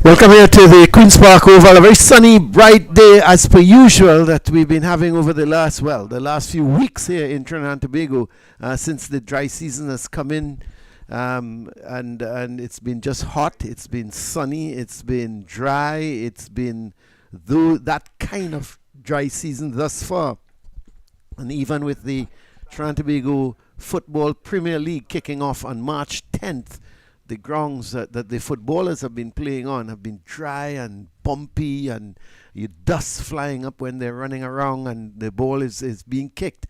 Welcome here to the Queen's Park Oval. A very sunny, bright day as per usual that we've been having over the last few weeks here in Trinidad and Tobago since the dry season has come in. And it's been just hot, it's been sunny, it's been dry, it's been that kind of dry season thus far. And even with the Trinidad and Tobago Football Premier League kicking off on March 10th, the grounds that the footballers have been playing on have been dry and bumpy, and dust flying up when they're running around and the ball is being kicked.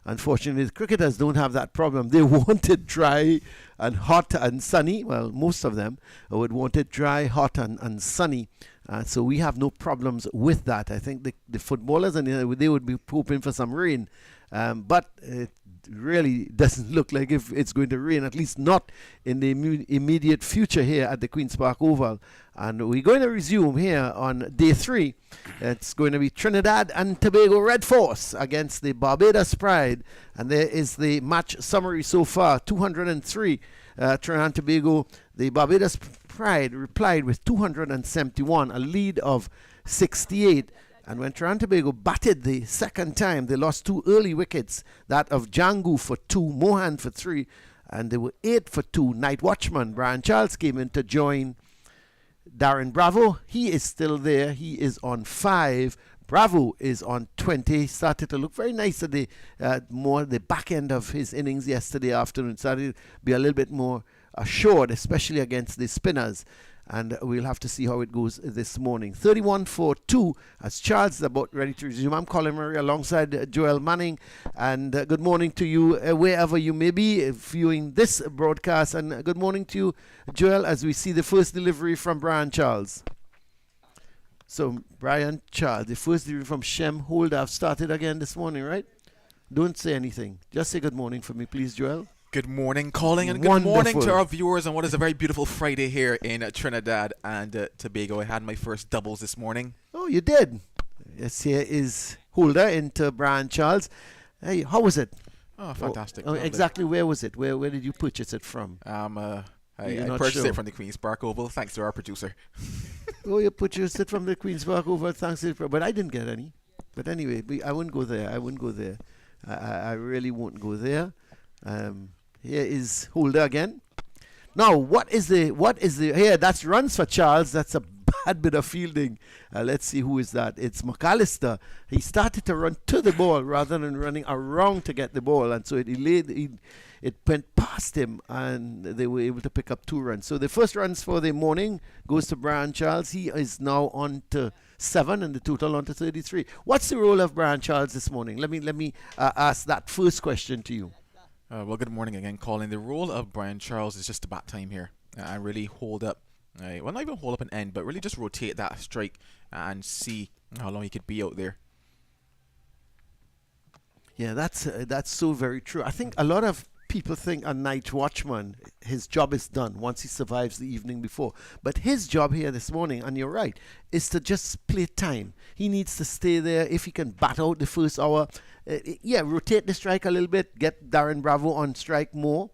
Unfortunately, the cricketers don't have that problem. They want it dry and hot and sunny. Well, most of them would want it dry, hot, and sunny. So we have no problems with that. I think the footballers, and they would be hoping for some rain. But it really doesn't look like if it's going to rain, at least not in the immediate future here at the Queen's Park Oval. And we're going to resume here on day 3. It's going to be Trinidad and Tobago Red Force against the Barbados Pride. And there is the match summary so far. 203 Trinidad and Tobago. The Barbados Pride replied with 271, a lead of 68. And when Trinidad and Tobago batted the second time, they lost 2 early wickets, that of Django for 2, Mohan for 3, and they were 8 for 2. Night watchman Brian Charles came in to join Darren Bravo. He is still there. He is on 5. Bravo is on 20. He started to look very nice at the back end of his innings yesterday afternoon. Started to be a little bit more assured, especially against the spinners. And we'll have to see how it goes this morning. 31 for 2 as Charles is about ready to resume. I'm Colin Murray alongside Joel Manning. And good morning to you wherever you may be viewing this broadcast. And good morning to you, Joel, as we see the first delivery from Brian Charles. So, Brian Charles, the first delivery from Shem Holder. I've started again this morning, right? Don't say anything. Just say good morning for me, please, Joel. Good morning, Colin, and good morning to our viewers on what is a very beautiful Friday here in Trinidad and Tobago. I had my first doubles this morning. Oh, you did? Yes, here is Holder into Brian Charles. Hey, how was it? Oh, fantastic. Exactly, where was it? Where did you purchase it from? I purchased it from the Queen's Park Oval, thanks to our producer. Oh, you purchased it from the Queen's Park Oval, thanks to but I didn't get any. But anyway, I wouldn't go there. I really won't go there. Here is Holder again. Now, what is the here? That's runs for Charles. That's a bad bit of fielding. Let's see who is that. It's McAllister. He started to run to the ball rather than running around to get the ball, and so it went past him, and they were able to pick up 2 runs. So the first runs for the morning goes to Brian Charles. He is now on to 7, and the total on to 33. What's the role of Brian Charles this morning? Let me ask that first question to you. Well, good morning again, Colin. The role of Brian Charles is just about time here. I really hold up, well, not even hold up an end, but really just rotate that strike and see how long he could be out there. Yeah, that's so very true. I think a lot of people think a night watchman, his job is done once he survives the evening before. But his job here this morning, and you're right, is to just play time. He needs to stay there. If he can bat out the first hour, rotate the strike a little bit, get Darren Bravo on strike more.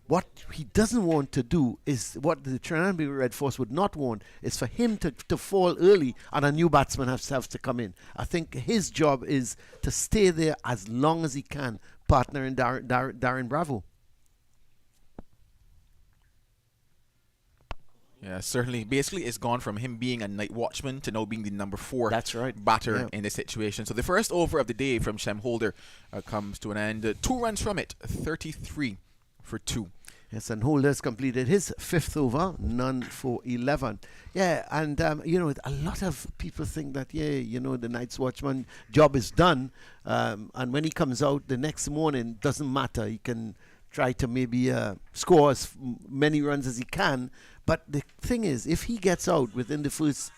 What he doesn't want to do is what the Trinidad and Tobago Red Force would not want is for him to fall early and a new batsman has to come in. I think his job is to stay there as long as he can, partnering Darren Bravo. Yeah, certainly. Basically, it's gone from him being a night watchman to now being the number 4 That's right. batter in this situation. So the first over of the day from Shem Holder comes to an end. 2 runs from it, 33 for 2. Yes, and Holder's completed his 5th over, none for 11. Yeah, and a lot of people think that, the night's watchman job is done, and when he comes out the next morning, doesn't matter. He can try to maybe score as many runs as he can, but the thing is, if he gets out within the first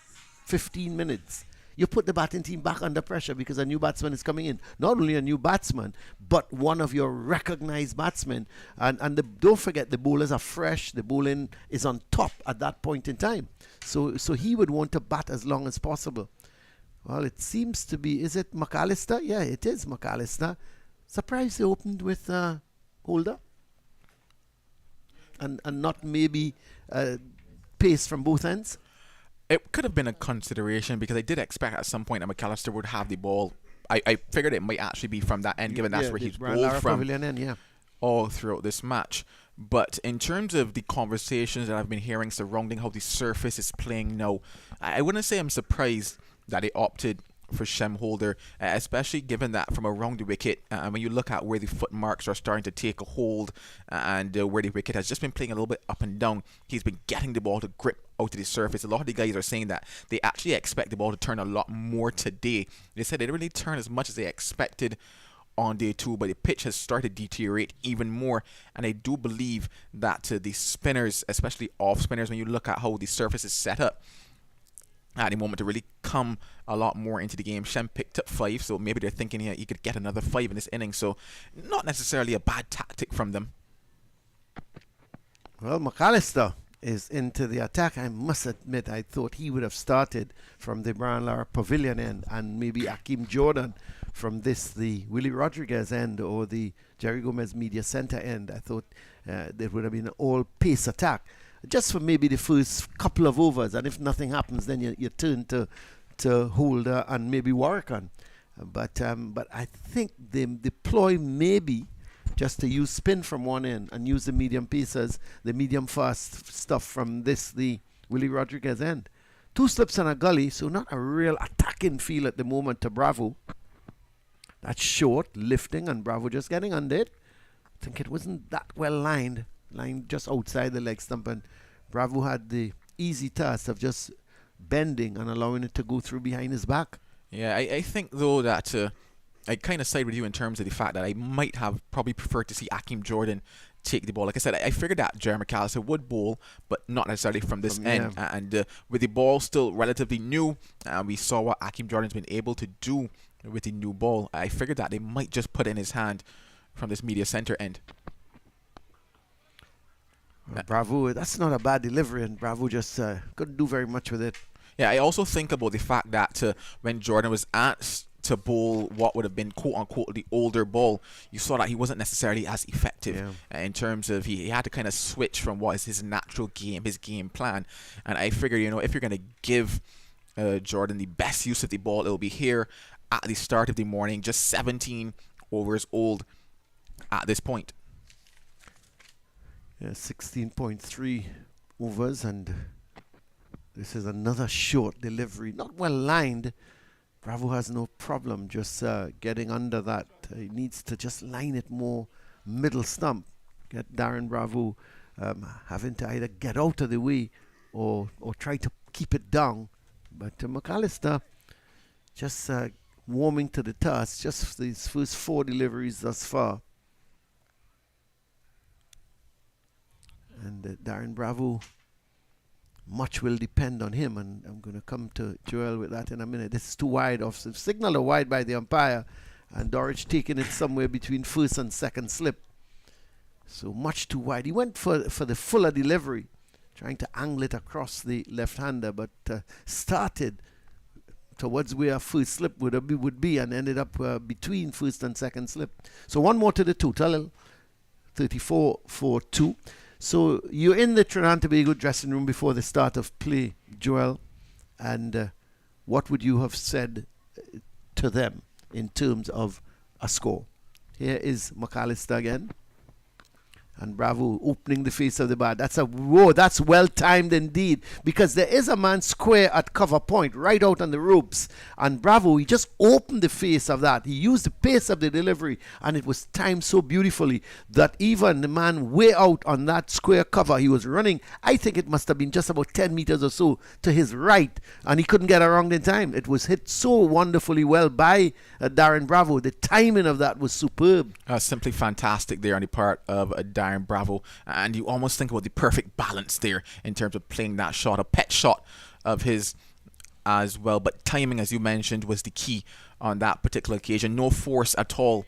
15 minutes, you put the batting team back under pressure because a new batsman is coming in. Not only a new batsman, but one of your recognized batsmen. And don't forget, the bowlers are fresh. The bowling is on top at that point in time. So he would want to bat as long as possible. Well, it seems to be, is it McAllister? Yeah, it is McAllister. Surprised they opened with Holder. And not maybe pace from both ends? It could have been a consideration because I did expect at some point that McAllister would have the ball. I figured it might actually be from that end, given that's where he's bowled from Pavilion end, yeah. all throughout this match. But in terms of the conversations that I've been hearing surrounding how the surface is playing now, I wouldn't say I'm surprised that they opted for Shem Holder, especially given that from around the wicket, when you look at where the footmarks are starting to take a hold and where the wicket has just been playing a little bit up and down, he's been getting the ball to grip out to the surface. A lot of the guys are saying that they actually expect the ball to turn a lot more today. They said they didn't really turn as much as they expected on day 2, but the pitch has started to deteriorate even more, and I do believe that the spinners, especially off spinners, when you look at how the surface is set up at the moment, to really come a lot more into the game. Shem picked up 5, so maybe they're thinking he could get another 5 in this inning, so not necessarily a bad tactic from them. Well, McAllister is into the attack. I must admit, I thought he would have started from the Brian Lara Pavilion end, and maybe Akeem Jordan from the Willie Rodriguez end or the Jerry Gomez Media Center end. I thought there would have been an all-pace attack, just for maybe the first couple of overs, and if nothing happens, then you turn to Holder and maybe Warrican. But I think they deploy maybe just to use spin from one end and use the medium pacers, the medium fast stuff from the Willie Rodriguez end. 2 slips and a gully, so not a real attacking feel at the moment to Bravo. That's short, lifting, and Bravo just getting under it. I think it wasn't that well lined just outside the leg stump, and Bravo had the easy task of just bending and allowing it to go through behind his back. Yeah, I think though that I kind of side with you in terms of the fact that I might have probably preferred to see Akeem Jordan take the ball. Like I said, I figured that Jerry McAllister would bowl, but not necessarily from this end. Yeah. And with the ball still relatively new, we saw what Akeem Jordan's been able to do with the new ball. I figured that they might just put in his hand from this media center end. Bravo, that's not a bad delivery, and Bravo just couldn't do very much with it. Yeah, I also think about the fact that when Jordan was asked to bowl what would have been quote-unquote the older ball, you saw that he wasn't necessarily as effective in terms of he had to kind of switch from what is his natural game, his game plan. And I figure, if you're going to give Jordan the best use of the ball, it'll be here at the start of the morning, just 17 overs old at this point. Yeah, 16.3 overs, and this is another short delivery, not well lined. Bravo has no problem just getting under that. He needs to just line it more middle stump. Get Darren Bravo having to either get out of the way or try to keep it down. But McAllister just warming to the task, just these first 4 deliveries thus far. And Darren Bravo, much will depend on him, and I'm going to come to Joel with that in a minute. This is too wide off. The signal are wide by the umpire, and Dorridge taking it somewhere between first and second slip. So much too wide. He went for the fuller delivery, trying to angle it across the left-hander, but started towards where first slip would be and ended up between first and second slip. So 1 more to the total, 34 for 2. So you're in the Trinidad and Tobago dressing room before the start of play, Joel, and what would you have said to them in terms of a score? Here is McAllister again, and Bravo opening the face of the bat. That's well timed indeed, because there is a man square at cover point right out on the ropes, and Bravo, he just opened the face of that. He used the pace of the delivery, and it was timed so beautifully that even the man way out on that square cover, he was running, I think it must have been just about 10 meters or so to his right, and he couldn't get around in time. It was hit so wonderfully well by Darren Bravo. The timing of that was superb. Simply fantastic there on the part of Darren Bravo, and you almost think about the perfect balance there in terms of playing that shot, a pet shot of his as well. But timing, as you mentioned, was the key on that particular occasion. No force at all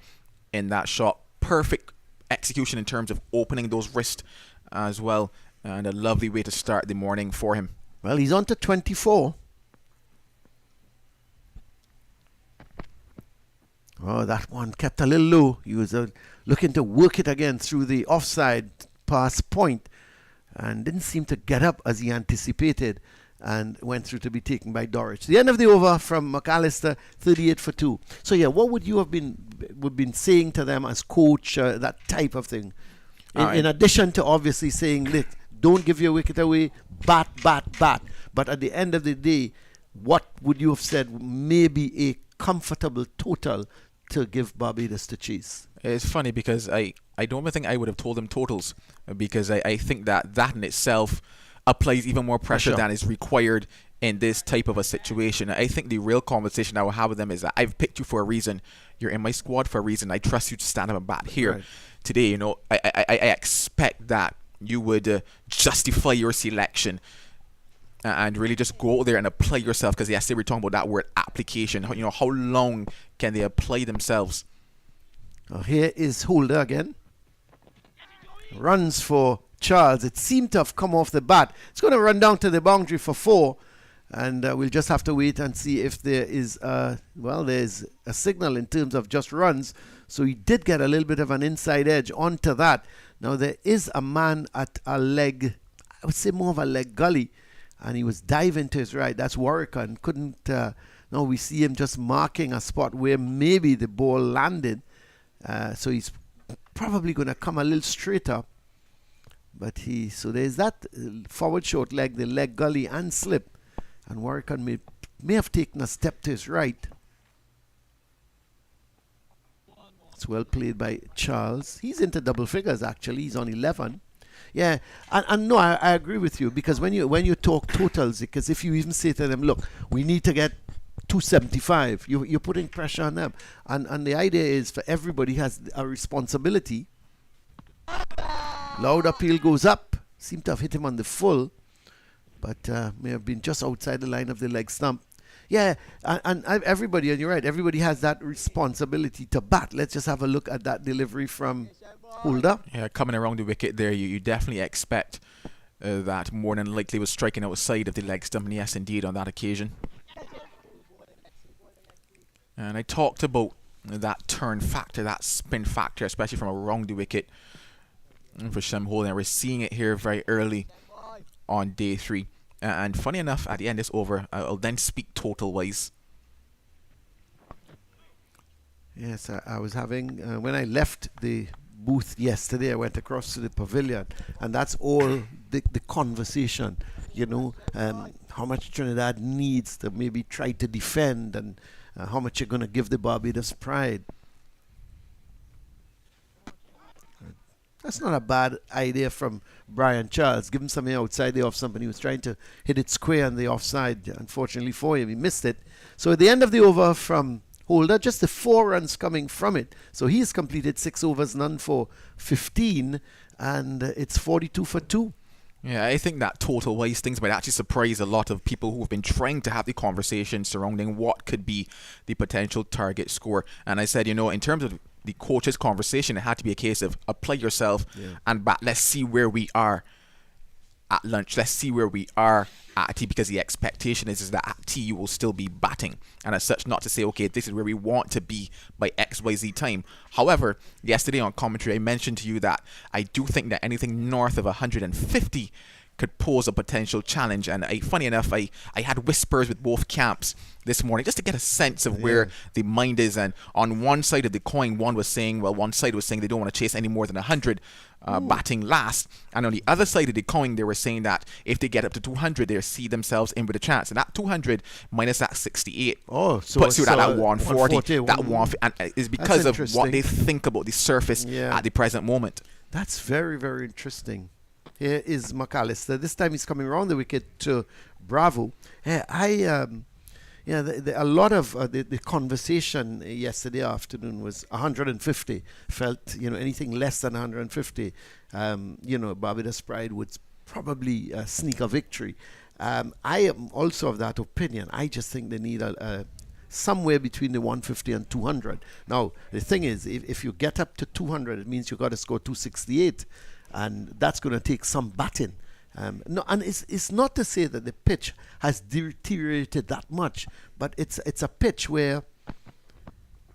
in that shot. Perfect execution in terms of opening those wrists as well, and a lovely way to start the morning for him. Well, he's on to 24. Oh, that one kept a little low. He was looking to work it again through the offside pass point. and didn't seem to get up as he anticipated, and went through to be taken by Dorich. The end of the over from McAllister, 38 for 2. So yeah, what would you have been saying to them as coach, that type of thing? In addition to obviously saying, look, don't give your wicket away, bat, bat, bat. But at the end of the day, what would you have said maybe a comfortable total to give Barbados to chase? It's funny because I don't think I would have told them totals, because I think that in itself applies even more pressure than is required in this type of a situation. I think the real conversation I will have with them is that I've picked you for a reason. You're in my squad for a reason. I trust you to stand up and bat here today. You know, I expect that you would justify your selection and really just go out there and apply yourself, because yesterday we were talking about that word application. You know, how long can they apply themselves? Here is Holder again. Runs for Charles. It seemed to have come off the bat. It's going to run down to the boundary for 4, and we'll just have to wait and see if there is there's a signal in terms of just runs. So he did get a little bit of an inside edge onto that. Now there is a man at a leg, I would say more of a leg gully, and he was diving to his right. That's Warwick, and couldn't. Now we see him just marking a spot where maybe the ball landed. So he's probably going to come a little straighter. But so there's that forward short leg, the leg gully and slip. And Warwick may have taken a step to his right. It's well played by Charles. He's into double figures actually. He's on 11. Yeah, and no, I agree with you, because when you talk totals, because if you even say to them, look, we need to get 275, you're putting pressure on them. And the idea is for everybody has a responsibility. Loud appeal goes up. Seemed to have hit him on the full, but may have been just outside the line of the leg stump. Yeah, and everybody, and you're right, everybody has that responsibility to bat. Let's just have a look at that delivery from Holder. Yeah, coming around the wicket there, you definitely expect that more than likely was striking outside of the leg stump, and yes, indeed, on that occasion. And I talked about that turn factor, that spin factor, especially from around the wicket for Shem Holder, and we're seeing it here very early on day 3. And funny enough, at the end of this over, I'll then speak total wise. Yes, I was having when I left the booth yesterday, I went across to the pavilion, and that's all the conversation, you know, how much Trinidad needs to maybe try to defend, and how much you're going to give the Barbados pride. That's not a bad idea from Brian Charles. Give him something outside the off stump, and he was trying to hit it square on the offside. Unfortunately for him, he missed it. So at the end of the over from Holder, just the 4 runs coming from it. So he's completed 6 overs, none for 15, and it's 42 for 2. Yeah, I think that total wise things might actually surprise a lot of people who have been trying to have the conversation surrounding what could be the potential target score. And I said, you know, in terms of the coach's conversation, it had to be a case of apply yourself and bat. Let's see where we are at lunch. Let's see where we are at tea, because the expectation is that at tea you will still be batting. And as such, not to say, okay, this is where we want to be by XYZ time. However, yesterday on commentary, I mentioned to you that I do think that anything north of 150 could pose a potential challenge. And funny enough, I had whispers with both camps this morning just to get a sense of where the mind is. And on one side of the coin, one side was saying they don't want to chase any more than 100 batting last, and on the other side of the coin, they were saying that if they get up to 200, they see themselves in with a chance. And that 200 minus that 68 puts you at that 140. That 140, and is because of what they think about the surface at the present moment. That's very, very interesting. Here is McAllister. This time he's coming around the wicket to Bravo. A lot of the conversation yesterday afternoon was 150. Felt, you know, anything less than 150, you know, Barbados Pride would probably sneak a victory. I am also of that opinion. I just think they need somewhere between the 150 and 200. Now, the thing is, if you get up to 200, it means you got to score 268. And that's going to take some batting. No, and it's not to say that the pitch has deteriorated that much, but it's a pitch where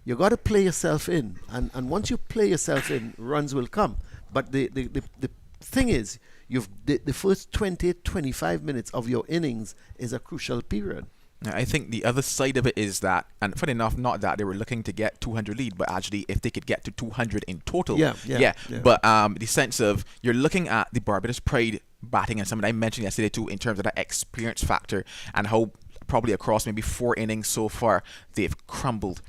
you got to play yourself in, and once you play yourself in, runs will come. But the thing is, The first 20, 25 minutes of your innings is a crucial period. I think the other side of it is that, and funny enough, not that they were looking to get 200 lead, but actually if they could get to 200 in total. Yeah. But the sense of you're looking at the Barbados Pride batting, and something I mentioned yesterday too, in terms of that experience factor and how probably across maybe 4 innings so far they've crumbled.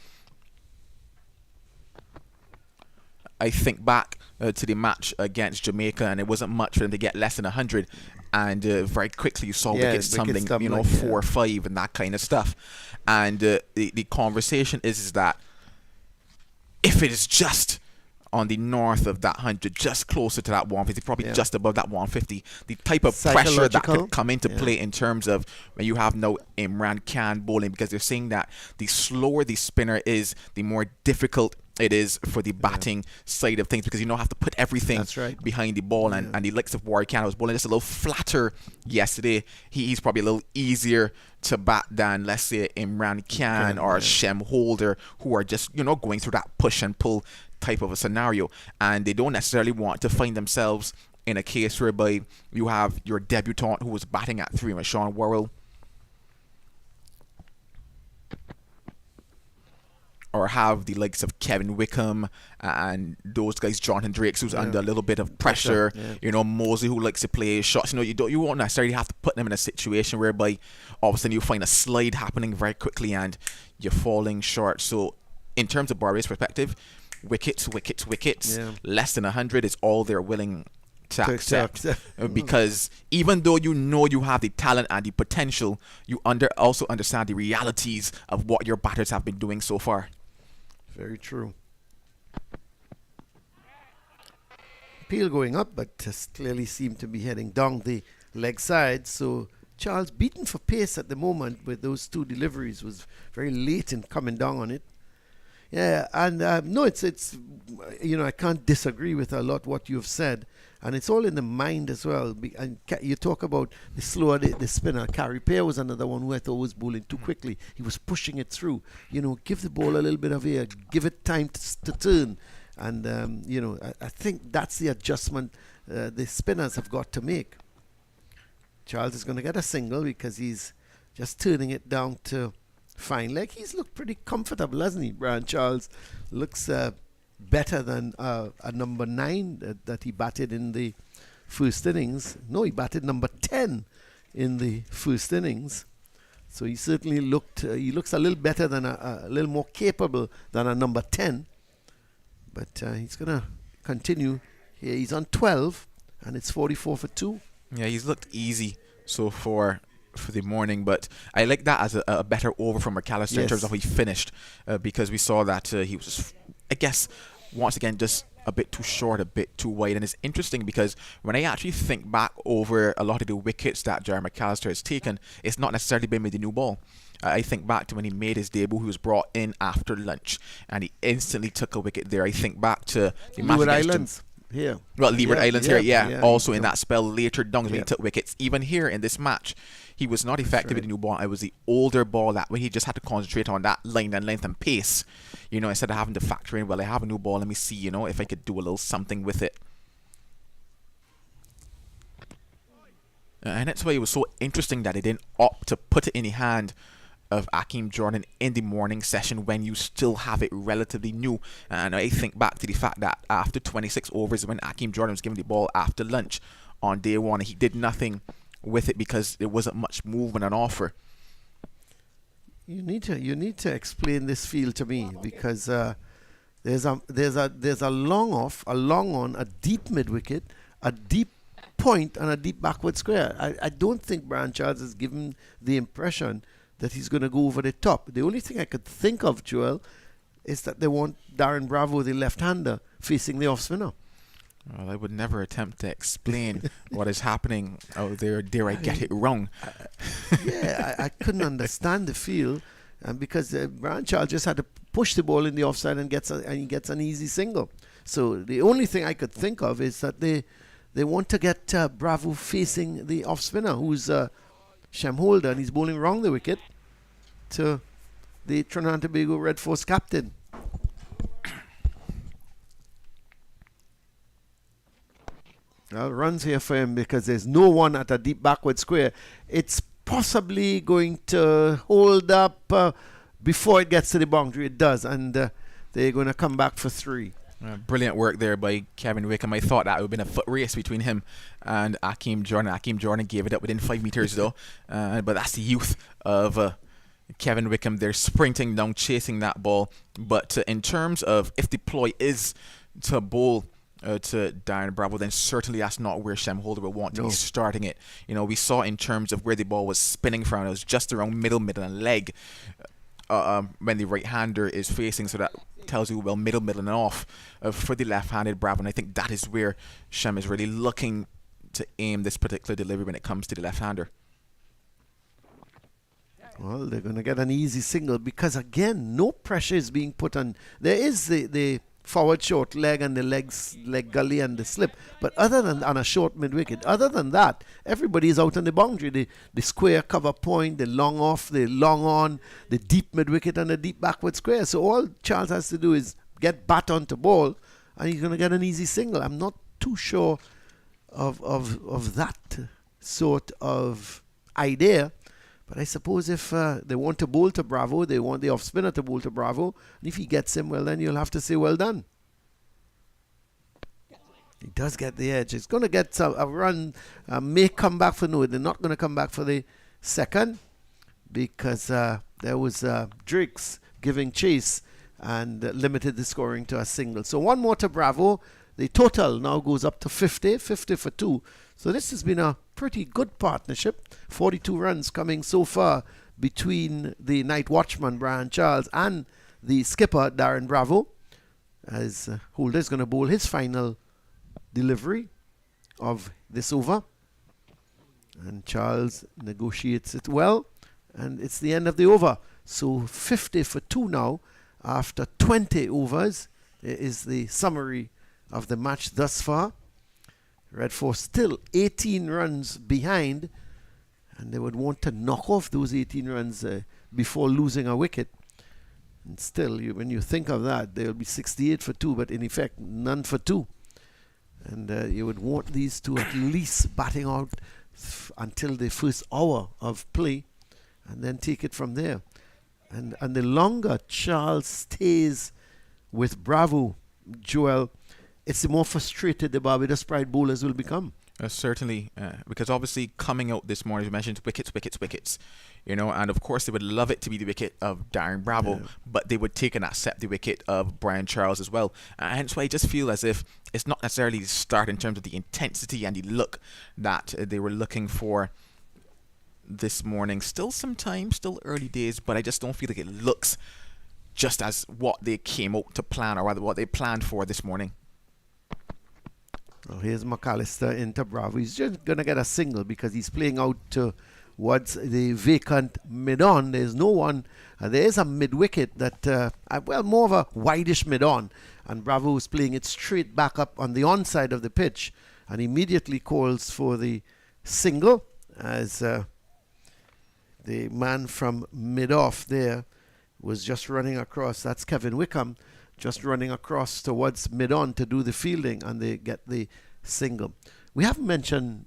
I think back to the match against Jamaica, and it wasn't much for them to get less than 100, and very quickly you saw wickets tumbling, 4 or 5 and that kind of stuff. And the conversation is that if it is just on the north of that 100, just closer to that 150, probably just above that 150, the type of pressure that could come into play in terms of when you have no Imran Khan bowling, because they're saying that the slower the spinner is, the more difficult it is for the batting side of things, because you don't have to put everything behind the ball. And the likes of Warwick Khan was bowling just a little flatter yesterday. He's probably a little easier to bat than, let's say, Imran Khan or Shem Holder, who are just, going through that push and pull type of a scenario, and they don't necessarily want to find themselves in a case whereby you have your debutant who was batting at 3, Sean Worrell, or have the likes of Kevin Wickham and those guys, Jonathan Drakes, who's under a little bit of pressure, Mosley, who likes to play shots. You won't necessarily have to put them in a situation whereby all of a sudden you find a slide happening very quickly and you're falling short. So in terms of Barbados' perspective, wickets, less than 100 is all they're willing to accept. Because even though you have the talent and the potential, you also understand the realities of what your batters have been doing so far. Very true. Peel going up, but clearly seem to be heading down the leg side. So Charles beaten for pace at the moment with those 2 deliveries, was very late in coming down on it. Yeah, and no, it's I can't disagree with a lot what you've said, and it's all in the mind as well. And you talk about the slower the spinner. Carrie Pear was another one who I thought was bowling too quickly. He was pushing it through. Give the ball a little bit of air, give it time to turn, and I think that's the adjustment the spinners have got to make. Charles is going to get a single because he's just turning it down to fine leg. He's looked pretty comfortable, hasn't he? Brian Charles looks better than a number 9 that he batted in the first innings. No, he batted number 10 in the first innings. So he certainly he looks a little better than a little more capable than a number 10. But he's going to continue here. He's on 12 and it's 44 for 2. Yeah, he's looked easy so far for the morning, but I like that as a better over from McAllister in terms of how he finished, because we saw that he was just, I guess, once again just a bit too short, a bit too wide. And it's interesting because when I actually think back over a lot of the wickets that Jerry McAllister has taken, it's not necessarily been with the new ball. I think back to when he made his debut. He was brought in after lunch and he instantly took a wicket there. I think back to the match Leeward Islands here. Well, Leeward Islands here, also in that spell later down when he took wickets. Even here in this match, he was not effective with the new ball. It was the older ball that way he just had to concentrate on that line and length and pace. Instead of having to factor in, well, I have a new ball, let me see, if I could do a little something with it. And that's why it was so interesting that he didn't opt to put it in the hand of Akeem Jordan in the morning session when you still have it relatively new. And I think back to the fact that after 26 overs, when Akeem Jordan was given the ball after lunch on day 1, he did nothing with it because there wasn't much movement on offer. You need to explain this field to me, because there's a long off, a long on, a deep mid wicket, a deep point, and a deep backward square. I don't think Brian Charles has given the impression that he's going to go over the top. The only thing I could think of, Joel, is that they want Darren Bravo, the left-hander, facing the off-spinner. Well, I would never attempt to explain what is happening out there. Dare I get it wrong? I couldn't understand the feel, and because Brian Charles just had to push the ball in the offside and he gets an easy single. So the only thing I could think of is that they want to get Bravo facing the off-spinner, who's Shem Holder, and he's bowling wrong the wicket to the Trinidad and Tobago Red Force captain. Well, runs here for him because there's no one at a deep backward square. It's possibly going to hold up before it gets to the boundary. It does, and they're going to come back for 3. Brilliant work there by Kevin Wickham. I thought that would have been a foot race between him and Akeem Jordan. Akeem Jordan gave it up within 5 meters though. But that's the youth of Kevin Wickham. They're sprinting down, chasing that ball. But in terms of if the ploy is to bowl to Darren Bravo, then certainly that's not where Shem Holder will want to be starting it. You know, we saw in terms of where the ball was spinning from, it was just around middle and leg when the right-hander is facing, so that tells you, well, middle and off for the left-handed Bravo, and I think that is where Shem is really looking to aim this particular delivery when it comes to the left-hander. Well, they're going to get an easy single because, again, no pressure is being put on. There is the forward short leg and the leg gully and the slip. But other than on a short mid-wicket, other than that, everybody is out on the boundary. The square cover point, the long off, the long on, the deep mid-wicket and the deep backward square. So all Charles has to do is get bat onto ball and he's going to get an easy single. I'm not too sure of that sort of idea. But I suppose if they want to bowl to Bravo, they want the off-spinner to bowl to Bravo, and if he gets him, well, then you'll have to say, well done. He does get the edge. It's going to get a run, may come back for no. They're not going to come back for the second because there was Drakes giving chase and limited the scoring to a single. So one more to Bravo. The total now goes up to 50 for 2. So this has been a pretty good partnership. 42 runs coming so far between the night watchman, Brian Charles, and the skipper, Darren Bravo, as Holder's going to bowl his final delivery of this over. And Charles negotiates it well, and it's the end of the over. So 50 for 2 now after 20 overs is the summary of the match thus far. Red Force still 18 runs behind, and they would want to knock off those 18 runs before losing a wicket. And still, when you think of that, they'll be 68 for 2, but in effect, none for 2. And you would want these two at least batting out until the first hour of play, and then take it from there. And the longer Charles stays with Bravo, Joel, it's the more frustrated the Barbados Pride bowlers will become. Certainly, because obviously coming out this morning, you mentioned wickets, you know, and of course they would love it to be the wicket of Darren Bravo, but they would take and accept the wicket of Brian Charles as well. And hence why I just feel as if it's not necessarily the start in terms of the intensity and the look that they were looking for this morning. Still some time, still early days, but I just don't feel like it looks just as what they came out to plan, or rather what they planned for this morning. Oh, here's McAllister into Bravo. He's just going to get a single because he's playing out towards the vacant mid-on. There's no one. There is a mid-wicket that, well, more of a wideish mid-on. And Bravo is playing it straight back up on the onside of the pitch and immediately calls for the single as the man from mid-off there was just running across. That's Kevin Wickham. Just running across towards mid-on to do the fielding, and they get the single. We haven't mentioned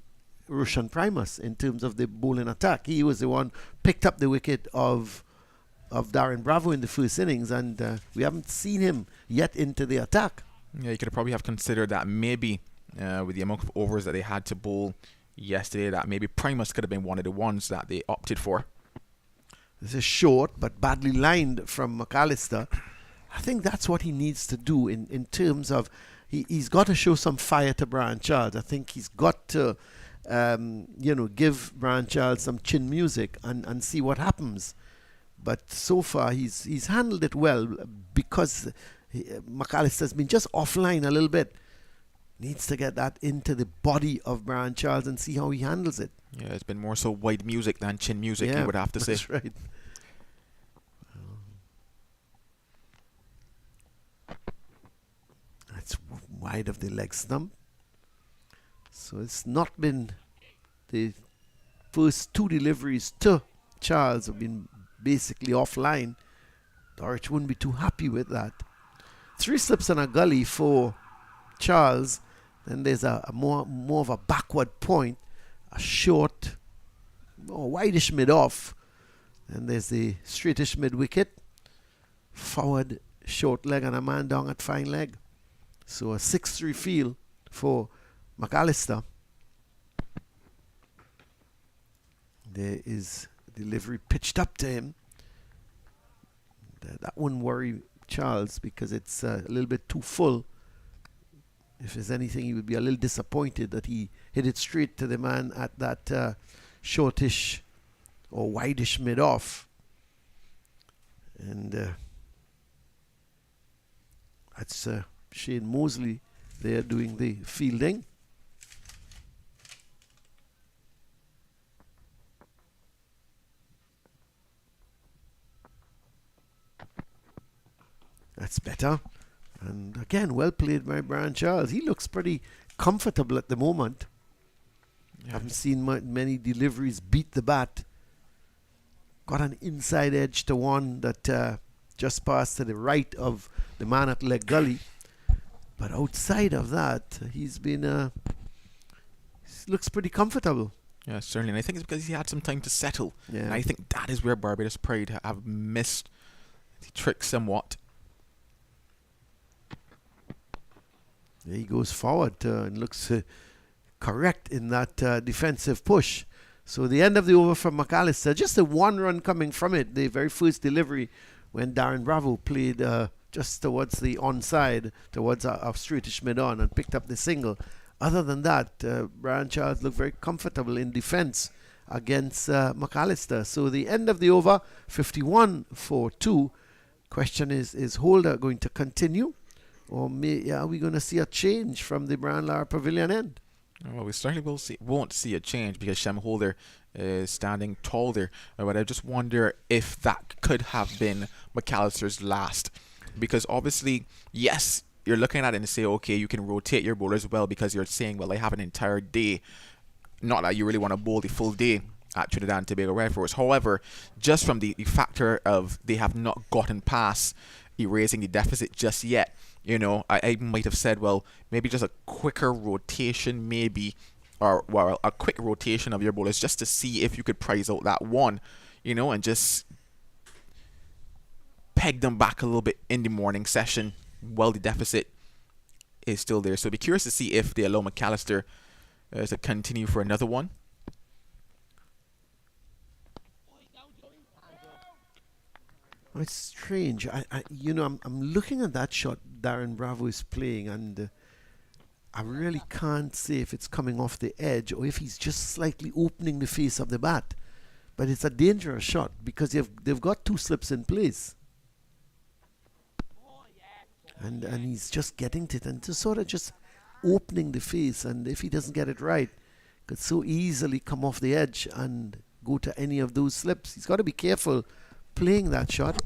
Roshan Primus in terms of the bowling attack. He was the one picked up the wicket of Darren Bravo in the first innings, and we haven't seen him yet into the attack. Yeah, you could probably have considered that maybe with the amount of overs that they had to bowl yesterday, that maybe Primus could have been one of the ones that they opted for. This is short but badly lined from McAllister. I think that's what he needs to do in terms of he's got to show some fire to Brian Charles. I think he's got to give Brian Charles some chin music and see what happens. But so far he's handled it well because McAllister's been just offline a little bit. Needs to get that into the body of Brian Charles and see how he handles it. Yeah, it's been more so wide music than chin music, you would have to say. That's right. That's wide of the leg stump. So it's not been the first 2 deliveries to Charles have been basically offline. Dorich wouldn't be too happy with that. 3 slips and a gully for Charles, Then there's a more of a backward point, a short, more wideish mid off. Then there's the straightish mid wicket, forward short leg and a man down at fine leg. So a 6-3 field for McAllister. There is delivery pitched up to him. That wouldn't worry Charles because it's a little bit too full. If there's anything, he would be a little disappointed that he hit it straight to the man at that shortish or wideish mid off. And that's Shane Mosley there doing the fielding. That's better. And again, well played by Brian Charles. He looks pretty comfortable at the moment. Yeah. Haven't seen many deliveries beat the bat. Got an inside edge to one that just passed to the right of the man at leg gully. But outside of that, he's been he looks pretty comfortable. Yeah, certainly. And I think it's because he had some time to settle. Yeah. And I think that is where Barbados Pride have missed the trick somewhat. There he goes forward and looks correct in that defensive push. So the end of the over from McAllister, just a one run coming from it. The very first delivery when Darren Bravo played just towards the onside, towards a straightish mid-on and picked up the single. Other than that, Brian Charles looked very comfortable in defense against McAllister. So the end of the over, 51 for 2. Question is Holder going to continue? Or are we going to see a change from the Brian Lara Pavilion end? Well, we certainly won't see a change because Shem Holder is standing tall there. But I just wonder if that could have been McAllister's last. Because obviously, yes, you're looking at it and say, okay, you can rotate your bowlers well because you're saying, well, I have an entire day. Not that you really want to bowl the full day at Trinidad and Tobago Red Force. However, just from the factor of they have not gotten past erasing the deficit just yet, you know, I might have said, well, maybe just a quicker rotation, maybe, or well, a quick rotation of your bowlers just to see if you could prize out that one, you know, and just peg them back a little bit in the morning session while the deficit is still there. So I'd be curious to see if they allow McAllister to continue for another one. It's strange. I'm looking at that shot Darren Bravo is playing, and I really can't say if it's coming off the edge or if he's just slightly opening the face of the bat. But it's a dangerous shot because they've got two slips in place, and he's just getting to it and just sort of just opening the face. And if he doesn't get it right, could so easily come off the edge and go to any of those slips. He's got to be careful playing that shot.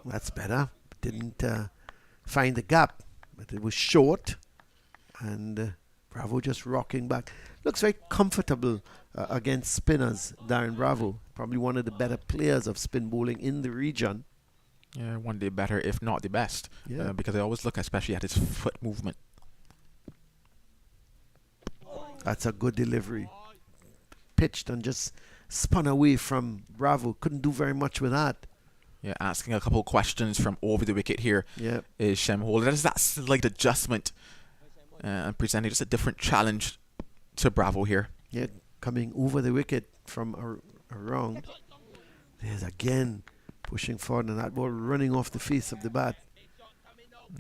That's better. Didn't find the gap, but it was short, and Bravo just rocking back. Looks very comfortable against spinners. Darren Bravo, probably one of the better players of spin bowling in the region. Yeah, one day better, if not the best. Yeah. Because I always look especially at his foot movement. That's a good delivery. Pitched and just spun away from Bravo. Couldn't do very much with that. Yeah, asking a couple questions from over the wicket here is Shem Holder. There's that slight adjustment and presenting just a different challenge to Bravo here. Yeah, coming over the wicket from around. There's again pushing forward and that ball running off the face of the bat.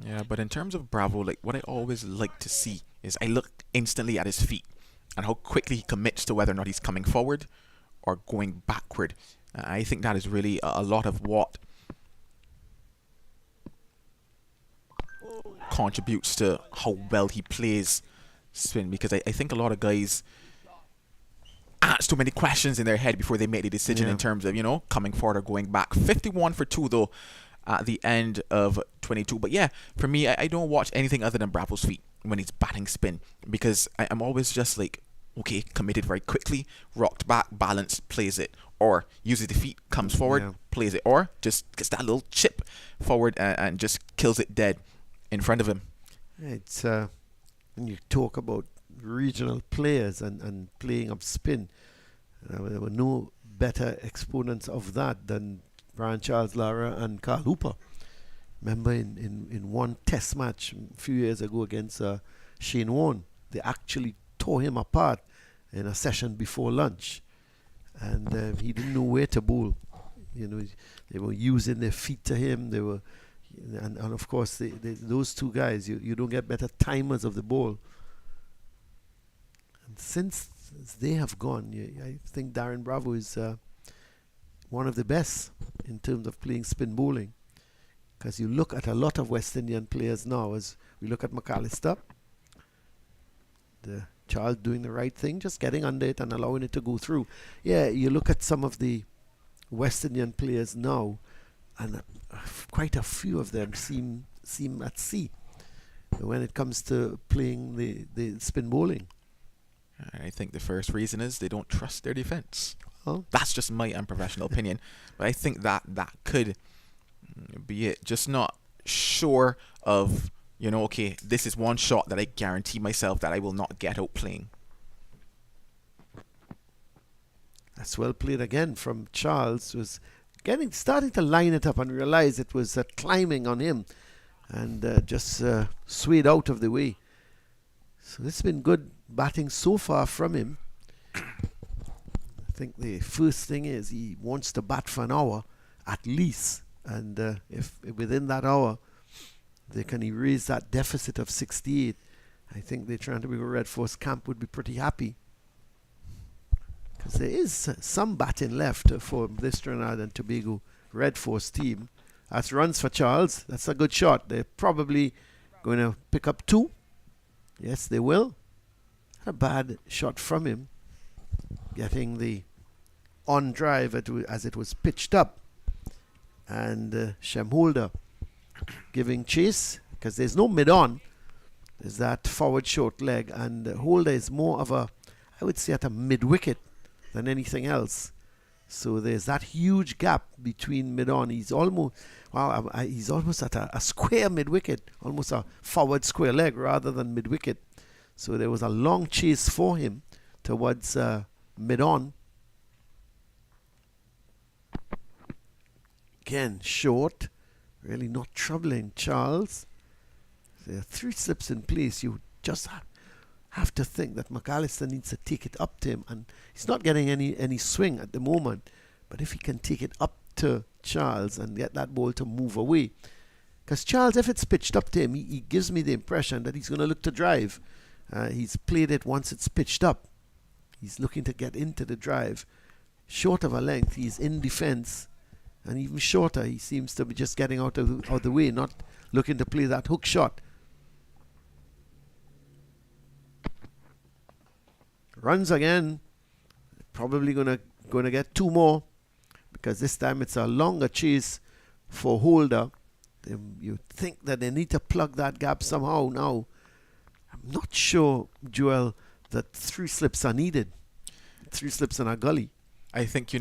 Yeah, but in terms of Bravo, like what I always like to see is I look instantly at his feet and how quickly he commits to whether or not he's coming forward or going backward. I think that is really a lot of what contributes to how well he plays spin, because I think a lot of guys ask too many questions in their head before they make the decision in terms of, you know, coming forward or going back. 51 for 2 though at the end of 22. But yeah, for me, I don't watch anything other than Bravo's feet when he's batting spin, because I'm always just like, okay, committed very quickly, rocked back, balanced, plays it. or uses the feet, comes forward, Yeah. plays it, or just gets that little chip forward and just kills it dead in front of him. It's when you talk about regional players and playing up spin, there were no better exponents of that than Brian Charles Lara and Carl Hooper. Remember in one test match a few years ago against Shane Warne, they actually tore him apart in a session before lunch, and he didn't know where to bowl. They were using their feet to him. They were, and of course those two guys, you don't get better timers of the ball. And since they have gone, I think Darren Bravo is one of the best in terms of playing spin bowling. Because you look at a lot of West Indian players now, as we look at McAllister, the child doing the right thing, just getting under it and allowing it to go through. Yeah, you look at some of the West Indian players now, and quite a few of them seem at sea when it comes to playing the spin bowling. I think the first reason is they don't trust their defense. Oh. That's just my unprofessional opinion, but I think that could be it. Just not sure of, okay, this is one shot that I guarantee myself that I will not get out playing. That's well played again from Charles. Was starting to line it up and realize it was climbing on him, and just swayed out of the way. So this has been good batting so far from him. I think the first thing is he wants to bat for an hour at least, and if within that hour they can erase that deficit of 68, I think the Toronto Red Force camp would be pretty happy. Because there is some batting left for this Trinidad and Tobago Red Force team. That's runs for Charles. That's a good shot. They're probably going to pick up 2. Yes, they will. A bad shot from him, getting the on drive as it was pitched up. And Shem Holder giving chase, because there's no mid-on. There's that forward short leg, and Holder is more of a, I would say, at a mid-wicket than anything else. So there's that huge gap between mid-on. He's almost at a square mid-wicket, almost a forward square leg rather than mid-wicket. So there was a long chase for him towards mid-on. Again, short, really not troubling Charles. There are 3 slips in place. You just have to think that McAllister needs to take it up to him, and he's not getting any swing at the moment. But if he can take it up to Charles and get that ball to move away, because Charles, if it's pitched up to him, he gives me the impression that he's going to look to drive. He's played it once it's pitched up. He's looking to get into the drive. Short of a length, he's in defense, and even shorter, he seems to be just getting out of the way, not looking to play that hook shot. Runs again. Probably gonna get 2 more, because this time it's a longer chase for Holder. You think that they need to plug that gap somehow now. I'm not sure, Joel, that 3 slips are needed. 3 slips in a gully. I think,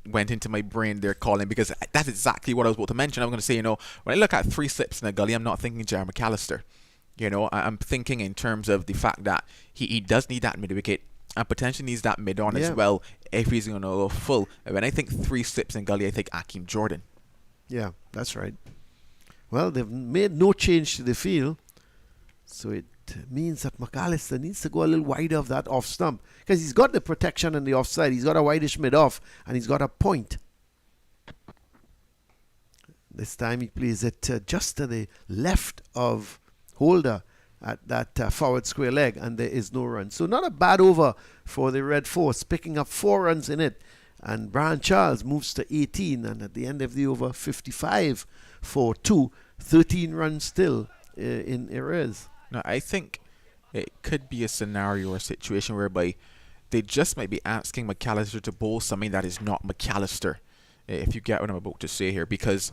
went into my brain there, Colin, because that's exactly what I was about to mention. I'm going to say, when I look at 3 slips in a gully, I'm not thinking Jerry McAllister. I'm thinking in terms of the fact that he does need that mid-wicket and potentially needs that mid-on as well if he's going to go full. And when I think 3 slips in gully, I think Akeem Jordan. Yeah, that's right. Well, they've made no change to the field, so it means that McAllister needs to go a little wider of that off stump, because he's got the protection on the offside. He's got a wideish mid-off, and he's got a point. This time he plays it just to the left of Holder at that forward square leg, and there is no run. So not a bad over for the Red Force, picking up 4 runs in it. And Brian Charles moves to 18, and at the end of the over, 55 for 2, 13 runs still in arrears. Now, I think it could be a scenario or a situation whereby they just might be asking McAllister to bowl something that is not McAllister, if you get what I'm about to say here, because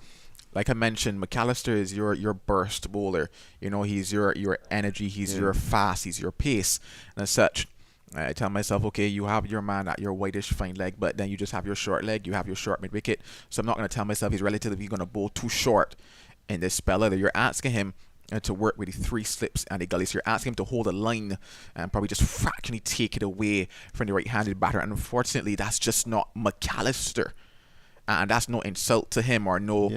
like I mentioned, McAllister is your burst bowler. He's your energy, he's your fast, he's your pace, and as such, I tell myself, okay, you have your man at your whitish fine leg, but then you just have your short leg, you have your short mid wicket. So I'm not going to tell myself he's relatively going to bowl too short in this spell either. You're asking him to work with the 3 slips and the gullies. You're asking him to hold a line and probably just fractionally take it away from the right-handed batter. And unfortunately, that's just not McAllister. And that's no insult to him or no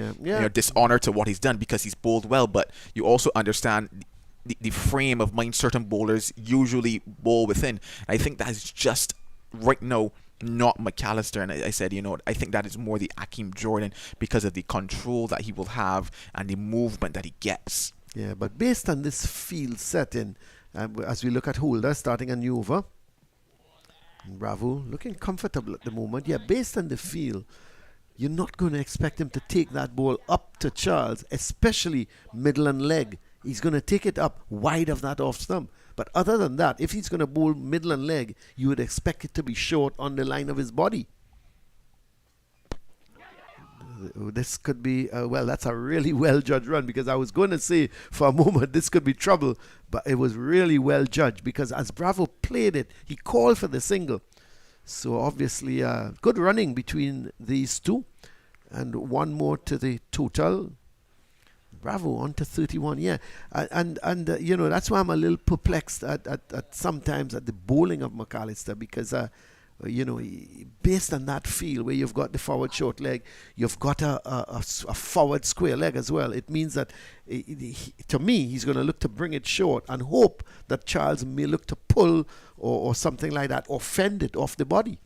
dishonor to what he's done, because he's bowled well. But you also understand the frame of mind certain bowlers usually bowl within. And I think that is just right now not McAllister. And I said, I think that is more the Akeem Jordan, because of the control that he will have and the movement that he gets. Yeah, but based on this field setting, as we look at Holder starting a new over, Bravo looking comfortable at the moment. Yeah, based on the field, you're not going to expect him to take that ball up to Charles, especially middle and leg. He's going to take it up wide of that off stump. But other than that, if he's going to bowl middle and leg, you would expect it to be short on the line of his body. This could be, that's a really well-judged run, because I was going to say for a moment this could be trouble, but it was really well-judged, because as Bravo played it, he called for the single. So obviously good running between these two, and one more to the total. Bravo on to 31, yeah. And that's why I'm a little perplexed at sometimes at the bowling of McAllister, because based on that field where you've got the forward short leg, you've got a forward square leg as well. It means that, to me, he's going to look to bring it short and hope that Charles may look to pull or something like that, or fend it off the body.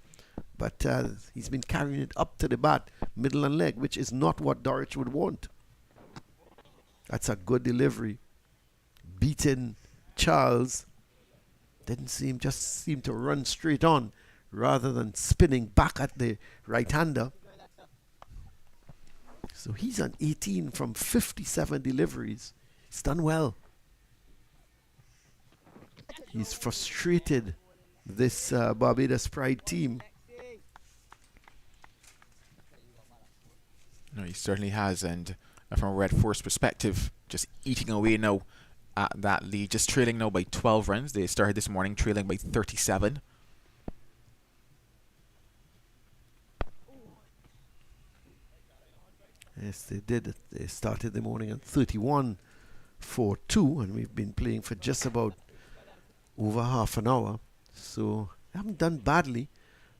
But he's been carrying it up to the bat, middle and leg, which is not what Dorich would want. That's a good delivery. Beating Charles just seemed to run straight on, rather than spinning back at the right-hander. So he's on 18 from 57 deliveries. He's done well. He's frustrated this Barbados Pride team. No, he certainly has. And from a Red Force perspective, just eating away now at that lead. Just trailing now by 12 runs. They started this morning trailing by 37. Yes, they did. They started the morning at 31-4-2, and we've been playing for just about over half an hour. So they haven't done badly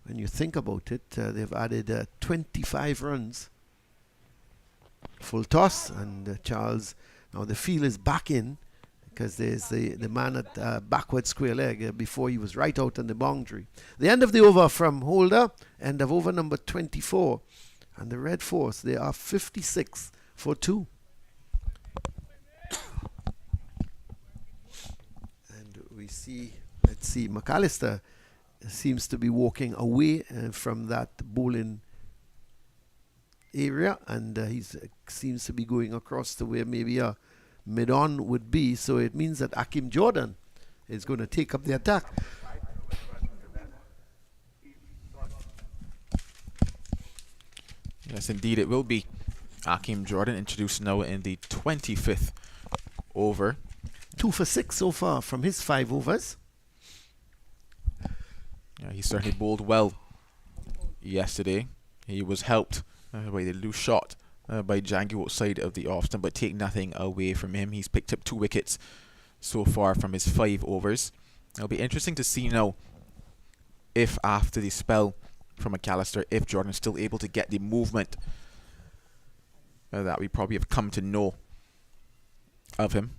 when you think about it. They've added 25 runs. Full toss, and Charles, now the field is back in, because there's the man at backward square leg. Before he was right out on the boundary. The end of the over from Holder, end of over number 24. And the Red Force, they are 56 for 2. And we see, let's see, McAllister seems to be walking away from that bowling area, and he seems to be going across to where maybe a mid-on would be. So it means that Akeem Jordan is going to take up the attack. Yes, indeed, it will be Akeem Jordan, introduced now in the 25th over. 2 for 6 so far from his 5 overs. Yeah, he certainly bowled well yesterday. He was helped by the loose shot by Django outside of the off stump, but take nothing away from him. He's picked up 2 wickets so far from his 5 overs. It'll be interesting to see now if after the spell from McAllister, if Jordan is still able to get the movement that we probably have come to know of him.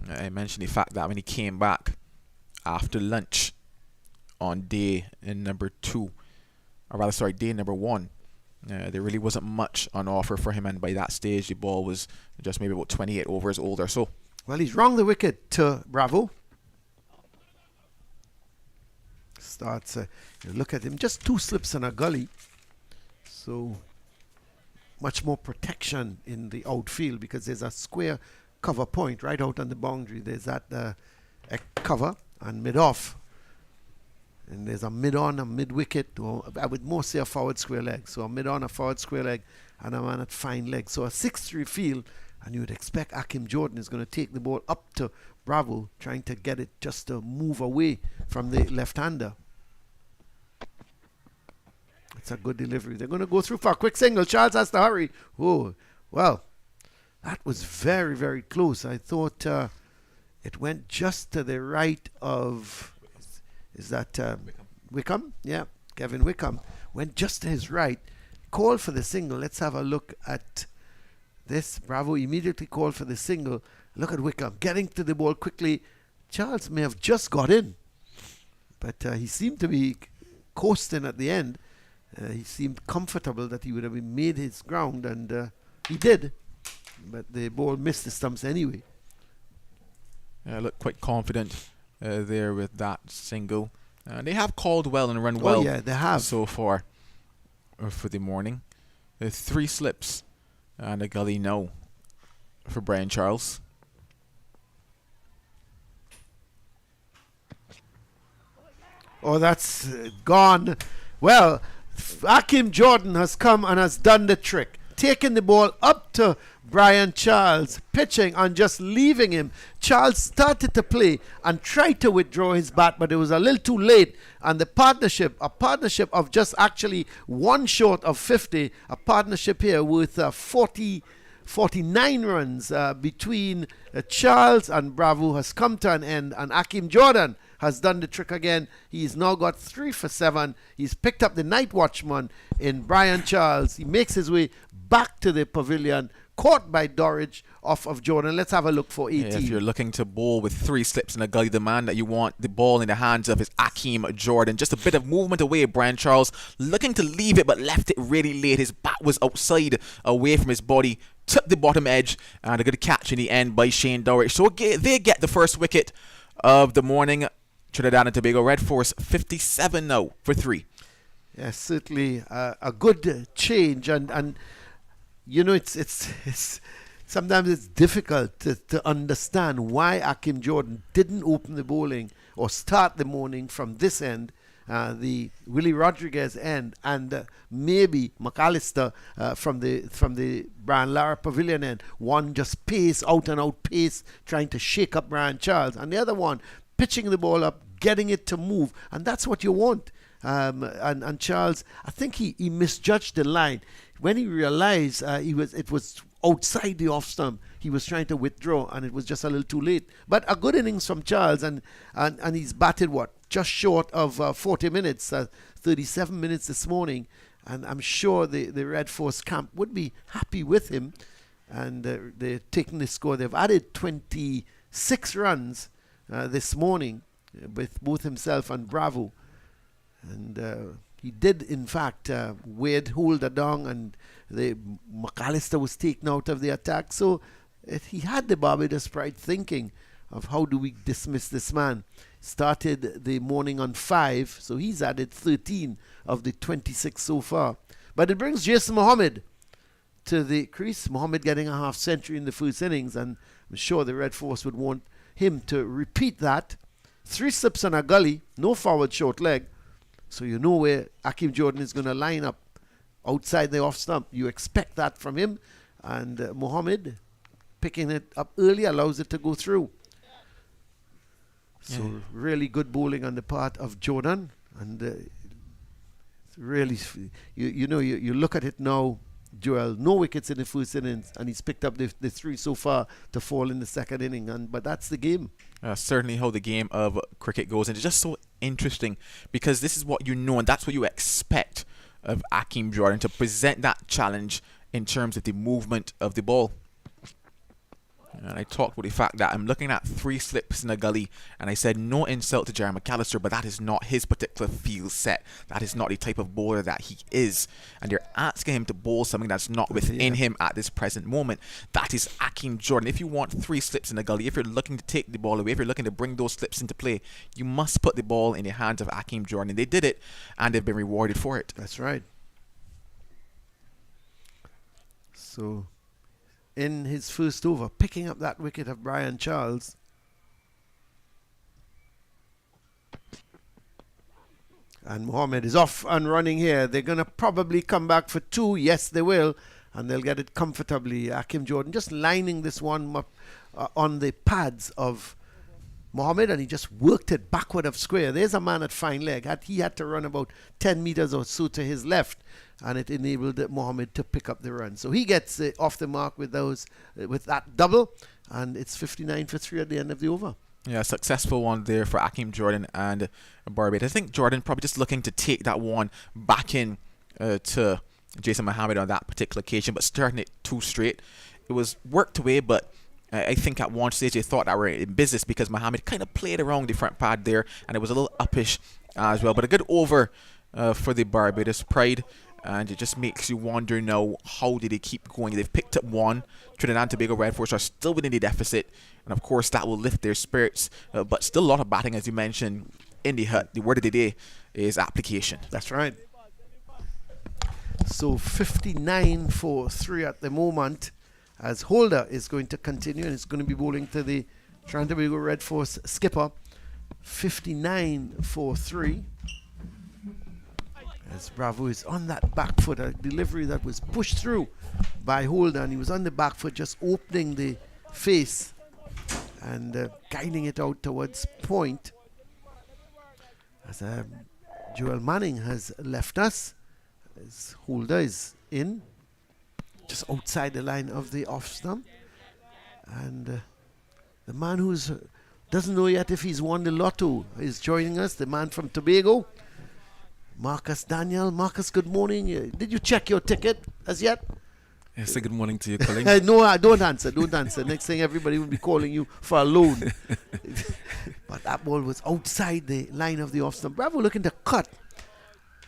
I mentioned the fact that when he came back after lunch on day number 2, or rather, sorry, day number 1, there really wasn't much on offer for him, and by that stage the ball was just maybe about 28 overs old or so. Well, he's wrong the wicket to Bravo. Starts, you look at him, just 2 slips and a gully. So much more protection in the outfield, because there's a square cover point right out on the boundary. There's that cover and mid-off. And there's a mid-on, a mid-wicket, or I would more say a forward square leg. So a mid-on, a forward square leg, and a man at fine leg. So a 6-3 field And you would expect Akim Jordan is going to take the ball up to Bravo, trying to get it just to move away from the left-hander. It's a good delivery. They're going to go through for a quick single. Charles has to hurry. Oh, well, that was very, very close. I thought it went just to the right of... Is that Wickham? Yeah, Kevin Wickham. Went just to his right. Called for the single. Let's have a look at this. Bravo immediately called for the single. Look at Wickham getting to the ball quickly. Charles may have just got in, but he seemed to be coasting at the end. He seemed comfortable that he would have made his ground, and he did, but the ball missed the stumps anyway. Looked quite confident there with that single. They have called well and run well. Oh yeah, they have so far for the morning. 3 slips and a gully no for Brian Charles. Oh, that's gone. Well, Akim Jordan has come and has done the trick. Taking the ball up to Brian Charles, pitching and just leaving him. Charles started to play and tried to withdraw his bat, but it was a little too late. And a partnership of just actually one short of 50, a partnership here with 49 runs between Charles and Bravo has come to an end, and Akim Jordan has done the trick again. He's now got 3 for 7. He's picked up the night watchman in Brian Charles. He makes his way back to the pavilion, caught by Dorridge off of Jordan. Let's have a look for 18. If you're looking to bowl with 3 slips in a gully, the man that you want the ball in the hands of is Akim Jordan. Just a bit of movement away. Brian Charles looking to leave it, but left it really late. His bat was outside, away from his body. Took the bottom edge, and a good catch in the end by Shane Dorridge. So they get the first wicket of the morning. Trinidad and Tobago Red Force 57 now for 3. Yes, certainly a good change, and you know it's sometimes it's difficult to understand why Akim Jordan didn't open the bowling or start the morning from this end, the Willie Rodriguez end, and maybe McAllister from the Brian Lara Pavilion end. One just pace, out and out pace, trying to shake up Brian Charles, and the other one pitching the ball up, getting it to move, and that's what you want. And Charles, I think he misjudged the line when he realized it was outside the off stump. He was trying to withdraw, and it was just a little too late. But a good innings from Charles, and he's batted just short of 40 minutes, 37 minutes this morning, and I'm sure the Red Force camp would be happy with him, and they're taking the score. They've added 26 runs this morning with both himself and Bravo, and he did in fact Wade hold the down, and the McAllister was taken out of the attack, so he had the Barbados pride thinking of how do we dismiss this man. Started the morning on 5, so he's added 13 of the 26 so far, but it brings Jason Mohammed to the crease. Mohammed getting a half century in the first innings, and I'm sure the Red Force would want him to repeat that. 3 slips on a gully, no forward short leg, so you know where Akim Jordan is going to line up outside the off stump. You expect that from him, and Mohammed picking it up early allows it to go through. So really good bowling on the part of Jordan, and really, you look at it now, Joel, no wickets in the first innings, and he's picked up the 3 so far to fall in the second inning, but that's the game. Certainly how the game of cricket goes, and it's just so interesting because this is what you know, and that's what you expect of Akim Jordan, to present that challenge in terms of the movement of the ball. And I talked about the fact that I'm looking at 3 slips in a gully, and I said no insult to Jerry McAllister, but that is not his particular field set. That is not the type of bowler that he is. And you're asking him to bowl something that's not within him at this present moment. That is Akim Jordan. If you want 3 slips in a gully, if you're looking to take the ball away, if you're looking to bring those slips into play, you must put the ball in the hands of Akim Jordan. And they did it, and they've been rewarded for it. That's right. So in his first over, picking up that wicket of Brian Charles. And Mohammed is off and running here. They're going to probably come back for 2. Yes, they will. and they'll get it comfortably. Akim Jordan just lining this one up on the pads of Mohammed, and he just worked it backward of square. There's a man at fine leg. He had to run about 10 meters or so to his left, and it enabled Mohammed to pick up the run. So he gets off the mark with that double, and it's 59 for 3 at the end of the over. Yeah, successful one there for Akeem Jordan and Barbados. I think Jordan probably just looking to take that one back in to Jason Mohammed on that particular occasion, but starting it too straight. It was worked away, but I think at one stage they thought that were in business because Mohammed kind of played around the front pad there, and it was a little uppish as well. But a good over for the Barbados Pride, and it just makes you wonder now, how did they keep going? They've picked up one. Trinidad and Tobago Red Force are still within the deficit, and of course that will lift their spirits, but still a lot of batting, as you mentioned, in the hut. The word of the day is application. That's right. So 59 for 3 at the moment, as Holder is going to continue and is going to be bowling to the Trinidad and Tobago Red Force skipper. 59 for 3. As Bravo is on that back foot, a delivery that was pushed through by Holder, and he was on the back foot just opening the face and guiding it out towards point. As Joel Manning has left us, as Holder is in just outside the line of the off stump, and the man who doesn't know yet if he's won the lotto is joining us, the man from Tobago, Marcus Daniel. Marcus, good morning. Did you check your ticket as yet? Yes, good morning to you, colleague. No, don't answer. Next thing, everybody will be calling you for a loan. But that ball was outside the line of the off stump. Bravo looking to cut,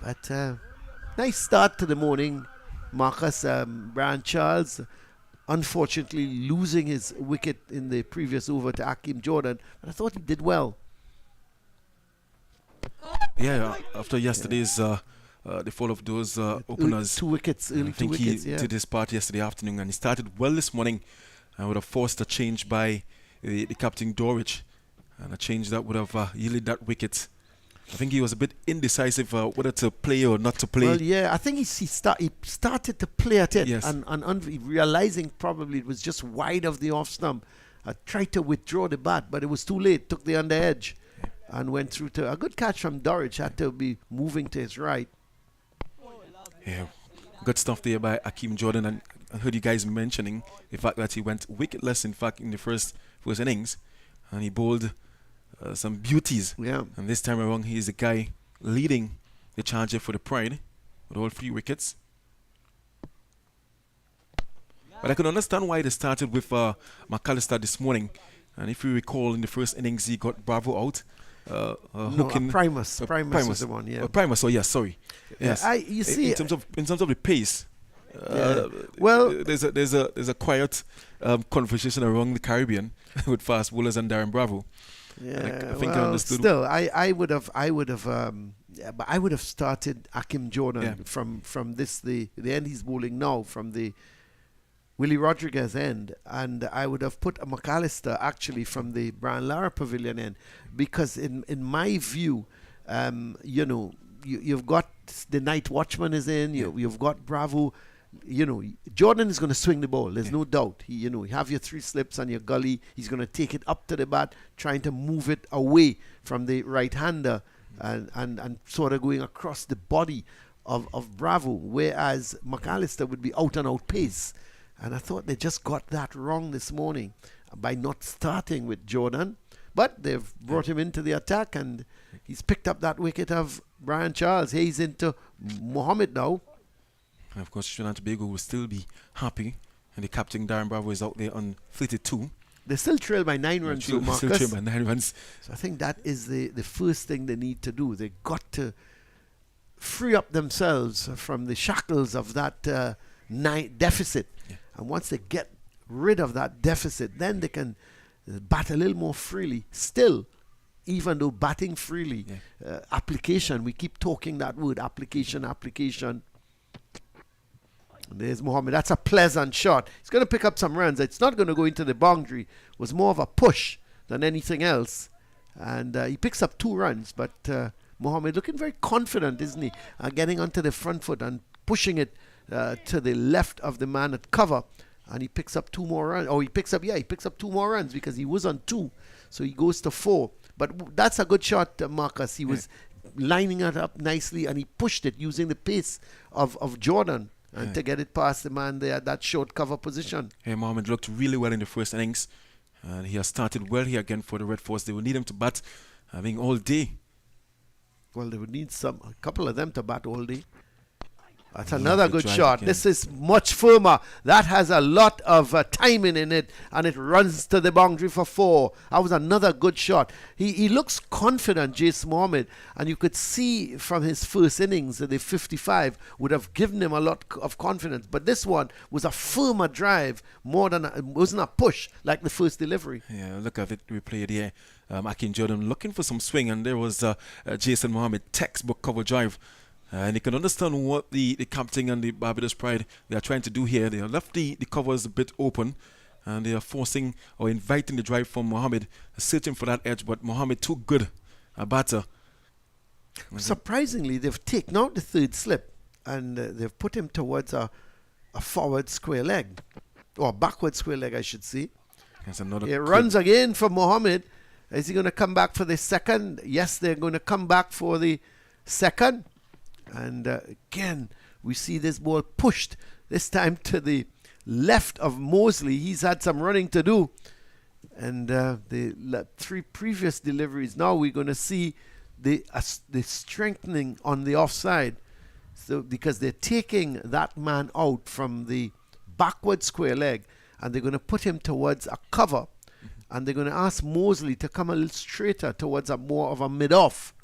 but nice start to the morning. Marcus. Brian Charles, unfortunately losing his wicket in the previous over to Akeem Jordan, but I thought he did well. Yeah, after yesterday's the fall of those openers, 2 wickets, early 2 wickets. He did his part yesterday afternoon, and he started well this morning. I would have forced a change by the captain Dorich, and a change that would have yielded that wicket. I think he was a bit indecisive whether to play or not to play. Well, yeah, I think he started to play at it, yes, and realizing probably it was just wide of the off stump. Tried to withdraw the bat, but it was too late. Took the under edge and went through to a good catch from Dorich. Had to be moving to his right. Yeah, good stuff there by Akeem Jordan, and I heard you guys mentioning the fact that he went wicketless, in fact, in the first innings, and he bowled some beauties. Yeah. And this time around, he is the guy leading the charger for the Pride with all 3 wickets. But I can understand why they started with McAllister this morning. And if you recall, in the first innings, he got Bravo out. Hooking Primus was the one, yeah. Primus, oh yes, sorry. Yes. You see, in terms of the pace, well, there's a quiet conversation around the Caribbean with fast bowlers and Darren Bravo. Yeah, I think I understood. Still, I would have started Akeem Jordan from the end he's bowling now, from the Willie Rodriguez end, and I would have put a McAllister actually from the Brian Lara Pavilion end, because in my view, you've got the night watchman is in, you've got Bravo. Jordan is going to swing the ball. There's no doubt. You have your 3 slips and your gully. He's going to take it up to the bat, trying to move it away from the right-hander and sort of going across the body of Bravo, whereas McAllister would be out-and-out pace. And I thought they just got that wrong this morning by not starting with Jordan. But they've brought him into the attack, and he's picked up that wicket of Brian Charles. He's into Mohammed now. And of course, Trinidad and Tobago will still be happy, and the captain Darren Bravo is out there on 32. They still trail by 9 runs, so Marcus. Still trail by 9 runs. So I think that is the first thing they need to do. They got to free up themselves from the shackles of that deficit. Yeah. And once they get rid of that deficit, then they can bat a little more freely. Still, even though batting freely, application, we keep talking that word, application. And there's Mohammed. That's a pleasant shot. He's going to pick up some runs. It's not going to go into the boundary. It was more of a push than anything else. And he picks up 2 runs. But Mohammed looking very confident, isn't he? Getting onto the front foot and pushing it to the left of the man at cover, and he picks up 2 more runs. He picks up 2 more runs because he was on 2, so he goes to 4. But that's a good shot, Marcus. He was lining it up nicely, and he pushed it using the pace of Jordan and to get it past the man there at that short cover position. Hey, Mohammed looked really well in the first innings, and he has started well here again for the Red Force. They will need him to bat, I think, all day. Well, they would need a couple of them to bat all day. That's another good shot. Again. This is much firmer. That has a lot of timing in it, and it runs to the boundary for 4. That was another good shot. He looks confident, Jace Mohammed, and you could see from his first innings that the 55 would have given him a lot of confidence. But this one was a firmer drive, it wasn't a push like the first delivery. Yeah, look at it replayed here. Akin Jordan looking for some swing, and there was Jason Mohammed textbook cover drive. And you can understand what the captain and the Barbados Pride, they are trying to do here. They have left the covers a bit open, and they are forcing or inviting the drive from Mohammed, searching for that edge. But Mohammed too good a batter. Surprisingly, they've taken out the third slip, and they've put him towards a forward square leg, or backward square leg, I should say. That's another. It runs again for Mohammed. Is he going to come back for the second? Yes, they're going to come back for the second. And again, we see this ball pushed, this time to the left of Mosley. He's had some running to do. And the 3 previous deliveries, now we're going to see the strengthening on the offside. So because they're taking that man out from the backward square leg, and they're going to put him towards a cover. And they're going to ask Mosley to come a little straighter towards more of a mid-off.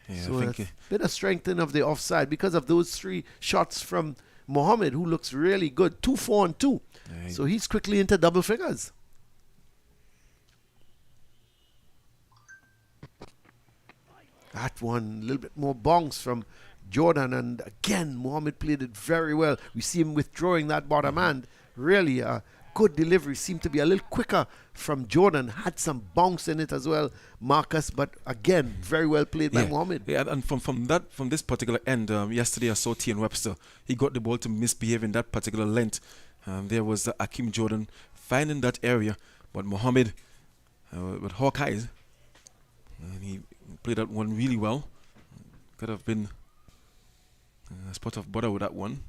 Yeah, So I a think bit of strengthening of the offside because of those 3 shots from Mohammed, who looks really good. 2, 4, and 2. So he's quickly into double figures. That one, a little bit more bonks from Jordan. And again, Mohammed played it very well. We see him withdrawing that bottom hand. Really good delivery. Seemed to be a little quicker from Jordan. Had some bounce in it as well, Marcus. But again, very well played by Mohammed. Yeah, and from this particular end, yesterday I saw T.N. Webster. He got the ball to misbehave in that particular length. There was Akeem Jordan finding that area, but Mohammed with Hawkeyes, and he played that one really well. Could have been a spot of butter with that one.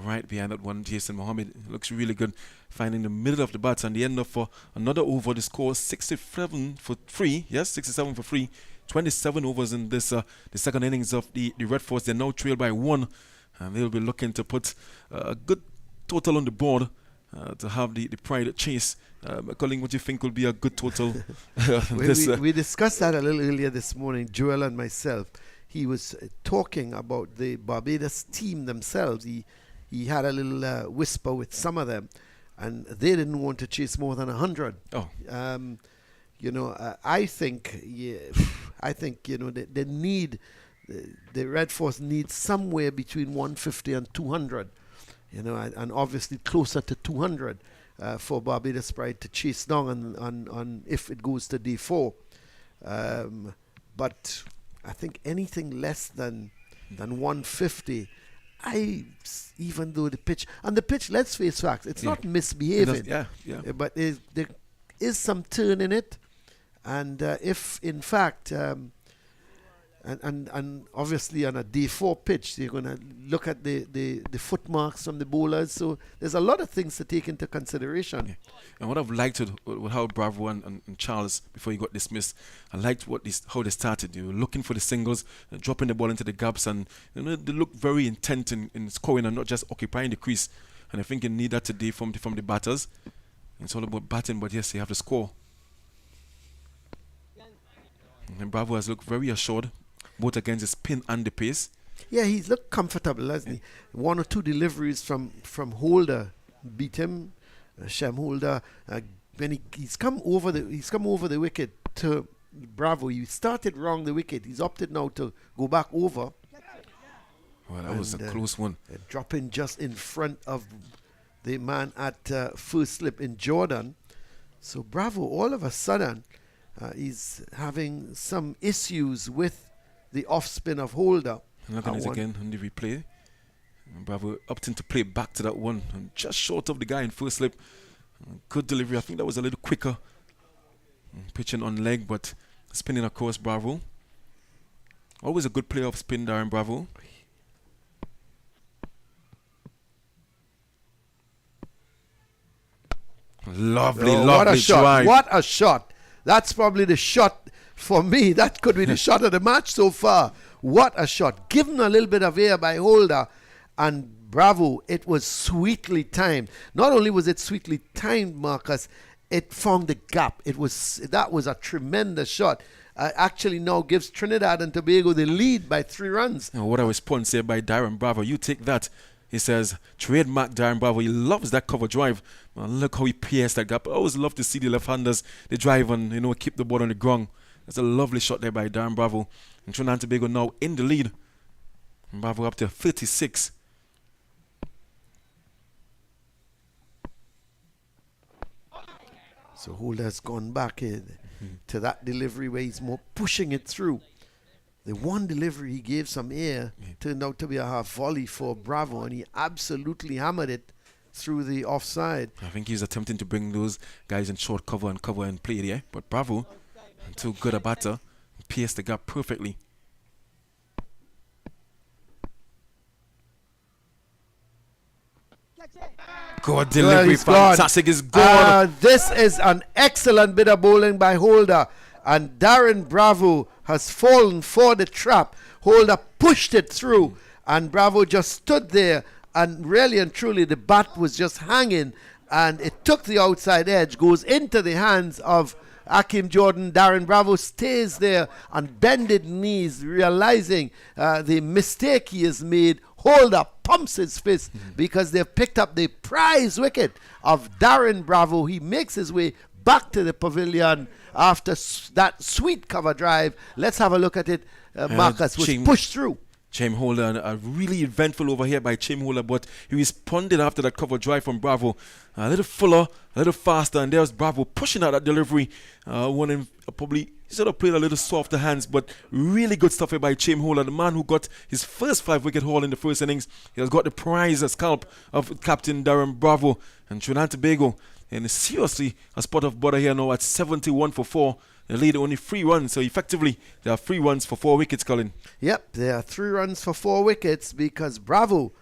Right behind that one, Jason Mohammed looks really good, finding the middle of the bat, and the end of another over. The score 67 for 3. Yes, 67 for 3. 27 overs in this the second innings of the Red Force. They're now trailed by 1, and they'll be looking to put a good total on the board to have the Pride chase. Colin, what do you think will be a good total? We discussed that a little earlier this morning, Joel and myself. He was talking about the Barbados team themselves. He had a little whisper with some of them, and they didn't want to chase more than 100. Oh. I think they need, the Red Force needs somewhere between 150 and 200, and obviously closer to 200 for Barbados Pride to chase down on if it goes to day 4. But I think anything less than 150, even though the pitch, let's face facts, it's not misbehaving. But there is some turn in it, and if in fact, and obviously on a day 4 pitch, you're going to look at the footmarks from the bowlers. So there's a lot of things to take into consideration. Yeah. And what I've liked with how Bravo and Charles, before he got dismissed, I liked how they started. They were looking for the singles, dropping the ball into the gaps, and they look very intent in scoring and not just occupying the crease. And I think you need that today from the batters. It's all about batting, but yes, you have to score. And Bravo has looked very assured, both against the spin and the pace. Yeah, he's looked comfortable, hasn't he? 1 or 2 deliveries from Holder beat him. Shem Holder, when he's come over the wicket to Bravo. He started wrong the wicket. He's opted now to go back over. Well, that was a close one. Dropping just in front of the man at first slip in Jordan. So Bravo, all of a sudden, is having some issues with the off spin of Holder. Looking at it again on the replay. Bravo opting to play back to that one, and just short of the guy in first slip. Good delivery. I think that was a little quicker. Pitching on leg, but spinning across Bravo. Always a good play off spin, Darren Bravo. Lovely, lovely what a shot. drive. What a shot. That's probably the shot for me. That could be the shot of the match so far. What a shot. Given a little bit of air by Holder, and Bravo, it was sweetly timed. Not only was it sweetly timed, Marcus, it found the gap. That was a tremendous shot. Actually now gives Trinidad and Tobago the lead by 3 runs. What a response here by Darren Bravo. You take that. He says, trademark Darren Bravo. He loves that cover drive. Look how he pierced that gap. I always love to see the left-handers, they drive and, keep the ball on the ground. That's a lovely shot there by Darren Bravo. And Trinidad and Tobago now in the lead. And Bravo up to 36. So Holder's gone back in to that delivery where he's more pushing it through. The one delivery he gave some air turned out to be a half volley for Bravo, and he absolutely hammered it through the offside. I think he's attempting to bring those guys in short cover and play there. But Bravo, too good a batter, pierced the gap perfectly. Good delivery, fantastic, is gone. This is an excellent bit of bowling by Holder, and Darren Bravo has fallen for the trap. Holder pushed it through, and Bravo just stood there, and really and truly the bat was just hanging, and it took the outside edge, goes into the hands of Hakeem Jordan. Darren Bravo stays there on bended knees, realizing the mistake he has made. Holder pumps his fist because they've picked up the prize wicket of Darren Bravo. He makes his way back to the pavilion after that sweet cover drive. Let's have a look at it. Marcus was pushed through. Chaim Holder, a really eventful over here by Chaim Holder, but he responded after that cover drive from Bravo. A little fuller, a little faster, and there's Bravo pushing out that delivery. One probably sort of played a little softer hands, but really good stuff here by Chaim Holder, the man who got his first 5-wicket haul in the first innings. He has got the prize, a scalp of Captain Darren Bravo. And Trinidad and Tobago, and seriously a spot of butter here now at 71 for 4. They lead only 3 runs, so effectively there are 3 runs for 4 wickets, Colin. Yep, there are 3 runs for 4 wickets because Bravo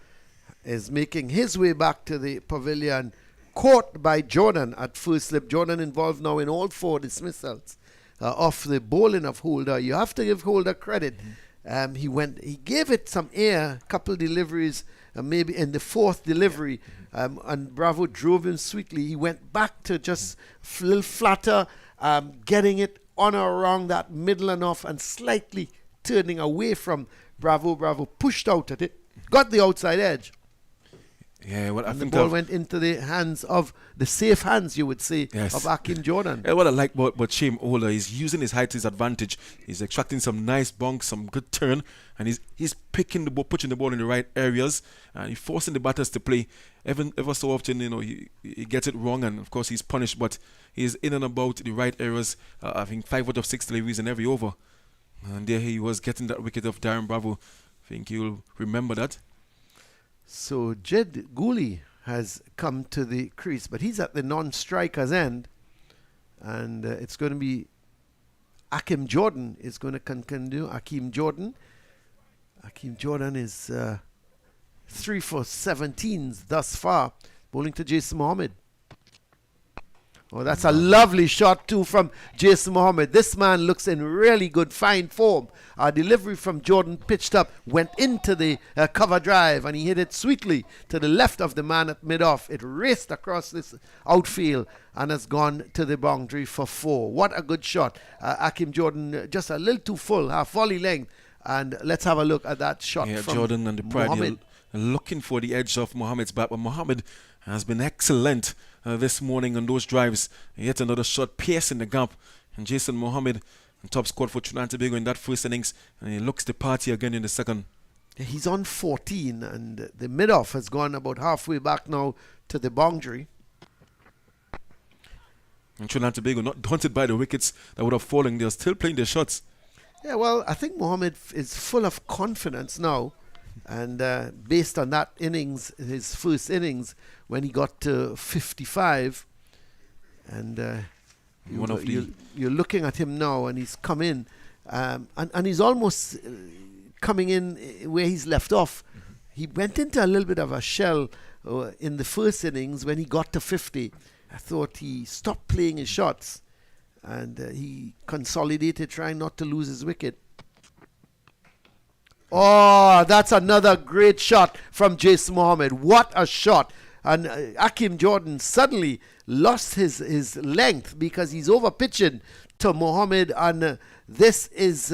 is making his way back to the pavilion, caught by Jordan at first slip. Jordan involved now in all 4 dismissals off the bowling of Holder. You have to give Holder credit. He gave it some air, couple deliveries, maybe in the 4th delivery, and Bravo drove him sweetly. He went back to just a little flatter, getting it on or around that middle and off, and slightly turning away from Bravo. Bravo pushed out at it, got the outside edge. Yeah, well, I think the ball went into the hands of the safe hands, you would say, of Hakeem Jordan. Yeah, what I like about Chaim Holder is using his height to his advantage. He's extracting some nice bonk, some good turn, and he's picking the ball, pushing the ball in the right areas, and he's forcing the batters to play. Ever so often, he gets it wrong, and of course he's punished, but he's in and about the right areas. I think 5 out of 6 deliveries in every over, and there he was getting that wicket of Darren Bravo. I think you'll remember that. So Jed Gooley has come to the crease, but he's at the non-striker's end, and it's going to be Hakeem Jordan is going to continue. Hakeem Jordan is 3 for 17s thus far, bowling to Jason Mohammed. Oh, that's a lovely shot too from Jason Mohammed. This man looks in really good, fine form. Delivery from Jordan pitched up, went into the cover drive, and he hit it sweetly to the left of the man at mid-off. It raced across this outfield and has gone to the boundary for 4. What a good shot. Hakeem Jordan just a little too full, half volley length. And let's have a look at that shot from Jordan and the pride looking for the edge of Mohammed's bat, but Mohammed has been excellent this morning on those drives. Yet another shot piercing the gap, and Jason Mohammed top scored for Trinidad and Tobago in that first innings, and he looks the party again in the second. He's on 14, and the mid-off has gone about halfway back now to the boundary. And Trinidad and Tobago not daunted by the wickets that would have fallen. They're still playing their shots. Yeah, well, I think Mohammed is full of confidence now. And based on that innings, his first innings, when he got to 55, and you're looking at him now, and he's come in, and he's almost coming in where he's left off. He went into a little bit of a shell in the first innings when he got to 50. I thought he stopped playing his shots, and he consolidated, trying not to lose his wicket. Oh, that's another great shot from Jason Mohammed. What a shot. And Akim Jordan suddenly lost his length because he's over pitching to Mohammed. And this is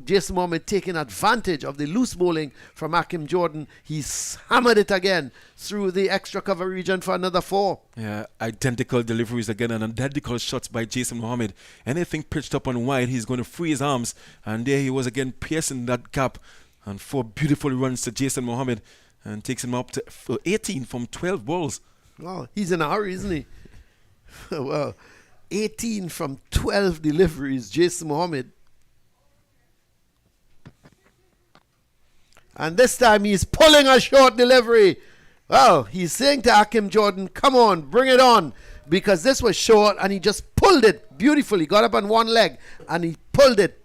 Jason Mohammed taking advantage of the loose bowling from Akim Jordan. He's hammered it again through the extra cover region for another 4. Yeah, identical deliveries again and identical shots by Jason Mohammed. Anything pitched up on wide, he's going to free his arms. And there he was again, piercing that gap. And 4 beautiful runs to Jason Mohammed, and takes him up to 18 from 12 balls. Wow, he's in a hurry, isn't he? Well, 18 from 12 deliveries, Jason Mohammed. And this time he's pulling a short delivery. Well, he's saying to Akim Jordan, come on, bring it on. Because this was short, and he just pulled it beautifully. Got up on one leg, and he pulled it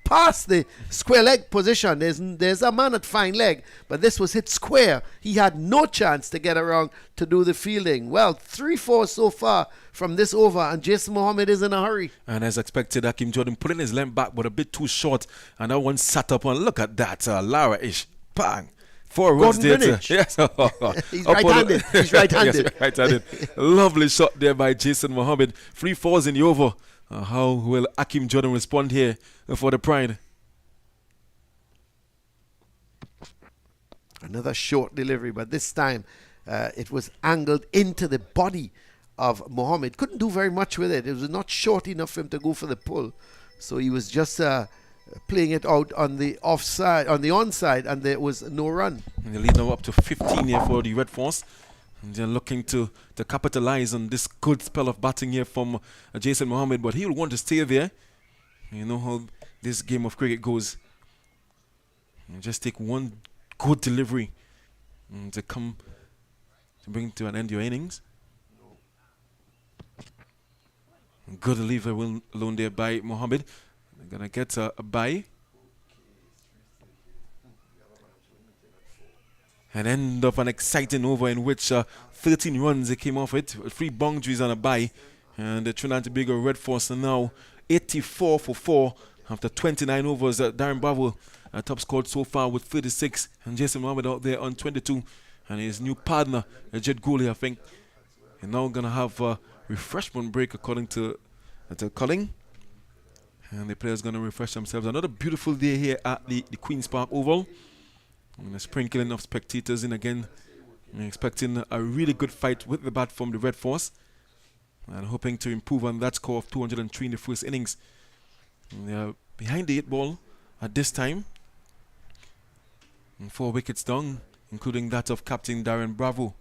past the square leg position. There's a man at fine leg, but this was hit square. He had no chance to get around to do the fielding. Well, 3-4 so far from this over, and Jason Mohammed is in a hurry. And as expected, Akim Jordan putting his length back, but a bit too short. And that one sat up on. Look at that, Lara-ish. Bang. 4 runs there. Yes. He's right-handed. He's right-handed. Yes, right-handed. Lovely shot there by Jason Mohammed. 3-4s in the over. How will Akim Jordan respond here for the Pride? Another short delivery, but this time it was angled into the body of Mohammed. Couldn't do very much with it. It was not short enough for him to go for the pull. So he was just playing it out on the offside, on the onside, and there was no run. And the lead now up to 15 here for the Red Force. And they're looking to capitalize on this good spell of batting here from Jason Mohammed, but he'll want to stay there. You know how this game of cricket goes. You just take one good delivery to bring to an end your innings. Good delivery alone there by Mohammed. They're going to get a bye. An end of an exciting over in which 13 runs they came off it, 3 boundaries and a bye. And the Trinidad and Tobago Red Force are now 84 for 4 after 29 overs. Darren Bravo top scored so far with 36, and Jason Mohammed out there on 22. And his new partner, Jet Gooley, I think, is now going to have a refreshment break according to Culling. And the players going to refresh themselves. Another beautiful day here at the Queen's Park Oval. And a sprinkling of spectators in again. I'm expecting a really good fight with the bat from the Red Force. And hoping to improve on that score of 203 in the first innings. And they are behind the 8 ball at this time. And 4 wickets down, including that of Captain Darren Bravo.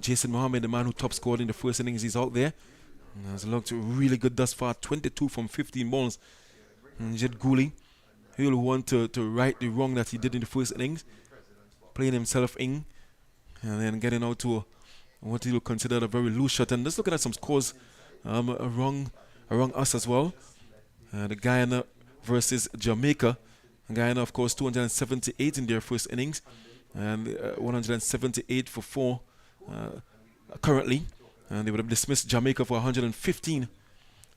Jason Mohammed, the man who top scored in the first innings, is out there. And has looked really good thus far, 22 from 15 balls. And Jet Gooley, he'll want to right the wrong that he did in the first innings, playing himself in, and then getting out to what he'll consider a very loose shot. And just looking at some scores around us as well. The Guyana versus Jamaica. Guyana, of course, 278 in their first innings, and 178 for 4 currently. And they would have dismissed Jamaica for 115.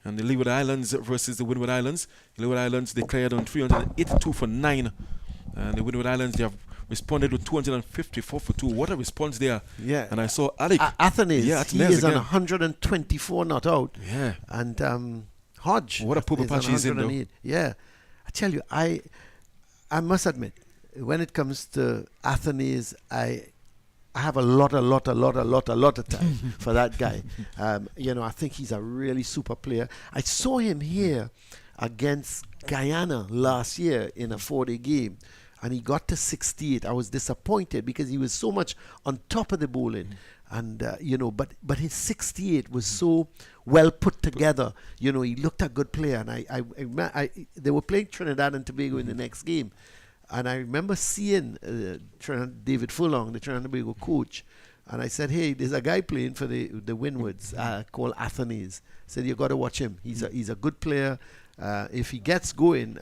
And the Leeward Islands versus the Windward Islands. The Leeward Islands declared on 382 for 9. And the Windward Islands, they have responded with 254 for 2. What a response there. Yeah. And I saw Alec. Athens, yeah, he is on 124 not out. Yeah. And Hodge. What a purple patch he's in, though. Yeah. I tell you, I must admit, when it comes to Athens, I have a lot of time for that guy. I think he's a really super player. I saw him here against Guyana last year in a 4-day game, and he got to 68. I was disappointed because he was so much on top of the bowling. And but his 68 was so well put together. He looked a good player, and they were playing Trinidad and Tobago in the next game, and I remember seeing David Furlong, the Trinidad and Tobago coach, and I said, "Hey, there's a guy playing for the Windwards called Athanaze." I said, "You got to watch him. He's a good player. If he gets going,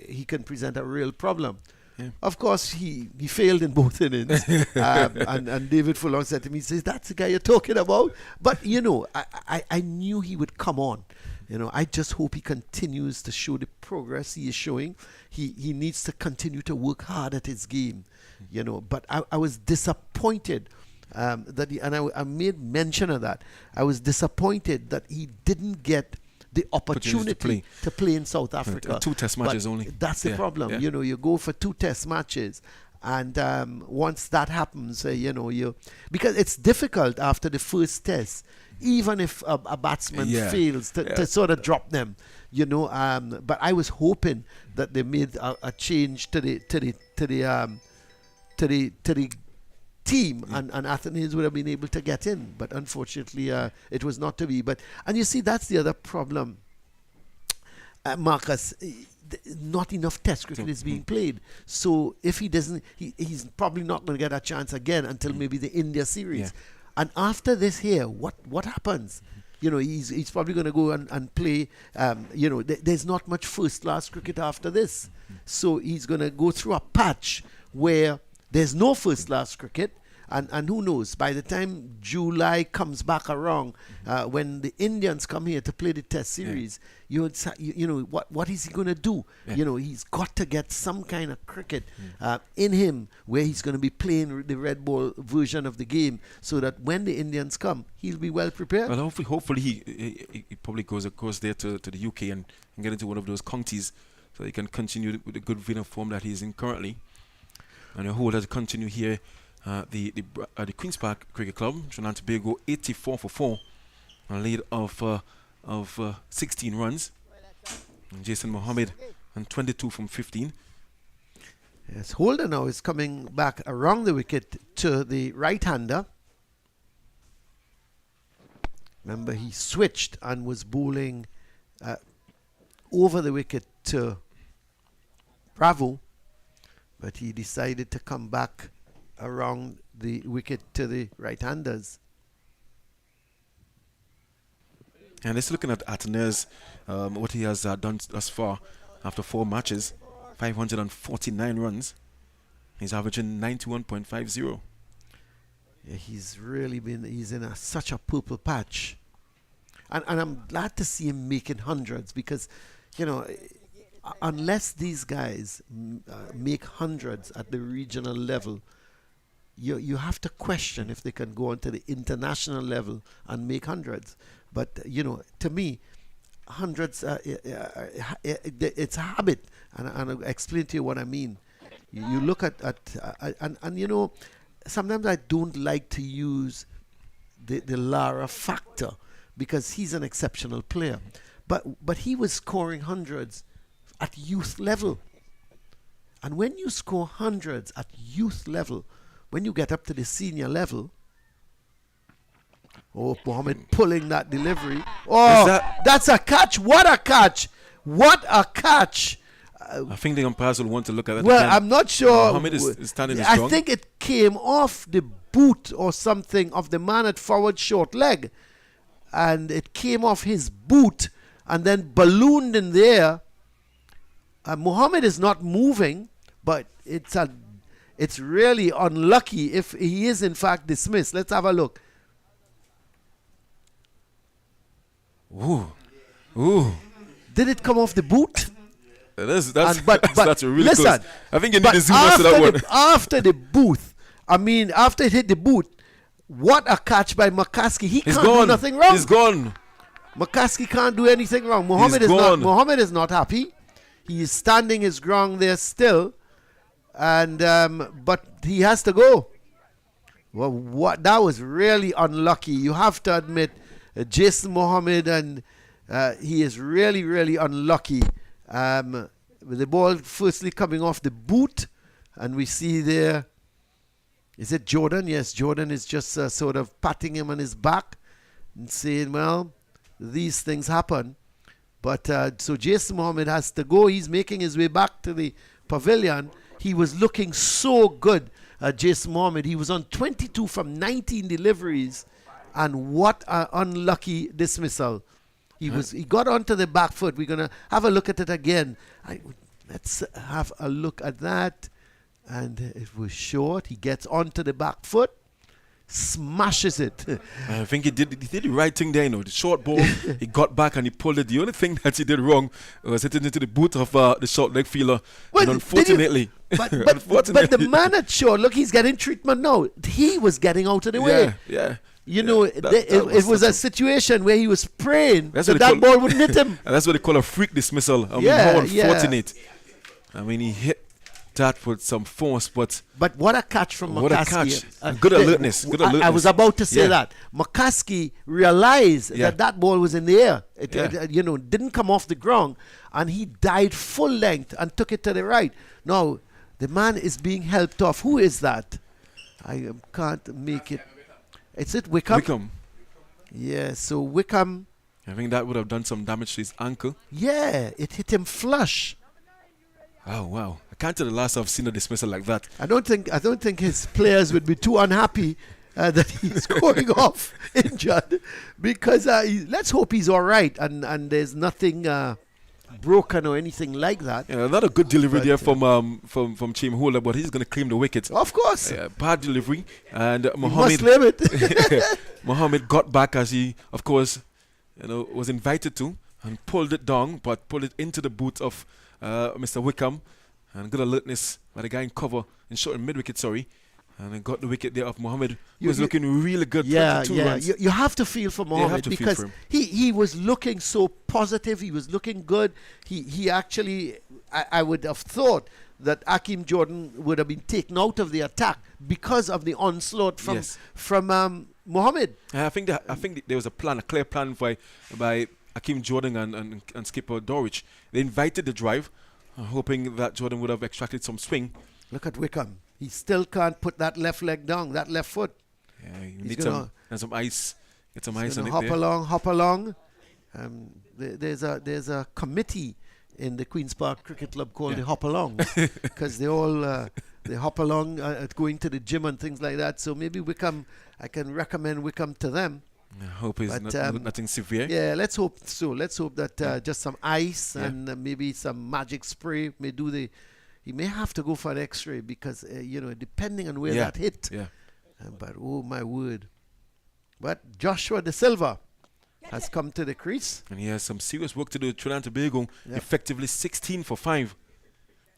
he can present a real problem." Yeah. Of course, he failed in both innings. And David Furlong said to me, he says, "That's the guy you're talking about." But, I knew he would come on. I just hope he continues to show the progress he is showing. He needs to continue to work hard at his game, But I was disappointed that I made mention of that. I was disappointed that he didn't get the opportunity to play in South Africa. 2 test matches only. That's the problem. Yeah. You go for 2 test matches, and once that happens, because it's difficult after the first test, even if a batsman fails to sort of drop them, But I was hoping that they made a change to the team, and Athanaze would have been able to get in, but unfortunately it was not to be. And you see, that's the other problem, Marcus. Not enough test cricket is being played, so if he doesn't, he's probably not going to get a chance again until maybe the India series. And after this here, what happens? He's probably going to go and play. There's not much first class cricket after this, so he's going to go through a patch where there's no first class cricket, and who knows, by the time July comes back around, when the Indians come here to play the test series, what is he going to do? He's got to get some kind of cricket in him where he's going to be playing the red ball version of the game, so that when the Indians come, he'll be well prepared. Well, hopefully he probably goes there to the UK and get into one of those counties, so he can continue with the good vein of form that he's in currently. And I hope that continue here. The Queen's Park Cricket Club, Trinidad and Tobago, 84 for 4, a lead of 16 runs. And Jason Mohammed and 22 from 15. Yes, Holder now is coming back around the wicket to the right-hander. Remember, he switched and was bowling over the wicket to Bravo, but he decided to come back around the wicket to the right-handers. And let's looking at Athanaze, what he has done thus far after 4 matches, 549 runs. He's averaging 91.50. Yeah, he's in such a purple patch. And I'm glad to see him making hundreds, because, unless these guys make hundreds at the regional level, you have to question if they can go on to the international level and make hundreds. But to me, hundreds, it's a habit, and I'll explain to you what I mean. You look at sometimes I don't like to use the Lara factor, because he's an exceptional player, but he was scoring hundreds at youth level. And when you score hundreds at youth level, when you get up to the senior level, Mohammed pulling that delivery. That's a catch. What a catch. What a catch. I think the umpires will want to look at that. Well, again. I'm not sure. Mohammed is standing I strong. think it came off the boot or something of the man at forward short leg. And it came off his boot and then ballooned in the air. Mohammed is not moving, but it's really unlucky if he is in fact dismissed. Let's have a look. Ooh. Did it come off the boot? That's a really listen, close. I think you need to zoom into that one. After it hit the boot, what a catch by McCaskey. He can't do nothing wrong. He's gone. McCaskey can't do anything wrong. Mohammed is not happy. He is standing his ground there still, and but he has to go. Well, that was really unlucky. You have to admit, Jason Mohammed, and he is really, really unlucky. With the ball firstly coming off the boot, and we see there, Is it Jordan? Yes, Jordan is just sort of patting him on his back and saying, well, these things happen. But so Jason Mohammed has to go. He's making his way back to the pavilion. He was looking so good, Jason Mohammed. He was on 22 from 19 deliveries. And what an unlucky dismissal. He got onto the back foot. We're going to have a look at it again. Let's have a look at that. And it was short. He gets onto the back foot, smashes it. I think he did the right thing there, the short ball. He got back and he pulled it. The only thing that he did wrong was hitting into the boot of the short leg fielder. Well, and unfortunately, but the man at short, look, he's getting treatment now. He was getting out of the way. Yeah. It was a situation where he was praying that ball wouldn't hit him. And that's what they call a freak dismissal. How unfortunate. I mean, he hit that with some force, but what a catch from McCaskey. What a catch. Good alertness. I was about to say that. McCaskey realized that ball was in the air. It didn't come off the ground, and he died full length and took it to the right. Now, the man is being helped off. Who is that? I can't make it. Is it Wickham? Wickham. Yeah, so Wickham. I think that would have done some damage to his ankle. Yeah, it hit him flush. Oh, wow. I can't tell the last I've seen a dismissal like that. I don't think his players would be too unhappy that he's going off injured, because let's hope he's all right and there's nothing broken or anything like that. Yeah, not a good delivery there from Chaim Holder, but he's going to claim the wicket. Of course. Bad delivery. And Mohammed, must claim it. Mohammed got back as he, of course, was invited to, and pulled it down, but pulled it into the boot of Mr. Wickham, and good alertness by the guy in cover, in short and mid-wicket, sorry. And then got the wicket there of Mohammed, who was looking really good. Runs. You have to feel for Mohammed, because he was looking so positive. He was looking good. He actually, I would have thought that Akeem Jordan would have been taken out of the attack because of the onslaught from Mohammed. I think there was a clear plan by Akeem Jordan and skipper Dorich. They invited the drive, hoping that Jordan would have extracted some swing. Look at Wickham. He still can't put that left leg down, that left foot. Yeah, you need some ice. Get some ice on it. Hop along. There's a committee in the Queen's Park Cricket Club called the Hop Alongs, because they hop along going to the gym and things like that. So maybe Wickham, I can recommend Wickham to them. I hope it's nothing severe. Yeah, let's hope so. Let's hope that just some ice and maybe some magic spray may do the. He may have to go for an X-ray, because depending on where that hit. Yeah. But oh my word! But Joshua De Silva has come to the crease, and he has some serious work to do. Trinidad and Tobago effectively 16 for 5.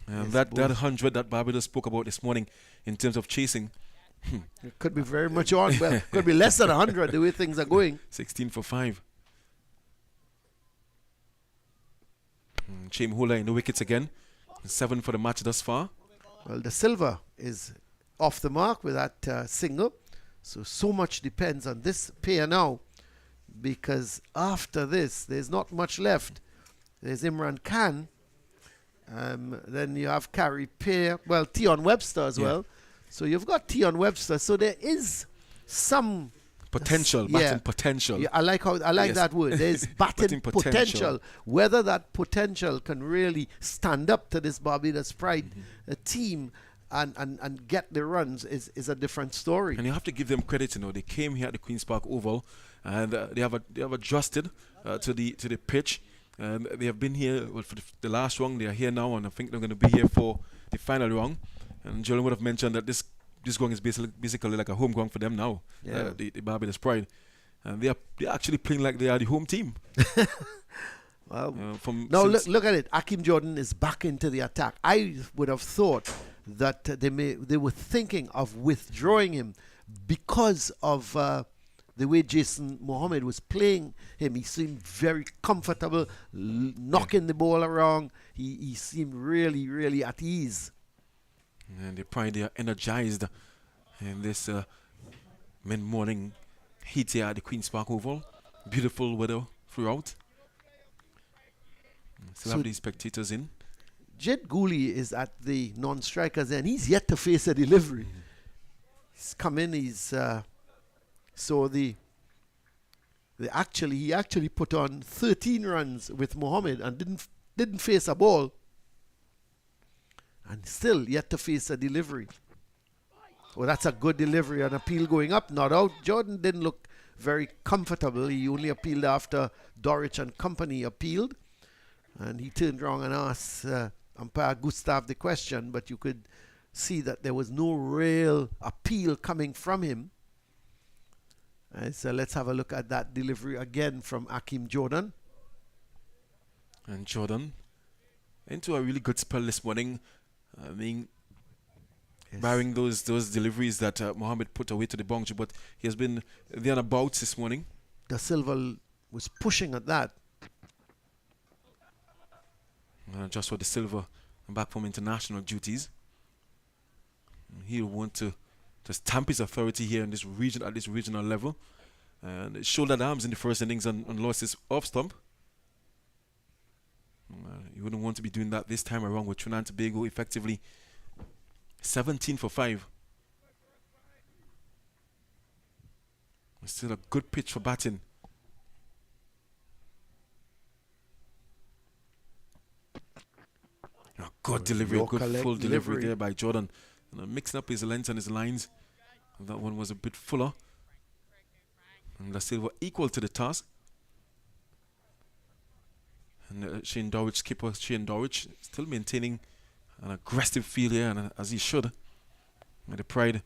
That 100 that Barbados spoke about this morning in terms of chasing. It could be very much on. Well, could be less than 100 the way things are going. 16 for 5. Chaim Holder in the wickets again. 7 for the match thus far. Well, De Silva is off the mark with that single. So much depends on this pair now, because after this, there's not much left. There's Imran Khan. Then you have Carrie Pear. Well, Tion Webster as well. So you've got Tion Webster. So there is some potential, batting potential. Yeah, I like that word. There's batting potential. Whether that potential can really stand up to this Barbados Pride team and get the runs is a different story. And you have to give them credit. They came here at the Queen's Park Oval, and they have adjusted to the pitch. And they have been here for the last round. They are here now, and I think they're going to be here for the final round. And Jordan would have mentioned that this ground is basically like a home ground for them now. The Barbados Pride, and they're actually playing like they are the home team. Well, look at it. Akeem Jordan is back into the attack. I would have thought that they were thinking of withdrawing him because of the way Jason Mohammed was playing him. He seemed very comfortable, knocking the ball around. He seemed really, really at ease. And they are energized in this mid-morning heat here at the Queen's Park Oval. Beautiful weather throughout. Still have these spectators in. Jed Gooley is at the non-strikers end. He's yet to face a delivery. He's come in. He's so he actually put on 13 runs with Mohammed and didn't face a ball, and still yet to face a delivery. Well, that's a good delivery. An appeal going up, not out. Jordan didn't look very comfortable. He only appealed after Dorich and company appealed, and he turned around and asked umpire Gustav the question, but you could see that there was no real appeal coming from him. So let's have a look at that delivery again from Akeem Jordan. And Jordan into a really good spell this morning. I mean, barring those deliveries that Mohammed put away to the boundary, but he has been there and about this morning. Da Silva was pushing at that. Just for Da Silva back from international duties. He'll want to stamp his authority here in this region at this regional level. And shouldered arms in the first innings and lost his off stump. You wouldn't want to be doing that this time around with Trinidad and Tobago effectively 17 for 5. It's still a good pitch for batting. A good delivery, a good full delivery there by Jordan. Mixing up his lengths and his lines. And that one was a bit fuller. And Da Silva equal to the task. And Shane Dorich, skipper Shane Dorich, still maintaining an aggressive feel here, and as he should. With the pride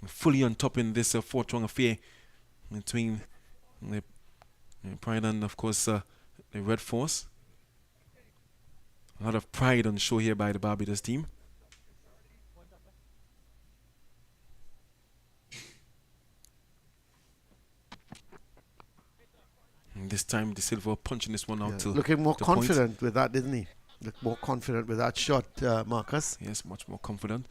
fully on top in this fourth-round affair between the pride and, of course, the Red Force. A lot of pride on show here by the Barbados team. And this time, Da Silva punching this one out to looking more confident with that, didn't he? Look more confident with that shot, Marcus. Yes, much more confident.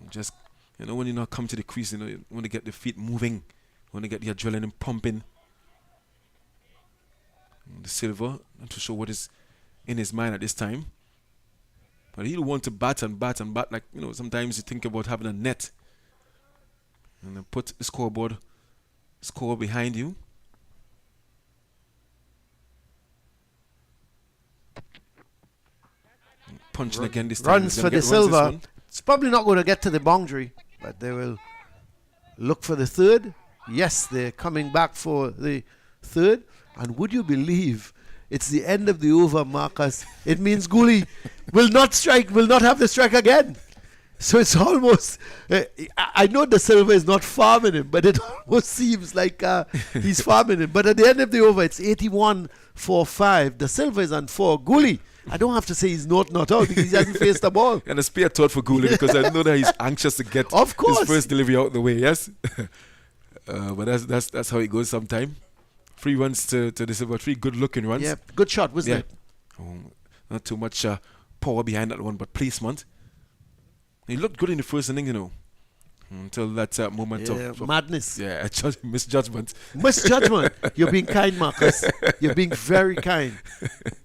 Just, when you not come to the crease, you want to get the feet moving, you want to get the adrenaline pumping. And Da Silva, not too sure what is in his mind at this time, but he'll want to bat and bat and bat. Like, sometimes you think about having a net and then put the score behind you. Punching again this time. Runs for Da Silva. It's probably not going to get to the boundary, but they will look for the third. Yes, they're coming back for the third. And would you believe it's the end of the over, Marcus? It means Gooley will not have the strike again. So it's almost, I know Da Silva is not farming him, but it almost seems like he's farming him. But at the end of the over, it's 81 for 5. Da Silva is on 4. Gooley, I don't have to say he's not out because he hasn't faced the ball. And a spare thought for Gooley because I know that he's anxious to get of course his first delivery out the way, yes? But that's how it goes sometimes. 3 runs to Da Silva, 3 good-looking runs. Yeah, good shot, wasn't it? Not too much power behind that one, but placement. He looked good in the first inning, until that moment of madness. Yeah, misjudgment. Misjudgment. You're being kind, Marcus. You're being very kind.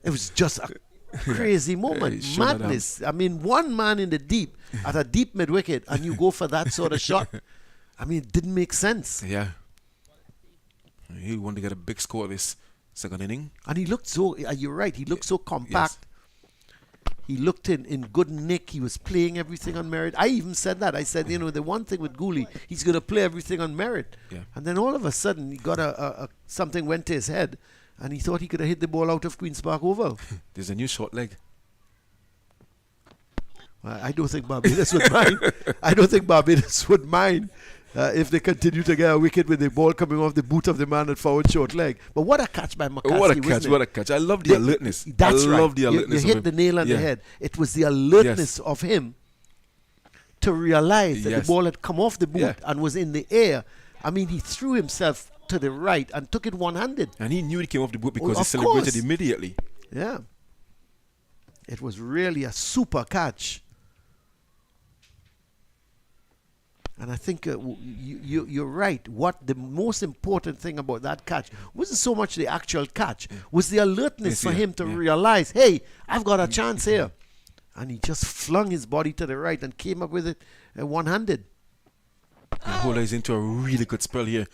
It was just a crazy moment. Madness. I mean, one man in the deep at a deep mid-wicket and you go for that sort of shot. I mean, it didn't make sense. Yeah. He wanted to get a big score this second inning. And he looked so, you're right, he looked so compact. Yes. He looked in good nick. He was playing everything on merit. I even said that. I said, the one thing with Gooley, he's going to play everything on merit. Yeah. And then all of a sudden, he got something went to his head, and he thought he could have hit the ball out of Queen's Park Oval. There's a new short leg. I don't think Barbados would mind. I don't think Barbados would mind if they continue to get a wicket with the ball coming off the boot of the man at forward short leg. But what a catch by McCaskey, what a catch. I love the alertness. That's I love the alertness. You hit the nail on the head. It was the alertness of him to realize that the ball had come off the boot and was in the air. I mean, he threw himself to the right and took it one-handed. And he knew it came off the boot because he celebrated immediately. Yeah. It was really a super catch. And I think you're right. What the most important thing about that catch wasn't so much the actual catch, was the alertness for him to realize, hey, I've got a chance here. And he just flung his body to the right and came up with it one-handed. And Holder is into a really good spell here.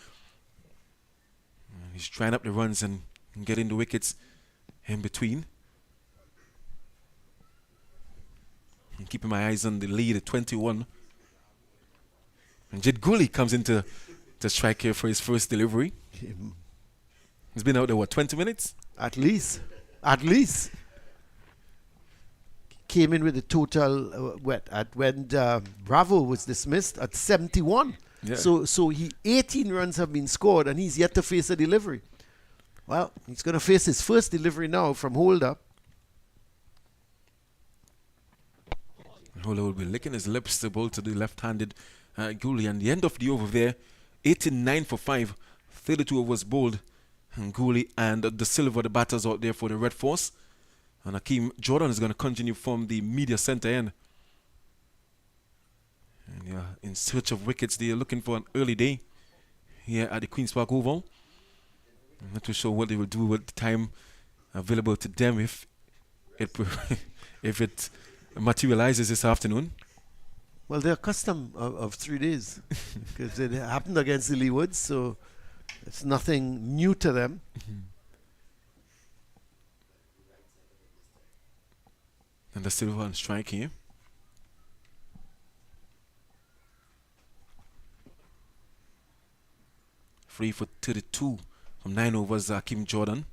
He's trying up the runs and getting the wickets in between. And keeping my eyes on the lead at 21. And Jed Gooley comes into the strike here for his first delivery. He's been out there, what, 20 minutes? At least. Came in with a total, when Bravo was dismissed at 71. Yeah. So 18 runs have been scored and he's yet to face a delivery. Well, he's going to face his first delivery now from Holder. Holder will be licking his lips to bowl to the left-handed Gooley. And the end of the over there, 89 for 5, 32 overs bowled. And Gooley and De Silva, the batters out there for the Red Force. And Hakeem Jordan is going to continue from the media center end. And yeah, in search of wickets, they are looking for an early day here at the Queen's Park Oval. I'm not too sure what they will do with the time available to them if it materializes this afternoon. Well, they're accustomed of 3 days because it happened against the Leewards, so it's nothing new to them. And the Silva on strike here. Free for 32 from 9 overs, Hakeem Jordan.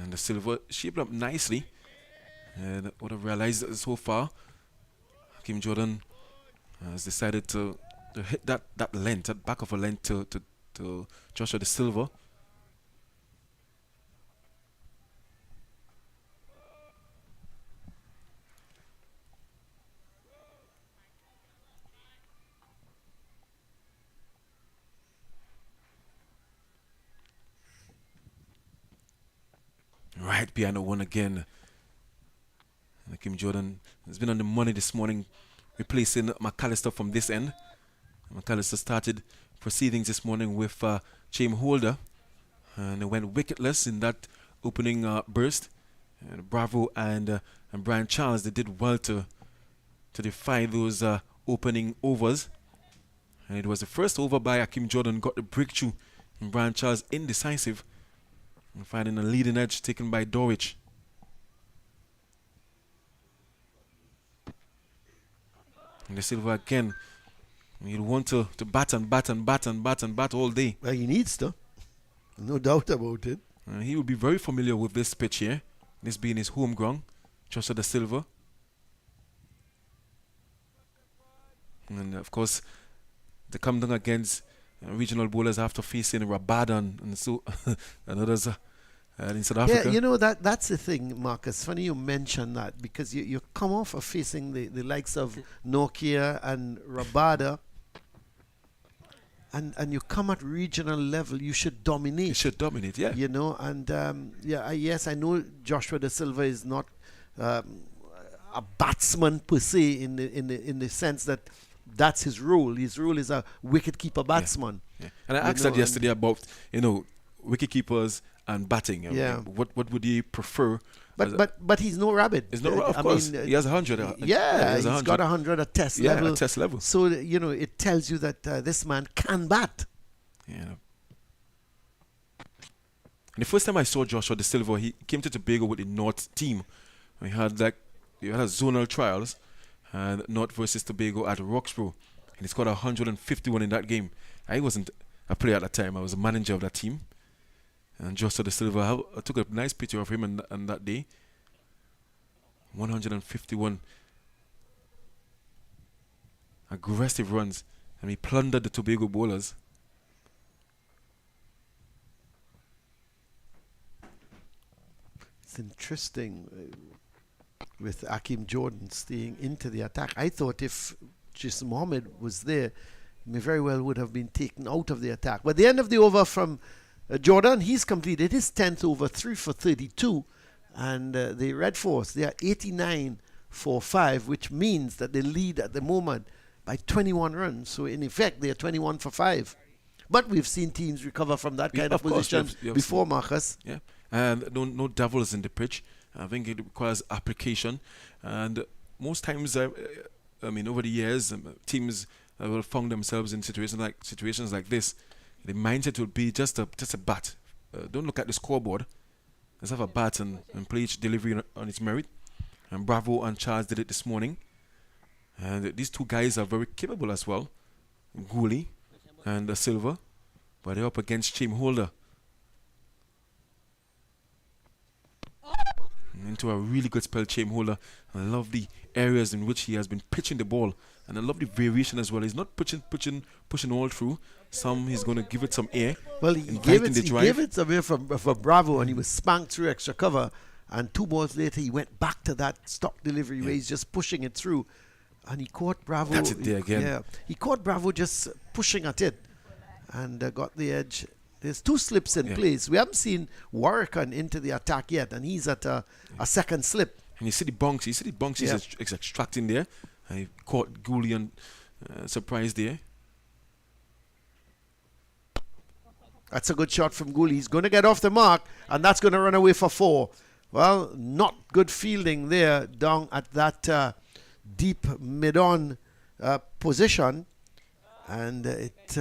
And the Silva shaped up nicely. And what I've realized so far, Hakeem Jordan has decided to hit that length, that back of a length to Joshua De Silva. Right piano one again. Hakeem Jordan has been on the money this morning, replacing McAllister from this end. McAllister started proceedings this morning with Chaim Holder, and they went wicketless in that opening burst. And Bravo and Brian Charles, they did well to defy those opening overs. And it was the first over by Hakeem Jordan got the breakthrough, and Brian Charles indecisive, and finding a leading edge taken by Dorwich. And De Silva again, he'll want to bat and bat and bat and bat and bat all day. Well, he needs to. No doubt about it. He will be very familiar with this pitch here, this being his home ground, Joshua De Silva. And of course, they come down against regional bowlers after facing Rabadan and so and others in South Africa. Yeah, you know, that's the thing, Marcus. Funny you mention that because you come off of facing the likes of Nokia and Rabada, and you come at regional level, you should dominate. You should dominate, yeah. You know, and yes, I know Joshua De Silva is not a batsman per se in the sense that that's his role. His role is a wicket-keeper batsman. Yeah. And I asked that yesterday about, wicket-keepers and batting. Yeah. What would you prefer? But he's no rabbit. He's no rabbit, of course. He has 100. Yeah, he's got 100 at test level. Yeah, at test level. So, it tells you that this man can bat. Yeah. And the first time I saw Joshua De Silva, he came to Tobago with the North team. We had a zonal trials, North versus Tobago at Roxborough, and he scored 151 in that game. I wasn't a player at that time. I was a manager of that team. And Joshua De Silva, I took a nice picture of him on that day. 151 aggressive runs, and he plundered the Tobago bowlers. It's interesting with Hakeem Jordan staying into the attack. I thought if Jason Mohammed was there, he may very well would have been taken out of the attack. But the end of the over from Jordan, he's completed his 10th over, 3 for 32. And the Red Force, they are 89 for 5, which means that they lead at the moment by 21 runs. So in effect, they are 21 for 5. But we've seen teams recover from that kind of position before, Marcus. Yeah, and no devils in the pitch. I think it requires application, and most times, I mean, over the years, teams will found themselves in situations like this. The mindset would be just a bat. Don't look at the scoreboard. Let's have a bat and play each delivery on its merit. And Bravo and Charles did it this morning. And these two guys are very capable as well, Gooley and Silva, but they're up against Chain Holder. Into a really good spell, Chain Holder. I love the areas in which he has been pitching the ball, and I love the variation as well. He's not pushing all through. Some he's going to give it some air. Well, he gave it away for Bravo, and he was spanked through extra cover. And 2 balls later, he went back to that stock delivery where he's just pushing it through, and he caught Bravo. That's it there again. Yeah, he caught Bravo just pushing at it, and got the edge. There's 2 slips in place. We haven't seen Warwick into the attack yet, and he's at a second slip. And you see the bunks. He's extracting there. And he caught Gooley and surprise there. That's a good shot from Gooley. He's going to get off the mark, and that's going to run away for 4. Well, not good fielding there down at that deep mid-on position. And it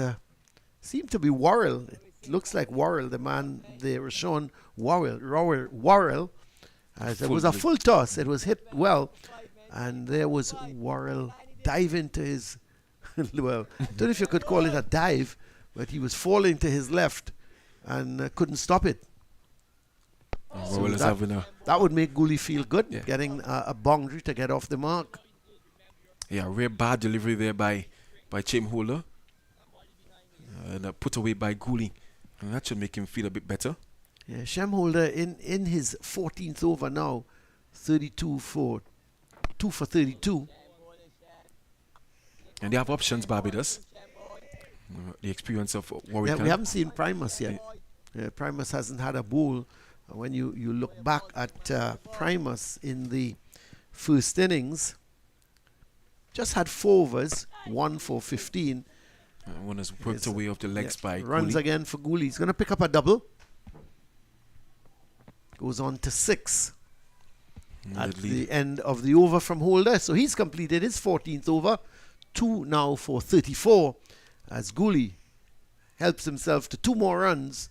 seemed to be Worrell. It looks like Worrell, the man they were showing, Worrell. As it was a full toss. It was hit well. And there was Worrell dive into his, well, I don't know if you could call it a dive, but he was falling to his left and couldn't stop it. So that would make Gooley feel good, getting a boundary to get off the mark. Yeah, rare bad delivery there by Chain Holder. And put away by Gooley. And that should make him feel a bit better. Yeah, Shem Holder in his 14th over now, 2 for 32. And they have options, Barbados. The experience of Warwick. Yeah, we haven't seen Primus yet. Primus hasn't had a bowl. When you look back at Primus in the first innings, just had 4 overs, 1 for 15. One has worked away off the legs by runs Gooley. Again for Gooley. He's going to pick up a double. Goes on to 6 at the end of the over from Holder. So he's completed his 14th over. 2 now for 34 as Gooley helps himself to 2 more runs,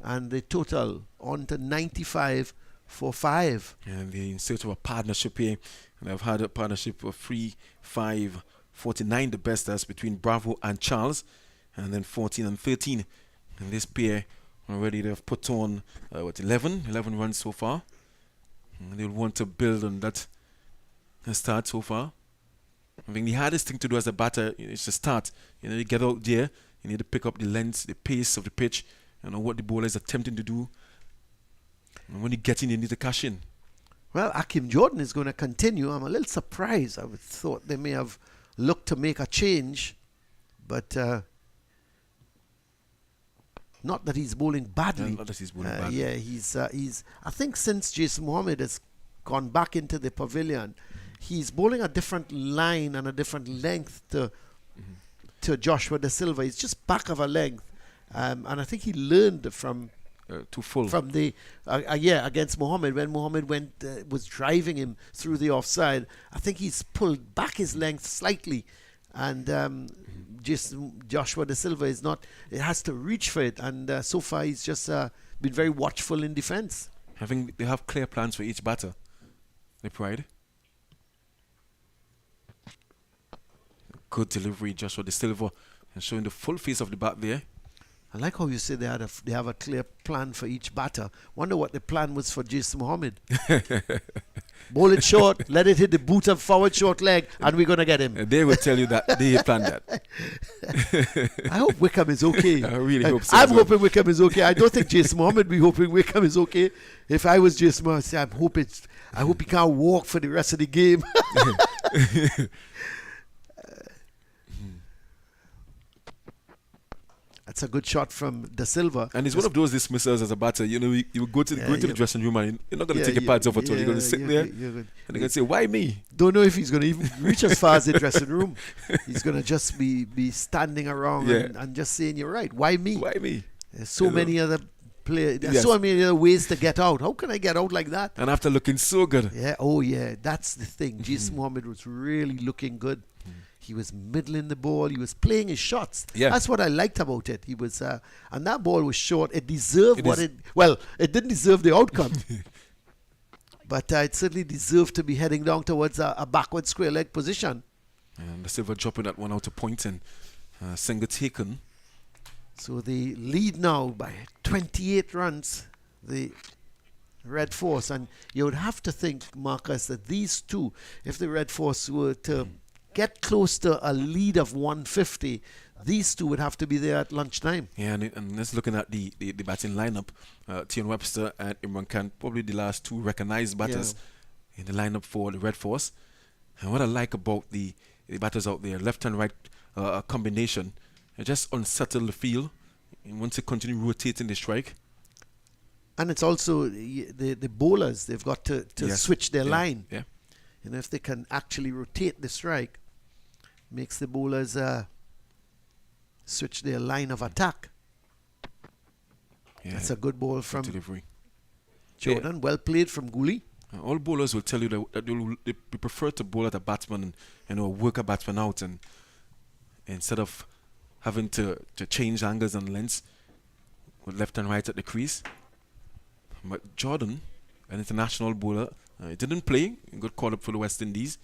and the total on to 95 for 5. And they're in search of a partnership here. And I've had a partnership of 3, 5, 49, the best that's between Bravo and Charles, and then 14 and 13. And this pair already they've put on 11 runs so far. And they'll want to build on that start so far. I think the hardest thing to do as a batter is to start. You get out there, you need to pick up the length, the pace of the pitch, what the bowler is attempting to do. And when you get in, you need to cash in. Well, Akim Jordan is going to continue. I'm a little surprised. I would thought they may have looked to make a change, but not that he's bowling badly. Not that he's bowling badly. Yeah, he's. I think since Jason Mohammed has gone back into the pavilion, he's bowling a different line and a different length to Joshua De Silva. He's just back of a length, and I think he learned from. Too full from the against Mohammed when Mohammed was driving him through the offside. I think he's pulled back his length slightly, and Joshua De Silva is not. It has to reach for it, and so far he's just been very watchful in defence. I think they have clear plans for each batter. The Pride. Good delivery, Joshua De Silva, and showing the full face of the bat there. I like how you say they have a clear plan for each batter. Wonder what the plan was for Jason Mohammed. Bowl it short, let it hit the boot of forward short leg, and we're going to get him. And they will tell you that they planned that. I hope Wickham is okay. I really hope so. I'm hoping Wickham is okay. I don't think Jason Mohammed be hoping Wickham is okay. If I was Jason Mohammed, I hope he can't walk for the rest of the game. That's a good shot from De Silva. And it's one of those dismissals as a batter. You go to the dressing room and you're not going to take your pads off at all. You're going to sit there and they're going to say, why me? Don't know if he's going to even reach as far as the dressing room. He's going to just be standing around and just saying, you're right. Why me? Why me? There's so many other play. There's Yes. so many other ways to get out. How can I get out like that? And after looking so good. Yeah. Oh, yeah. That's the thing. Jason Mohammed was really looking good. He was middling the ball. He was playing his shots. Yeah. That's what I liked about it. He was, and that ball was short. It deserved It what is- it. Well, it didn't deserve the outcome, but it certainly deserved to be heading down towards a backward square leg position. And the Silver dropping that one out to point and single taken. So they lead now by 28 runs. The Red Force, and you would have to think, Marcus, that these two, if the Red Force were to get close to a lead of 150, these two would have to be there at lunchtime. Yeah, and let's looking at the batting lineup. Tion Webster and Imran Khan, probably the last two recognized batters in the lineup for the Red Force. And what I like about the batters out there, left and right combination, it just unsettle the field. And once they continue rotating the strike. And it's also the bowlers, they've got to Yes. switch their line. Yeah. And if they can actually rotate the strike, makes the bowlers switch their line of attack. Yeah. That's a good ball from delivery. Jordan. Well played from Gooley. All bowlers will tell you that they prefer to bowl at a batsman and work a batsman out, and instead of having to change angles and lengths with left and right at the crease. But Jordan, an international bowler, he didn't play. He got called up for the West Indies.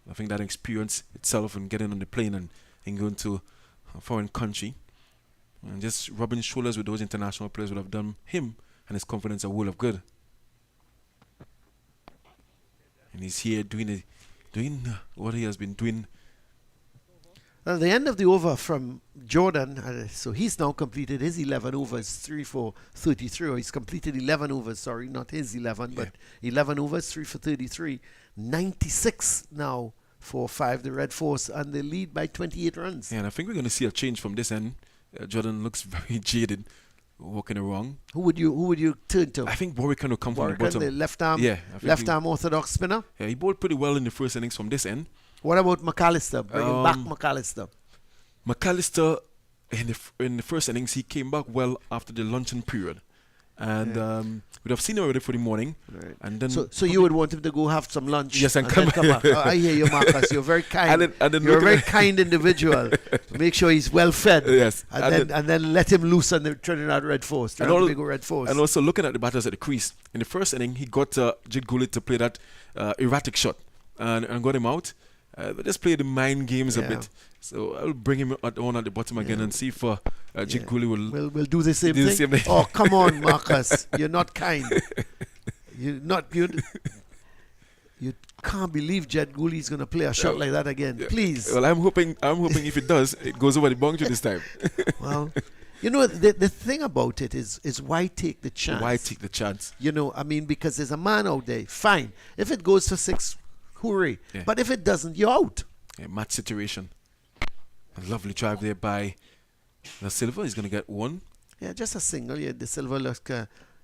I think that experience itself in getting on the plane and going to a foreign country and just rubbing shoulders with those international players would have done him and his confidence a world of good. And he's here doing what he has been doing. At the end of the over from Jordan, so he's now completed his 11 overs, 3 for 33. Or he's completed 11 overs, sorry, not his 11, but 11 overs, 3 for 33. 96 now for 5, the Red Force, and they lead by 28 runs. Yeah, and I think we're going to see a change from this end. Jordan looks very jaded, walking around. Who would you turn to? I think Warwick will come from the Warwick, bottom. the left arm, Yeah, I think arm orthodox spinner. Yeah, he bowled pretty well in the first innings from this end. What about McAllister? Bringing back McAllister. McAllister, in the first innings, he came back well after the luncheon period. And we'd have seen him already for the morning. Right. And then So you would want him to go have some lunch. Yes, and then come back. I hear you, Marcus. You're very kind. And then You're a looking very at- kind individual. Make sure he's well fed. Yes. And then let him loose on the Trinidad Red Force. Tobago Red Force. And also looking at the batters at the crease. In the first inning, he got Jid Gullit to play that erratic shot and got him out. But just play the mind games a bit. So I'll bring him on at the bottom again and see if Jid Gullit will. We'll do the same do the thing. same thing. Oh, come on, Marcus. You're not kind. You can't believe Jed Gooley's going to play a shot like that again. Please. Well, I'm hoping if it does, it goes over the boundary this time. Well, you know, the thing about it is why take the chance? Why take the chance? You know, I mean, because there's a man out there. Fine. If it goes for 6, hooray. Yeah. But if it doesn't, you're out. Yeah, match situation. A lovely drive there by the Silver. He's going to get one. Yeah, just a single. Yeah, the Silver look,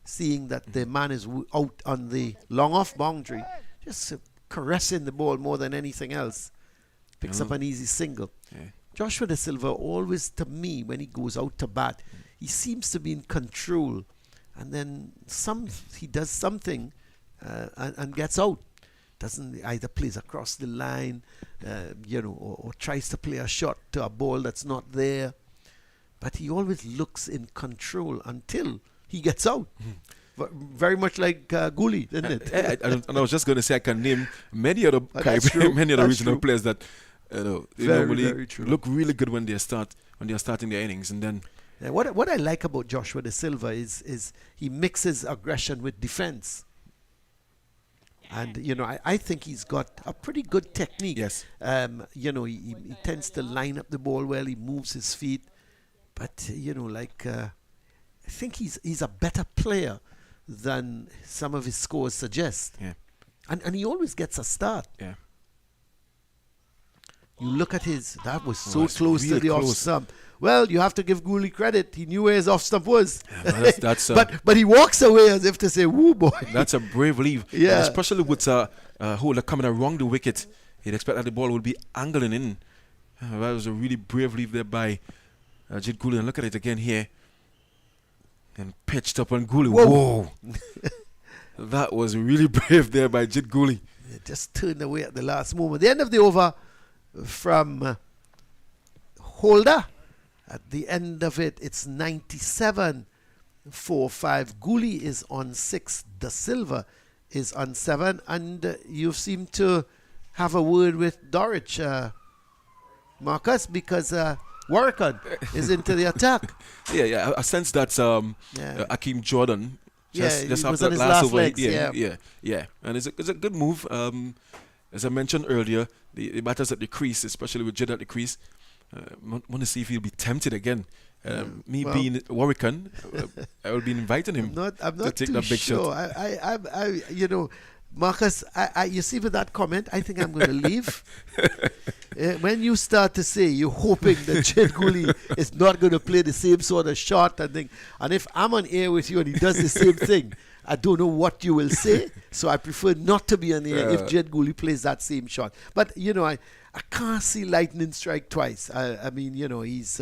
seeing that the man is out on the long off boundary, just caressing the ball more than anything else. Picks up an easy single. Yeah. Joshua De Silva always, to me, when he goes out to bat, he seems to be in control, and then he does something and gets out. Doesn't either plays across the line, or tries to play a shot to a ball that's not there. But he always looks in control until he gets out. Very much like Gooley, isn't it? And I was just going to say I can name many other That's true. many other That's regional true. players that they Very, normally very true. look really good when they are starting their innings, and then Yeah, what I like about Joshua De Silva is he mixes aggression with defense. And, I think he's got a pretty good technique. Yes. He tends to line up the ball well. He moves his feet. But, I think he's a better player than some of his scores suggest. Yeah. And he always gets a start. Yeah. You look at that was so it's close to really the off close. stump. Well, you have to give Gooley credit. He knew where his off stump was. Yeah, but that's but he walks away as if to say, woo, boy. that's a brave leave. Yeah. And especially with holder coming around the wicket, you'd expect that the ball would be angling in. That was a really brave leave there by Jid Gullit. And look at it again here. and pitched up on Gooley. Whoa. Whoa. That was really brave there by Jed Gooley. It just turned away at the last moment. The end of the over from Holder. At the end of it, it's 97-4-5. Gooley is on 6. Da Silva is on 7. And you seem to have a word with Dorich, Marcus, because Warrican is into the attack. Yeah. I sense that Akeem Jordan just he was after on that his last last over. legs, Yeah. And it's a good move. As I mentioned earlier, the batters at the crease, especially with Jed at the crease, want to see if he'll be tempted again. Being Warrican, I will be inviting him I'm not to take too that big sure. shot. I Marcus, you see with that comment, I think I'm going to leave. When you start to say you're hoping that Jed Gooley is not going to play the same sort of shot and thing, and if I'm on air with you and he does the same thing, I don't know what you will say. So I prefer not to be on air if Jed Gooley plays that same shot. But I can't see lightning strike twice. I mean, he's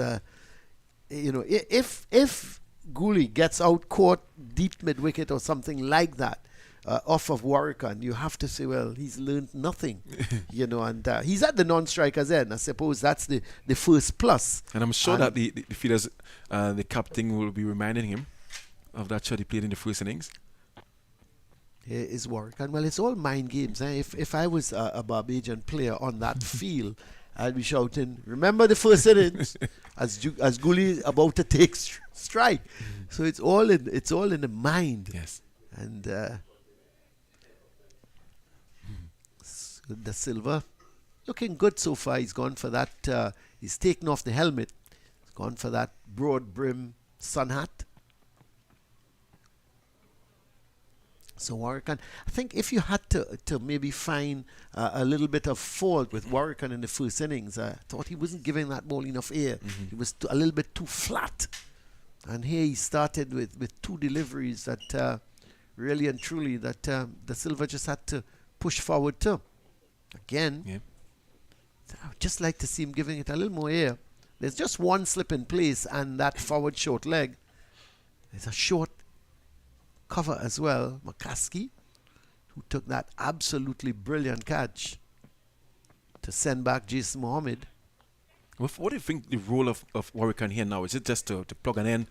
if Gooley gets out caught deep mid wicket or something like that. Off of Warrican, you have to say, well, he's learned nothing, and he's at the non-strikers end. I suppose that's the first plus. And I'm sure that the fielders, the captain will be reminding him of that shot he played in the first innings. Here is Warrican. Well, it's all mind games. If I was a Barbadian player on that field, I'd be shouting, remember the first innings, as Gooley about to take strike. So it's all in the mind. Yes. And Da Silva looking good so far. He's gone for that. He's taken off the helmet. He's gone for that broad brim sun hat. So Warrican, I think if you had to maybe find a little bit of fault with Warrican in the first innings, I thought he wasn't giving that ball enough air. He was a little bit too flat. And here he started with two deliveries that really and truly that Da Silva just had to push forward to. Again, I would just like to see him giving it a little more air. There's just one slip in place and that forward short leg. There's a short cover as well. McCaskey, who took that absolutely brilliant catch to send back Jason Mohammed. What do you think the role of Warrican here now? Is it just to plug an end?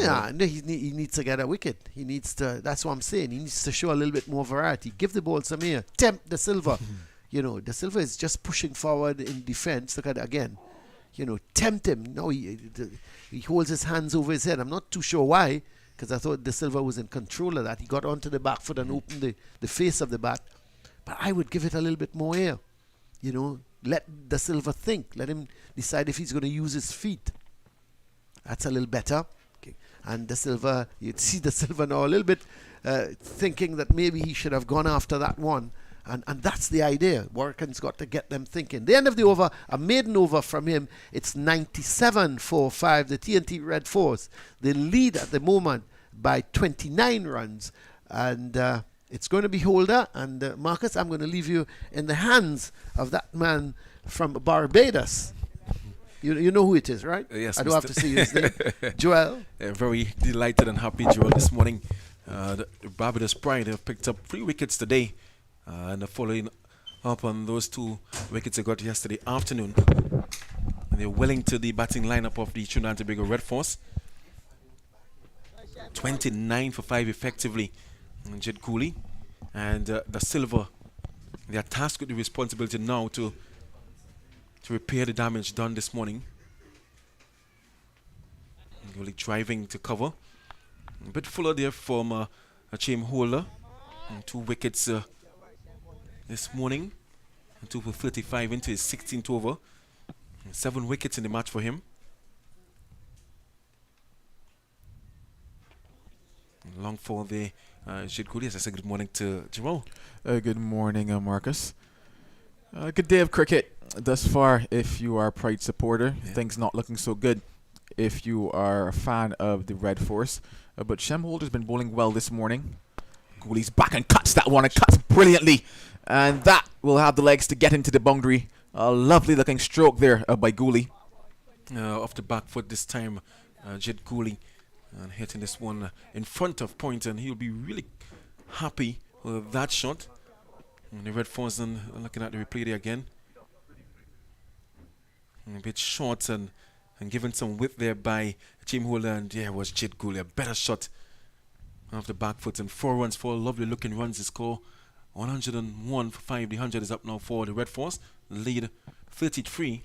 No, he needs to get a wicket. He needs to, that's what I'm saying. He needs to show a little bit more variety. Give the ball some air. Tempt Da Silva. Da Silva is just pushing forward in defense. Look at it again. Tempt him. No, he holds his hands over his head. I'm not too sure why, because I thought Da Silva was in control of that. He got onto the back foot and opened the face of the bat. But I would give it a little bit more air. Let Da Silva think. Let him decide if he's going to use his feet. That's a little better. Okay. And Da Silva, you'd see Da Silva now a little bit thinking that maybe he should have gone after that one. And that's the idea. Warrican's got to get them thinking. The end of the over, a maiden over from him. It's 97-4-5. The TNT Red Force, they lead at the moment by 29 runs. And it's going to be Holder. And Marcus, I'm going to leave you in the hands of that man from Barbados. You know who it is, right? Yes, I don't have to say his name. Joel. Very delighted and happy, Joel, this morning. The Barbados Pride have picked up 3 wickets today. And following up on those 2 wickets they got yesterday afternoon. And they're willing to the batting lineup of the Trinidad and Tobago Red Force. 29 for 5 effectively. Jed Gooley and Da Silva. They are tasked with the responsibility now to repair the damage done this morning. Gooley driving to cover. A bit fuller there from a Chaim Holder. 2 wickets this morning. 2 for 35 into his 16th over. 7 wickets in the match for him. Long for the Jed Gooley. As I said, good morning to Jerome. Good morning, Marcus. Good day of cricket thus far. If you are a Pride supporter, things not looking so good. If you are a fan of the Red Force, but Shem Holder's been bowling well this morning. Gooley's back and cuts that one and cuts brilliantly, and that will have the legs to get into the boundary. A lovely looking stroke there by Gooley. Off the back foot this time, Jed Gooley. and hitting this one in front of point, and he'll be really happy with that shot. And the Red Force, looking at the replay there again, a bit short and given some width there by Team Holder, and yeah, it was Jit Gooley, a better shot off the back foot, and 4 runs, 4 lovely looking runs to score. 101 for 5. The 100 is up now for the Red Force. Lead 33.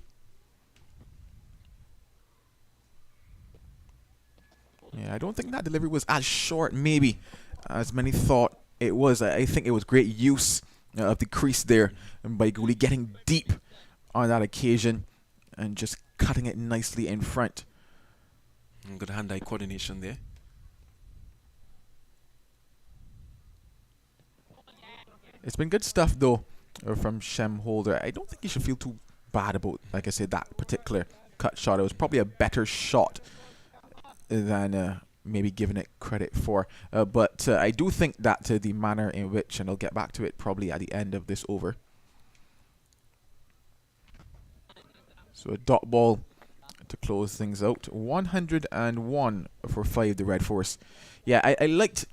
Yeah, I don't think that delivery was as short, maybe, as many thought it was. I think it was great use of the crease there by Gooley, getting deep on that occasion and just cutting it nicely in front. And good hand-eye coordination there. It's been good stuff, though, from Shem Holder. I don't think you should feel too bad about, like I said, that particular cut shot. It was probably a better shot than maybe giving it credit for. But I do think that the manner in which, and I'll get back to it probably at the end of this over. So a dot ball to close things out. 101 for 5, the Red Force. Yeah, I liked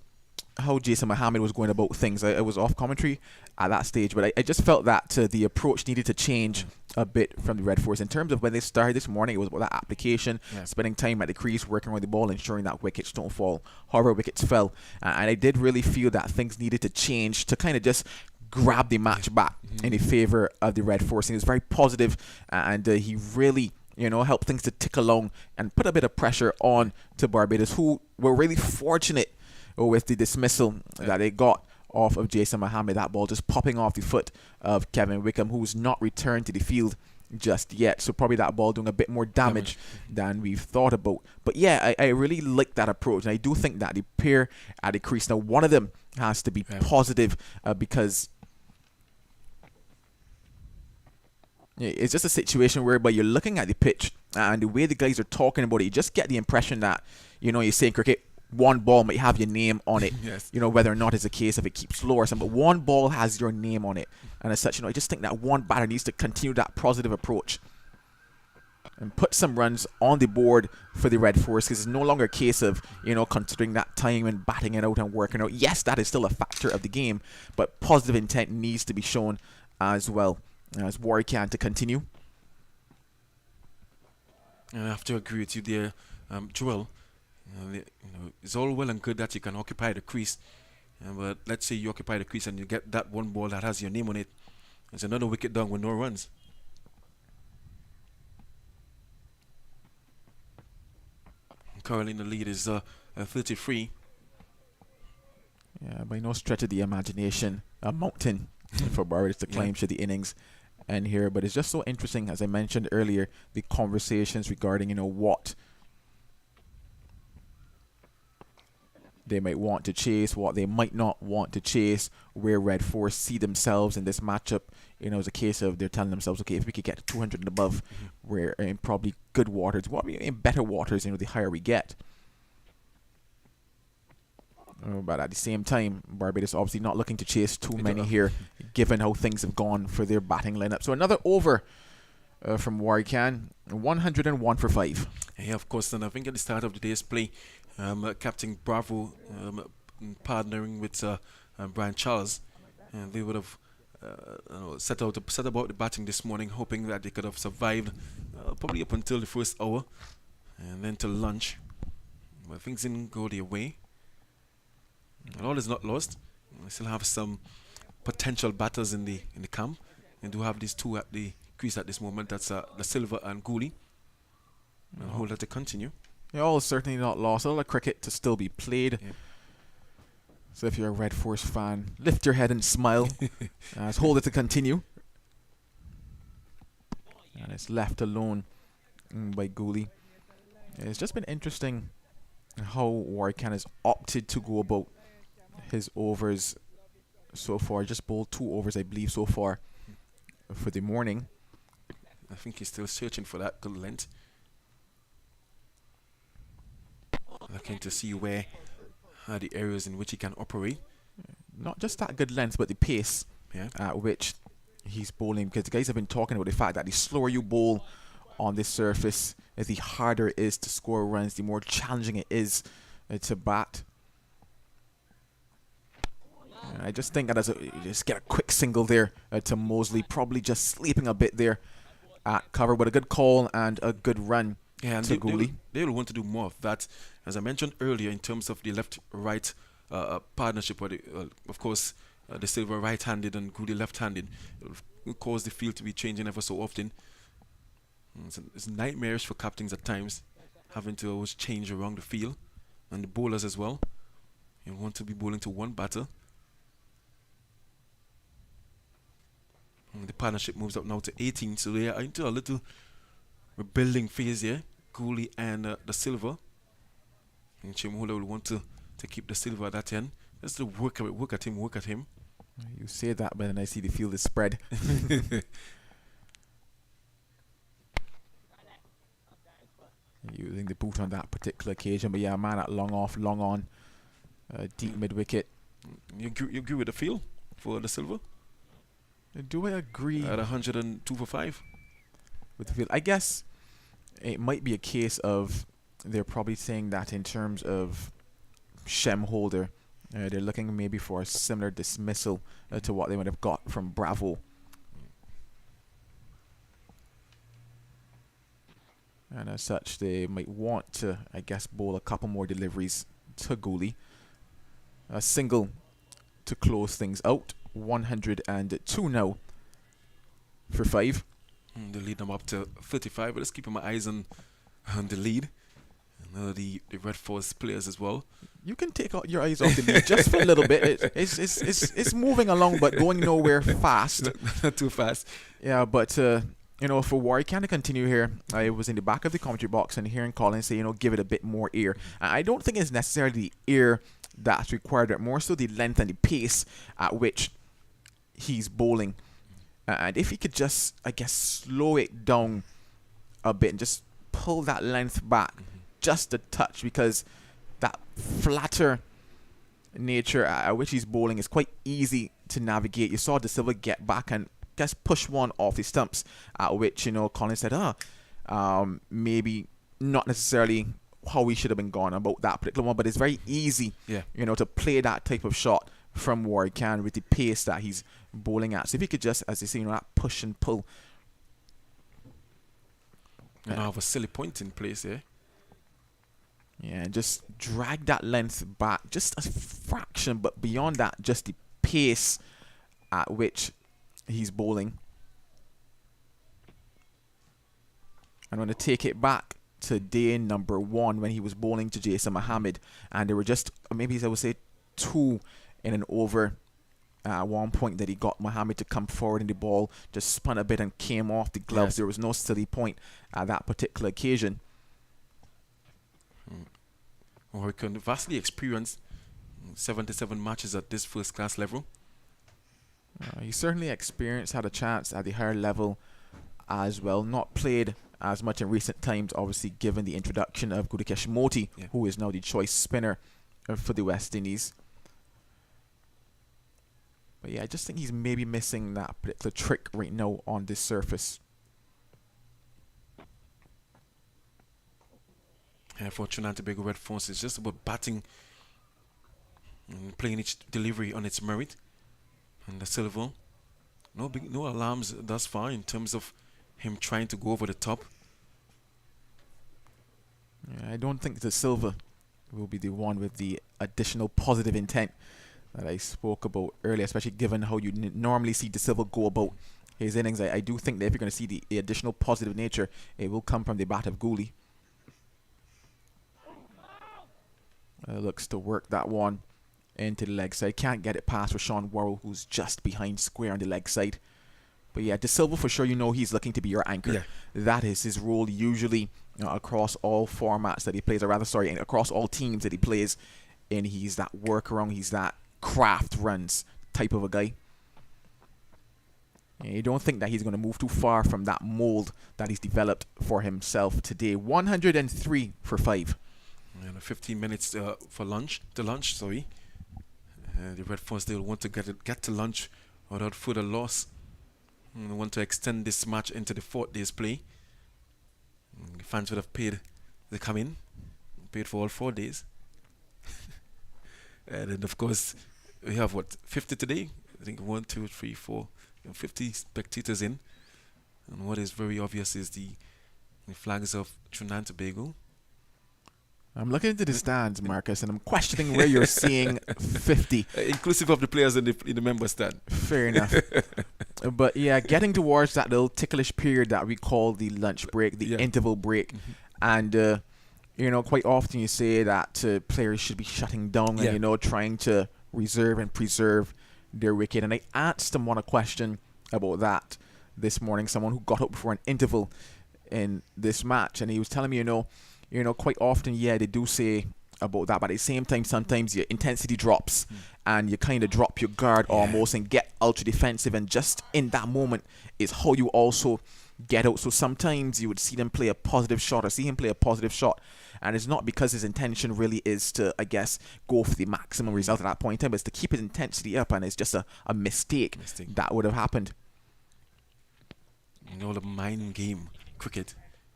how Jason Mohammed was going about things. I was off commentary at that stage, but I just felt that the approach needed to change a bit from the Red Force. In terms of when they started this morning, it was about that application, spending time at the crease, working on the ball, ensuring that wickets don't fall. However, wickets fell. And I did really feel that things needed to change to kind of just grab the match back in the favour of the Red Force. And he was very positive, and he really, helped things to tick along and put a bit of pressure on to Barbados, who were really fortunate with the dismissal that they got off of Jason Mohammed. That ball just popping off the foot of Kevin Wickham, who's not returned to the field just yet. So probably that ball doing a bit more damage than we've thought about. But yeah, I really like that approach. And I do think that the pair at the crease, now one of them has to be positive because it's just a situation whereby you're looking at the pitch and the way the guys are talking about it, you just get the impression that, you're saying cricket, one ball might have your name on it, whether or not it's a case of it keeps low or something, but one ball has your name on it. And as such, I just think that one batter needs to continue that positive approach and put some runs on the board for the Red Force, because it's no longer a case of, considering that time and batting it out and working out. Yes, that is still a factor of the game, but positive intent needs to be shown as well. As Warwick to continue. And I have to agree with you there, Joel. It's all well and good that you can occupy the crease, but let's say you occupy the crease and you get that one ball that has your name on it. It's another wicket down with no runs. Currently in the lead is 33. Yeah, by no stretch of the imagination, a mountain for Barbados to climb should the innings end here. But it's just so interesting, as I mentioned earlier, the conversations regarding, what they might want to chase, what they might not want to chase, where Red Force see themselves in this matchup. It's a case of they're telling themselves, okay, if we could get to 200 and above, we're in probably good waters. Well, in better waters, the higher we get. But at the same time, Barbados obviously not looking to chase too many here, given how things have gone for their batting lineup. So another over from Warwican, 101 for 5. Yeah, of course. And I think at the start of the day's play, Captain Bravo partnering with Brian Charles, and they would have set about the batting this morning, hoping that they could have survived probably up until the first hour and then to lunch. But things didn't go their way. And all is not lost. We still have some potential batters in the camp, and do have these two at the crease at this moment. That's Da Silva and Gooley. And Holder to continue. Yeah, all is certainly not lost. A lot of cricket to still be played. Yeah. So if you're a Red Force fan, lift your head and smile as Holder to continue. And it's left alone by Gooley. It's just been interesting how Warwican has opted to go about his overs so far. Just bowled 2 overs, I believe, so far for the morning. I think he's still searching for that good length. Looking to see where are the areas in which he can operate. Not just that good length, but the pace at which he's bowling. Because the guys have been talking about the fact that the slower you bowl on this surface, the harder it is to score runs, the more challenging it is to bat. I just think that you just get a quick single there to Mosley, probably just sleeping a bit there at cover, but a good call and a good run And to Gooley. they will want to do more of that. As I mentioned earlier, in terms of the left-right partnership, where of course the Silva right-handed and Gooley left-handed, it will cause the field to be changing ever so often. It's nightmarish for captains at times, having to always change around the field, and the bowlers as well. You want to be bowling to one batter. And the partnership moves up now to 18, so they are into a little rebuilding phase here. Gooley and the Silva. And Chimhula will want to keep the Silva at that end. Just to work at him. You say that, but then I see the field is spread. Using the boot on that particular occasion, but yeah, man at long off, long on, deep mid wicket. You agree with the field for the Silva? Do I agree? At 102 for 5. With the field, I guess it might be a case of they're probably saying that in terms of Shem Holder, they're looking maybe for a similar dismissal to what they would have got from Bravo. And as such, they might want to, I guess, bowl a couple more deliveries to Gooley. A single to close things out. 102 now for 5. They lead them up to 35, but let's keep my eyes on the lead. And the Red Force players as well. You can take out your eyes off the lead just for a little bit. It's moving along, but going nowhere fast. Not too fast. Yeah, but for Warri, can I continue here? I was in the back of the commentary box and hearing Colin say, give it a bit more air. I don't think it's necessarily the air that's required, but more so the length and the pace at which he's bowling. And if he could just, I guess, slow it down a bit and just pull that length back just a touch, because that flatter nature at which he's bowling is quite easy to navigate. You saw De Silva get back and just push one off the stumps, at which, Colin said, maybe not necessarily how we should have been gone about that particular one, but it's very easy, to play that type of shot from Warri Khan with the pace that he's bowling at. So if he could just, as they say, that push and pull. And I have a silly point in place here. Yeah, and just drag that length back just a fraction, but beyond that, just the pace at which he's bowling. I'm going to take it back to day number 1 when he was bowling to Jason Mohammed, and there were just, maybe I would say, 2 in an over at one point that he got Mohammed to come forward in the ball, just spun a bit and came off the gloves. Yes. There was no silly point at that particular occasion. Or he can vastly experience 77 matches at this first class level. He certainly experienced, had a chance at the higher level as well. Not played as much in recent times, obviously, given the introduction of Gudakesh Moti, who is now the choice spinner for the West Indies. But yeah, I just think he's maybe missing that particular trick right now on this surface. Yeah, for Trinidad and Tobago Red Force, it's just about batting and playing each delivery on its merit. And the Silva, no alarms thus far in terms of him trying to go over the top. Yeah, I don't think the Silva will be the one with the additional positive intent that I spoke about earlier, especially given how you normally see De Silva go about his innings. I do think that if you're going to see the additional positive nature, it will come from the bat of Gooley. Looks to work that one into the leg side. Can't get it past Rashawn Worrell, who's just behind square on the leg side. But yeah, De Silva, for sure, he's looking to be your anchor. Yeah. That is his role usually across all formats that he plays, across all teams that he plays. And he's that workaround, he's that craft runs type of a guy. And you don't think that he's going to move too far from that mold that he's developed for himself today. 103 for 5. And 15 minutes for lunch. The Red Force, they'll want to get to lunch without further loss. And they want to extend this match into the 4th day's play. And the fans would have paid to come in, paid for all 4 days. And then, of course, we have 50 today? I think 1, 2, 3, 4, 50 spectators in. And what is very obvious is the flags of Trinidad and Tobago. I'm looking into the stands, Marcus, and I'm questioning where you're seeing 50. Inclusive of the players in the member stand. Fair enough. But yeah, getting towards that little ticklish period that we call the lunch break, the interval break. And, quite often you say that players should be shutting down and, trying to reserve and preserve their wicket. And I asked someone a question about that this morning, someone who got up for an interval in this match, and he was telling me, quite often, they do say about that, but at the same time, sometimes your intensity drops and you kind of drop your guard almost and get ultra defensive, and just in that moment is how you also get out. So sometimes you would see them play a positive shot or see him play a positive shot, and it's not because his intention really is to, I guess, go for the maximum result at that point in time, but it's to keep his intensity up, and it's just a mistake that would have happened. The mind game cricket,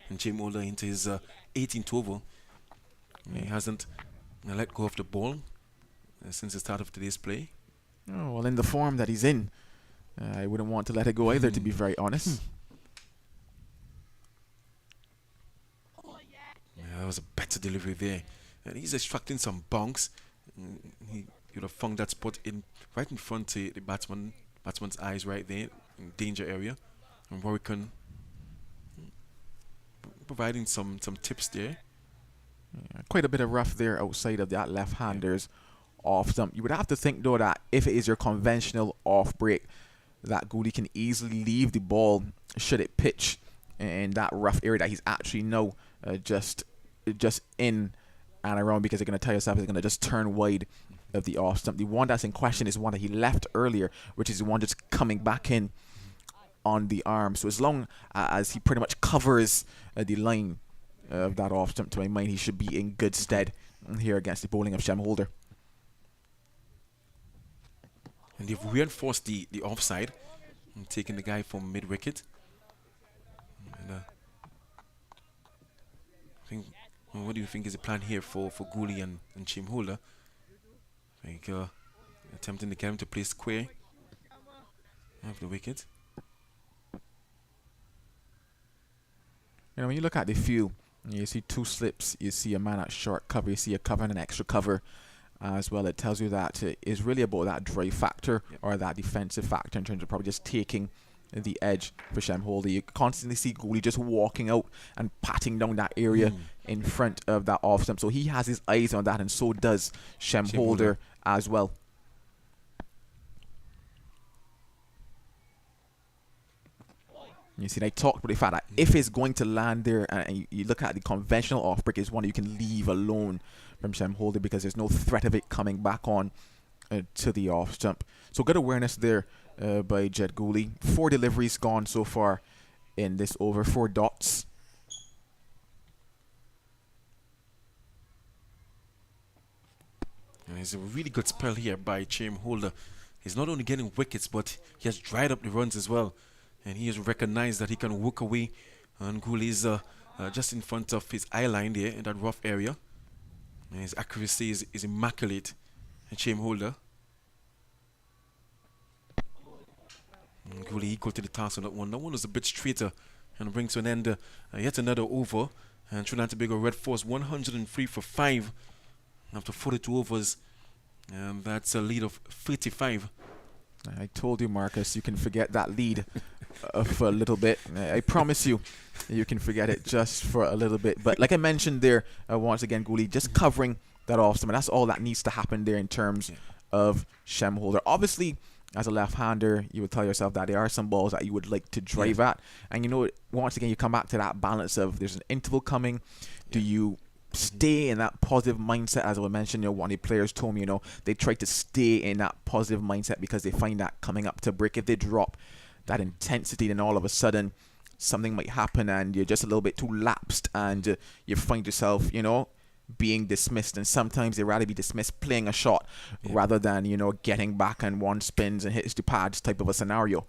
and Jim Holder into his 18th over. He hasn't let go of the ball since the start of today's play. Oh, well, in the form that he's in, I wouldn't want to let it go either, to be very honest. That was a better delivery there. And he's extracting some bunks. He would have found that spot right in front of the batsman's eyes right there, in danger area. And Warwickon providing some tips there. Quite a bit of rough there outside of that left-hander's off stump. You would have to think, though, that if it is your conventional off break, that goalie can easily leave the ball should it pitch in that rough area that he's actually now just in and around, because they're going to tell yourself he's going to just turn wide of the off stump. The one that's in question is one that he left earlier, which is the one just coming back in on the arm. So as long as he pretty much covers the line of that off stump, to my mind, he should be in good stead here against the bowling of Shem Holder. And they've reinforced the offside and taken the guy from mid wicket. And I think, what do you think is the plan here for Gooley and Shem Holder? I think attempting to get him to play square of the wicket. When you look at the field, you see two slips, you see a man at short cover, you see a cover and an extra cover as well. It tells you that it's really about that drive factor or that defensive factor in terms of probably just taking the edge for Shem Holder. You constantly see Gooley just walking out and patting down that area in front of that off stump. So he has his eyes on that, and so does Shem Holder as well. You see, I talked about the fact that if it's going to land there, and you look at the conventional off break, is one you can leave alone from Shem Holder because there's no threat of it coming back on to the off stump. So good awareness there by Jed Gooley. 4 deliveries gone so far in this over, 4 dots. And it's a really good spell here by Shem Holder. He's not only getting wickets, but he has dried up the runs as well. And he has recognized that he can walk away, and Gooley is just in front of his eye line there in that rough area. And his accuracy is immaculate. And Shem Holder. And Gooley equal to the task on that one. That one was a bit straighter and brings to an end yet another over. And Trinidad and Tobago Red Force 103 for 5 after 42 overs. And that's a lead of 35. I told you, Marcus, you can forget that lead for a little bit. I promise you can forget it just for a little bit. But like I mentioned there, once again, Gooley just covering that off stump, and that's all that needs to happen there in terms of Shem Holder. Obviously, as a left-hander, you would tell yourself that there are some balls that you would like to drive at. And once again, you come back to that balance of there's an interval coming. Do you stay in that positive mindset? As I mentioned, one of the players told me, they try to stay in that positive mindset because they find that coming up to break, if they drop that intensity, then all of a sudden something might happen and you're just a little bit too lapsed, and you find yourself, being dismissed. And sometimes they'd rather be dismissed playing a shot rather than, getting back and one spins and hits the pads type of a scenario.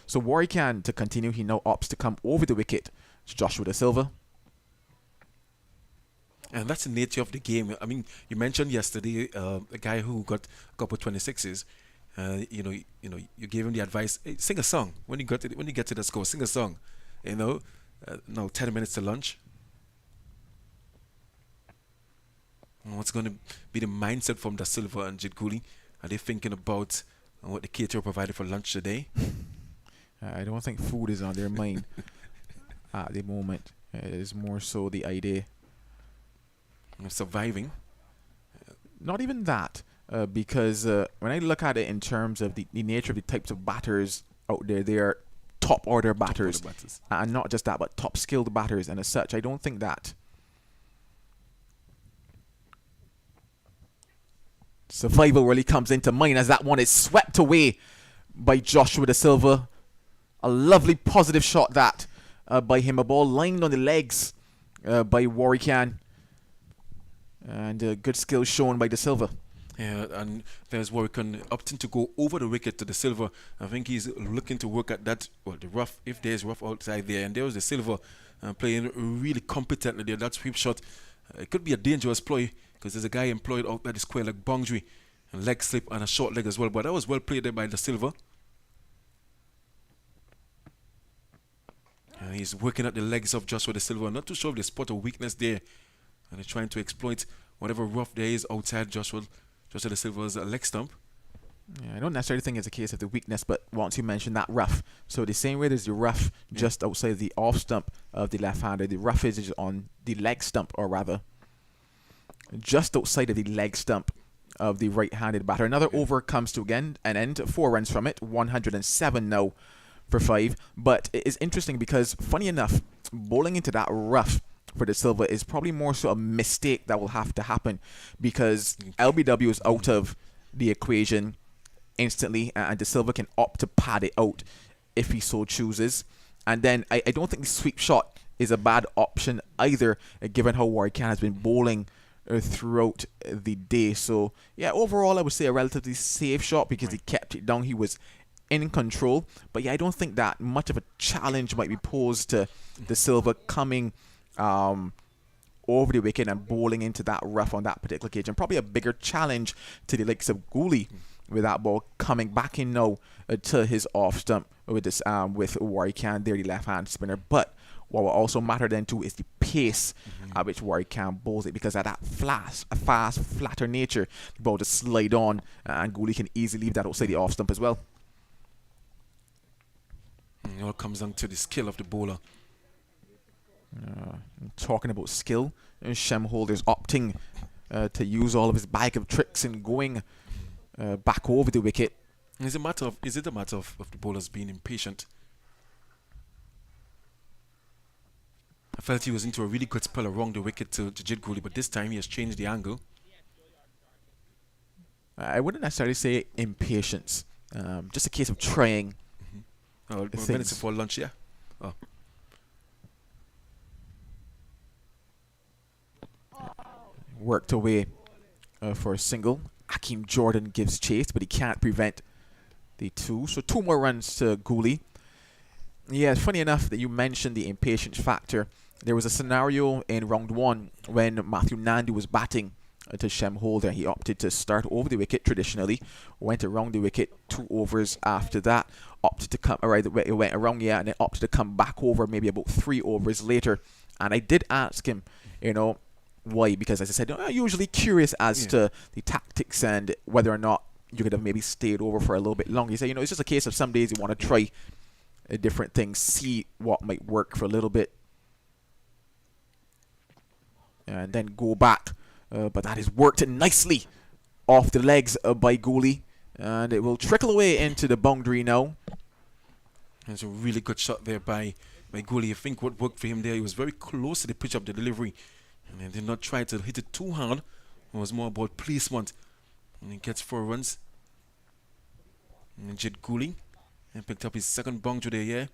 So Warwickon, to continue, he now opts to come over the wicket. It's Joshua Da Silva. And that's the nature of the game. I mean, you mentioned yesterday a guy who got a couple 26s. You gave him the advice: hey, sing a song when you get to the score. Sing a song. Now 10 minutes to lunch. What's going to be the mindset from Da Silva and Jid Cooley? Are they thinking about what the caterer provided for lunch today? I don't think food is on their mind at the moment. It is more so the idea Of surviving. not even that, because when I look at it in terms of the nature of the types of batters out there, they are top order batters. And not just that, but top skilled batters. And as such, I don't think that survival really comes into mind, as that one is swept away by Joshua Da Silva. A lovely positive shot that by him. A ball lined on the legs by Warwican. And good skill shown by Da Silva. Yeah, and there's Warwican opting to go over the wicket to Da Silva. I think he's looking to work at that, the rough, if there's rough outside there. And there was Da Silva playing really competently there. That sweep shot, it could be a dangerous ploy, because there's a guy employed out that is square leg boundary, and leg slip and a short leg as well. But that was well played there by Da Silva. And he's working at the legs of Joshua Da Silva. Not too sure if they spot a weakness there, and they're trying to exploit whatever rough there is outside Joshua Da Silva's leg stump. Yeah, I don't necessarily think it's a case of the weakness, but once you mention that rough, so the same way there's the rough just outside the off stump of the left-hander, the rough is on the leg stump, or rather, just outside of the leg stump of the right-handed batter. Another over comes to an end, 4 runs from it, 107 now for 5. But it is interesting because, funny enough, bowling into that rough for Da Silva is probably more so a mistake that will have to happen, because LBW is out of the equation instantly, and Da Silva can opt to pad it out if he so chooses. And then I don't think the sweep shot is a bad option either, given how Warwican has been bowling throughout the day. So yeah, overall I would say a relatively safe shot, because he kept it down, he was in control. But yeah, I don't think that much of a challenge might be posed to Da Silva coming over the wicket and bowling into that rough on that particular occasion. Probably a bigger challenge to the likes of Gooley with that ball coming back in now to his off stump with this with Warwican there, the left hand spinner. But what will also matter then too is the pace at which Warwican bowls it, because at that fast, flatter nature, the ball just slide on, and Gooley can easily leave that outside the off stump as well. It all comes down to the skill of the bowler. Talking about skill, Shem Holder's opting to use all of his bag of tricks and going back over the wicket. Is it a matter of the bowlers being impatient? I felt he was into a really good spell around the wicket to Jid Cooley, but this time he has changed the angle. I wouldn't necessarily say impatience, just a case of trying. Minutes before lunch, yeah. Oh. Worked away for a single. Hakeem Jordan gives chase, but he can't prevent the 2. So 2 more runs to Gooley. Yeah, it's funny enough that you mentioned the impatience factor. There was a scenario in round 1 when Matthew Nandu was batting to Shem Holder. He opted to start over the wicket traditionally, went around the wicket 2 overs after that, opted to come, it went around, yeah, and then opted to come back over maybe about 3 overs later. And I did ask him, why, because as I said, I'm usually curious as to the tactics and whether or not you could have maybe stayed over for a little bit longer. He said, it's just a case of some days you want to try different things, see what might work for a little bit, and then go back. But that is worked nicely off the legs by Gooley, and it will trickle away into the boundary now. It's a really good shot there by Gooley. I think what worked for him there, he was very close to the pitch of the delivery, and he did not try to hit it too hard. It was more about placement. And he gets 4 runs. And Jid Cooley picked up his second boundary there, yeah.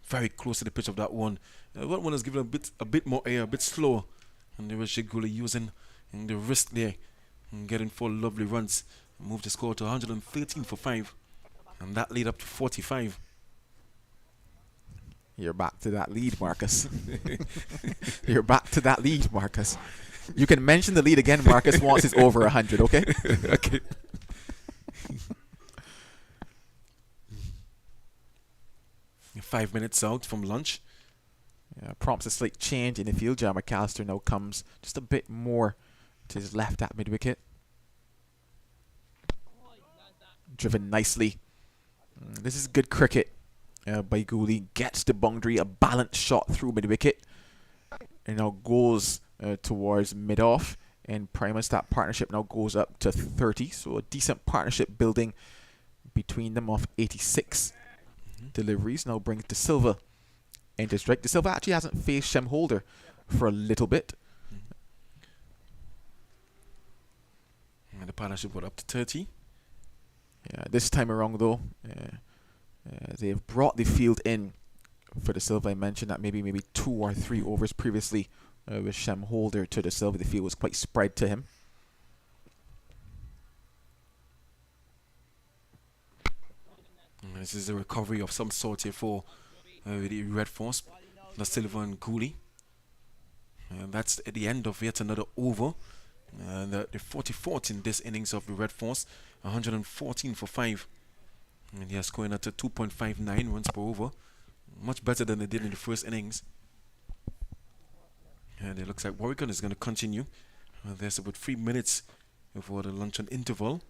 Very close to the pitch of that one. That one was given a bit more air, a bit slower. And there was Jid Cooley using the wrist there and getting 4 lovely runs. Moved the score to 113 for 5. And that lead up to 45. You're back to that lead, Marcus. You're back to that lead, Marcus. You can mention the lead again, Marcus, once it's over 100, okay? Okay. Five minutes out from lunch. Prompts a slight change in the field. John McAllister now comes just a bit more to his left at mid-wicket. Driven nicely. This is good cricket by Gooley. Gets the boundary, a balanced shot through mid-wicket. And now goes towards mid-off. And Primus, that partnership now goes up to 30. So a decent partnership building between them of 86 deliveries. Now brings De Silva into strike. De Silva actually hasn't faced Shem Holder for a little bit. And the partnership went up to 30. This time around though, they've brought the field in for De Silva. I mentioned that maybe 2 or 3 overs previously with Shem Holder to De Silva. The field was quite spread to him. This is a recovery of some sort here for the Red Force, De Silva and Gooley. And that's at the end of yet another over. The 44th in this innings of the Red Force, 114 for 5. And they are scoring at a 2.59 runs per over. Much better than they did in the first innings. And it looks like Warwick is going to continue. There's about 3 minutes before the luncheon interval.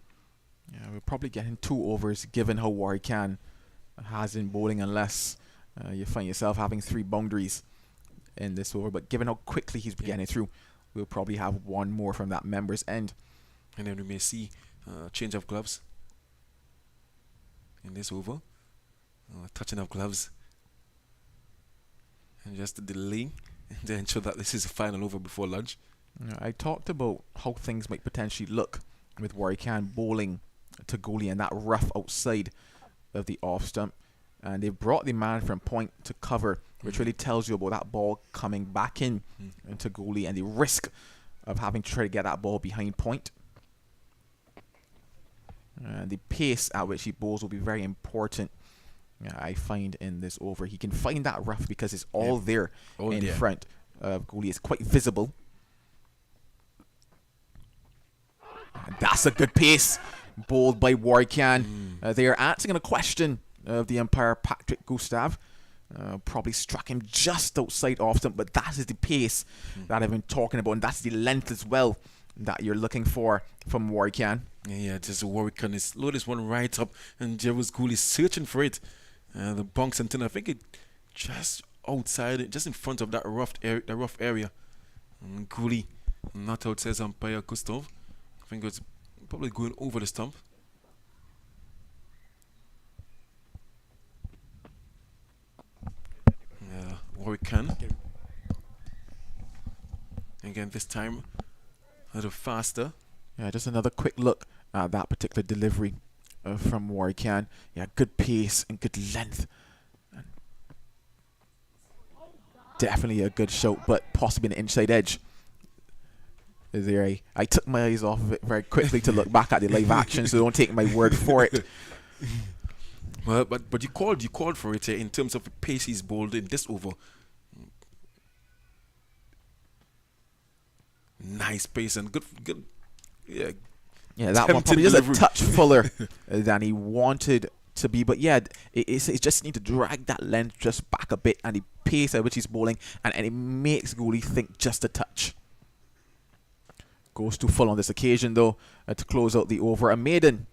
We're probably getting 2 overs given how Warwick has in bowling, unless you find yourself having 3 boundaries in this over. But given how quickly he's getting through, we'll probably have 1 more from that member's end. And then we may see change of gloves in this over. Touching of gloves. And just a delay to ensure that this is a final over before lunch. I talked about how things might potentially look with Warwick bowling to Gooley and that rough outside of the off stump. And they've brought the man from point to cover, which really tells you about that ball coming back in into Gooley and the risk of having to try to get that ball behind point. The pace at which he bowls will be very important, I find, in this over. He can find that rough because it's all there in front of Gooley. It's quite visible. And that's a good pace bowled by Warwick. They are answering a question of the umpire, Patrick Gustav. Probably struck him just outside off stump, but that is the pace that I've been talking about, and that's the length as well that you're looking for from Warwick. Just Warwick is load this one right up, and Jervis Gooley searching for it. The bunks antenna, I think it just outside it, just in front of that rough area. And Gooley not out, says umpire Gustav. I think it's probably going over the stump. Warwick again this time a little faster. Just another quick look at that particular delivery from Warwick. Good pace and good length. And definitely a good shot, but possibly an inside edge. There, I took my eyes off of it very quickly to look back at the live action, so don't take my word for it. Well, but you called for it in terms of the pace he's bowled in this over. Nice pace and good. That one probably just a touch fuller than he wanted to be, but it just need to drag that length just back a bit, and the pace at which he's bowling, and it makes Gooley think just a touch. Goes too full on this occasion though to close out the over. A maiden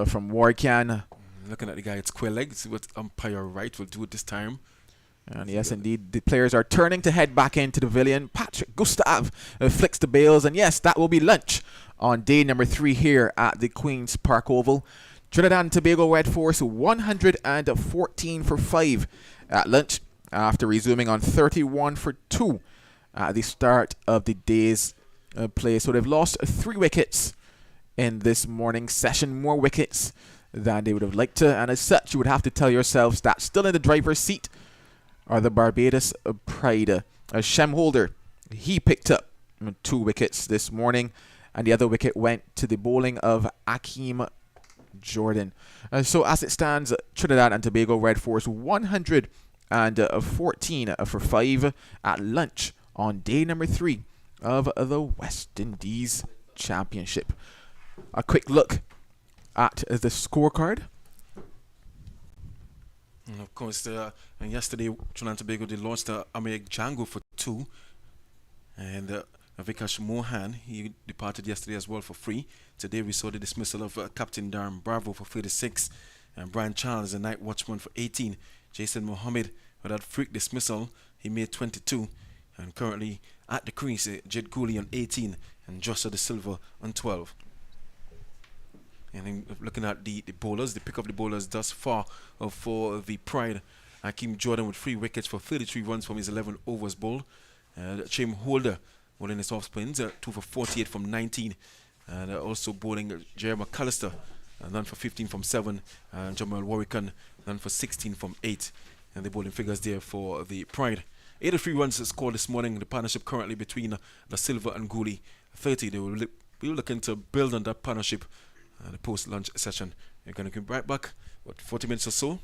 from Warwick. Looking at the guy at square leg, see what umpire Wright will do at this time. And yes, indeed, the players are turning to head back into the pavilion. Patrick Gustav flicks the bails, and yes, that will be lunch on day number 3 here at the Queen's Park Oval. Trinidad and Tobago Red Force 114 for 5 at lunch, after resuming on 31 for 2 at the start of the day's play. So they've lost 3 wickets in this morning's session, more wickets than they would have liked to, and as such you would have to tell yourselves that still in the driver's seat are the Barbados pride. Shem Holder, he picked up 2 wickets this morning, and the other wicket went to the bowling of Akeem Jordan. So as it stands, Trinidad and Tobago Red Force 114 for 5 at lunch on day number 3 of the West Indies Championship. A quick look at the scorecard. And of course, and yesterday, Trinidad and Tobago, they lost Amir Django for 2. And Vikash Mohan, he departed yesterday as well for free. Today we saw the dismissal of Captain Darren Bravo for 36. And Brian Charles, the night watchman, for 18. Jason Mohammed, with that freak dismissal, he made 22. And currently at the crease, Jed Cooley on 18 and Joshua De Silva on 12. And then looking at the bowlers, the pick of the bowlers thus far for the Pride, Hakeem Jordan with 3 wickets for 33 runs from his 11 overs bowled. Chim Holder bowling his off spins, 2 for 48 from 19. And also bowling Jeremy McAllister, none for 15 from 7. Jamal Warwick, none for 16 from 8. And the bowling figures there for the Pride. 83 runs scored this morning. The partnership currently between Da Silva and Gooley, 30. They will be looking to build on that partnership. The post-lunch session. We're going to come right back, 40 minutes or so.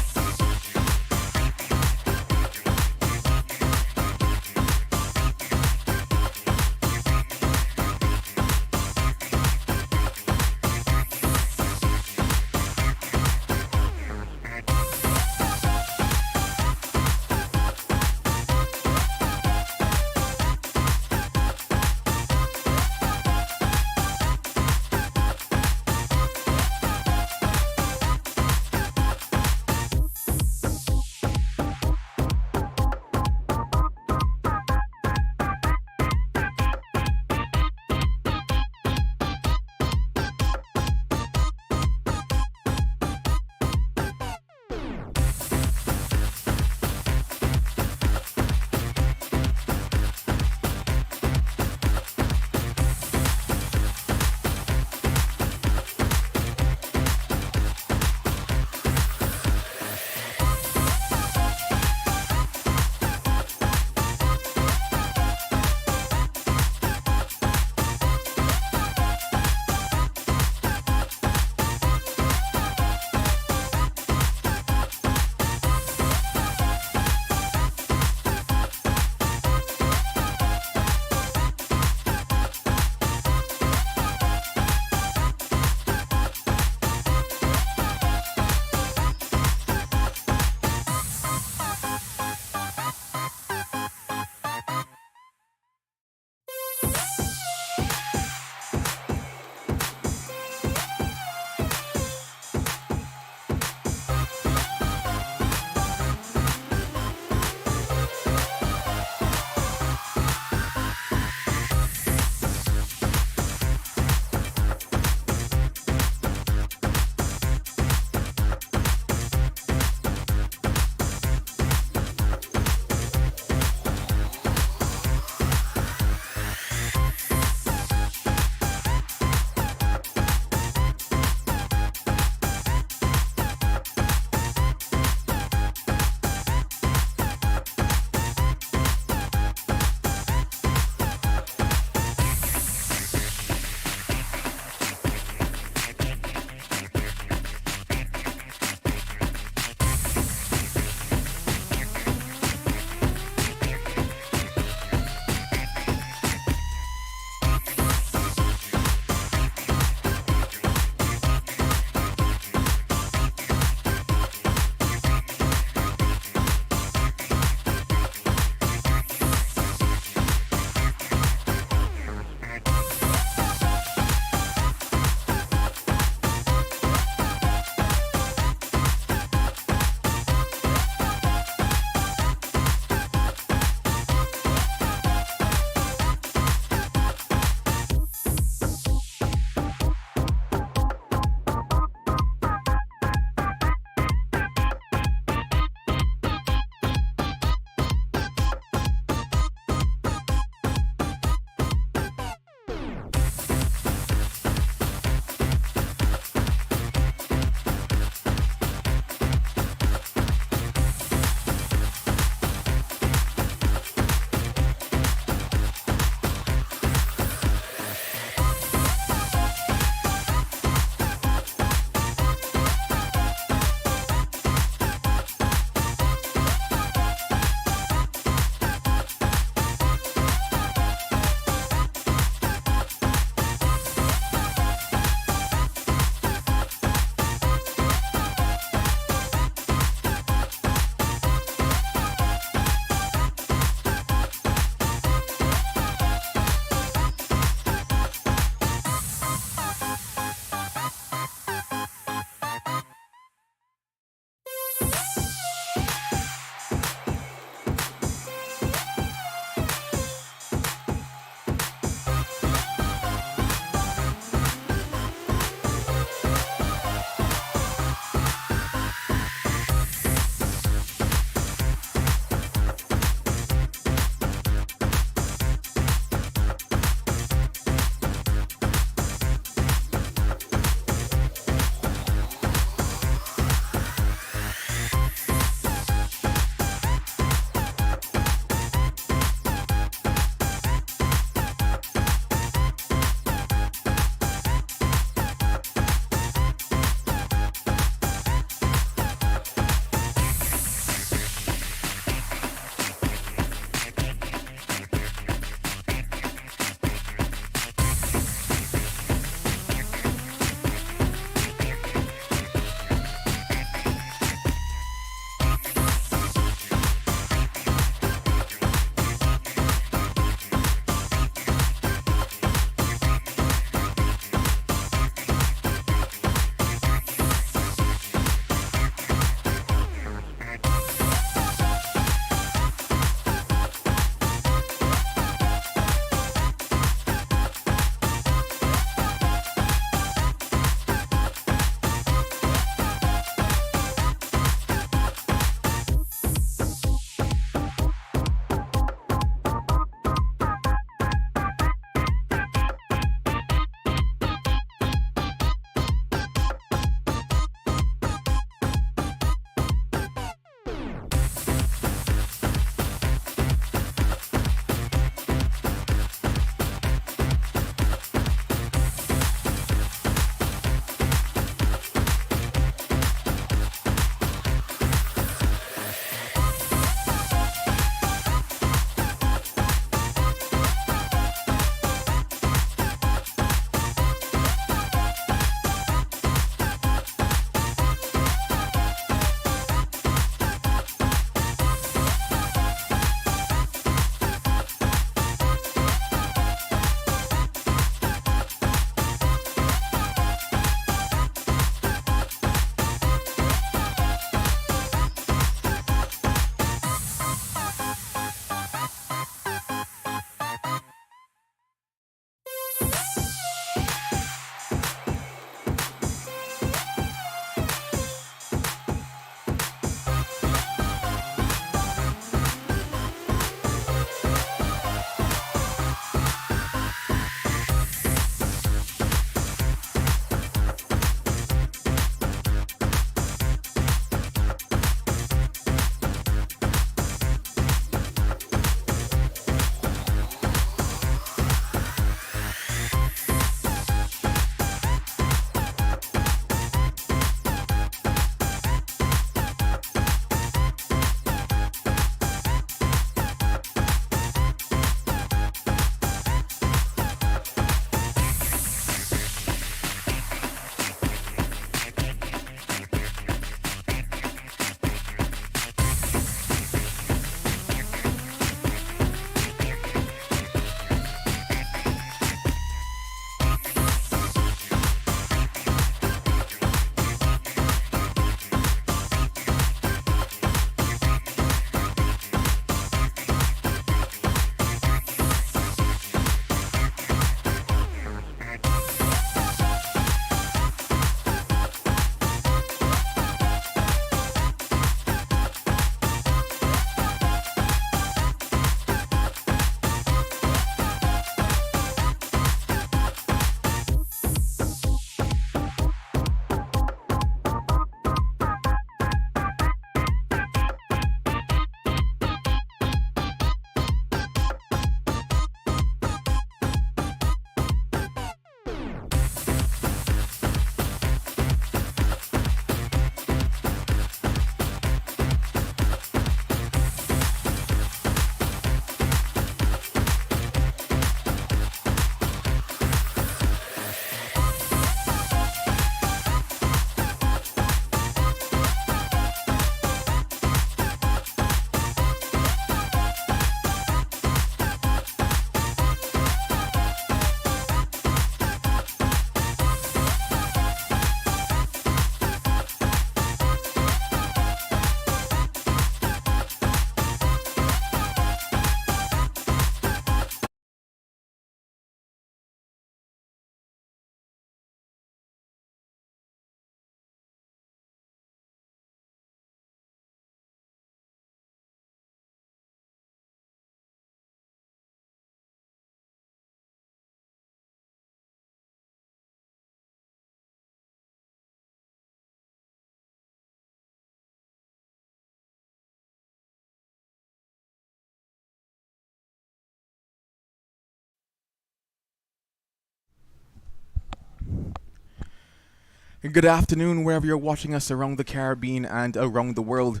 Good afternoon, wherever you're watching us around the Caribbean and around the world.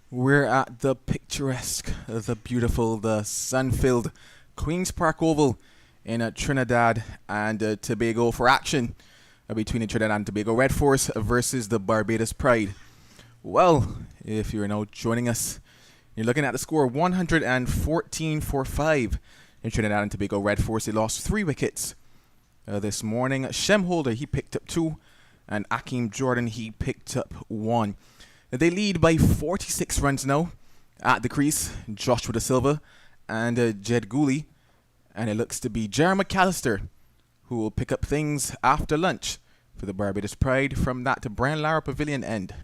We're at the picturesque, the beautiful, the sun-filled Queen's Park Oval in Trinidad and Tobago for action between the Trinidad and Tobago Red Force versus the Barbados Pride. Well, if you're now joining us, you're looking at the score 114 for 5 in Trinidad and Tobago Red Force. They lost 3 wickets this morning. Shem Holder, he picked up 2. And Akeem Jordan, he picked up 1. They lead by 46 runs now at the crease. Joshua Da Silva and Jed Gooley. And it looks to be Jerry McAllister who will pick up things after lunch for the Barbados Pride from that Brian Lara Pavilion end.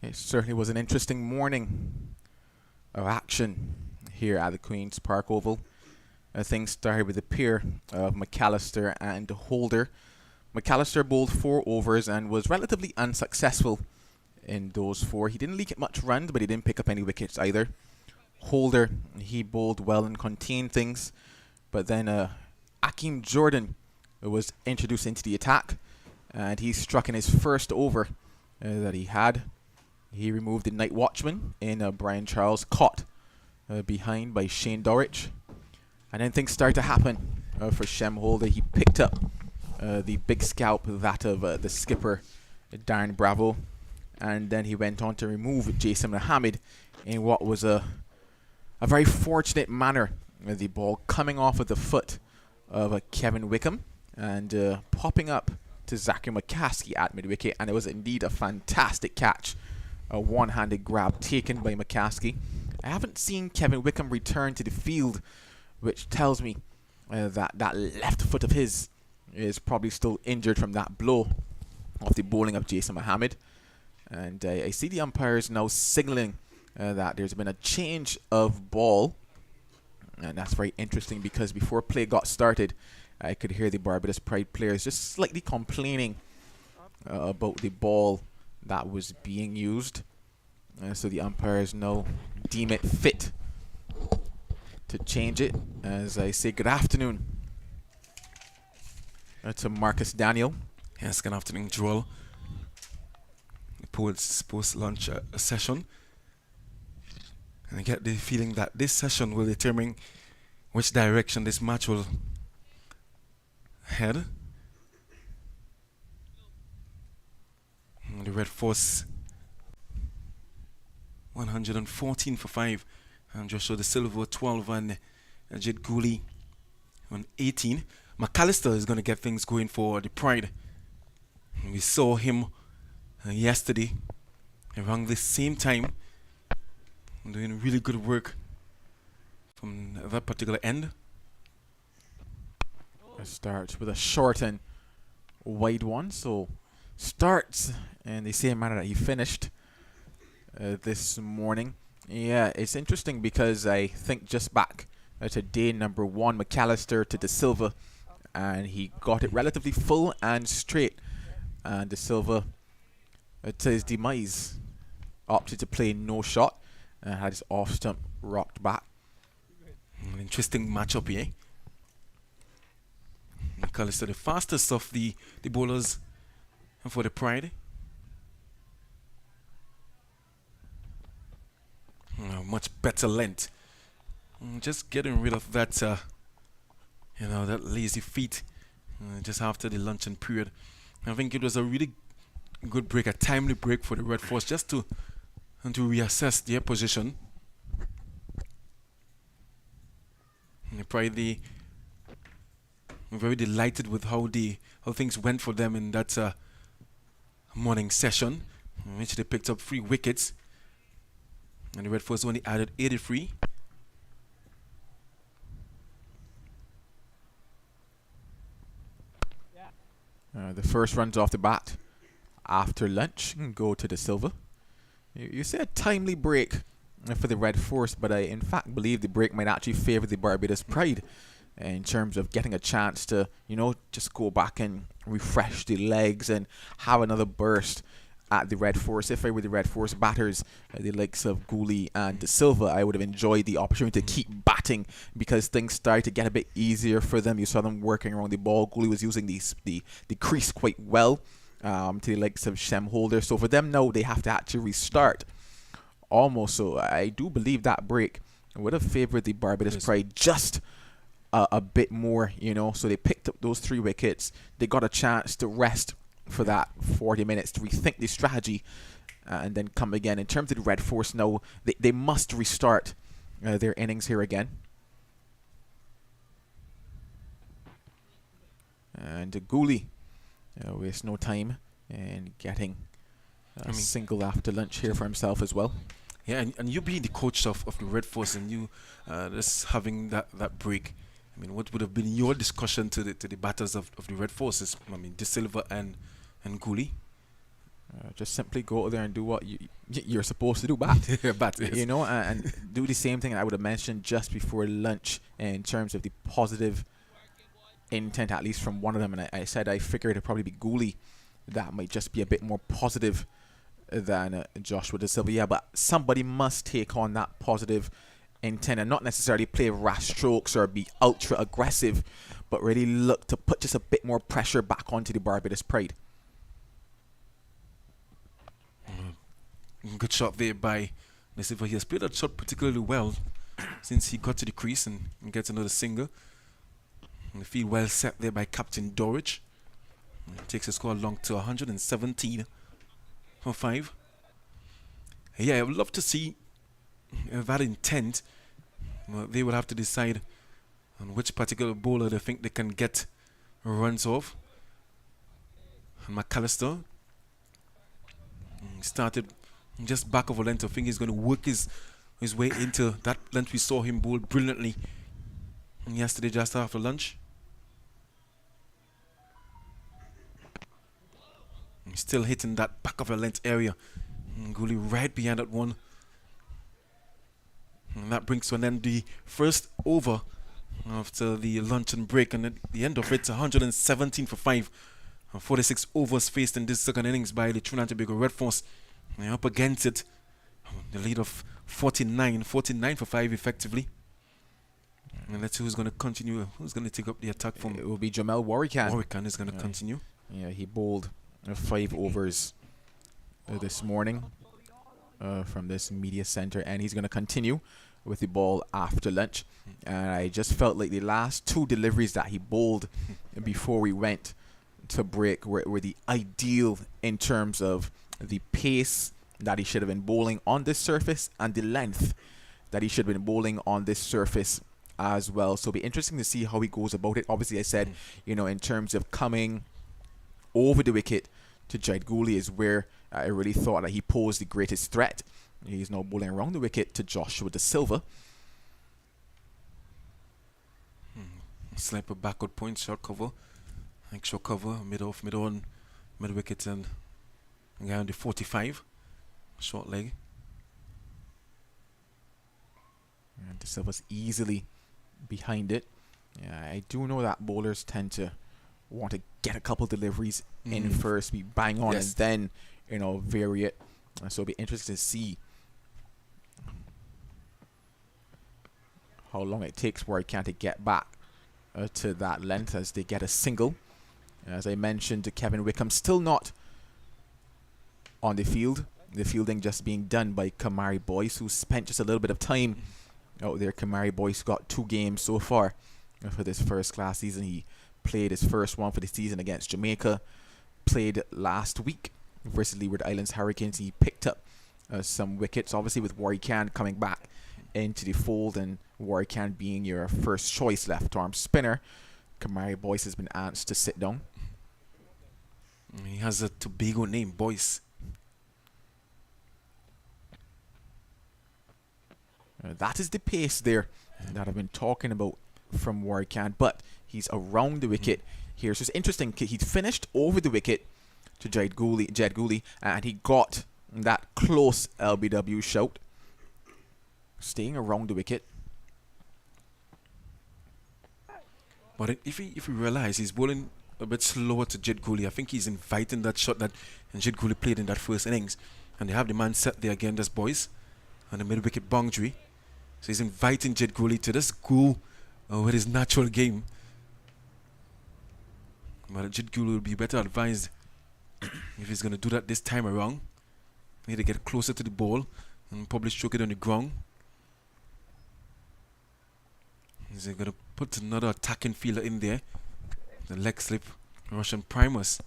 It certainly was an interesting morning of action here at the Queen's Park Oval. Things started with a pair of McAllister and Holder. McAllister bowled 4 overs and was relatively unsuccessful in those 4. He didn't leak much runs, but he didn't pick up any wickets either. Holder, he bowled well and contained things, but then Akeem Jordan was introduced into the attack, and he struck in his first over that he had. He removed the night watchman in Brian Charles, caught behind by Shane Dorrich. And then things started to happen for Shem Holder. He picked up the big scalp, that of the skipper, Darren Bravo. And then he went on to remove Jason Mohammed in what was a very fortunate manner. The ball coming off of the foot of Kevin Wickham and popping up to Zachary McCaskey at mid-wicket. And it was indeed a fantastic catch. A one-handed grab taken by McCaskey. I haven't seen Kevin Wickham return to the field, which tells me that left foot of his is probably still injured from that blow of the bowling of Jason Mohammed. And I see the umpires now signalling that there's been a change of ball. And that's very interesting because before play got started, I could hear the Barbados Pride players just slightly complaining about the ball that was being used. So the umpires now deem it fit to change it. As I say good afternoon to Marcus Daniel. Yes, good afternoon, Joel. Post-lunch session. And I get the feeling that this session will determine which direction this match will head. The Red Force 114 for 5, and Joshua Da Silva 12 and Jed Gooley on 18. McAllister is going to get things going for the Pride. We saw him yesterday around the same time doing really good work from that particular end. Let's start with a short and wide one. So starts in the same manner that he finished this morning. Yeah, it's interesting because I think just back to day number 1, McAllister to Da Silva, and he got it relatively full and straight. And Da Silva, to his demise, opted to play no shot and had his off stump rocked back. An interesting matchup here. McAllister, the fastest of the bowlers for the Pride. Much better length. Just getting rid of that, that lazy feet just after the luncheon period. I think it was a really good break, a timely break for the Red Force, just to reassess their position. And Pride, I'm very delighted with how things went for them in that morning session, in which they picked up 3 wickets, and the Red Force only added 83. The first runs off the bat after lunch go to Da Silva. You say a timely break for the Red Force, but I in fact believe the break might actually favour the Barbados Pride in terms of getting a chance to, just go back and refresh the legs and have another burst at the Red Force. If I were the Red Force batters, the likes of Gooley and De Silva, I would have enjoyed the opportunity to keep batting because things started to get a bit easier for them. You saw them working around the ball. Gooley was using the crease quite well to the likes of Shem Holder. So for them now, they have to actually restart almost. So I do believe that break would have favored the Barbados Pride just a bit more, So they picked up those 3 wickets. They got a chance to rest for that 40 minutes to rethink the strategy and then come again. In terms of the Red Force now, they must restart their innings here again. And Gooley wastes no time in getting a single after lunch here for himself as well. Yeah, and you being the coach of the Red Force and you just having that break, what would have been your discussion to the batters of the Red Forces? De Silva and Gooley? Just simply go out there and do what you're supposed to do, bat. Bat, yes. And do the same thing I would have mentioned just before lunch in terms of the positive intent, at least from one of them. And I said I figured it'd probably be Gooley that might just be a bit more positive than Joshua De Silva. Yeah, but somebody must take on that positive intent and not necessarily play rash strokes or be ultra aggressive, but really look to put just a bit more pressure back onto the Barbados Pride. Good shot there by De Silva. He has played that shot particularly well since he got to the crease and gets another single. And the field well set there by Captain Dorridge. And takes the score along to 117 for 5. Yeah, I would love to see that intent. Well, they would have to decide on which particular bowler they think they can get runs off. And McAllister started just back of a length. I think he's going to work his way into that length. We saw him bowl brilliantly yesterday just after lunch. He's still hitting that back of a length area. Gooley right behind that one. And that brings to an end the first over after the luncheon break. And at the end of it, 117 for 5. 46 overs faced in this second innings by the Trinidad and Tobago Red Force. They're up against it. The lead of 49 for 5 effectively. And let's see who's going to continue. Who's going to take up the attack from? It will be Jamel Warrican. Warrican is going to continue. Yeah, he bowled 5 overs this morning from this media center, and he's going to continue with the ball after lunch. And I just felt like the last 2 deliveries that he bowled before we went to break were the ideal in terms of the pace that he should have been bowling on this surface and the length that he should have been bowling on this surface as well. So it'll be interesting to see how he goes about it. Obviously, I said, in terms of coming over the wicket to Jade Gooley is where I really thought that he posed the greatest threat. He's now bowling around the wicket to Joshua De Silva. Sniper backward point, short cover. Short cover, mid on, mid wicket, and a guy on the 45. Short leg. And De Silva's easily behind it. Yeah, I do know that bowlers tend to want to get a couple deliveries in first, be bang on, and then vary it. So it'll be interesting to see how long it takes Warrican to get back to that length as they get a single. As I mentioned, Kevin Wickham still not on the field. The fielding just being done by Kamari Boyce, who spent just a little bit of time out there. Kamari Boyce got 2 games so far for this first class season. He played his first one for the season against Jamaica. Played last week versus Leeward Islands Hurricanes. He picked up some wickets, obviously with Warrican coming back into the fold and Warrican being your first choice left arm spinner. Kamari Boyce has been asked to sit down. He has a Tobago name, Boyce. That is the pace there that I've been talking about from Warrican, but he's around the wicket here. So it's interesting. He finished over the wicket to Jed Gooley, and he got that close LBW shout. Staying around the wicket. But if we realize he's bowling a bit slower to Jed Gooley. I think he's inviting that shot that Jed Gooley played in that first innings. And they have the man set there again, this boys, on the mid-wicket boundary. So he's inviting Jed Gooley to just go with his natural game. But Jed Gooley will be better advised if he's going to do that this time around. Need to get closer to the ball and probably stroke it on the ground. He's going to put another attacking fielder in there. The leg slip, Russian Primus.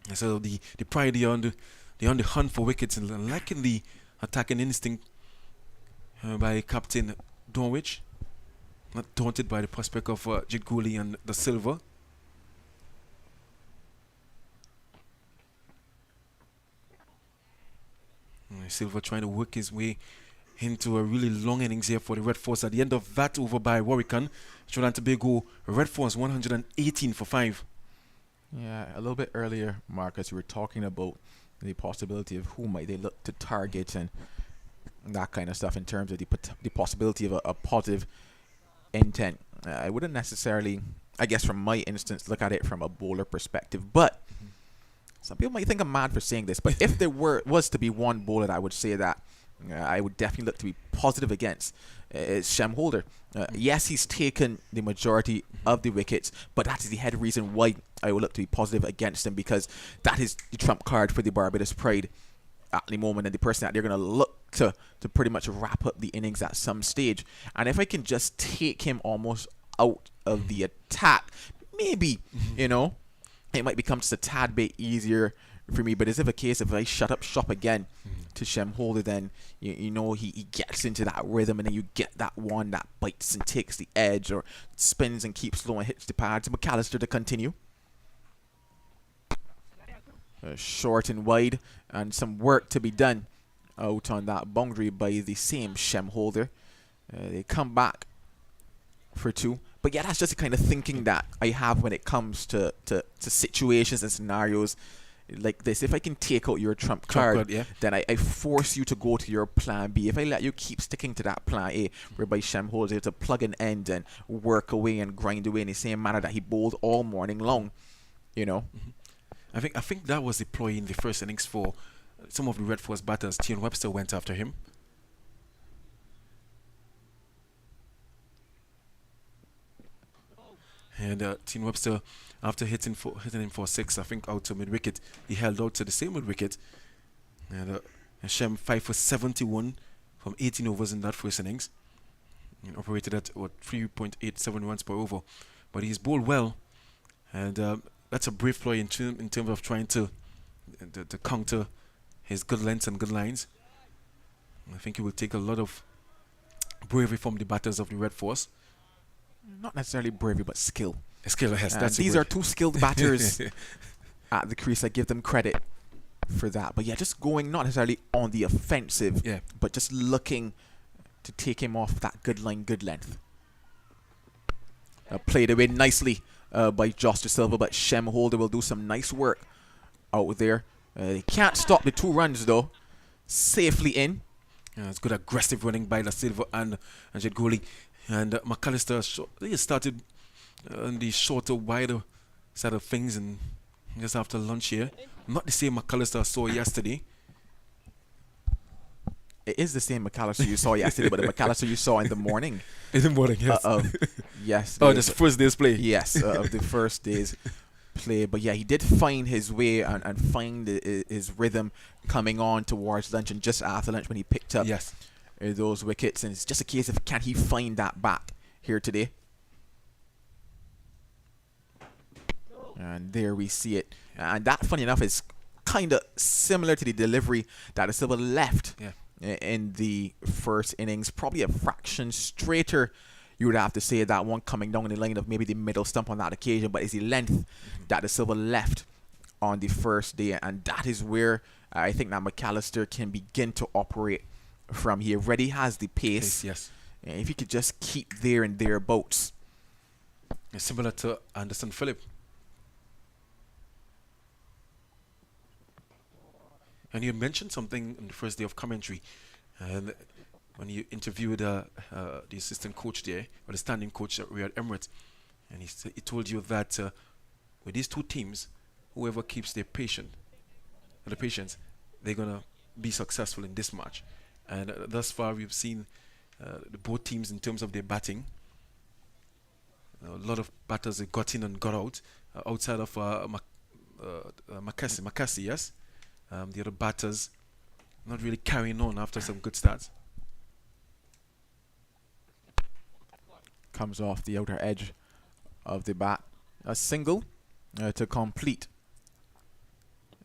And so the pride, they're on the hunt for wickets and lacking the attacking instinct by Captain Dorwich. Not daunted by the prospect of Jed Gooley and the silver. Silver trying to work his way into a really long innings here for the Red Force. At the end of that over by Warwican, Trinidad and Tobago, Red Force 118 for 5. Yeah, a little bit earlier, Marcus, you were talking about the possibility of who might they look to target and that kind of stuff in terms of the possibility of a positive intent. I wouldn't necessarily, I guess from my instance, look at it from a bowler perspective, but some people might think I'm mad for saying this, but if there was to be one bowler that I would say that I would definitely look to be positive against, is Shem Holder. Yes, he's taken the majority of the wickets, but that is the head reason why I would look to be positive against him, because that is the trump card for the Barbados Pride at the moment, and the person that they're going to look to pretty much wrap up the innings at some stage. And if I can just take him almost out of the attack, maybe, you know, it might become just a tad bit easier for me. But is it a case if I shut up shop again to Shem Holder, then you know he gets into that rhythm, and then you get that one that bites and takes the edge or spins and keeps low and hits the pads. McAllister to continue. Short and wide, and some work to be done out on that boundary by the same Shem Holder. They come back for 2. But yeah, that's just the kind of thinking that I have when it comes to situations and scenarios like this. If I can take out your trump card, then I force you to go to your plan B. If I let you keep sticking to that plan A, whereby Shem Holder is to plug an end and work away and grind away in the same manner that he bowled all morning long, you know. I think that was the ploy in the first innings for some of the Red Force batters. Tian Webster went after him. And Tian Webster, after hitting him for 6, I think out to mid-wicket, he held out to the same mid-wicket. And Shem 5 for 71 from 18 overs in that first innings. And operated at 3.87 runs per over. But he's bowled well. And that's a brave ploy in terms of trying to counter his good lengths and good lines. I think it will take a lot of bravery from the batters of the Red Force. Not necessarily bravery, but skill. Skill, yes. These are 2 skilled batters at the crease. I give them credit for that. But yeah, just going not necessarily on the offensive, but just looking to take him off that good line, good length. Played away nicely by Josh De Silva, but Shem Holder will do some nice work out there. They can't stop the 2 runs though. Safely in. It's good aggressive running by De Silva and Jed Gooley. And McAllister, they started on the shorter, wider side of things, and just after lunch here. Not the same McAllister I saw yesterday. It is the same McAllister you saw yesterday, but the McAllister you saw in the morning. In the morning, yes. Yes. Oh, this first day's play. Yes, of the first day's play. But yeah, he did find his way and find his rhythm coming on towards lunch, and just after lunch when he picked up those wickets. And it's just a case of can he find that back here today. And there we see it. And that, funny enough, is kind of similar to the delivery that De Silva left in the first innings. Probably a fraction straighter, you would have to say, that one coming down the line of maybe the middle stump on that occasion. But it's the length that De Silva left on the first day. And that is where I think that McAllister can begin to operate from. He already has the pace. Yes. And if he could just keep there and thereabouts. It's similar to Anderson Phillip. And you mentioned something on the first day of commentary, and when you interviewed the assistant coach there, or the standing coach at Riyadh Emirates, and he told you that with these two teams, whoever keeps the patience, they're gonna be successful in this match. And thus far, we've seen both teams in terms of their batting. A lot of batters have got in and got out. Outside of Makassi, yes. The other batters not really carrying on after some good starts. Comes off the outer edge of the bat. A single to complete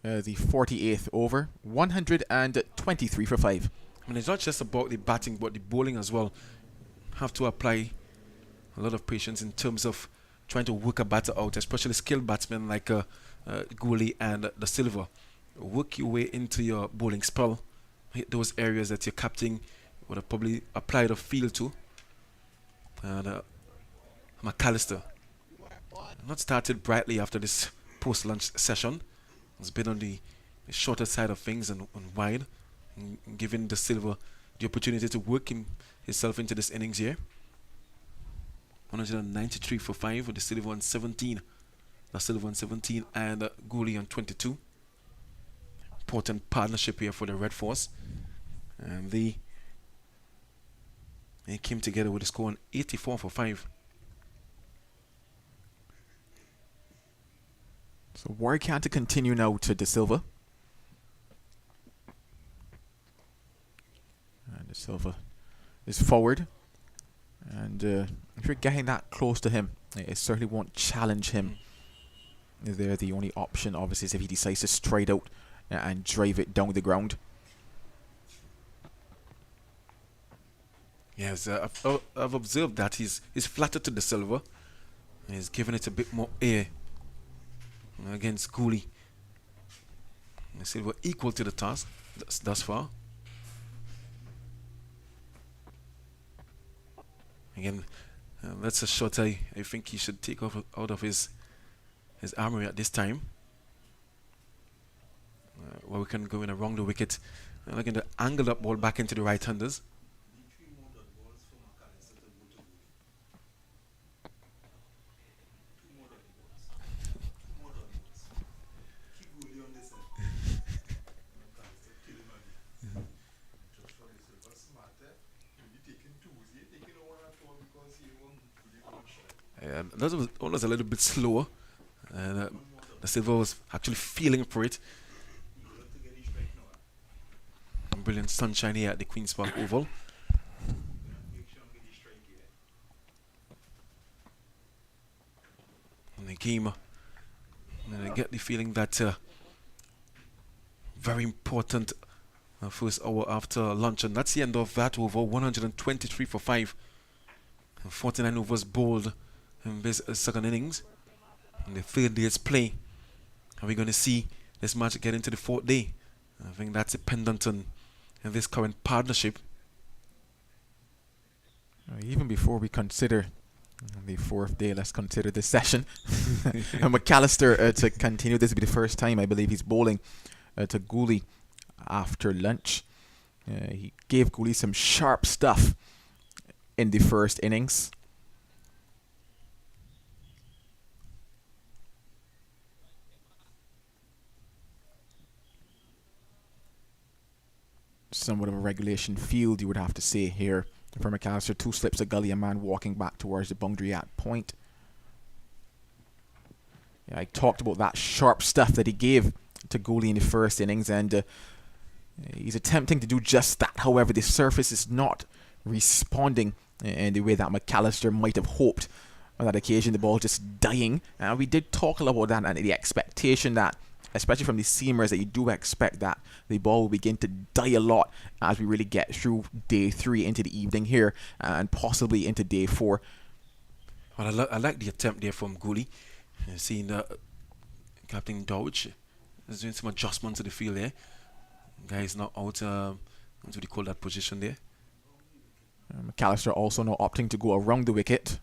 the 48th over. 123 for 5. I mean, it's not just about the batting, but the bowling as well. Have to apply a lot of patience in terms of trying to work a batter out, especially skilled batsmen like Gooley and the Silva. Work your way into your bowling spell. Hit those areas that your captain would have probably applied a feel to. And McAllister not started brightly after this post-lunch session. Has been on the shorter side of things and wide, and giving the Silva the opportunity to work himself into this innings here. 193 for 5 with the Silva on 17. The Silva on 17 and Gooley on 22. Important partnership here for the Red Force. And they came together with a score on 84 for 5. So Warwick can't continue now to De Silva. And De Silva is forward. And if you're getting that close to him, it certainly won't challenge him. They're the only option, obviously, is if he decides to stride out and drive it down the ground. Yes, I've observed that he's flattered to De Silva. He's given it a bit more air against Gooley. De Silva equal to the task thus far. Again, that's a shot I think he should take out of his armory at this time. Where we can go in around the wicket. And again, the angle that ball back into the right-handers. That was almost a little bit slower, and the Silva was actually feeling for it. Brilliant sunshine here at the Queen's Park Oval. And the game, and I get the feeling that very important first hour after lunch, and that's the end of that over. 123 for 5, and 49 overs bowled in this second innings. In the third day's play, are we going to see this match get into the fourth day? I think that's dependent on this current partnership. Even before we consider the fourth day, let's consider this session. And McAllister to continue. This will be the first time I believe he's bowling to Gooley after lunch. He gave Gooley some sharp stuff in the first innings. Somewhat of a regulation field, you would have to say here for McAllister. 2 slips of gully, a man walking back towards the boundary at point. Yeah, I talked about that sharp stuff that he gave to Gooley in the first innings, and he's attempting to do just that. However, the surface is not responding in the way that McAllister might have hoped. On that occasion, the ball just dying. We did talk a lot about that and the expectation that, especially from the seamers, that you do expect that the ball will begin to die a lot as we really get through day 3 into the evening here, and possibly into day 4. Well, I like the attempt there from Gooley. Seeing Captain Dodge is doing some adjustments to the field there. Guy is not out. What do you call that position there? McAllister also now opting to go around the wicket.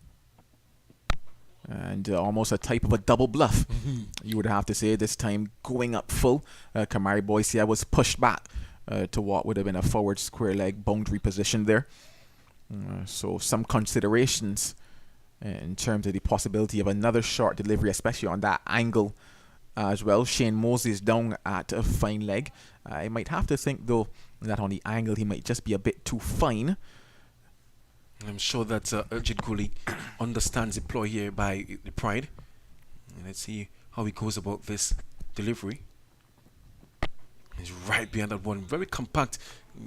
And almost a type of a double bluff, you would have to say, this time going up full. Kamari Boycia was pushed back to what would have been a forward square leg boundary position there. So some considerations in terms of the possibility of another short delivery, especially on that angle as well. Shane Mosley is down at a fine leg. I might have to think, though, that on the angle he might just be a bit too fine. I'm sure that Urjit Guli understands the ploy here by the Pride. And let's see how he goes about this delivery. He's right behind that one, very compact.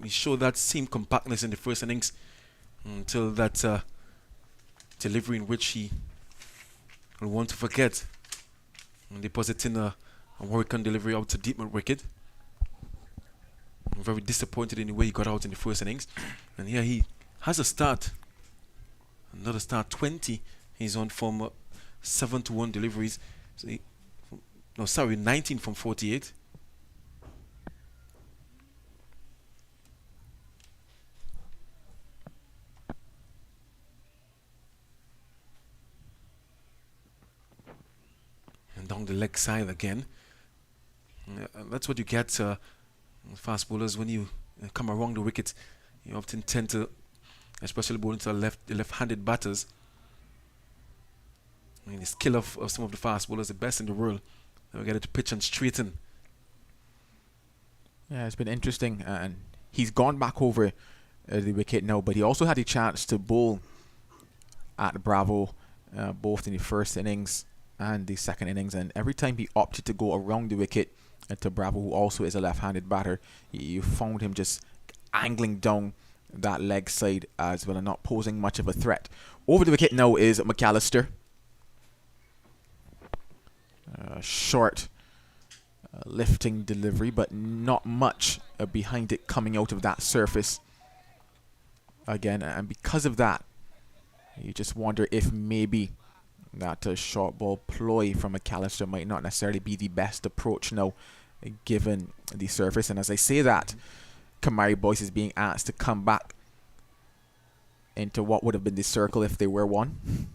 He showed that same compactness in the first innings until that delivery in which he will want to forget. And depositing a Warwick delivery out to deep mid wicket. I'm very disappointed in the way he got out in the first innings. And here he has a start. Another start, 20. He's on from 7-1 deliveries. So 19 from 48. And down the leg side again. That's what you get, fast bowlers, when you come around the wicket. You often tend to, especially bowling to the left-handed batters. I mean, the skill of some of the fast bowlers, the best in the world. They'll get it to pitch and straighten. Yeah, it's been interesting, and he's gone back over the wicket now, but he also had a chance to bowl at Bravo, both in the first innings and the second innings, and every time he opted to go around the wicket to Bravo, who also is a left-handed batter, you found him just angling down that leg side as well and not posing much of a threat. Over the wicket now is McAllister. Short lifting delivery, but not much behind it coming out of that surface again, and because of that you just wonder if maybe that short ball ploy from McAllister might not necessarily be the best approach now given the surface. And as I say that, Kamari Boyce is being asked to come back into what would have been the circle if they were one.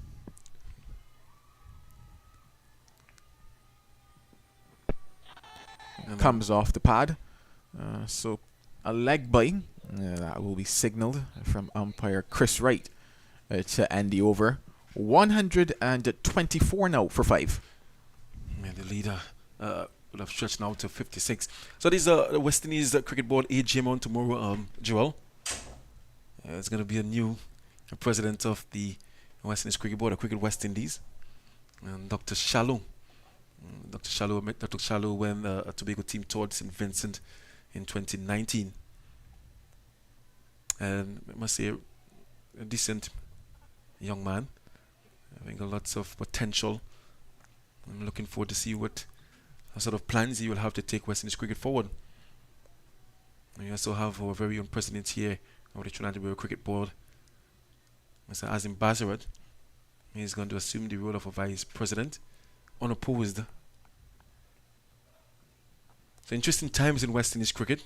Comes off the pad. So a leg bye. That will be signalled from umpire Chris Wright to end the over. 124 now for 5. And the leader would have stretched now to 56. So these are the West Indies Cricket Board AGM on tomorrow, Joel. It's going to be a new president of the West Indies Cricket Board, Cricket West Indies, and Dr. Shallow. Dr. Shallow met Dr. Shallow when a Tobago team toured St. Vincent in 2019. And I must say, a decent young man. I think lots of potential. I'm looking forward to see what sort of plans he will have to take West Indies cricket forward. And we also have our very own president here of the Trinidad Cricket Board, Mr. Azim Bazarat. He's going to assume the role of a vice president, unopposed. So interesting times in West Indies cricket.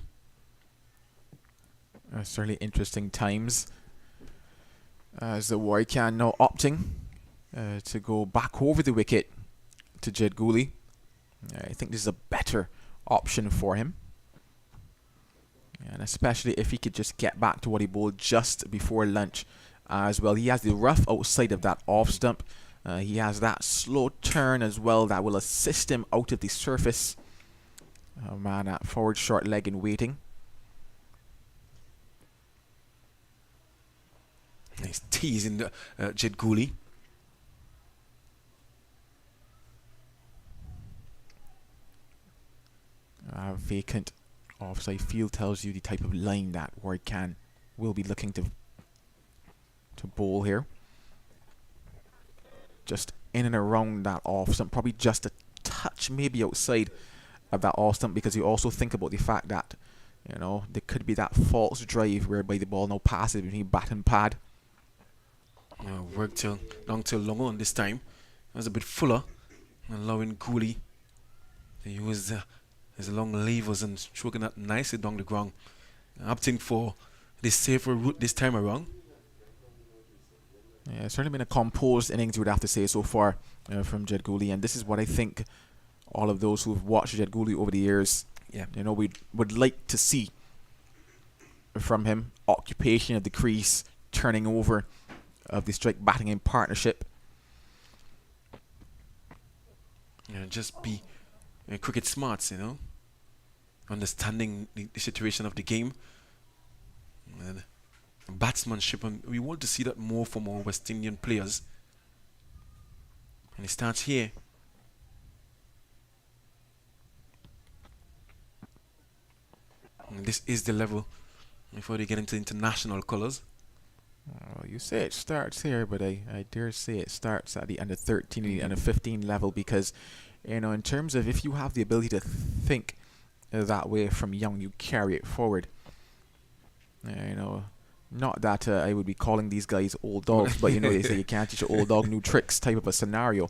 Certainly interesting times. As the Warrican now opting to go back over the wicket to Jed Gooley. I think this is a better option for him. And especially if he could just get back to what he bowled just before lunch as well. He has the rough outside of that off stump. He has that slow turn as well that will assist him out of the surface. Man at forward short leg in waiting. Nice tease in Jed Gooley. Vacant offside field tells you the type of line that Warrican will be looking to bowl here. Just in and around that off stump, probably just a touch maybe outside of that off stump, because you also think about the fact that, you know, there could be that false drive whereby the ball now passes between bat and pad. Worked till long on this time. It was a bit fuller, allowing Gooley to use his long levers and stroking that nicely down the ground. Opting for the safer route this time around. Yeah, it's certainly been a composed innings, you would have to say, so far from Jed Gooley, and this is what I think all of those who've watched Jed Gooley over the years, you know, we would like to see from him. Occupation of the crease, turning over of the strike batting in partnership. Just be cricket smarts, understanding the situation of the game and batsmanship, and we want to see that more from our West Indian players. And it starts here. And this is the level before they get into international colours. Well, you say it starts here, but I dare say it starts at the under 13 and the 15 level, because in terms of if you have the ability to think that way from young, you carry it forward. Not that I would be calling these guys old dogs, but they say you can't teach an old dog new tricks type of a scenario.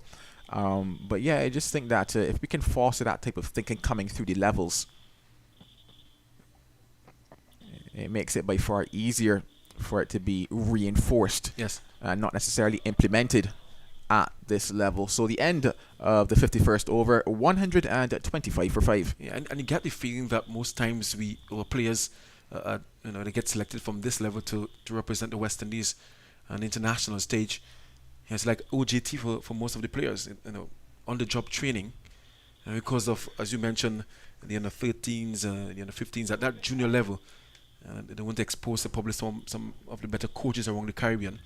But yeah, I just think that if we can foster that type of thinking coming through the levels, it makes it by far easier for it to be reinforced, yes, not necessarily implemented at this level. So the end of the 51st over, 125 for 5. Yeah, and you get the feeling that most times our players, they get selected from this level to represent the West Indies on the international stage. It's like OJT for most of the players, on the job training, because of, as you mentioned, the under 13s, the under 15s at that junior level. They want to expose the public some of the better coaches around the Caribbean.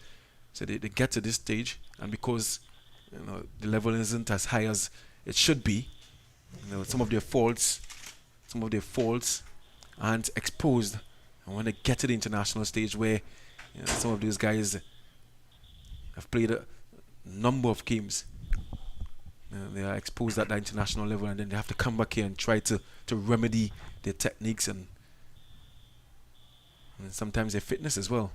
So they get to this stage, and because the level isn't as high as it should be, some of their faults aren't exposed. And when they get to the international stage, where some of these guys have played a number of games, they are exposed at the international level, and then they have to come back here and try to remedy their techniques and sometimes their fitness as well.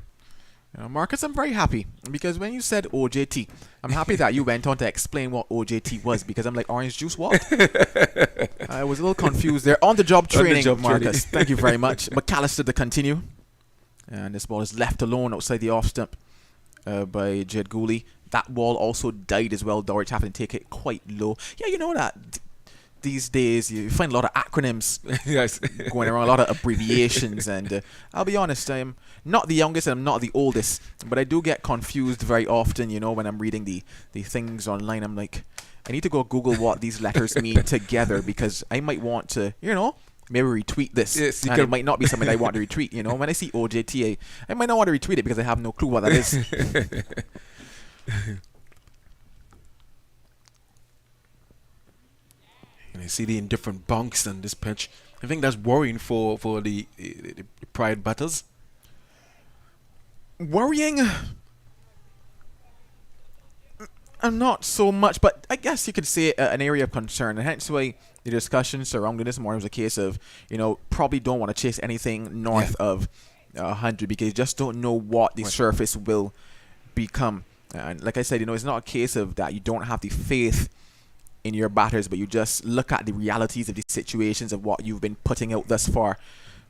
Marcus, I'm very happy, because when you said OJT, I'm happy that you went on to explain what OJT was, because I'm like, orange juice, what? I was a little confused there. On the job training, Marcus. Thank you very much. McAllister to continue. And this ball is left alone outside the off stump by Jed Gooley. That ball also died as well. Dorich having to take it quite low. Yeah, you know that these days you find a lot of acronyms Yes. going around, a lot of abbreviations, and I'll be honest, I'm not the youngest and I'm not the oldest, but I do get confused very often, when I'm reading the things online. I'm like, I need to go Google what these letters mean together, because I might want to, maybe retweet this. Yes, and it might not be something I want to retweet, When I see OJT, I might not want to retweet it because I have no clue what that is. You see the indifferent bunks on this pitch. I think that's worrying for the Pride batters. Worrying? Not so much, but I guess you could say an area of concern, and hence why the discussion surrounding this morning was a case of, probably don't want to chase anything north of 100, because you just don't know what the surface will become. And like I said, it's not a case of that you don't have the faith in your batters, but you just look at the realities of the situations of what you've been putting out thus far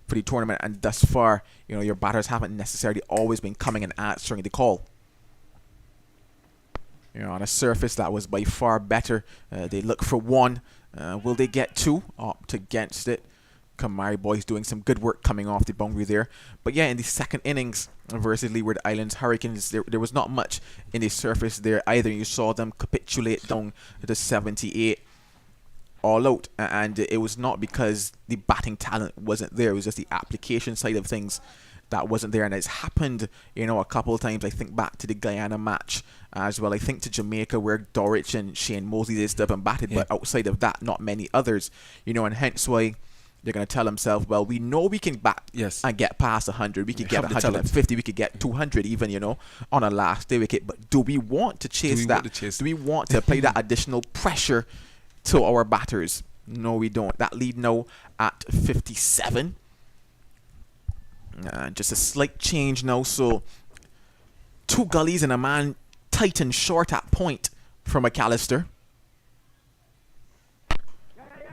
for the tournament, and thus far, your batters haven't necessarily always been coming and answering the call. On a surface that was by far better, they look for one. Will they get two? Opt against it. Kamari boys doing some good work coming off the boundary there. But yeah, in the second innings versus Leeward Islands Hurricanes, there was not much in the surface there either. You saw them capitulate down to 78 all out, and it was not because the batting talent wasn't there. It was just the application side of things that wasn't there, and it's happened a couple of times. I think back to the Guyana match as well. I think to Jamaica, where Dorich and Shane Mosley did stuff and batted, but outside of that, not many others. And hence why they're going to tell themselves, well, we know we can bat and get past 100. We could get 150. We could get 200 even, on a last day wicket. But do we want to chase that? Do we want to apply that additional pressure to our batters? No, we don't. That lead now at 57. Just a slight change now. So 2 gullies and a man tight and short at point from McAllister.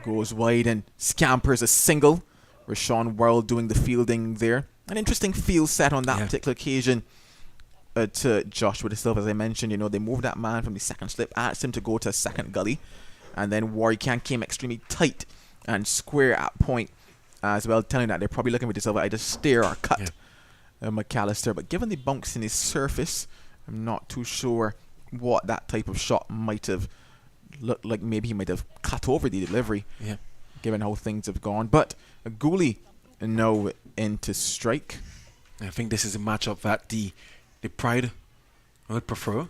Goes wide and scampers a single. Rashawn Worrell doing the fielding there. An interesting field set on that particular occasion to Joshua De Silva, as I mentioned. They moved that man from the second slip, asked him to go to a second gully, and then Warwick came extremely tight and square at point as well, telling that they're probably looking for De Silva either steer or cut McAllister. But given the bunks in his surface, I'm not too sure what that type of shot might have looked like. Maybe he might have cut over the delivery, given how things have gone. But Gooley now into strike. I think this is a matchup that the Pride would prefer.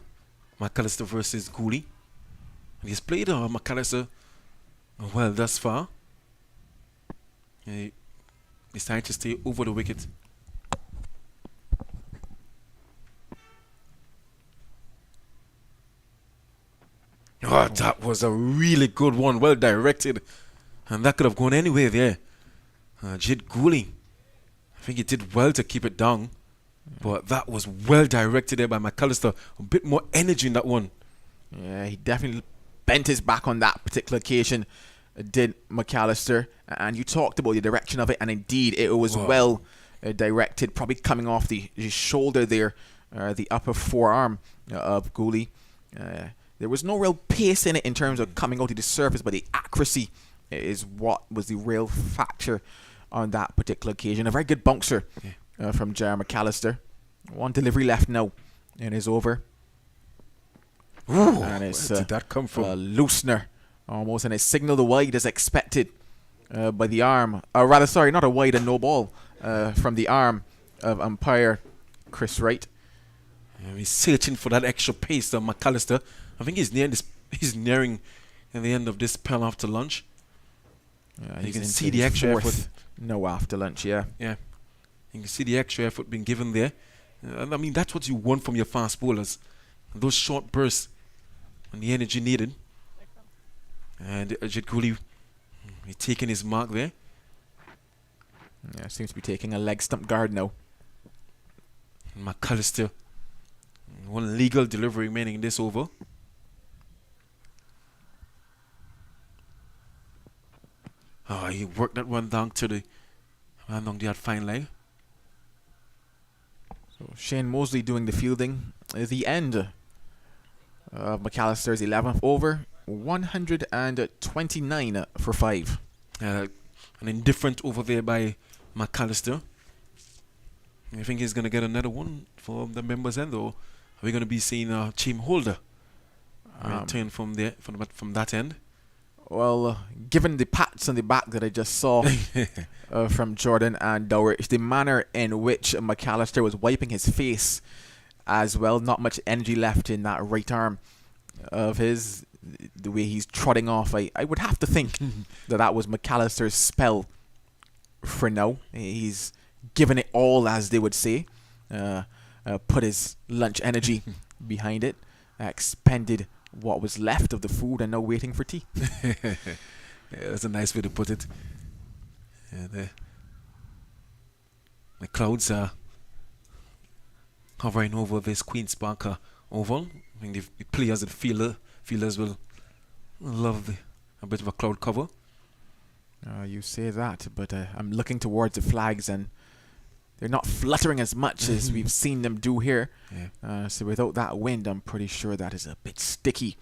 McAllister versus Gooley. And he's played McAllister well thus far. He decided to stay over the wicket. Oh, that was a really good one, well directed. And that could have gone anywhere there. Jid Gooley, I think he did well to keep it down. But that was well directed there by McAllister. A bit more energy in that one. Yeah, he definitely bent his back on that particular occasion, did McAllister. And you talked about the direction of it, and indeed it was well directed, probably coming off the shoulder there, the upper forearm of Gooley. There was no real pace in it in terms of coming out to the surface, but the accuracy is what was the real factor on that particular occasion. A very good bouncer from J.R. McAllister. One delivery left now in his over. Ooh, and it's where did that come from? loosener almost, and it's signalled a wide as expected by the arm. Rather, sorry, not a wide, a no ball from the arm of umpire Chris Wright. He's searching for that extra pace of McAllister. I think he's nearing the end of this spell after lunch. You can see the extra effort. No after lunch, yeah. Yeah. You can see the extra effort being given there. I mean, that's what you want from your fast bowlers. Those short bursts and the energy needed. And Jid Gooley, he's taking his mark there. Yeah, seems to be taking a leg stump guard now. McAllister, one legal delivery remaining in this over. Oh, he worked that one down to the along the fine leg. So Shane Mosley doing the fielding. The end of McAllister's 11th over, 129 for 5. An indifferent over there by McAllister. I think he's going to get another one for the members' end, though. Are we going to be seeing a team holder return from there, from that end? Well, given the pats on the back that I just saw from Jordan and Dowrich, the manner in which McAllister was wiping his face as well, not much energy left in that right arm of his, the way he's trotting off, I would have to think that was McAllister's spell for now. He's given it all, as they would say, put his lunch energy behind it, expended what was left of the food, and now waiting for tea. Yeah, that's a nice way to put it. Yeah, the clouds are hovering over this Queen's Park oval. I think the players and fielders will love a bit of a cloud cover. You say that, but I'm looking towards the flags, and they're not fluttering as much as we've seen them do here. Yeah. So without that wind, I'm pretty sure that is a bit sticky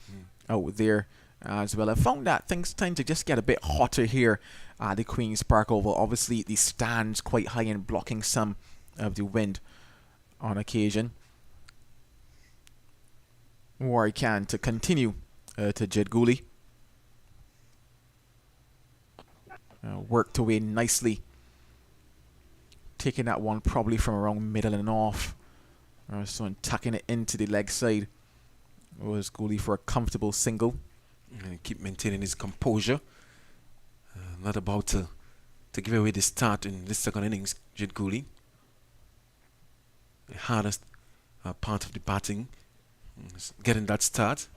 out there as well. I found that things tend to just get a bit hotter here at the Queen's Park Oval. Obviously, the stand's quite high and blocking some of the wind on occasion. Warri Khan to continue to Jid Gooley. Worked away nicely, taking that one probably from around middle and off, so tucking it into the leg side was Gooley for a comfortable single. And keep maintaining his composure. Not about to give away the start in this second innings, Jid Gooley. The hardest part of the batting is getting that start.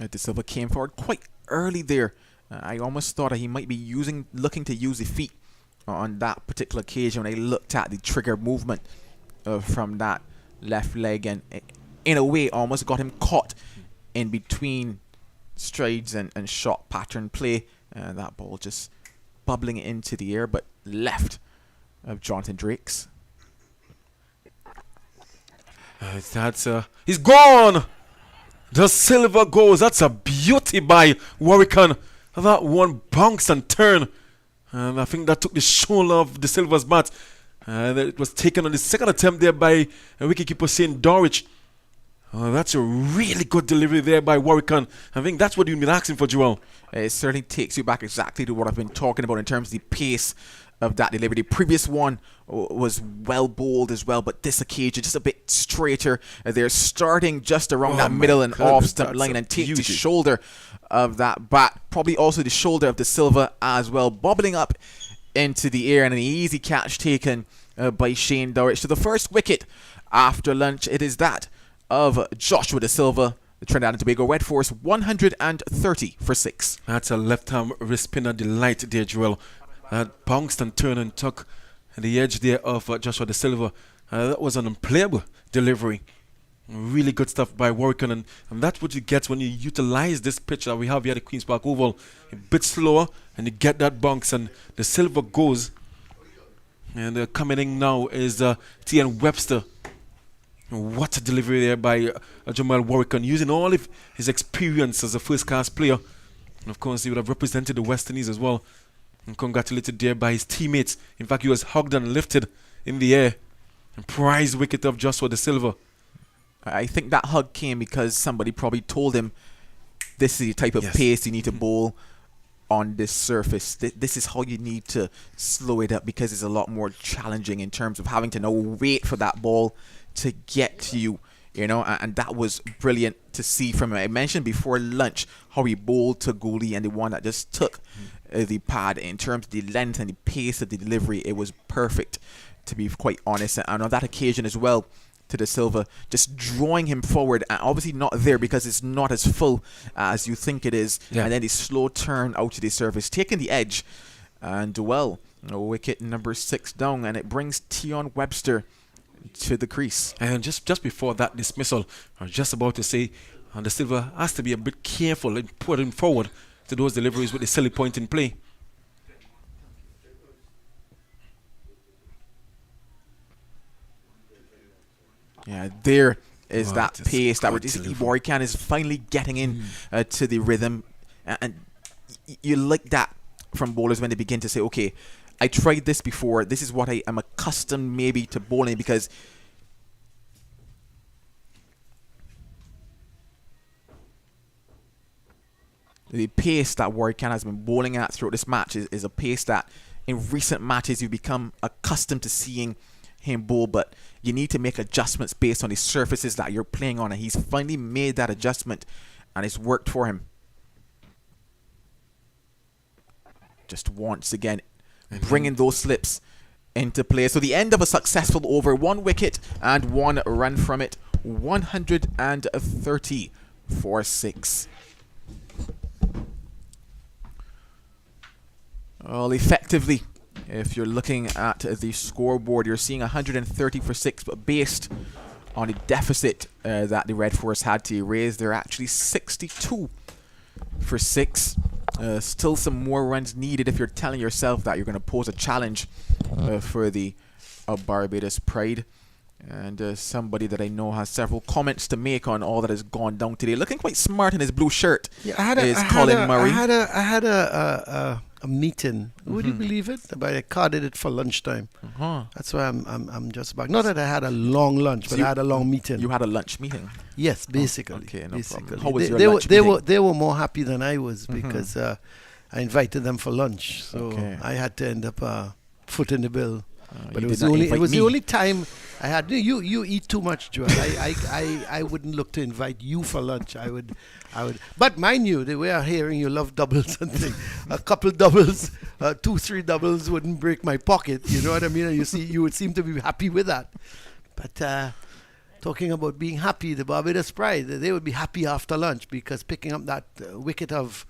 De Silva came forward quite early there. I almost thought he might be looking to use the feet on that particular occasion when I looked at the trigger movement from that left leg, and in a way almost got him caught in between strides and shot pattern play. That ball just bubbling into the air, but left of Jonathan Drakes. He's gone! The silver goes. That's a beauty by Warwican. That one bounce and turn. And I think that took the shoulder of the Silver's bat. And it was taken on the second attempt there by wicketkeeper St. Dorwich. That's a really good delivery there by Warwican. I think that's what you've been asking for, Joel. It certainly takes you back exactly to what I've been talking about in terms of the pace of that delivery. The previous one was well bowled as well, but this occasion just a bit straighter. They're starting just around that middle and off stump line and take the shoulder of that bat, probably also the shoulder of the Silver as well, bobbling up into the air, and an easy catch taken by Shane Dorwich. So the first wicket after lunch, it is that of Joshua De Silva. The Trinidad and Tobago Red Force 130 for 6. That's a left-arm wrist spinner delight there, Joel. That bounced and turned and took the edge there of Joshua De Silva. That was an unplayable delivery. Really good stuff by Warwican, and that's what you get when you utilize this pitch that we have here at the Queen's Park Oval. A bit slower, and you get that bounce, and the Silver goes. And coming in now is T.N. Webster. What a delivery there by Jamal Warwican, using all of his experience as a first-class player. And of course, he would have represented the West Indies as well. And congratulated there by his teammates. In fact, he was hugged and lifted in the air. And prized wicket of Joshua De Silva. I think that hug came because somebody probably told him, this is the type of pace you need to bowl on this surface. This is how you need to slow it up, because it's a lot more challenging in terms of having to now wait for that ball to get to you, and that was brilliant to see from him. I mentioned before lunch how he bowled to Gooley, and the one that just took the pad. In terms of the length and the pace of the delivery, it was perfect, to be quite honest. And on that occasion as well, to De Silva, just drawing him forward, and obviously not there because it's not as full as you think it is, and then the slow turn out to the surface, taking the edge, and wicket number 6 down, and it brings Tion Webster to the crease. And just before that dismissal, I was just about to say, De Silva has to be a bit careful in putting forward to those deliveries with the silly point in play. Yeah, there is that pace that Warwican is finally getting in to the rhythm, and you like that from bowlers when they begin to say, okay, I tried this before, this is what I am accustomed maybe to bowling, because the pace that Warwican has been bowling at throughout this match is a pace that in recent matches you've become accustomed to seeing him bowl, but you need to make adjustments based on the surfaces that you're playing on, and he's finally made that adjustment and it's worked for him. Just once again bringing those slips into play. So the end of a successful over, 1 wicket and 1 run from it, 130 for 6. Well, effectively, if you're looking at the scoreboard, you're seeing 130 for 6, but based on the deficit that the Red Force had to erase, they're actually 62 for 6. Still some more runs needed if you're telling yourself that you're going to pose a challenge for the Barbados Pride. And somebody that I know has several comments to make on all that has gone down today. Looking quite smart in his blue shirt is Colin Murray. I had a meeting. Would you believe it? But I carded it for lunchtime. That's why I'm just back. Not that I had a long lunch, but I had a long meeting. You had a lunch meeting? Yes, basically. Okay, no basically. problem. How was your lunch meeting? They were more happy than I was because I invited them for lunch. So I had to end up foot in the bill. But it was the only time I had. You eat too much, Joel. I wouldn't look to invite you for lunch. I would. But mind you, the way I'm hearing you love doubles and things, a couple doubles, 2-3 doubles wouldn't break my pocket. You know what I mean? You would seem to be happy with that. But talking about being happy, the Barbados Pride, they would be happy after lunch because picking up that wicket of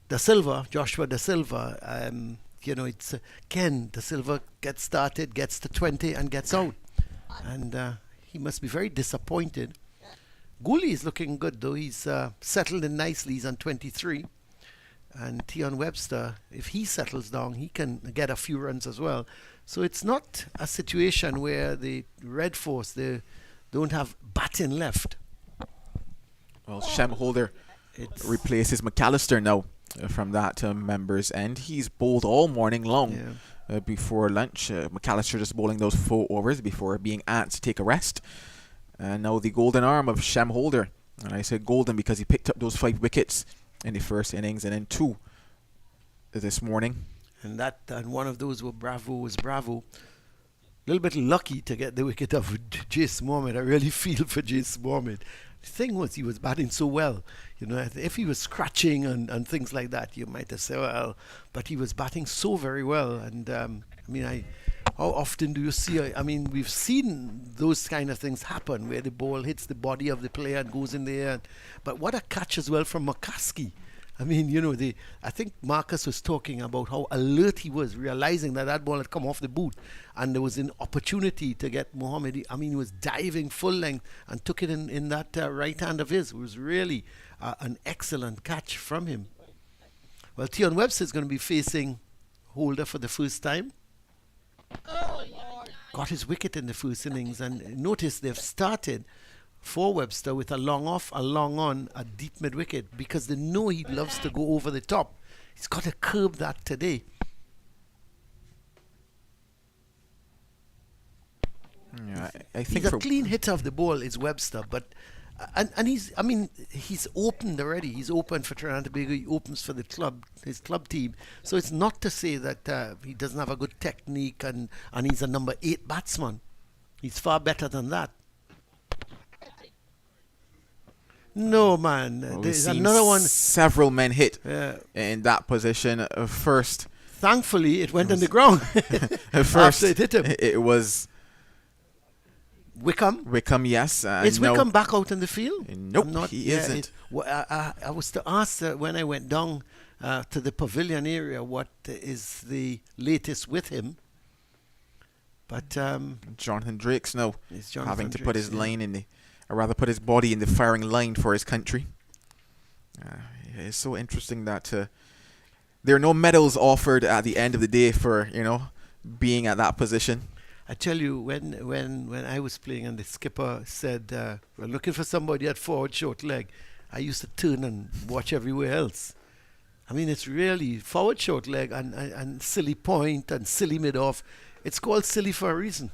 De Silva, Joshua De Silva. It's Ken De Silva gets started, gets to 20 and gets out. And he must be very disappointed. Gooley is looking good though. He's settled in nicely. He's on 23. And Tion Webster, if he settles down, he can get a few runs as well. So it's not a situation where the Red Force, they don't have batting left. Well, Shem Holder replaces McAllister now from that members end. He's bowled all morning long before lunch. McAllister just bowling those 4 overs before being asked to take a rest. And now the golden arm of Shem Holder. And I said golden because he picked up those 5 wickets in the first innings and then 2 this morning. And one of those was Bravo. A little bit lucky to get the wicket of Jace Mohammed. I really feel for Jace Mohammed. The thing was, he was batting so well. You know, if he was scratching and things like that, you might have said, well, but he was batting so very well. And how often do you see? We've seen those kind of things happen where the ball hits the body of the player and goes in the air. But what a catch as well from McCaskey. I think Marcus was talking about how alert he was, realizing that ball had come off the boot and there was an opportunity to get Mohammed. He was diving full length and took it in that right hand of his. It was really an excellent catch from him. Well, Tion Webster is going to be facing Holder for the first time. Got his wicket in the first innings, and notice they've started for Webster with a long off, a long on, a deep mid wicket, because they know he loves to go over the top. He's got to curb that today. Yeah, I think he's a clean hitter of the ball is Webster, but and he's opened already. He's opened for Trinidad and Tobago. He opens for his club team. So it's not to say that he doesn't have a good technique and he's a number 8 batsman. He's far better than that. No, man. There's another one. Several men hit in that position. First, thankfully, it went on the ground. First, it hit him. It was Wickham. Wickham, yes. Is Wickham back out in the field? Nope, he isn't. I was to ask when I went down to the pavilion area what is the latest with him. But Jonathan Drake's now having to put his line in put his body in the firing line for his country. It's so interesting that there are no medals offered at the end of the day for being at that position. I tell you, when I was playing and the skipper said, we're looking for somebody at forward short leg, I used to turn and watch everywhere else. It's really forward short leg and silly point and silly mid off. It's called silly for a reason.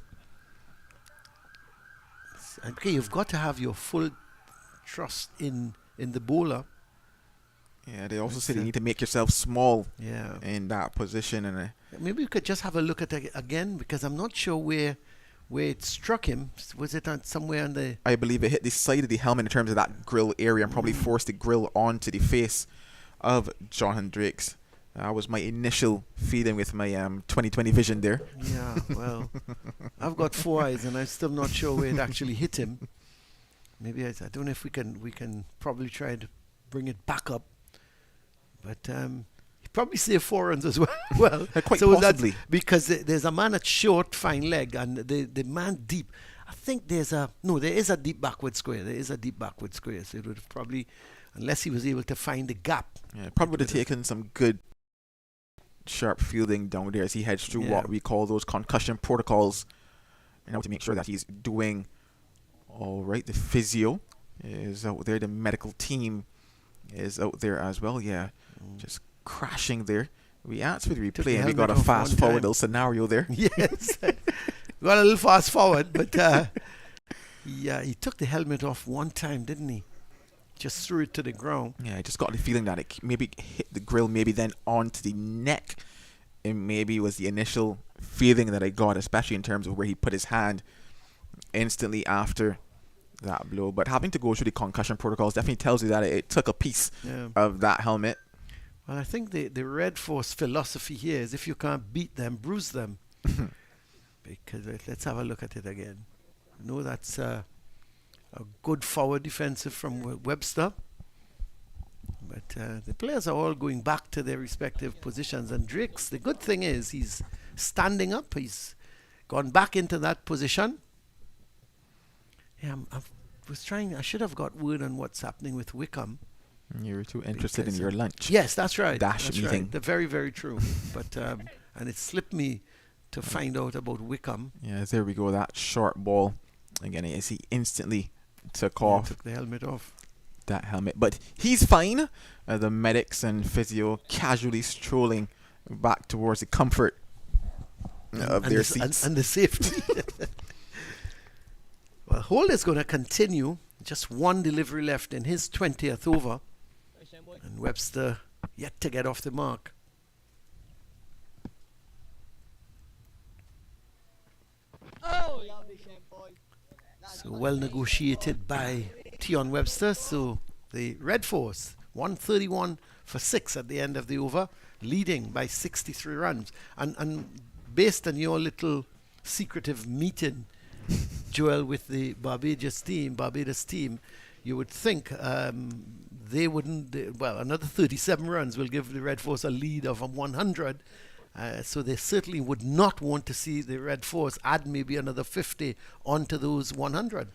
Okay, you've got to have your full trust in the bowler. Yeah, they also say you need to make yourself small in that position. And maybe we could just have a look at it again, because I'm not sure where it struck him. Was it somewhere on the... I believe it hit the side of the helmet in terms of that grill area and probably forced the grill onto the face of Jonathan Drake's. That was my initial feeling with my 20/20 vision there. Yeah, well, I've got 4 eyes and I'm still not sure where it actually hit him. Maybe I don't know if we can probably try to bring it back up. But he probably saved 4 runs as well. Quite possibly. Because there's a man at short, fine leg, and the man deep. I think there is a deep backward square. There is a deep backward square. So it would have probably, unless he was able to find the gap. Yeah, probably would have taken some good sharp fielding down there as he heads through what we call those concussion protocols, to make sure that he's doing all right. The physio is out there. The medical team is out there as well. Just crashing there. We asked for the replay and we got a fast forward little scenario there. Yes, we got a little fast forward, but he took the helmet off one time, didn't he? Just threw it to the ground. Yeah, I just got the feeling that it maybe hit the grill, maybe then onto the neck. It maybe was the initial feeling that I got, especially in terms of where he put his hand instantly after that blow. But having to go through the concussion protocols definitely tells you that it took a piece of that helmet. Well, I think the Red Force philosophy here is if you can't beat them, bruise them. Because let's have a look at it again. No, that's... a good forward defensive from Webster. But the players are all going back to their respective positions. And Drake's, the good thing is he's standing up. He's gone back into that position. Yeah, I should have got word on what's happening with Wickham. You were too interested in your lunch. Yes, that's right. Dash that's meeting. Right. They're very, very true. But and it slipped me to find out about Wickham. Yeah, there we go. That short ball. Again, as he instantly took off. Took the helmet off. that helmet. But he's fine. The medics and physio casually strolling back towards the comfort of their seats. And the safety. Well, Holt is going to continue. Just one delivery left in his 20th over. And Webster yet to get off the mark. So well negotiated by Tion Webster. So the Red Force, 131 for 6 at the end of the over, leading by 63 runs. And based on your little secretive meeting, Joel, with the Barbados team, you would think they wouldn't. Another 37 runs will give the Red Force a lead of 100. So they certainly would not want to see the Red Force add maybe another 50 onto those 100.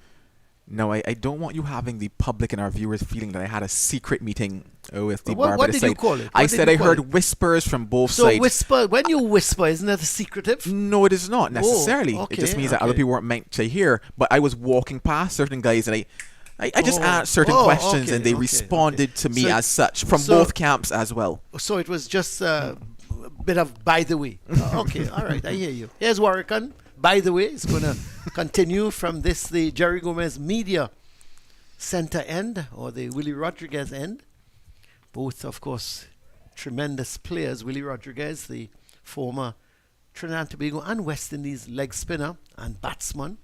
No, I don't want you having the public and our viewers feeling that I had a secret meeting with the What Barbados did side. you call it? I said I heard whispers from both sides. So whisper, when you whisper, isn't that a secretive? No, it is not necessarily. Okay, it just means that other people weren't meant to hear. But I was walking past certain guys and I just asked certain questions and they responded to me as such from both camps as well. So it was just a bit of by the way. Okay, all right, I hear you. Here's Warwickon. By the way, it's going to continue from the Jerry Gomez Media Center end, or the Willie Rodriguez end. Both, of course, tremendous players. Willie Rodriguez, the former Trinidad and Tobago and West Indies leg spinner and batsman.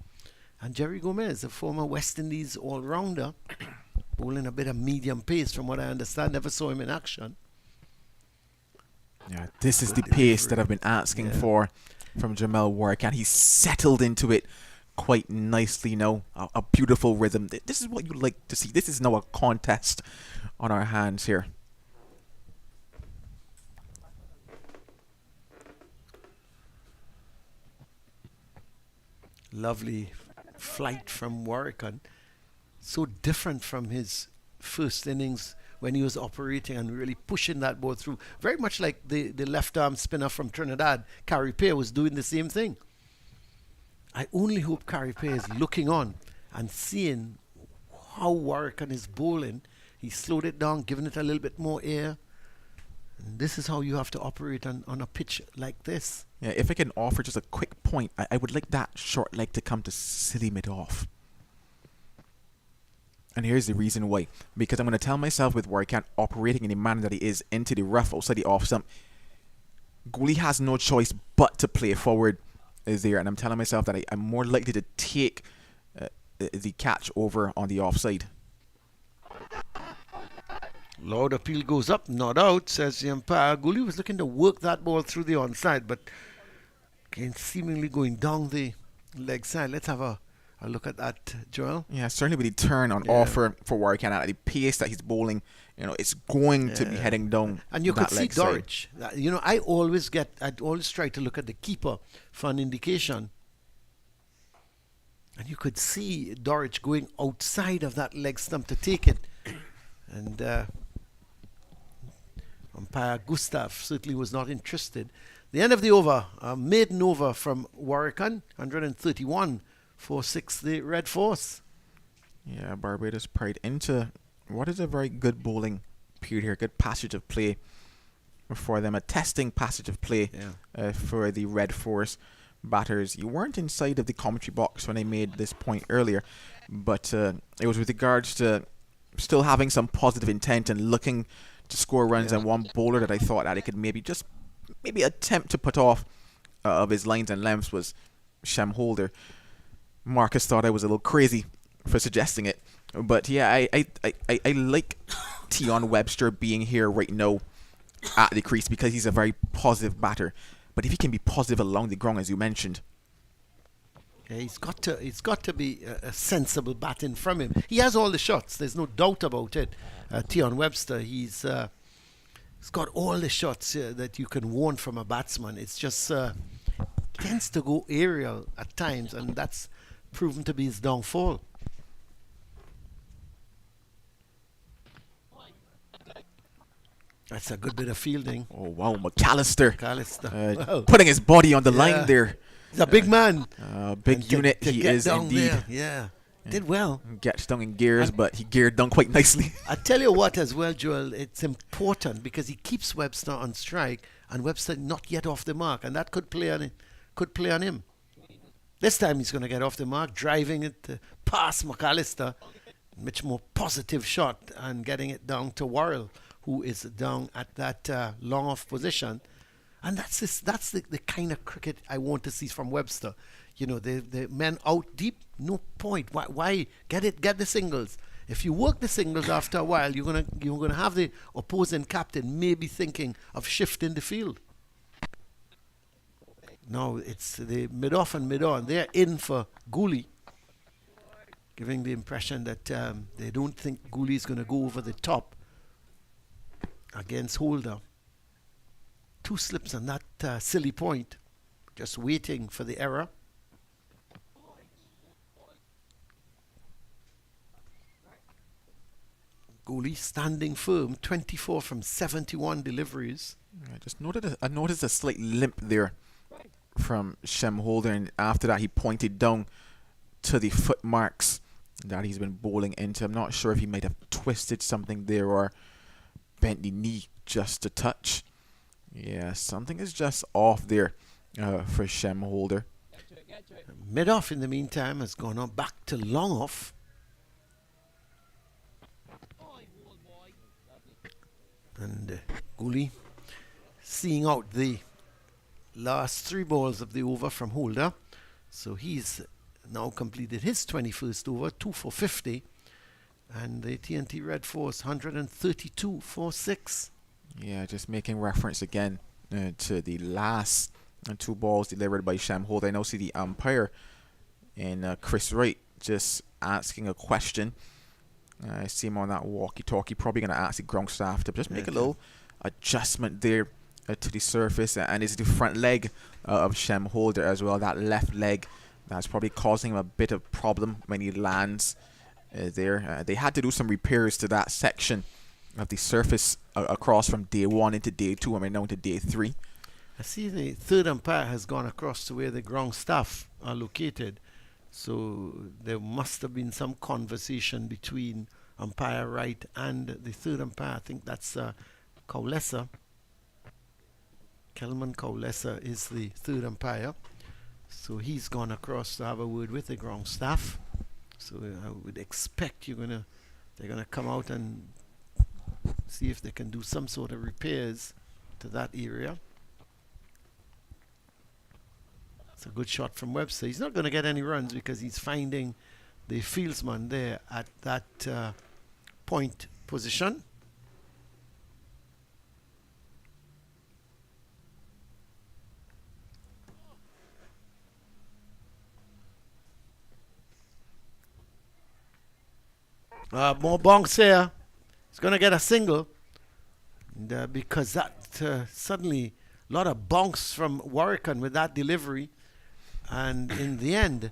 And Jerry Gomez, a former West Indies all-rounder, bowling a bit of medium pace from what I understand. Never saw him in action. Yeah, this is the pace that I've been asking for from Jamel Warwick, and he's settled into it quite nicely now. A beautiful rhythm. This is what you like to see. This is now a contest on our hands here. Lovely flight from Warwickon. So different from his first innings when he was operating and really pushing that ball through. Very much like the left arm spinner from Trinidad, Carey Pear, was doing the same thing. I only hope Carey Pear is looking on and seeing how Warwickon is bowling. He slowed it down, giving it a little bit more air. And this is how you have to operate on a pitch like this. Yeah, if I can offer just a quick point, I would like that short leg to come to silly mid-off. And here's the reason why. Because I'm going to tell myself with Warwick operating in the manner that he is into the rough outside the off stump, goalie has no choice but to play forward there. And I'm telling myself that I'm more likely to take the catch over on the offside. Loud appeal goes up, not out, says the umpire. Goalie was looking to work that ball through the onside, but again, seemingly going down the leg side. Let's have a look at that, Joel. Yeah, certainly with the turn on offer for Warwick and at the pace that he's bowling, it's going to be heading down. And you could see leg Dorridge. I'd always try to look at the keeper for an indication. And you could see Dorridge going outside of that leg stump to take it. And umpire Gustav certainly was not interested. The end of the over, a maiden over from Warwickon, 131 for 6, the Red Force. Yeah, Barbados pride into what is a very good bowling period here. Good passage of play for them. A testing passage of play for the Red Force batters. You weren't inside of the commentary box when I made this point earlier, but it was with regards to still having some positive intent and looking to score runs, and one bowler that I thought that he could maybe attempt to put off of his lines and lengths was Shem Holder. Marcus thought I was a little crazy for suggesting it, but yeah, I like Tion Webster being here right now at the crease because he's a very positive batter. But if he can be positive along the ground, as you mentioned, he's got to be a sensible batting from him. He has all the shots. There's no doubt about it. Tion Webster, he's got all the shots that you can want from a batsman. It's just tends to go aerial at times, and that's proven to be his downfall. That's a good bit of fielding. Oh wow, McAllister. Wow. Putting his body on the line there. He's a big man. Big unit he is down indeed. there. Yeah. Did well. Gets down in gears, but he geared down quite nicely. I tell you what, as well, Joel, it's important because he keeps Webster on strike, and Webster not yet off the mark, and that could play on it. Could play on him. This time he's going to get off the mark, driving it past McAllister, much more positive shot, and getting it down to Worrell, who is down at that long off position. And that's the kind of cricket I want to see from Webster. You know, the men out deep, no point. Why get the singles? If you work the singles after a while, you're gonna have the opposing captain maybe thinking of shifting the field. Now it's the mid-off and mid-on. They're in for Gooley, giving the impression that they don't think Gooley is going to go over the top against Holder. 2 slips on that silly point, just waiting for the error. Gooley standing firm, 24 from 71 deliveries. I noticed a slight limp there from Shem Holder, and after that he pointed down to the foot marks that he's been bowling into. I'm not sure if he might have twisted something there or bent the knee just a touch. Yeah, something is just off there for Shem Holder. Mid-off in the meantime has gone on back to long off. And Gooley seeing out the last 3 balls of the over from Holder. So he's now completed his 21st over, 2 for 50. And the TNT Red Force 132 for 6. Yeah, just making reference again to the last 2 balls delivered by Shem Holder. I now see the umpire and Chris Wright just asking a question. I see him on that walkie-talkie, probably going to ask the ground staff to just make a little adjustment there to the surface. And it's the front leg of Shem Holder as well, that left leg. That's probably causing him a bit of problem when he lands there. They had to do some repairs to that section of the surface across from day 1 into day 2, and we're now into day 3. I see the third umpire has gone across to where the ground staff are located. So there must have been some conversation between umpire Wright and the third umpire. I think that's Cowlesser. Kelman Cowlesser is the third umpire. So he's gone across to have a word with the ground staff. So I would expect they're gonna come out and see if they can do some sort of repairs to that area. It's a good shot from Webster. He's not going to get any runs because he's finding the fieldsman there at that point position. More bonks here. He's going to get a single. And, because that suddenly a lot of bonks from Warwickon with that delivery. And in the end,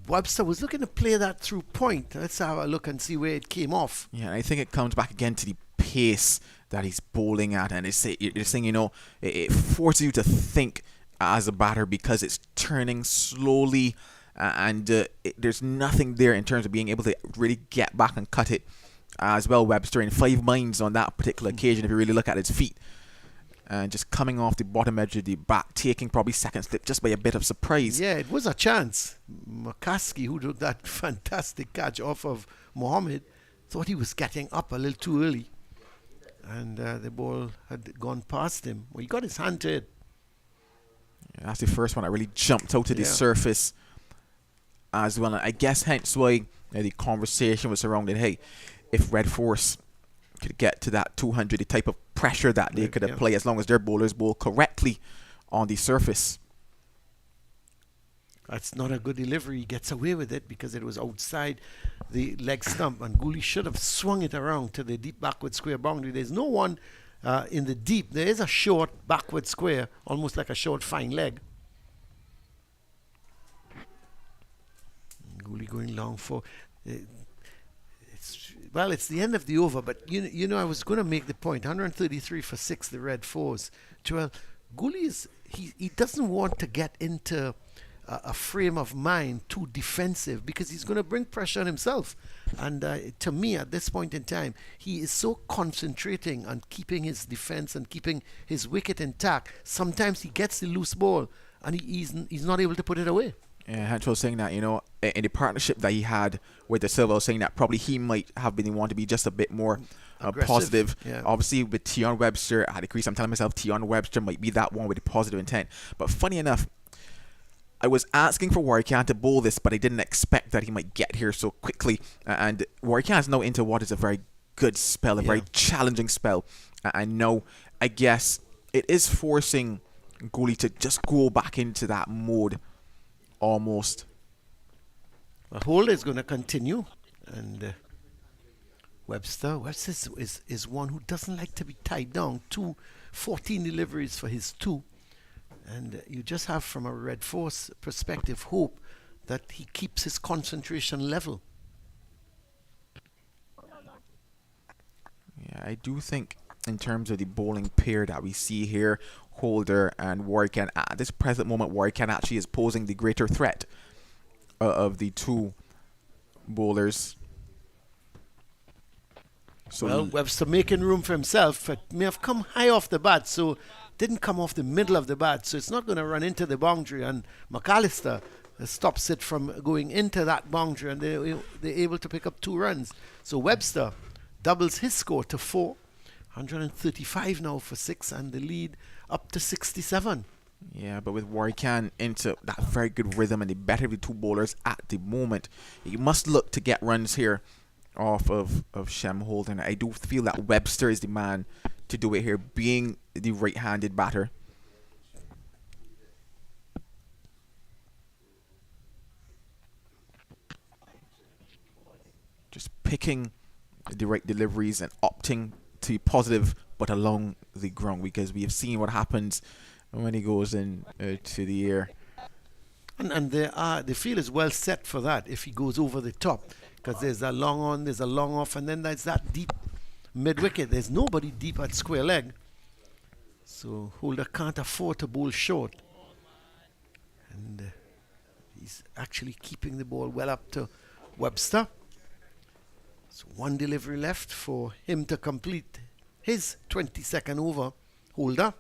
Webster was looking to play that through point. Let's have a look and see where it came off. Yeah, I think it comes back again to the pace that he's bowling at. And it's saying, you know, it forces you to think as a batter because it's turning slowly. And there's nothing there in terms of being able to really get back and cut it as well. Webster in 5 minds on that particular occasion if you really look at his feet. And just coming off the bottom edge of the bat, taking probably second slip just by a bit of surprise. Yeah, it was a chance. McCaskey, who took that fantastic catch off of Mohammed, thought he was getting up a little too early. And the ball had gone past him. Well, he got his hand to it. Yeah, that's the first one that really jumped out to the surface as well. And I guess hence why the conversation was surrounded, hey, if Red Force could get to that 200, the type of pressure that they could apply as long as their bowlers bowl correctly on the surface. That's not a good delivery. He gets away with it because it was outside the leg stump, and Gooley should have swung it around to the deep backward square boundary. There's no one in the deep. There is a short backward square, almost like a short fine leg. Gooley going long for... Well, it's the end of the over, but you know I was going to make the point. 133 for 6, the Red Fours. Joel, Gooley he doesn't want to get into a frame of mind too defensive, because he's going to bring pressure on himself. And to me, at this point in time, he is so concentrating on keeping his defense and keeping his wicket intact. Sometimes he gets the loose ball and he's not able to put it away. Yeah, Hencho was saying that, in the partnership that he had with the Silva, was saying that probably he might have been the one to be just a bit more positive. Yeah. Obviously, with Tion Webster at the crease, I'm telling myself Tion Webster might be that one with the positive intent. But funny enough, I was asking for Warwick to bowl this, but I didn't expect that he might get here so quickly. And Warwick is now into what is a very good spell, a very challenging spell. And no, I guess it is forcing Gooley to just go back into that mode almost. The Holder is going to continue, and Webster is one who doesn't like to be tied down. 14 deliveries for his 2. And you just have, from a Red Force perspective, hope that he keeps his concentration level. Yeah, I do think in terms of the bowling pair that we see here, Holder and Warwick, at this present moment, Warwick actually is posing the greater threat of the 2 bowlers. So well, Webster making room for himself. It may have come high off the bat, so didn't come off the middle of the bat, so it's not going to run into the boundary, and McAllister stops it from going into that boundary, and they're able to pick up 2 runs. So Webster doubles his score to 4, 135 now for 6, and the lead up to 67. Yeah, but with Warwick into that very good rhythm and the better of the 2 bowlers at the moment, he must look to get runs here off of Shem Holder. And I do feel that Webster is the man to do it here, being the right-handed batter. Just picking the right deliveries and opting to be positive but along the ground, because we have seen what happens when he goes in to the air. And the field is well set for that if he goes over the top, because there's a long on, there's a long off, and then there's that deep mid-wicket. There's nobody deep at square leg. So Holder can't afford to bowl short. And he's actually keeping the ball well up to Webster. So 1 delivery left for him to complete his 22nd over. Holder.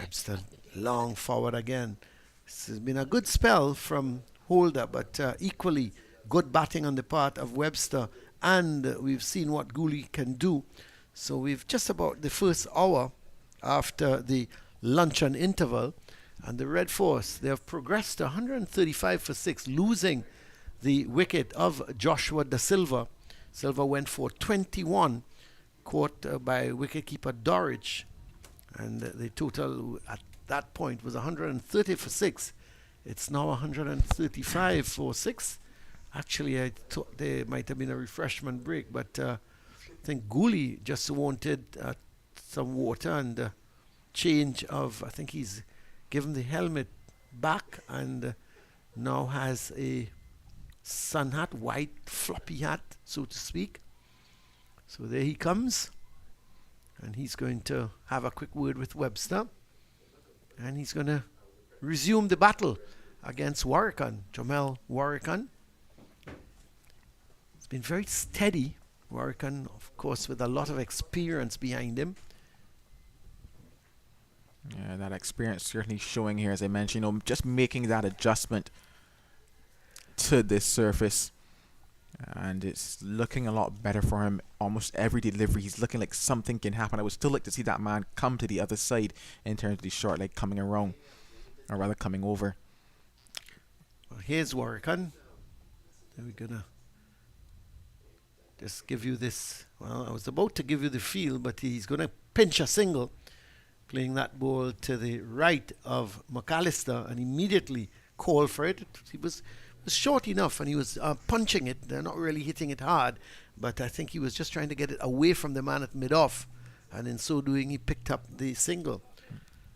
Webster long forward again. This has been a good spell from Holder, but equally good batting on the part of Webster, and we've seen what Gooley can do. So we've just about the first hour after the luncheon interval, and the Red Force, they have progressed to 135 for 6, losing the wicket of Joshua Da Silva. Silva went for 21, caught by wicketkeeper Dorridge, and the total at that point was 130 for 6. It's now 135 for 6. Actually, I thought there might have been a refreshment break, but I think Gooley just wanted some water and change of, I think he's given the helmet back and now has a sun hat, white floppy hat, so to speak. So there he comes, and he's going to have a quick word with Webster, and he's going to resume the battle against Warrican, Jamel Warrican. It's been very steady, Warrican, of course, with a lot of experience behind him. Yeah, that experience certainly showing here, as I mentioned, just making that adjustment to this surface, and it's looking a lot better for him. Almost every delivery, he's looking like something can happen. I would still like to see that man come to the other side in terms of the short leg coming around, or rather coming over. Well, here's Warrican. We're gonna just give you this. Well, I was about to give you the feel, but he's gonna pinch a single, playing that ball to the right of McAllister, and immediately call for it. He was short enough, and he was punching it. They're not really hitting it hard, but I think he was just trying to get it away from the man at mid-off, and in so doing, he picked up the single.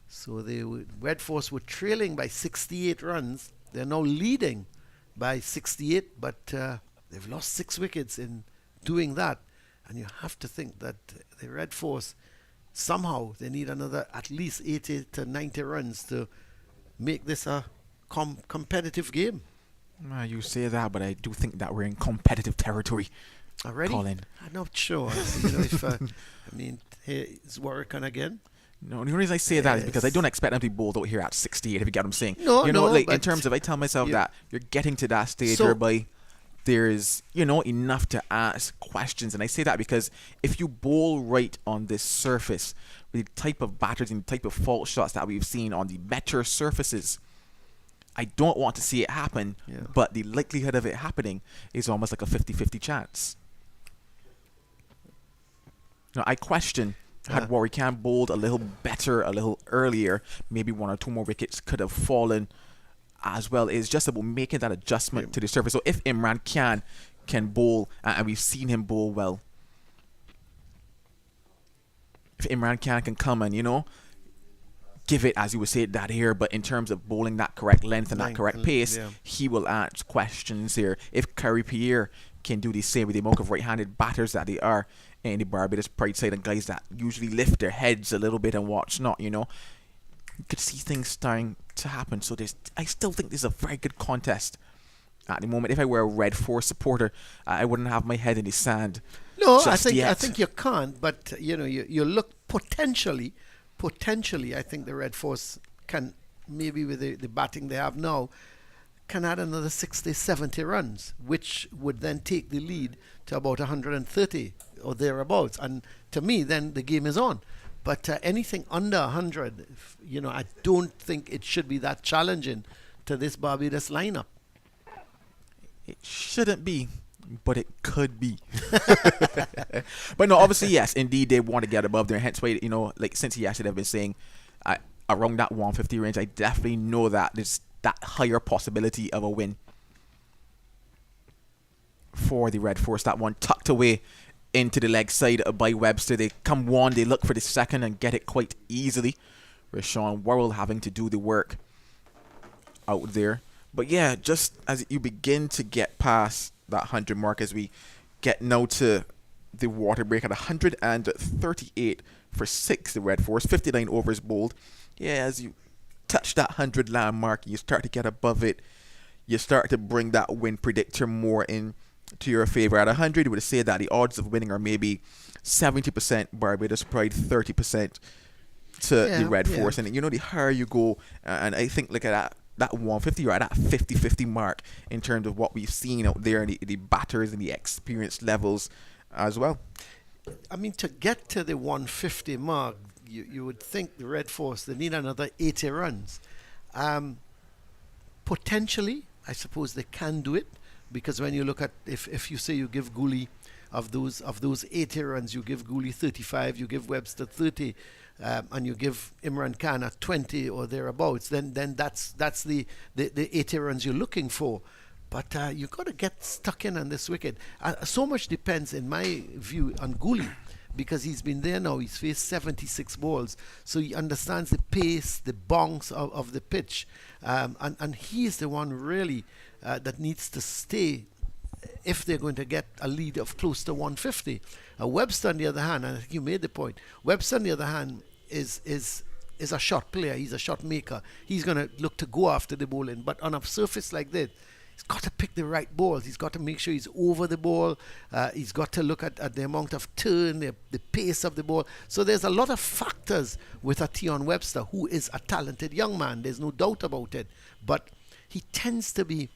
So the Red Force were trailing by 68 runs. They're now leading by 68, but they've lost 6 wickets in doing that. And you have to think that the Red Force, somehow, they need another at least 80 to 90 runs to make this a competitive game. You say that, but I do think that we're in competitive territory. Already? Colin. I'm not sure. If I mean, here is Warwick on again. No, the only reason I say that is because I don't expect them to be bowled out here at 68, if you get what I'm saying. No, in terms of, I tell myself that you're getting to that stage whereby there's, enough to ask questions. And I say that because if you bowl right on this surface, with the type of batters and the type of fault shots that we've seen on the better surfaces, I don't want to see it happen, but the likelihood of it happening is almost like a 50-50 chance. Now, I question, had Warwick bowled a little better, a little earlier, maybe one or two more wickets could have fallen as well. It's just about making that adjustment to the surface. So if Imran Khan can bowl, and we've seen him bowl well, if Imran Khan can come and, give it, as you would say, that here, but in terms of bowling that correct length and that correct pace, he will ask questions here. If Curry Pierre can do the same with the amount of right-handed batters that they are in the Barbados Pride side, and guys that usually lift their heads a little bit and what's not, you could see things starting to happen. So I still think this is a very good contest at the moment. If I were a Red Force supporter, I wouldn't have my head in the sand. No, I think you can't. But you look potentially, I think the Red Force can, maybe with the batting they have now, can add another 60, 70 runs, which would then take the lead to about 130 or thereabouts. And to me, then the game is on. But anything under 100, I don't think it should be that challenging to this Barbados lineup. It shouldn't be, but it could be. But no, obviously, yes, indeed, they want to get above there. Hence why, since he actually have been saying around that 150 range, I definitely know that there's that higher possibility of a win for the Red Force. That one tucked away into the leg side by Webster. They come one, they look for the second and get it quite easily. Rashawn Worrell having to do the work out there. But yeah, just as you begin to get past that 100 mark, as we get now to the water break at 138 for 6, the Red Force, 59 overs bowled. Yeah, as you touch that 100 landmark, you start to get above it. You start to bring that win predictor more in to your favor. At 100, you would say that the odds of winning are maybe 70% Barbados Pride, 30% to the Red Force. And the higher you go, and I think look at that 150, you're at that 50-50 mark in terms of what we've seen out there, and the batters and the experience levels as well. I mean, to get to the 150 mark, you would think the Red Force, they need another 80 runs. Potentially, I suppose they can do it, because when you look at, if you say you give Gooley, of those 80 runs, you give Gooley 35, you give Webster 30, and you give Imran Khan at 20 or thereabouts, then that's the 80 runs you're looking for. But you've got to get stuck in on this wicket. So much depends, in my view, on Gooley, because he's been there now. He's faced 76 balls, so he understands the pace, the bounce of the pitch, and he's the one really that needs to stay if they're going to get a lead of close to 150. Webster, on the other hand, and I think you made the point, Webster, on the other hand, is a shot player. He's a shot maker. He's going to look to go after the bowling, but on a surface like this, he's got to pick the right balls. He's got to make sure he's over the ball. He's got to look at the amount of turn, the pace of the ball. So there's a lot of factors with a Tion Webster, who is a talented young man. There's no doubt about it. But he tends to be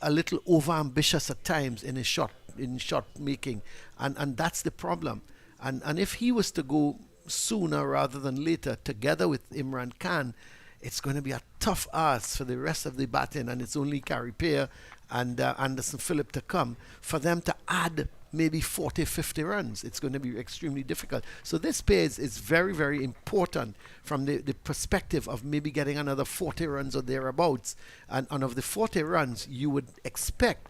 a little over-ambitious at times in his shot making. And that's the problem. And if he was to go sooner rather than later, together with Imran Khan, it's going to be a tough ask for the rest of the batting, and it's only Curry Pierre and Anderson Phillip to come for them to add maybe 40, 50 runs. It's going to be extremely difficult. So this pair is very, very important from the perspective of maybe getting another 40 runs or thereabouts. And of the 40 runs, you would expect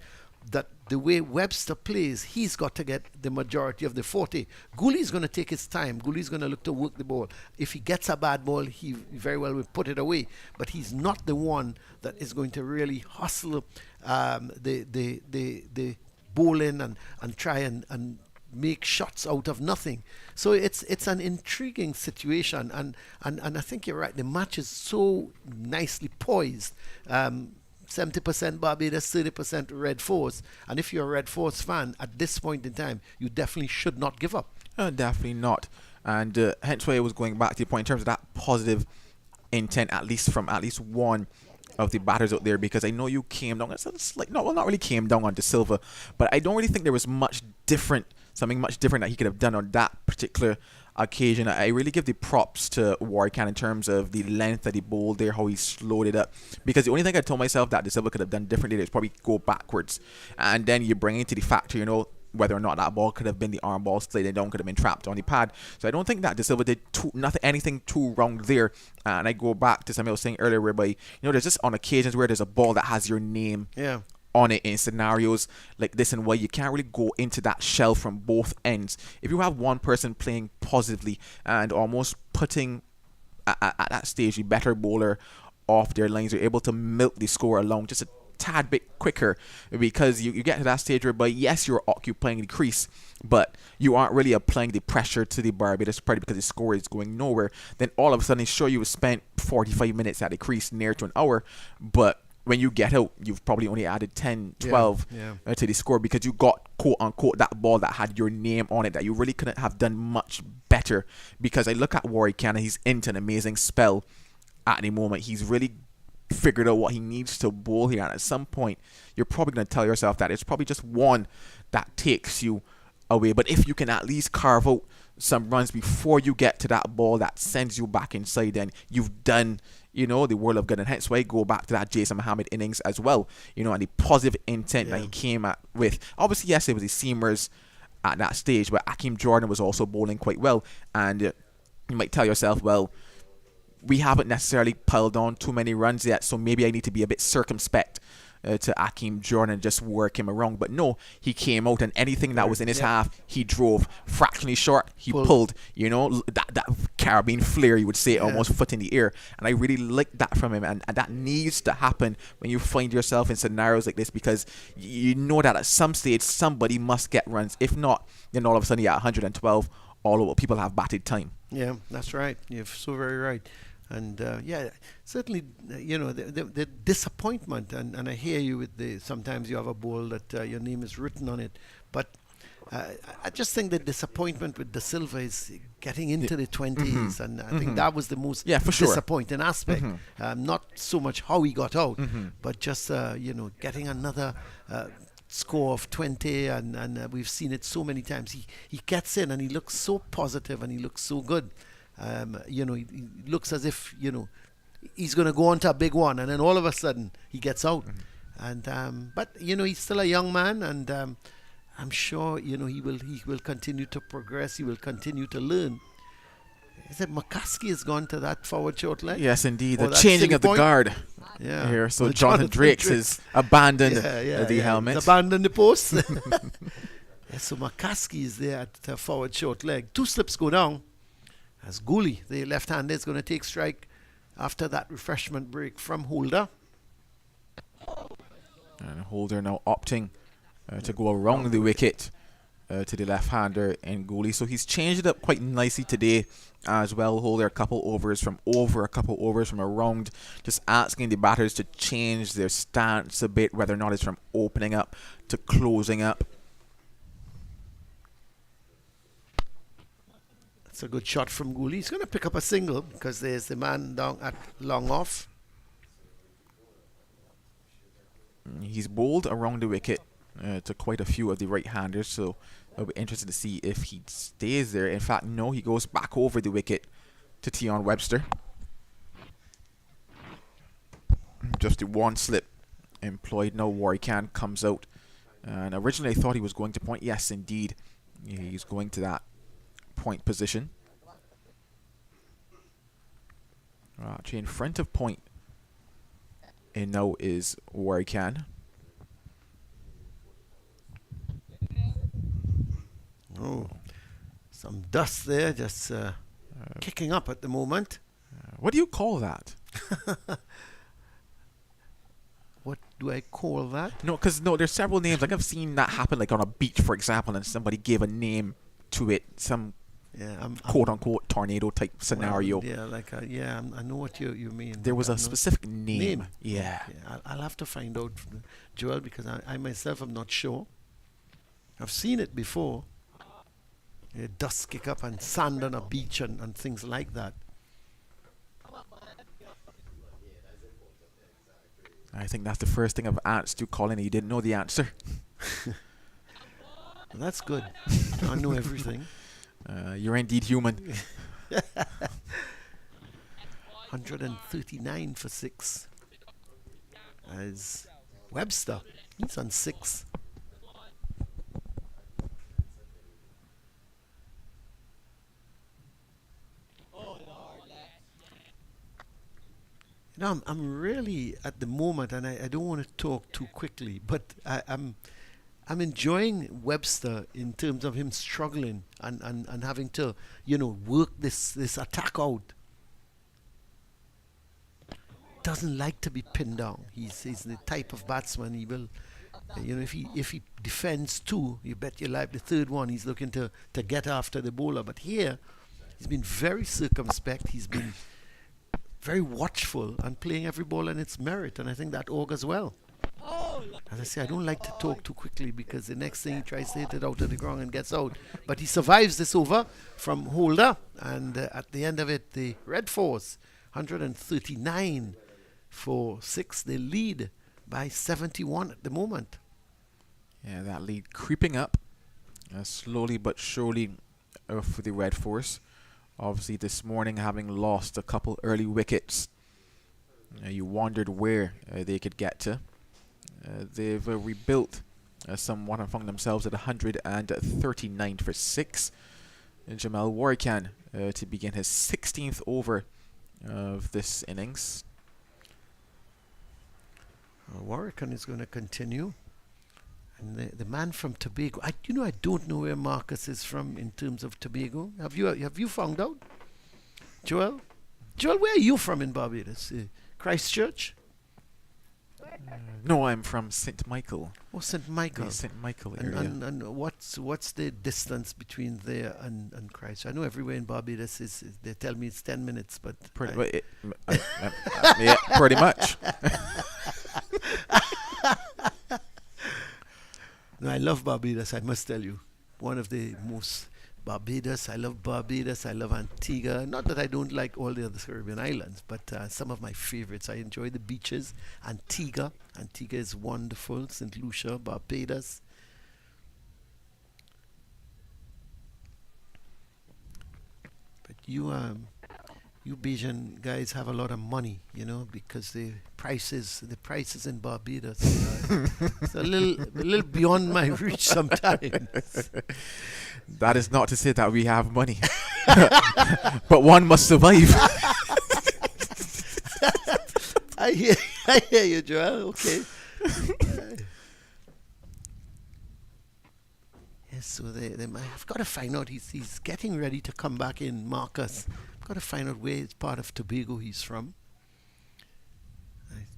that the way Webster plays, he's got to get the majority of the 40. Gooley's going to take his time. Gooley's going to look to work the ball. If he gets a bad ball, he very well will put it away. But he's not the one that is going to really hustle the bowling and try and make shots out of nothing. So it's an intriguing situation, and I think you're right. The match is so nicely poised. 70% Barbados, 30% Red Force. And if you're a Red Force fan at this point in time, you definitely should not give up. Definitely not. And hence why I was going back to the point in terms of that positive intent, at least from at least one of the batters out there, because I know you came down. It's like not really came down on De Silva, but I don't really think there was something much different that he could have done on that particular occasion. I really give the props to Warrican in terms of the length that he bowled there, how he slowed it up. Because the only thing I told myself that De Silva could have done differently is probably go backwards, and then you bring into the factor, whether or not that ball could have been the arm ball, sliding down, could have been trapped on the pad. So I don't think that De Silva did anything too wrong there. And I go back to something I was saying earlier, whereby there's just on occasions where there's a ball that has your name on it in scenarios like this, and why you can't really go into that shell from both ends. If you have one person playing positively and almost putting at that stage the better bowler off their lines, you're able to milk the score along just a tad bit quicker, because you get to that stage whereby yes, you're occupying the crease, but you aren't really applying the pressure to the Barbados party because the score is going nowhere. Then all of a sudden, sure, you spent 45 minutes at the crease, near to an hour, but when you get out, you've probably only added 10, 12 to the score, because you got, quote unquote, that ball that had your name on it that you really couldn't have done much better. Because I look at Warrican, he's into an amazing spell at the moment. He's really figured out what he needs to bowl here, and at some point you're probably going to tell yourself that it's probably just one that takes you away. But if you can at least carve out some runs before you get to that ball that sends you back inside, then you've done the world of good. And hence why I go back to that Jason Mohammed innings as well, and the positive intent that he came at with. Obviously, yes, it was the seamers at that stage, but Akeem Jordan was also bowling quite well, and you might tell yourself, well, we haven't necessarily piled on too many runs yet, so maybe I need to be a bit circumspect to Akeem Jordan and just work him around. But no, he came out, and anything that was in his half, he drove. Fractionally short, he pulled. That carabine flare, you would say, almost foot in the air. And I really like that from him, and that needs to happen when you find yourself in scenarios like this, because you know that at some stage somebody must get runs. If not, then all of a sudden you're at 112 all over. People have batted time. Yeah, that's right. You're so very right. And certainly, the disappointment, and I hear you with sometimes you have a ball that your name is written on it, but I just think the disappointment with De Silva is getting into the 20s, and I think that was the most disappointing aspect. Not so much how he got out, but just, getting another score of 20, and we've seen it so many times. He gets in and he looks so positive and he looks so good. He looks as if he's going to go on to a big one, and then all of a sudden he gets out. And but he's still a young man, and I'm sure he will continue to progress. He will continue to learn. Is it McCaskey has gone to that forward short leg? Yes, indeed. The changing of the guard here. So Jonathan Drakes has abandoned the helmet. He's abandoned the post. So McCaskey is there at the forward short leg. 2 slips go down. As Gooley, the left-hander, is going to take strike after that refreshment break from Holder. And Holder now opting to go around the wicket to the left-hander in Gooley. So he's changed it up quite nicely today as well. Holder a couple overs from over, a couple overs from around, just asking the batters to change their stance a bit, whether or not it's from opening up to closing up. It's a good shot from Gooley. He's going to pick up a single because there's the man down at long off. He's bowled around the wicket to quite a few of the right-handers, so I'll be interested to see if he stays there. In fact, no, he goes back over the wicket to Tion Webster. Just the one slip employed. Now Warrican comes out, and originally I thought he was going to point. Yes, indeed, he's going to that point position. Actually, in front of point, and now is Warrican. Oh, some dust there, just kicking up at the moment. What do you call that? What do I call that? No, because there's several names. Like I've seen that happen, like on a beach, for example, and somebody gave a name to it, some Yeah, quote unquote tornado type scenario. Well, yeah, like I know what you mean. There was I a know- specific name. Yeah. I'll have to find out, Joel, because I myself am not sure. I've seen it before. Dust kick up and sand on a beach and things like that. I think that's the first thing I've asked you, Colin, and you didn't know the answer. That's good. I know everything. You're indeed human. 139 for 6. As Webster, he's on 6. I'm really at the moment, and I don't want to talk too quickly, but I'm enjoying Webster in terms of him struggling and having to, work this attack out. Doesn't like to be pinned down. He's the type of batsman he will, if he defends 2, you bet your life the third one he's looking to get after the bowler. But here, he's been very circumspect. He's been very watchful and playing every ball on its merit, and I think that augurs well. As I say, I don't like to talk too quickly because the next thing he tries to hit it out of the ground and gets out. But he survives this over from Holder, and at the end of it, the Red Force, 139 for 6. They lead by 71 at the moment. Yeah, that lead creeping up slowly but surely for the Red Force. Obviously, this morning, having lost a couple early wickets, you wondered where they could get to. They've rebuilt somewhat and found themselves at 139 for 6. Jamal Warrican to begin his 16th over of this innings. Warrican is going to continue. And the man from Tobago, I don't know where Marcus is from in terms of Tobago. Have you found out, Joel? Joel, where are you from in Barbados? Christchurch? No, I'm from St. Michael. Oh, St. Michael. The St. Michael area. And what's the distance between there and Christchurch? I know everywhere in Barbados is they tell me it's 10 minutes, but yeah, pretty much. No, I love Barbados, I must tell you. One of the most I love Barbados, I love Antigua. Not that I don't like all the other Caribbean islands, but some of my favorites. I enjoy the beaches. Antigua is wonderful. St. Lucia, Barbados. But you Bajan guys have a lot of money, because the prices in Barbados it's a little beyond my reach sometimes. That is not to say that we have money, but one must survive. I hear you, Joel. Okay. Yes, so I've got to find out. He's getting ready to come back in, Marcus. I've got to find out where part of Tobago he's from.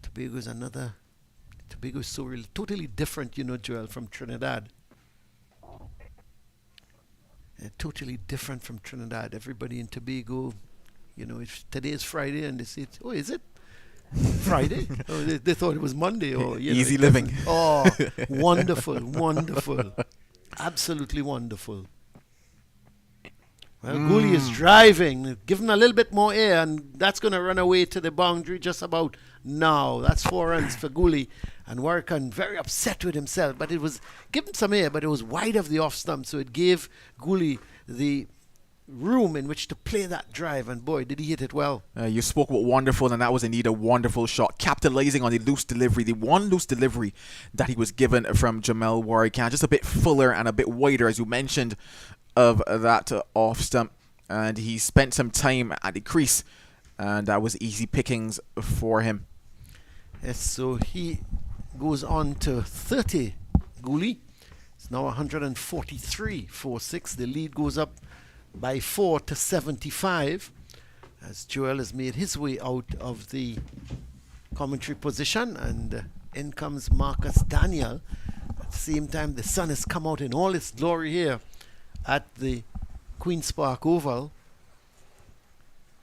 Tobago is so really totally different, Joel, from Trinidad. Totally different from Trinidad. Everybody in Tobago, if today is Friday and they say, oh, is it Friday? Oh, they thought it was Monday. Or Easy living. Oh, wonderful. Absolutely wonderful. Well, Gooley is driving. Give him a little bit more air, and that's going to run away to the boundary just about now. That's 4 runs for Gooley. And Warrican very upset with himself. But it was, give him some air, but it was wide of the off stump. So it gave Gooley the room in which to play that drive. And boy, did he hit it well. You spoke about wonderful, and that was indeed a wonderful shot. Capitalizing on the loose delivery, the one loose delivery that he was given from Jamal Warrican. Just a bit fuller and a bit wider, as you mentioned, of that off stump, and he spent some time at the crease, and that was easy pickings for him. Yes, so he goes on to 30. Gooley, it's now 143 for 6. The lead goes up by 4 to 75 as Joel has made his way out of the commentary position, and In comes Marcus Daniel. At the same time, the sun has come out in all its glory here at the Queen's Park Oval.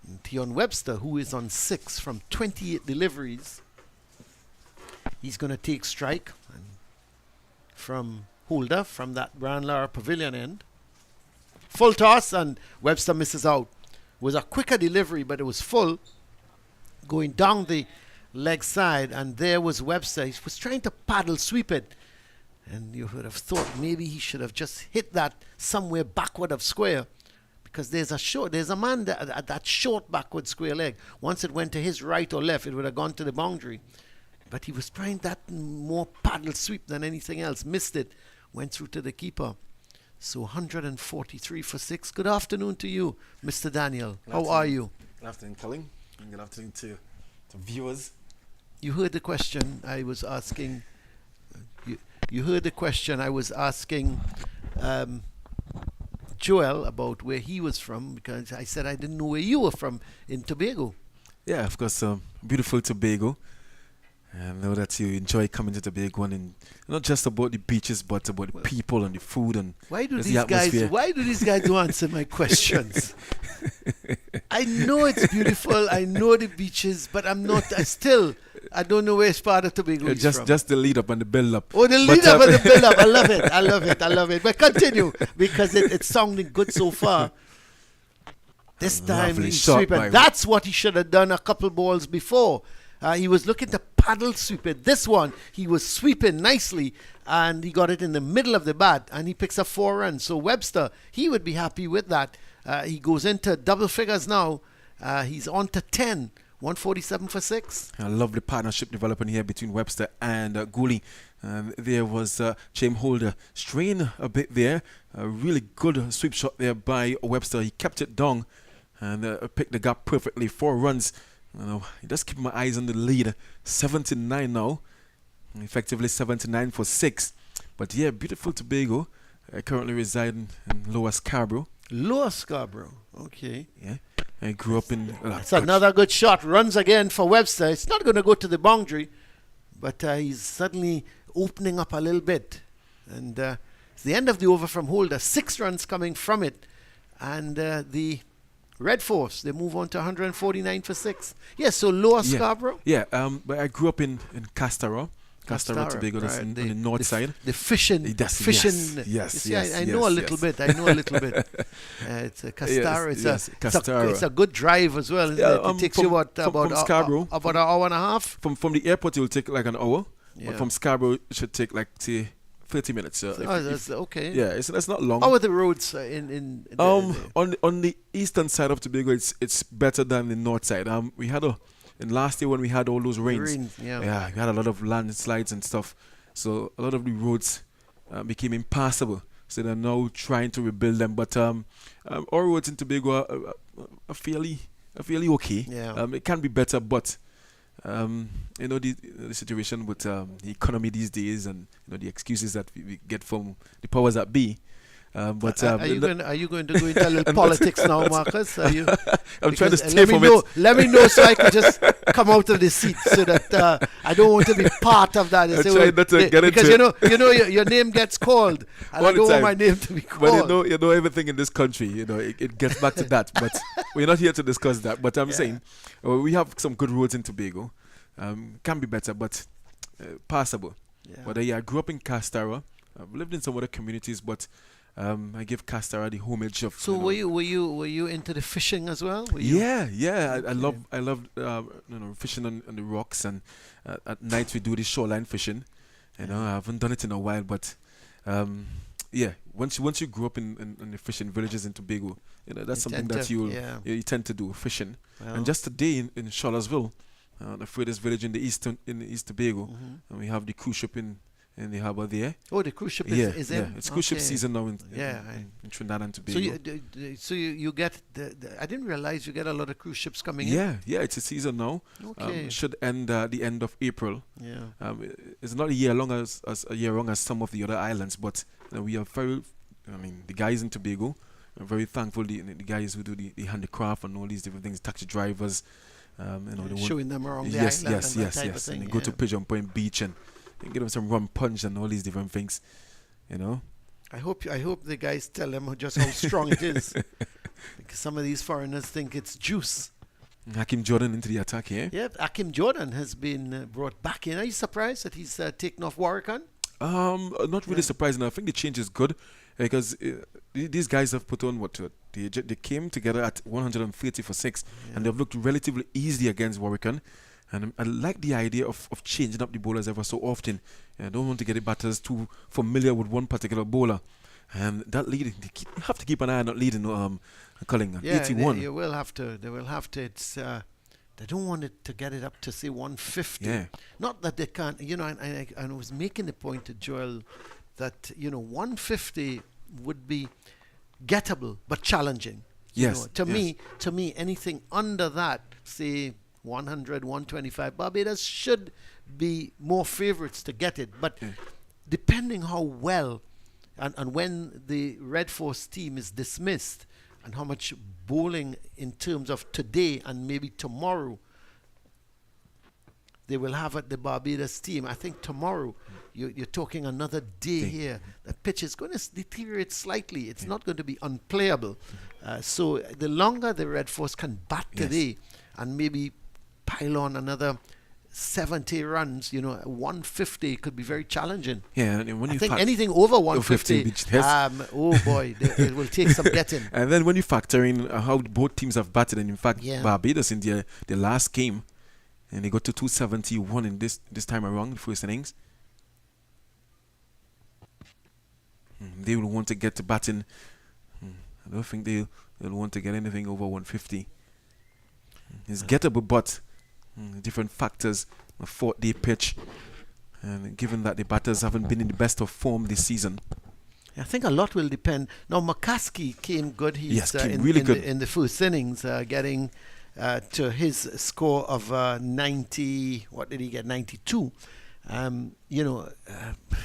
And Tion Webster, who is on 6 from 28 deliveries, he's going to take strike and from Holder from that Grand Lara Pavilion end. Full toss, and Webster misses out. Was a quicker delivery, but it was full, going down the leg side, and there was Webster. He was trying to paddle sweep it, and you would have thought maybe he should have just hit that somewhere backward of square, because there's a man at that short backward square leg. Once it went to his right or left, it would have gone to the boundary, but he was trying that more paddle sweep than anything else. Missed it, went through to the keeper. So 143 for 6. Good afternoon to you, Mr. Daniel. How are you? Good afternoon, Colin. And good afternoon to viewers. You heard the question I was asking. You heard the question I was asking Joel about where he was from, because I said I didn't know where you were from in Tobago. Yeah, of course, beautiful Tobago. I know that you enjoy coming to Tobago, and not just about the beaches, but about the people and the food and Why do the these guys? atmosphere. Why do these guys don't answer my questions? I know it's beautiful. I know the beaches, but I'm not. I don't know where part of Tobago is from. Just the lead up and the build up. Oh, the lead up and the build up. I love it. I love it. I love it. But continue, because it's sounding good so far. This time Lovely he's shot sweeping. by- That's what he should have done a couple balls before. He was looking to paddle sweep it. This one, he was sweeping nicely, and he got it in the middle of the bat, and he picks up 4 runs. So Webster, he would be happy with that. He goes into double figures now. He's on to 10. 147 for 6. A lovely partnership developing here between Webster and Gooley. There was James Holder strain a bit there. A really good sweep shot there by Webster. He kept it down and picked the gap perfectly. 4 runs. Just keep my eyes on the lead. 79 now. Effectively 79 for 6. But yeah, beautiful Tobago. Currently residing in Lower Scarborough. Lower Scarborough. Okay. Yeah. I grew up in... It's another good shot. Runs again for Webster. It's not going to go to the boundary, but he's suddenly opening up a little bit. And it's the end of the over from Holder. 6 runs coming from it. And the Red Force, they move on to 149 for 6. Yes, so Lower Scarborough. Yeah, but I grew up in Castara. Castara, Tobago, that's on the north side. The fishing. Yes, See, I know a little bit. It's a Castara. It's a good drive as well. Isn't it? It takes you about Scarborough, about an hour and a half. From the airport, it will take like an hour. Yeah. But from Scarborough, it should take like 30 minutes. That's okay. Yeah, it's not long. How are the roads in on the eastern side of Tobago, it's better than the north side. We had and last year when we had all those rains, we had a lot of landslides and stuff. So a lot of the roads became impassable. So they're now trying to rebuild them. But our roads in Tobago are fairly okay. Yeah. It can be better, but the situation with the economy these days, and the excuses that we get from the powers that be. Are you going to go into a little politics now, Marcus? I'm trying to stay from it. Let me know so I can just come out of the seat, so that I don't want to be part of that. Because your name gets called, and I don't want my name to be called. But you know everything in this country. It gets back to that. But we're not here to discuss that. But I'm saying we have some good roads in Tobago. Can be better, but passable. Yeah. But I grew up in Castara. I've lived in some other communities, but I give Castara the homage of. So were you into the fishing as well? Yeah. I love fishing on the rocks, and at night we do the shoreline fishing. I haven't done it in a while, but once you grow up in the fishing villages in Tobago, that's something that you tend to do, fishing. Well. And just today in Charlottesville, the furthest village in the East Tobago, and we have the cruise ship in the harbour there. Oh, the cruise ship is in? Yeah, it's cruise ship season now in Trinidad and Tobago. So you get I didn't realize you get a lot of cruise ships coming in. Yeah, it's a season now. Okay. Should end the end of April. Yeah. It's not a year long as some of the other islands, but we are very. The guys in Tobago are very thankful. The guys who do the handicraft and all these different things, taxi drivers, They want- showing them around the yes, island yes, and yes, that type yes. of thing. And go to Pigeon Point Beach and give them some rum punch and all these different things. I hope the guys tell them just how strong it is, because some of these foreigners think it's juice. Hakim Jordan into the attack here. Yeah, Akim Jordan has been brought back in. Are you surprised that he's taken off Warwick? Not really surprising. I think the change is good because these guys have put on they came together at 130 for 6 and they've looked relatively easy against Warwick. And I like the idea of changing up the bowlers ever so often. I don't want to get the batters too familiar with one particular bowler. And that leading, you have to keep an eye on that leading Culling. Yeah, 81. they will have to. They will have to. It's they don't want it to get it up to say 150. Yeah. Not that they can't. And I was making the point to Joel that 150 would be gettable but challenging. Yes. To me, anything under that, say 100, 125, Barbados should be more favourites to get it. But depending how well and when the Red Force team is dismissed and how much bowling in terms of today and maybe tomorrow they will have at the Barbados team. I think tomorrow you're talking another day here. The pitch is going to deteriorate slightly. It's not going to be unplayable. So the longer the Red Force can bat today and maybe pile on another 70 runs, 150 could be very challenging. Yeah, and when I you think anything over 150, oh boy, it will take some getting. And then when you factor in how both teams have batted, and in fact Barbados in their last game, and they got to 271 in this time around, the first innings. They will want to get to batting. I don't think they'll want to get anything over 150. It's gettable, but different factors, a 4-day pitch, and given that the batters haven't been in the best of form this season. I think a lot will depend. Now, McCaskey came good. He's came really good in the first innings, getting to his score of 90. What did he get? 92.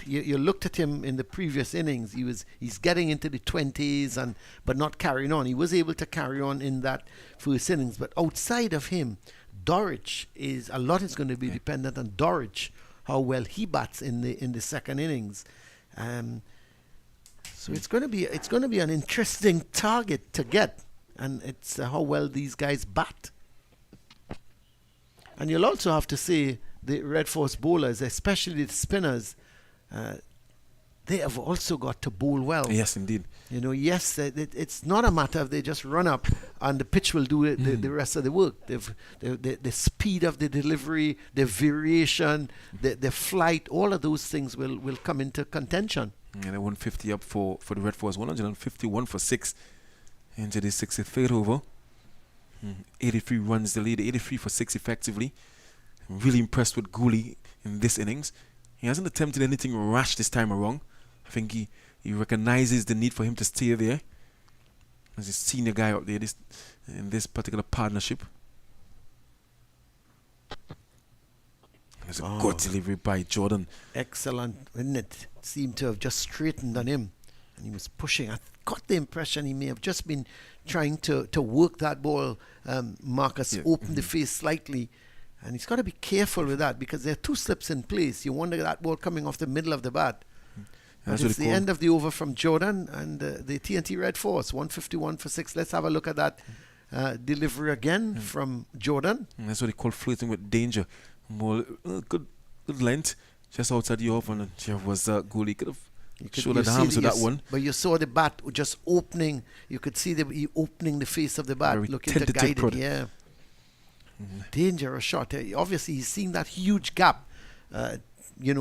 You looked at him in the previous innings. He's getting into the 20s but not carrying on. He was able to carry on in that first innings, but outside of him, Dorich a lot is going to be dependent on Dorich, how well he bats in the second innings. So it's going to be an interesting target to get, and it's how well these guys bat. And you'll also have to say the Red Force bowlers, especially the spinners, they have also got to bowl well. Yes, indeed. It's not a matter of they just run up and the pitch will do the rest of the work. The speed of the delivery, the variation, the flight, all of those things will come into contention. Yeah, the 150 up for the Red Force, 151 for 6 into the 63rd over. 83 runs the lead, 83 for 6 effectively. I'm really impressed with Gooley in this innings. He hasn't attempted anything rash this time around. I think he recognizes the need for him to stay there as a senior guy out there in this particular partnership. There's a good delivery by Jordan. Excellent, isn't it? Seemed to have just straightened on him, and he was pushing. I got the impression he may have just been trying to work that ball, Marcus, open the face slightly. And he's got to be careful with that because there are two slips in place. You wonder that ball coming off the middle of the bat. But it's the end of the over from Jordan and the TNT Red Force, 151 for 6. Let's have a look at that delivery again from Jordan. That's what they call flirting with danger. More good length, just outside the off, and there was Gooley. Could have shouldered the arms with that one. But you saw the bat just opening. You could see he opening the face of the bat, Very looking to guide it. Yeah. Dangerous shot. Obviously, he's seen that huge gap,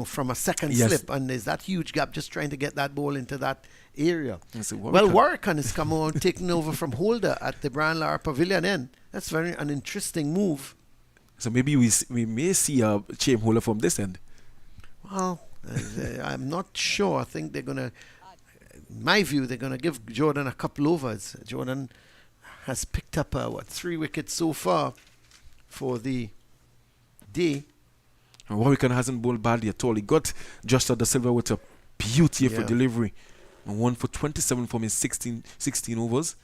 from a second slip, and there's that huge gap just trying to get that ball into that area. Well, Warwican has come on, taking over from Holder at the Brian Lara Pavilion end. That's an interesting move. So maybe we may see a chain holder from this end. Well, I'm not sure. I think they're going to, in my view, they're going to give Jordan a couple overs. Jordan has picked up 3 wickets so far for the day. And Warwick hasn't bowled badly at all. He got Joshua Da Silva with a beauty for delivery. And 1 for 27 from his 16 overs.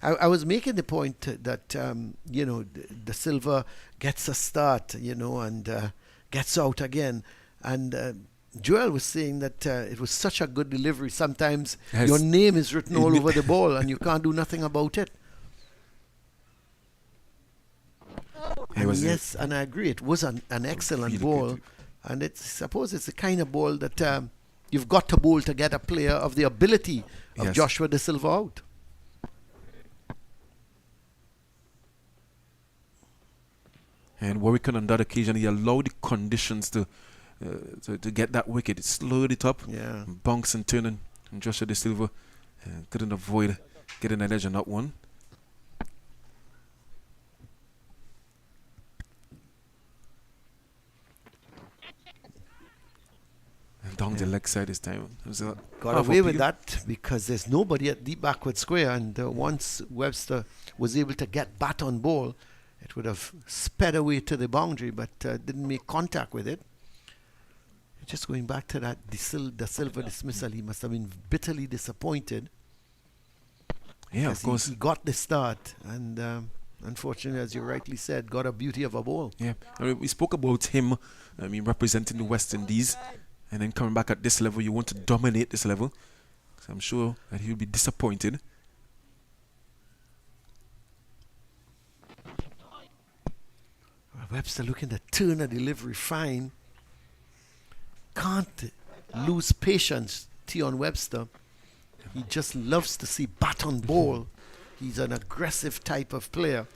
I was making the point that the Silva gets a start, and gets out again, and Joel was saying that it was such a good delivery. Sometimes Yes. your name is written all over the ball, and you can't do nothing about it. It was Yes, and I agree. It was an excellent really ball, good. and suppose it's the kind of ball that you've got to bowl to get a player of the ability of Yes. Joshua De Silva out. And Warwick on that occasion, he allowed the conditions to get that wicket. It slowed it up, Yeah. bunks and turning. And Joshua De Silva couldn't avoid getting an edge on that one. And down the leg side this time. It was a Got half away with appeal. that because there's nobody at deep backward square, and once Webster was able to get bat on ball, it would have sped away to the boundary, but didn't make contact with it. Just going back to that De Silva dismissal, he must have been bitterly disappointed. Yeah, of because course. He got the start, and unfortunately, as you rightly said, got a beauty of a ball. Yeah, I mean, we spoke about him, representing the West Indies, and then coming back at this level, you want to dominate this level. So I'm sure that he'll be disappointed. Webster looking to turn a delivery fine. Can't lose patience, Tion Webster. He just loves to see bat on ball. He's an aggressive type of player.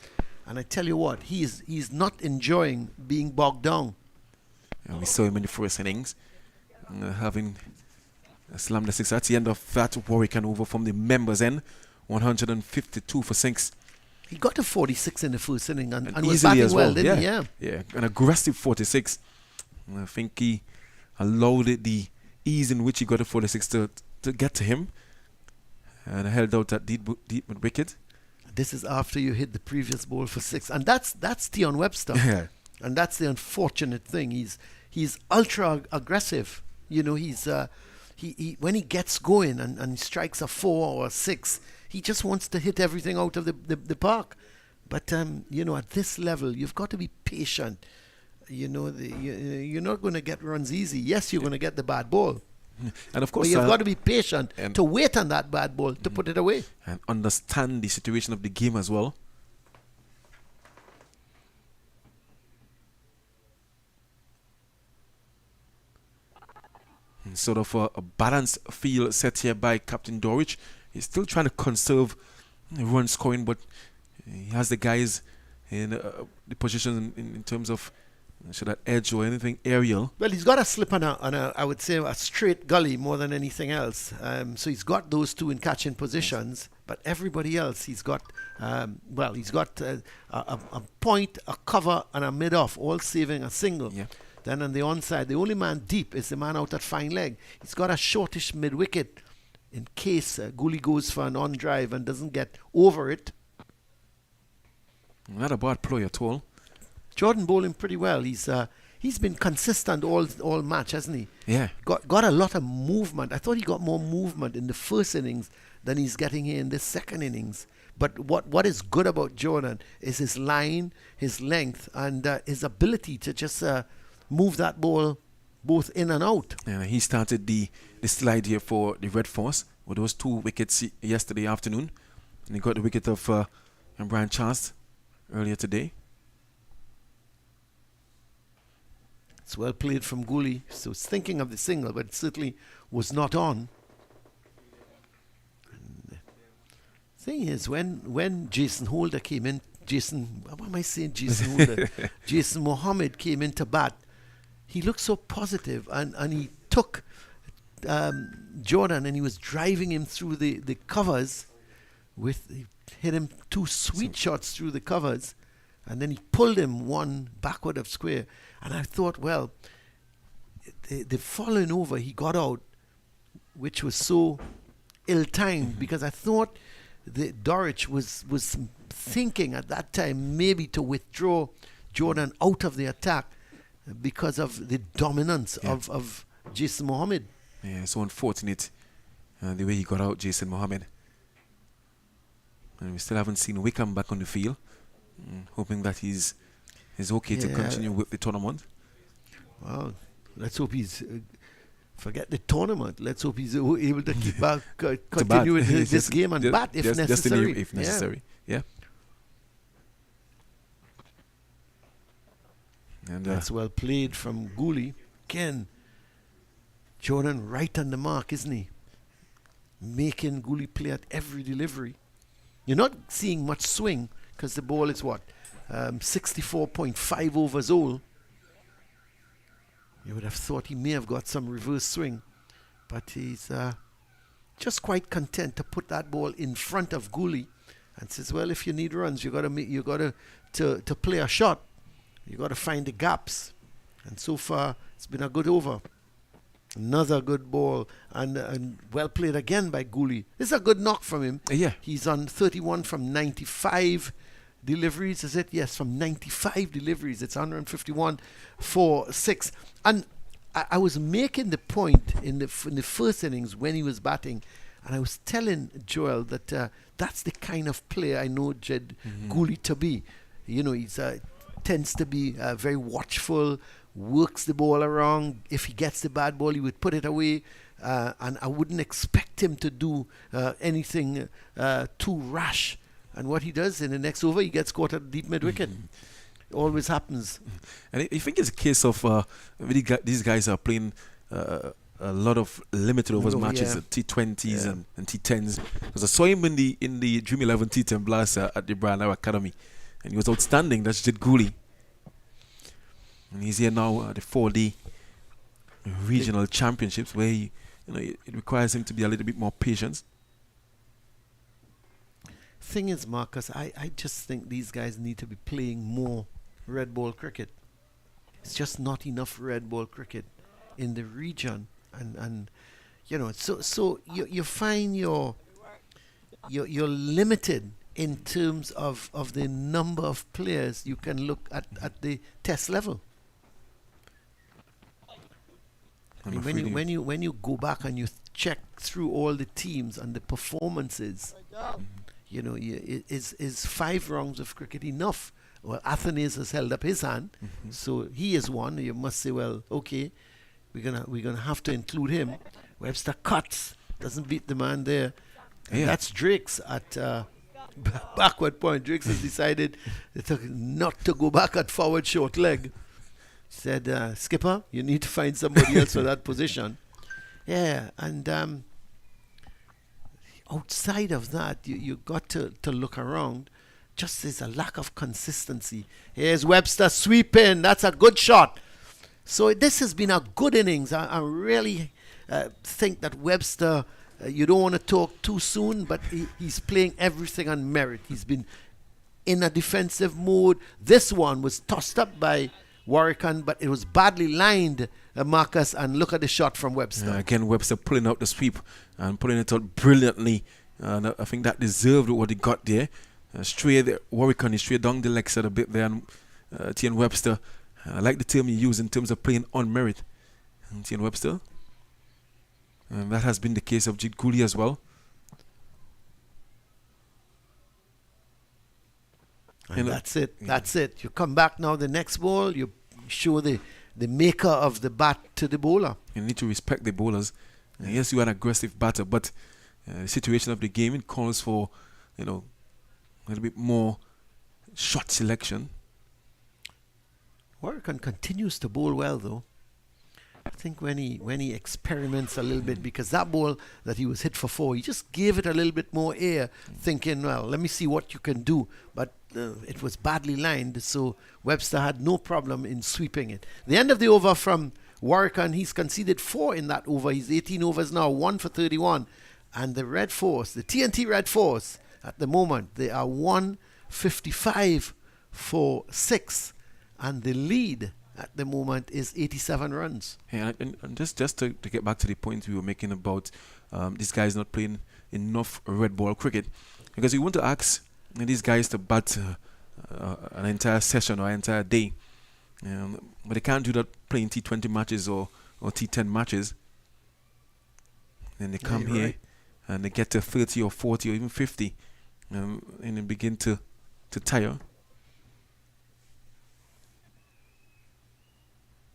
And I tell you what, he's not enjoying being bogged down. And we saw him in the first innings, having slammed the six. At the end of that, Warwick and over from the members' end, 152 for 6. He got to 46 in the first inning and was easily batting as well, well. didn't Yeah. he? Yeah, an aggressive 46. And I think he allowed the ease in which he got to 46 to get to him, and held out that deep wicket. This is after you hit the previous ball for 6. And that's Tion Webster. Yeah. And that's the unfortunate thing. He's ultra aggressive. He's he when he gets going and strikes a 4 or a 6, he just wants to hit everything out of the park. But at this level, you've got to be patient. You're not going to get runs easy. Yes, you're going to get the bad ball. And of But course, you've got to be patient and- to wait on that bad ball to put it away. and understand the situation of the game as well. And sort of a balanced field set here by Captain Dorich. He's still trying to conserve run scoring, but he has the guys in the position in terms of should that edge or anything aerial. Well, he's got a slip on a I would say, a straight gully more than anything else. So he's got those two in catching positions, but everybody else, he's got, he's got a point, a cover, and a mid-off, all saving a single. Yeah. Then on the onside, the only man deep is the man out at fine leg. He's got a shortish mid-wicket in case Gooley goes for an on-drive and doesn't get over it. Not a bad ploy at all. Jordan bowling pretty well. He's been consistent all match, hasn't he? Yeah. Got a lot of movement. I thought he got more movement in the first innings than he's getting here in this second innings. But what is good about Jordan is his line, his length, and his ability to just move that ball both in and out. And he started the slide here for the Red Force with those 2 wickets yesterday afternoon. And he got the wicket of Brian Charles earlier today. It's well played from Gooley. So it's thinking of the single, but it certainly was not on. And the thing is, when Jason Holder came in, what am I saying, Jason Holder? Jason Mohammed came into bat, he looked so positive, and he took Jordan and he was driving him through the covers he hit him 2 sweet shots through the covers, and then he pulled him 1 backward of square. And I thought, well, the following over he got out, which was so ill-timed, because I thought Dorich was thinking at that time maybe to withdraw Jordan out of the attack because of the dominance of Jason Mohammed. Yeah, so unfortunate the way he got out, Jason Mohammed. And we still haven't seen Wickham back on the field. Hoping that he's okay to continue with the tournament. Well, let's hope he's forget the tournament. Let's hope he's able to keep back, continue with this game and bat if necessary. If necessary, yeah. And that's well played from Gooley. Again, Jordan right on the mark, isn't he? Making Gooley play at every delivery. You're not seeing much swing because the ball is 64.5 overs old. You would have thought he may have got some reverse swing, but he's just quite content to put that ball in front of Gooley, and says, "Well, if you need runs, you got to play a shot. You got to find the gaps." And so far, it's been a good over. Another good ball and well played again by Gooley. This is a good knock from him. Yeah. He's on 31 from 95 deliveries, is it? Yes, from 95 deliveries. It's 151 for 6. And I was making the point in the first innings when he was batting, and I was telling Joel that that's the kind of player I know Jed Gooley to be. You know, he's tends to be very watchful, works the ball around. If he gets the bad ball, he would put it away. And I wouldn't expect him to do anything too rash. And what he does in the next over, he gets caught at the deep mid-wicket. Always happens. And I think it's a case of these guys are playing a lot of limited overs matches, T20s and T10s. Because I saw him in the Dream 11 T10 blast at the Brown Academy, and he was outstanding. That's Jed Gooley. And he's here now at the 4D regional championships, where it requires him to be a little bit more patient. Thing is, Marcus, I just think these guys need to be playing more red ball cricket. It's just not enough red ball cricket in the region, and so you find you're limited in terms of the number of players you can look at the test level. I mean, when you go back and you check through all the teams and the performances, is 5 rounds of cricket enough? Well, Athenaeus has held up his hand, so he is one. You must say, well, okay, we're gonna have to include him. Webster cuts, doesn't beat the man there. And that's Drake's at backward point. Drake's has decided not to go back at forward short leg. Said, skipper, you need to find somebody else for that position. Yeah, and outside of that, you got to look around. Just there's a lack of consistency. Here's Webster sweeping. That's a good shot. So this has been a good innings. I really think that Webster, you don't want to talk too soon, but he's playing everything on merit. He's been in a defensive mode. This one was tossed up by Warwican, but it was badly lined, Marcus, and look at the shot from Webster. Again, Webster pulling out the sweep and pulling it out brilliantly. And I think that deserved what he got there. Warwican is straight down the leg side a bit there. And T.N. Webster, I like the term you use in terms of playing on merit. And T.N. Webster. And that has been the case of Jed Gooley as well. And that's it. That's it. You come back now, the next ball, you show the maker of the bat to the bowler. You need to respect the bowlers. Yes, you are an aggressive batter, but the situation of the game, it calls for, a little bit more shot selection. Warwican continues to bowl well, though. I think when he experiments a little bit, because that ball that he was hit for 4, he just gave it a little bit more air, thinking, well, let me see what you can do. But it was badly lined, so Webster had no problem in sweeping it. The end of the over from Warwican, he's conceded 4 in that over. He's 18 overs now, 1 for 31. And the Red Force, the TNT Red Force, at the moment, they are 155 for 6. And the lead at the moment is 87 runs. Yeah, and just to get back to the point we were making about these guys not playing enough red ball cricket, because you want to ask these guys to bat an entire session or an entire day, but they can't do that playing T20 matches or T10 matches. Then they come here and they get to 30 or 40 or even 50, and it begin to tire.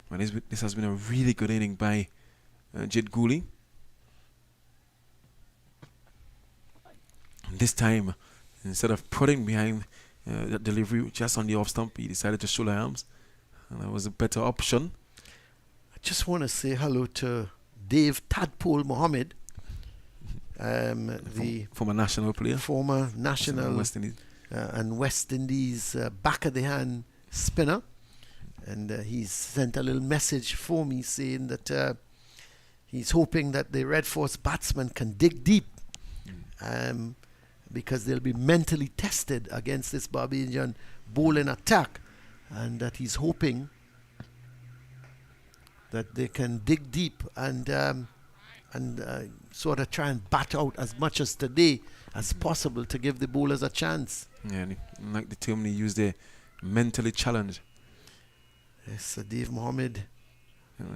But this has been a really good inning by Jed Gooley. And this time, instead of putting behind that delivery just on the off stump, he decided to shoulder arms. And that was a better option. I just want to say hello to Dave Tadpole Mohammed, the former national player, former national West Indies. And West Indies back of the hand spinner. And he's sent a little message for me saying that he's hoping that the Red Force batsmen can dig deep because they'll be mentally tested against this Barbadian bowling attack, and that he's hoping that they can dig deep and sort of try and bat out as much as today as possible to give the bowlers a chance. Yeah, and like the term they used there, mentally challenged. Yes, Dave Mohammed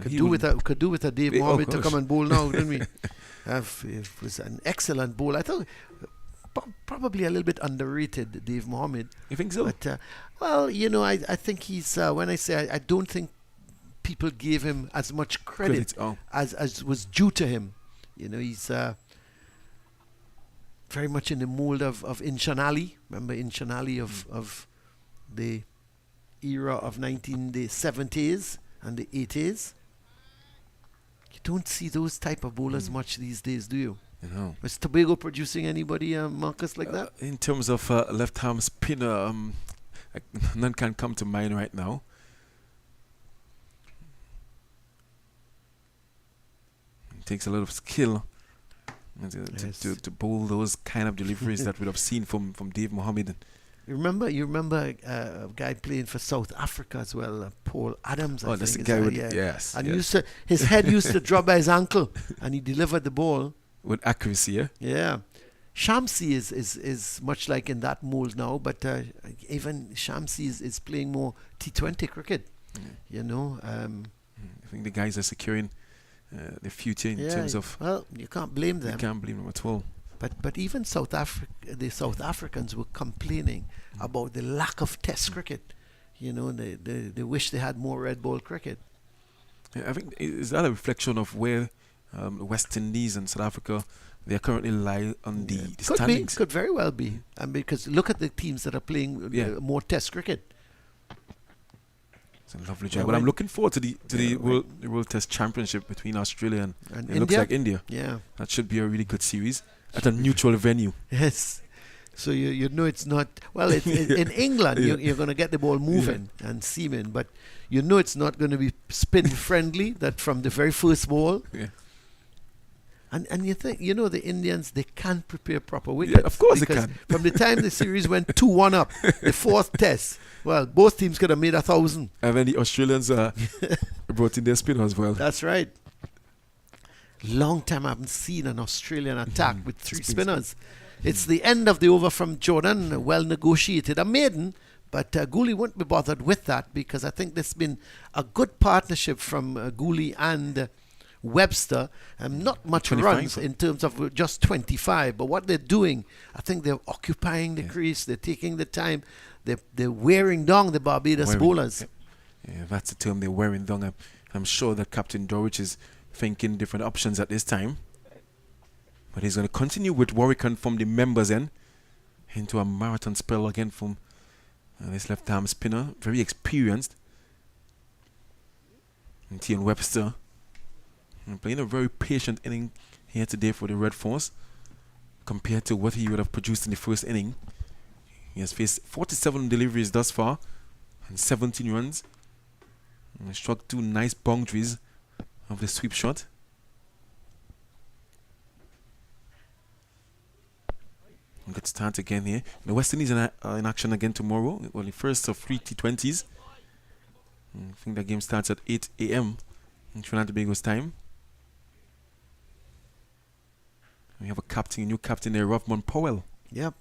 could he do would- with a Dave Oh, Mohammed to gosh. come and bowl now, didn't we? It was an excellent bowl. I thought probably a little bit underrated, Dave Mohammed. You think so? But well, I think he's when I say I don't think people gave him as much credit Oh. as was due to him. He's very much in the mold of Inshan Ali. Remember Inshan Ali of the era of the 70s and the 80s. You don't see those type of bowlers much these days, do you? No. Is Tobago producing anybody, Marcus, like that? In terms of left arm spinner, none can come to mind right now. It takes a lot of skill to bowl those kind of deliveries that we'd have seen from Dave Mohammed. You remember a guy playing for South Africa as well, Paul Adams. I That's the think, guy is with that? yes, And yes. his head used to drop by his ankle, and he delivered the ball. With accuracy, yeah. Yeah, Shamsi is much like in that mold now, but even Shamsi is playing more T20 cricket. I think the guys are securing the future in terms of. Well, you can't blame them. You can't blame them at all. But even the South Africans were complaining about the lack of Test cricket. They wish they had more red ball cricket. I think is that a reflection of where the West Indies and South Africa they currently lie on the standings? Could very well be. And because look at the teams that are playing more Test cricket. It's a lovely job. But I'm looking forward to the World Test Championship between Australia and it looks like India. Yeah. That should be a really good series at a neutral venue. Yes. So you know it's not well. In England, you're going to get the ball moving and seaming, but it's not going to be spin friendly. That from the very first ball. Yeah. And you think the Indians, they can prepare proper wickets. Yeah, of course they because can. From the time the series went 2-1 up, the fourth test, well, both teams could have made 1,000. And then the Australians brought in their spinner as well. That's right. Long time I haven't seen an Australian attack with three spinners. It's the end of the over from Jordan, well negotiated. A maiden, but Gooley wouldn't be bothered with that because I think there's been a good partnership from Gooley and Webster, and not much 25, runs in terms of just 25. But what they're doing, I think they're occupying the crease. They're taking the time. They're wearing down the Barbados bowlers. Yeah, that's the term, they're wearing down. I'm sure that Captain Dorich is thinking different options at this time. But he's going to continue with Warwick from the members end into a marathon spell again from this left arm spinner, very experienced. And Tian Webster playing a very patient inning here today for the Red Force compared to what he would have produced in the first inning. He has faced 47 deliveries thus far and 17 runs. And he struck 2 nice boundaries of the sweep shot. Good start again here. The West Indies are in action again tomorrow. Well, the first of 3 T20s. I think the game starts at 8 a.m. in Trinidad and Tobago's time. We have a new captain there, Rovman Powell. Yep.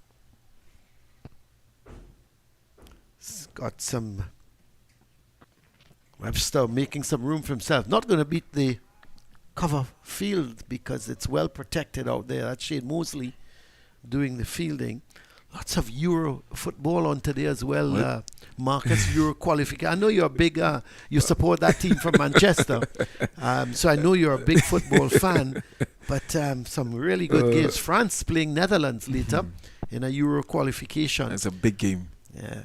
He's got some Webster making some room for himself. Not going to beat the cover field because it's well protected out there. That's Shane Mosley doing the fielding. Lots of Euro football on today as well, Marcus. Euro qualification. I know you're a big, you support that team from Manchester, so I know you're a big football fan. But some really good games. France playing Netherlands later in a Euro qualification. It's a big game. Yeah.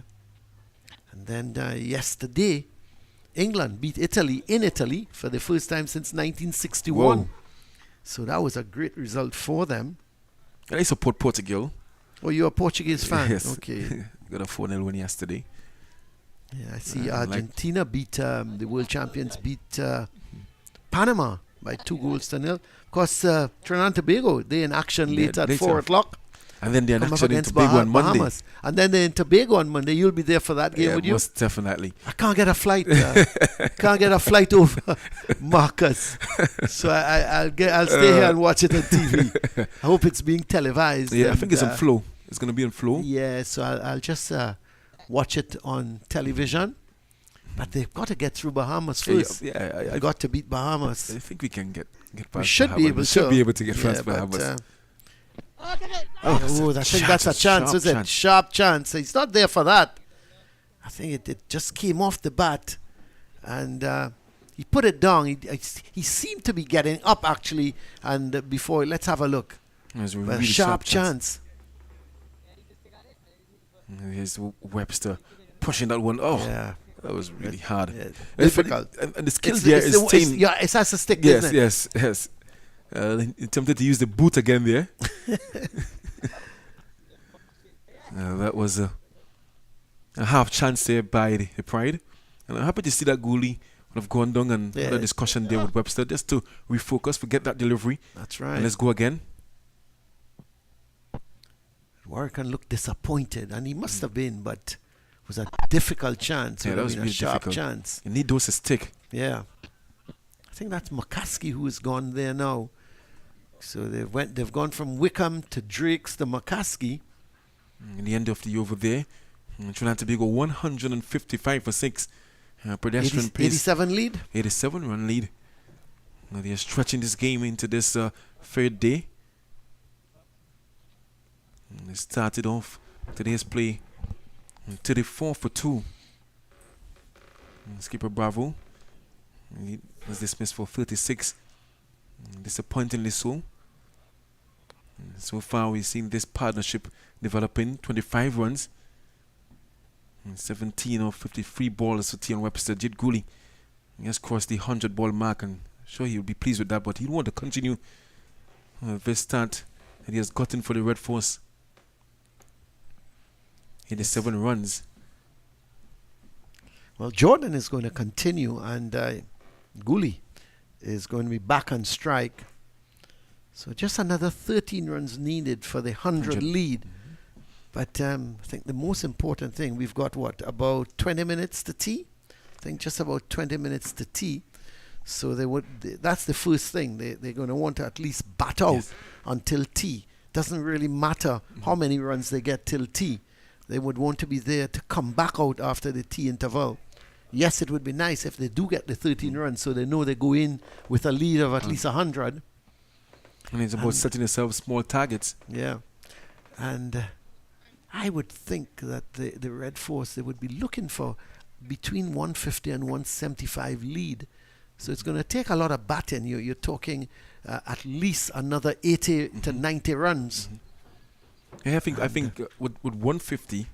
And then yesterday, England beat Italy in Italy for the first time since 1961. Whoa. So that was a great result for them. And I support Portugal. Oh, you're a Portuguese fan? Yes. Okay. Got a 4-0 win yesterday. Yeah, I see Argentina beat, the world champions beat Panama by 2-0. Of course, Trinidad and Tobago, they're in action later at 4 o'clock. And then they're in Come up action in against Tobago on Monday. Bahamas. And then they're in Tobago on Monday. You'll be there for that game, would you? Most definitely. I can't get a flight. Can't get a flight over, Marcus. So I'll stay here and watch it on TV. I hope it's being televised. Yeah, I think it's on Flow. It's going to be on Flow. Yeah, so I'll just watch it on television. But they've got to get through Bahamas first. Yeah, I got to beat Bahamas. I think we can get past We should Bahamas. be able We to. should be able to get Yeah, past but, Bahamas. I think that's a chance, is it? chance. Sharp chance. He's not there for that. I think it just came off the bat. And he put it down. He seemed to be getting up, actually. And before, let's have a look. It was a But really sharp chance. Here's Webster pushing that one. Oh, Yeah. that was really hard. Yeah, And difficult. And the skill there is staying. Yeah, it has a stick, Yes, isn't it? yes. He attempted to use the boot again there. That was a half chance there by the Pride. And I'm happy to see that goalie would have gone down and had a discussion there with Webster just to refocus, forget that delivery. That's right. And let's go again. Warwick looked disappointed, and he must have been, but it was a difficult chance. Yeah, that was a really sharp difficult. chance. You need those to stick. Yeah. I think that's McCaskey who has gone there now. So they've gone from Wickham to Drakes to McCaskey. In the end of the over there, Trinidad and Tobago 155 for 6. Pedestrian pace. 87 lead. 87 run lead. Now they are stretching this game into this third day. And they started off today's play 34 for 2. Skipper Bravo, he was dismissed for 36. Disappointingly so. So far we've seen this partnership developing 25 runs. 17 of 53 balls for Tion Webster. Jid Gooley, he has crossed the 100 ball mark, and sure he'll be pleased with that, but he'll want to continue this start that he has gotten for the Red Force. 87 runs. Well, Jordan is going to continue, and Gooley is going to be back on strike. So just another 13 runs needed for the 100 lead. But I think the most important thing, we've got about 20 minutes to tea? I think just about 20 minutes to tea. So that's the first thing. They're going to want to at least bat out until tea. Doesn't really matter how many runs they get till tea. They would want to be there to come back out after the tea interval. Yes, it would be nice if they do get the 13 runs, so they know they go in with a lead of at least 100. And it's about setting yourself small targets. Yeah. And I would think that the Red Force, they would be looking for between 150 and 175 lead. So it's going to take a lot of batting. You're talking at least another 80 to 90 runs. Yeah, I think with 150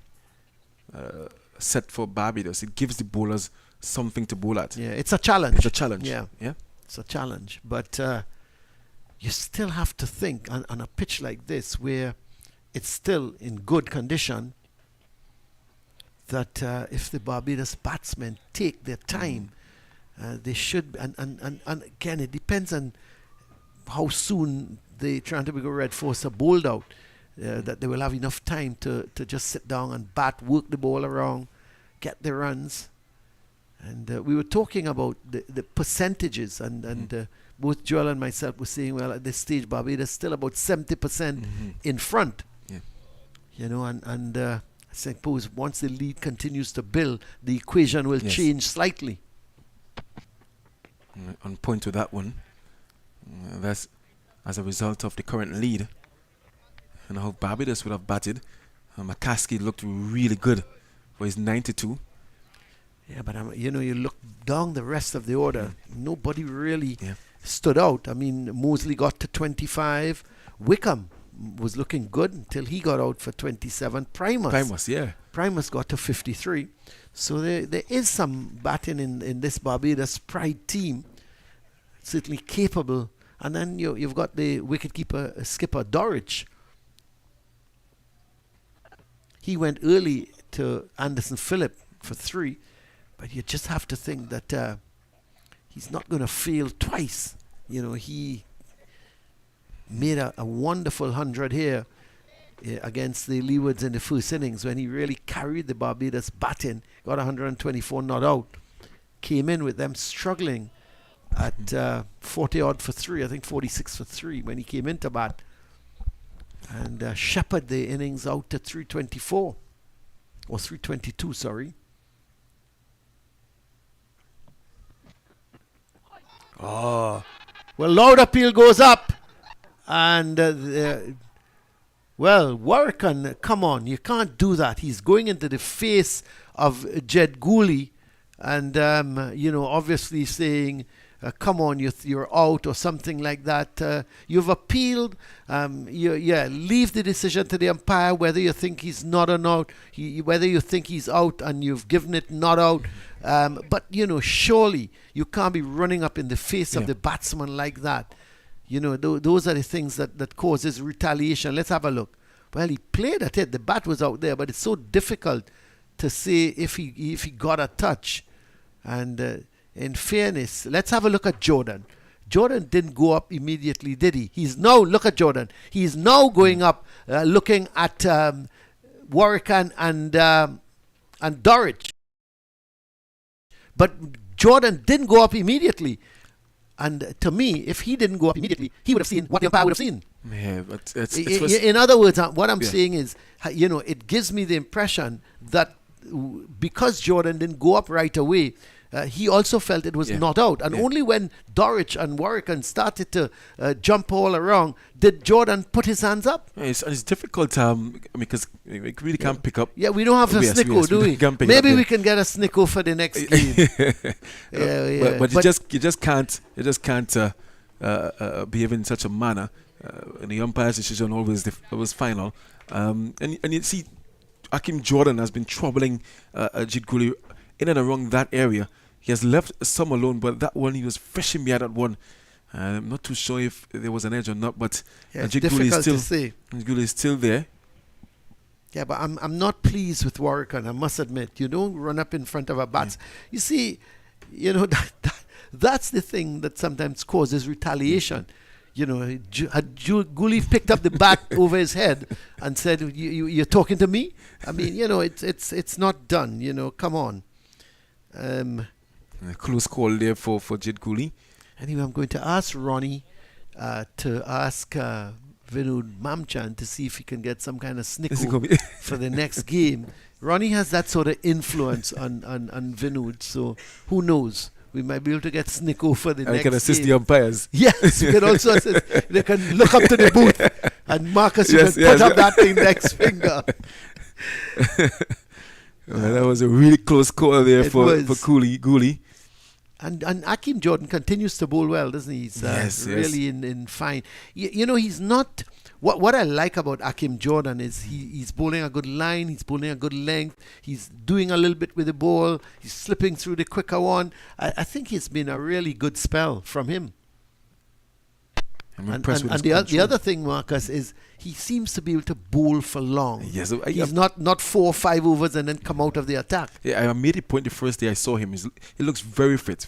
set for Barbados, it gives the bowlers something to bowl at. Yeah, it's a challenge. It's a challenge. Yeah. It's a challenge. But you still have to think on a pitch like this, where it's still in good condition, that if the Barbados batsmen take their time, they should. And again, it depends on how soon the Trinidad and Tobago Red Force are bowled out. That they will have enough time to just sit down and bat, work the ball around, get the runs. And we were talking about the percentages, and both Joel and myself were saying, well, at this stage, Barbados still about 70% in front. Yeah. You know, and I suppose once the lead continues to build, the equation will change slightly. On point to that one, that's as a result of the current lead and how Barbados would have batted. McCaskey looked really good for his 92. Yeah, but you look down the rest of the order. Nobody really Yeah. stood out. I mean, Mosley got to 25. Wickham was looking good until he got out for 27. Primus got to 53. So there is some batting in this Barbados Pride team. Certainly capable. And then you've got the wicketkeeper skipper Dorridge. He went early to Anderson Phillip for 3. But you just have to think that he's not going to fail twice. He made a wonderful 100 here against the Leewards in the first innings when he really carried the Barbados batting, got 124 not out, came in with them struggling at 40 odd for 3, I think 46 for 3 when he came into bat, and shepherded the innings out to 324 or 322, sorry. Oh, well, loud appeal goes up, and Warrican, come on, you can't do that. He's going into the face of Jed Gooley, and obviously saying, "Come on, you're out" or something like that. You've appealed. Leave the decision to the umpire whether you think he's not or not. Whether you think he's out and you've given it not out. But surely you can't be running up in the face of the batsman like that. Those are the things that causes retaliation. Let's have a look. Well, he played at it. The bat was out there, but it's so difficult to say if he got a touch. And in fairness, let's have a look at Jordan. Jordan didn't go up immediately, did he? Look at Jordan. He's now going up, looking at Warrican and Dorridge. But Jordan didn't go up immediately. And to me, if he didn't go up immediately, he would have seen what the umpire would have seen. Yeah, but in other words, what I'm saying is, it gives me the impression that because Jordan didn't go up right away, he also felt it was not out. And only when Dorridge and Warrican started to jump all around did Jordan put his hands up. It's difficult because we really can't pick up. Yeah, we don't have a snicko, do we? Maybe we can get a snicko for the next game. But you just can't behave in such a manner. And the umpire's decision always final. And you see, Akim Jordan has been troubling Ajit Guli in and around that area. He has left some alone, but that one he was fishing me at that one. I'm not too sure if there was an edge or not, but Ajit Guli is still there. Yeah, but I'm not pleased with Warrican, I must admit. You don't run up in front of a bat. You see, that's the thing that sometimes causes retaliation. Had Guli picked up the bat over his head and said, "You're talking to me?" I mean, it's not done. Come on. Close call there for Jed Guli. Anyway, I'm going to ask Ronnie to ask Vinod Mamchan to see if he can get some kind of snicko for the next game. Ronnie has that sort of influence on Vinod, so who knows? We might be able to get snicko for the next game. I can assist the umpires. Yes, we can also assist. They can look up to the booth and Marcus, you can put up that thing next finger. Well, that was a really close call there for Guli. And Akim Jordan continues to bowl well, doesn't he? He's really in fine. He's not... What I like about Akim Jordan is he's bowling a good line, he's bowling a good length, he's doing a little bit with the ball, he's slipping through the quicker one. I think it's been a really good spell from him. I'm impressed with his the other thing, Marcus, is he seems to be able to bowl for long. Yes, he's not 4 or 5 overs and then come out of the attack. Yeah, I made a point the first day I saw him. He looks very fit.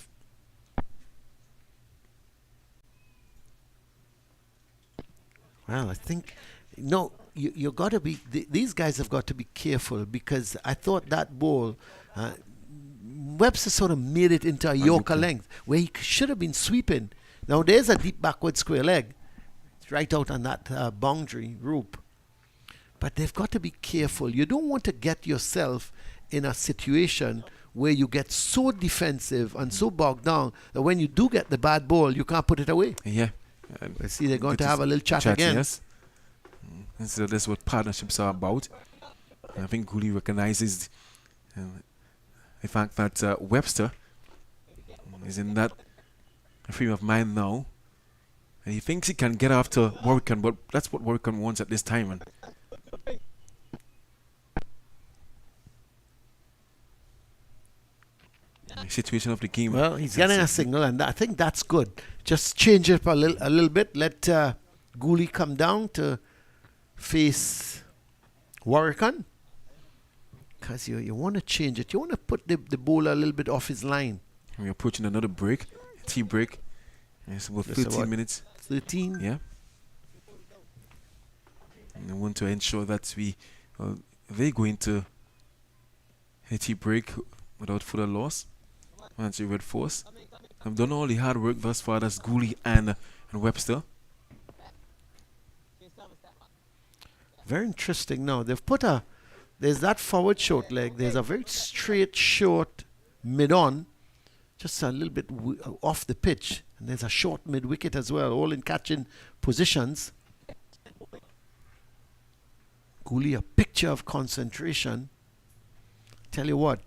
Well, I think you got to be. These guys have got to be careful, because I thought that ball, Webster sort of made it into a Yorker length where he should have been sweeping. Now there's a deep backward square leg, right out on that boundary rope. But they've got to be careful. You don't want to get yourself in a situation where you get so defensive and so bogged down that when you do get the bad ball, you can't put it away. Yeah. I see they're going to have a little chat again. Yes. So that's what partnerships are about. I think Gooley recognizes the fact that Webster is in that frame of mind now. And he thinks he can get after Warwican, but that's what Warwican wants at this time. And the situation of the game. Well, he's getting a signal, and I think that's good. Just change it up a little bit. Let Gooley come down to face Warwican. Because you want to change it. You want to put the bowler a little bit off his line. We're approaching another break, tea break. It's about 13 minutes. 13? Yeah. And I want to ensure that they go into a tea break without further loss. Once you red force. I've done all the hard work thus far. That's Gooley and Webster. Very interesting. Now, they've put there's that forward short leg. There's a very straight short mid-on. Just a little bit off the pitch. And there's a short mid-wicket as well, all in catching positions. Gooley, a picture of concentration. Tell you what,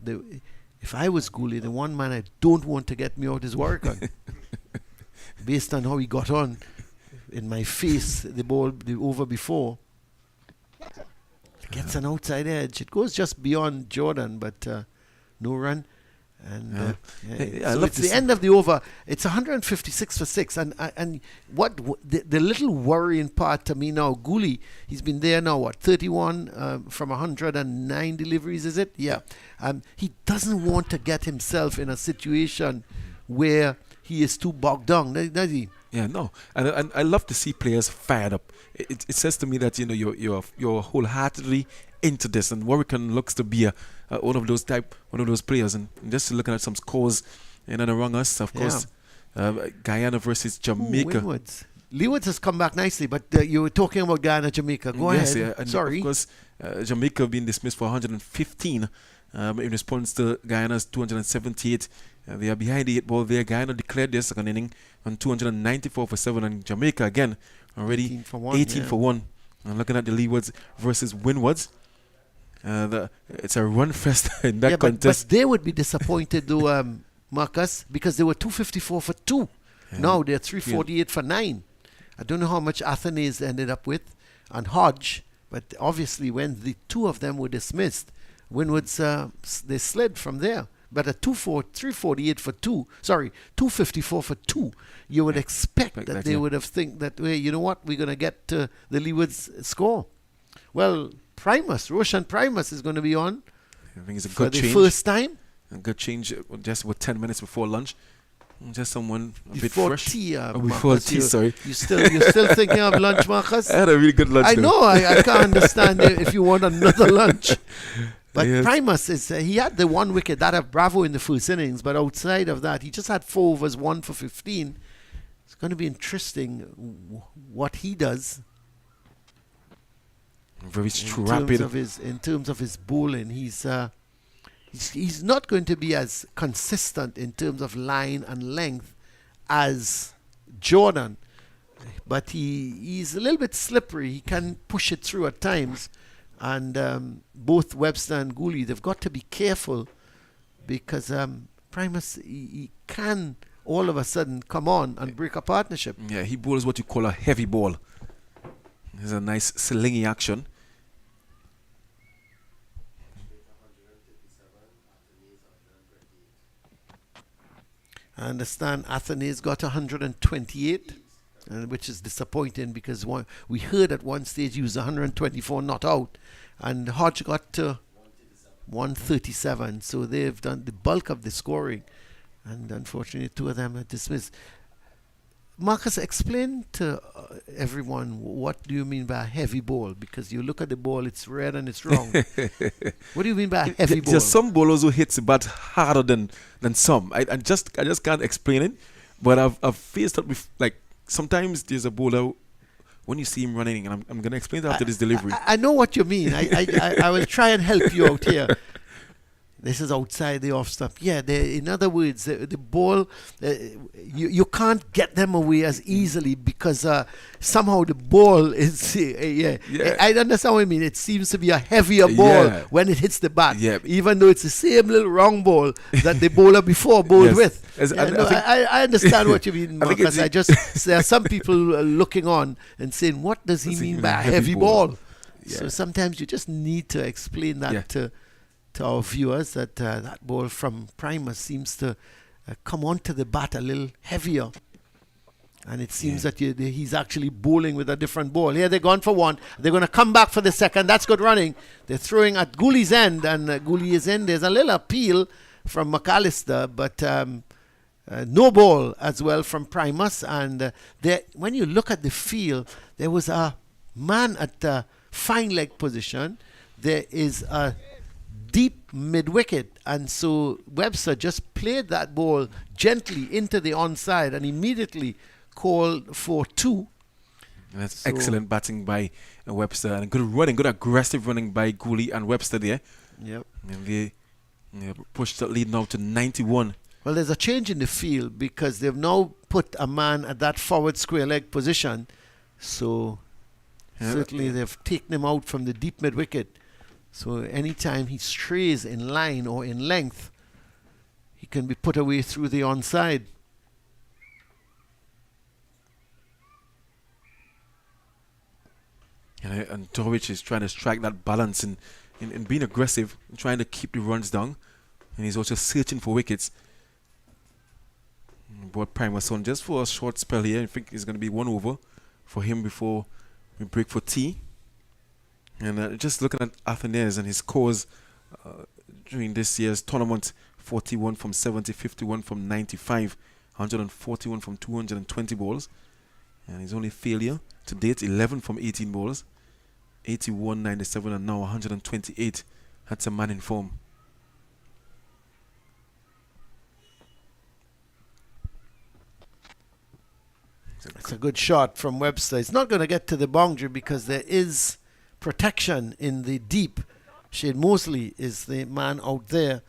if I was Gooley, the one man I don't want to get me out is Warwican. Based on how he got on in my face, the over before. Gets an outside edge. It goes just beyond Jordan, but no run. And so it's the end of the over. It's 156 for 6. And what the little worrying part to me now, Gooley, he's been there now, 31 from 109 deliveries, is it? Yeah. He doesn't want to get himself in a situation where he is too bogged down, does he? Yeah, no. And I love to see players fired up. It says to me that, you're wholeheartedly into this, and Warwican looks to be one of those players. And just looking at some scores and around us, of course, Guyana versus Jamaica. Leewards has come back nicely, but you were talking about Guyana, Jamaica. Go ahead. Yeah, and sorry. Of course, Jamaica being dismissed for 115 in response to Guyana's 278. They are behind the 8 ball there. Guyana declared their second inning on 294 for 7, and Jamaica again already 18 for 1. And looking at the Leewards versus Windwards, it's a run fest in that contest. But they would be disappointed though, Marcus, because they were 254 for 2. Now they're 348 for 9. I don't know how much Athens ended up with and Hodge, but obviously when the two of them were dismissed, Windwards they slid from there. But at 348 for 2, 254 for 2, you would expect that they would have think that, hey, you know what, we're going to get the Leewards score. Well, Roshan Primus is going to be on I think it's a for good the change. first time. A good change just with 10 minutes before lunch. Just someone a bit Before fresh. tea, before Marcus, tea, sorry. You're still thinking of lunch, Marcus? I had a really good lunch. I though. know, I can't understand if you want another lunch. But Yes. Primus, he had the one wicket, that of Bravo in the first innings, but outside of that, he just had 4 overs, 1 for 15. It's going to be interesting what he does Very in rapid. terms of his bowling. He's not going to be as consistent in terms of line and length as Jordan, but he's a little bit slippery. He can push it through at times. And both Webster and Gooley, they've got to be careful because Primus, he can all of a sudden come on and break a partnership. Yeah, he bowls what you call a heavy ball. There's a nice slingy action. I understand Athens got 128, which is disappointing because we heard at one stage he was 124 not out, and Hodge got to 137. So they've done the bulk of the scoring, and unfortunately 2 of them are dismissed. Marcus, explain to everyone what do you mean by a heavy ball, because you look at the ball, it's red and it's wrong. What do you mean by a heavy ball? There's some bowlers who hits the bat harder than some. I just can't explain it, but I've faced that with, like, sometimes there's a bowler when you see him running, and I'm going to explain that after this delivery. I know what you mean. I will try and help you out here. This is outside the off stump. Yeah, in other words, the ball, you can't get them away as easily because somehow the ball is, I understand what I mean. It seems to be a heavier ball when it hits the bat, even though it's the same little wrong ball that the bowler before bowled with. I understand what you mean, Marcus. There are some people looking on and saying, what does he mean by a heavy ball? Yeah. So sometimes you just need to explain that to our viewers that that ball from Primus seems to come onto the bat a little heavier. And it seems that he's actually bowling with a different ball. Here they're gone for one. They're going to come back for the second. That's good running. They're throwing at Gooley's end. And Gooley's end, there's a little appeal from McAllister. But no ball as well from Primus. And when you look at the field, there was a man at fine leg position. There is a deep mid-wicket, and so Webster just played that ball gently into the onside and immediately called for two. That's excellent batting by Webster, and good running, good aggressive running by Gooley and Webster there. Yep. And they pushed the lead now to 91. Well, there's a change in the field because they've now put a man at that forward square leg position, so certainly they've taken him out from the deep mid-wicket. So anytime he strays in line or in length, he can be put away through the onside. And Dorwich is trying to strike that balance in being aggressive, and trying to keep the runs down. And he's also searching for wickets. But Primus on just for a short spell here. I think it's going to be 1 over for him before we break for tea. And just looking at Athenaeus and his scores during this year's tournament, 41 from 70, 51 from 95, 141 from 220 balls. And his only failure to date, 11 from 18 balls, 81, 97, and now 128. That's a man in form. It's a good shot from Webster. It's not going to get to the boundary because there is protection in the deep. Shane Mosley is the man out there,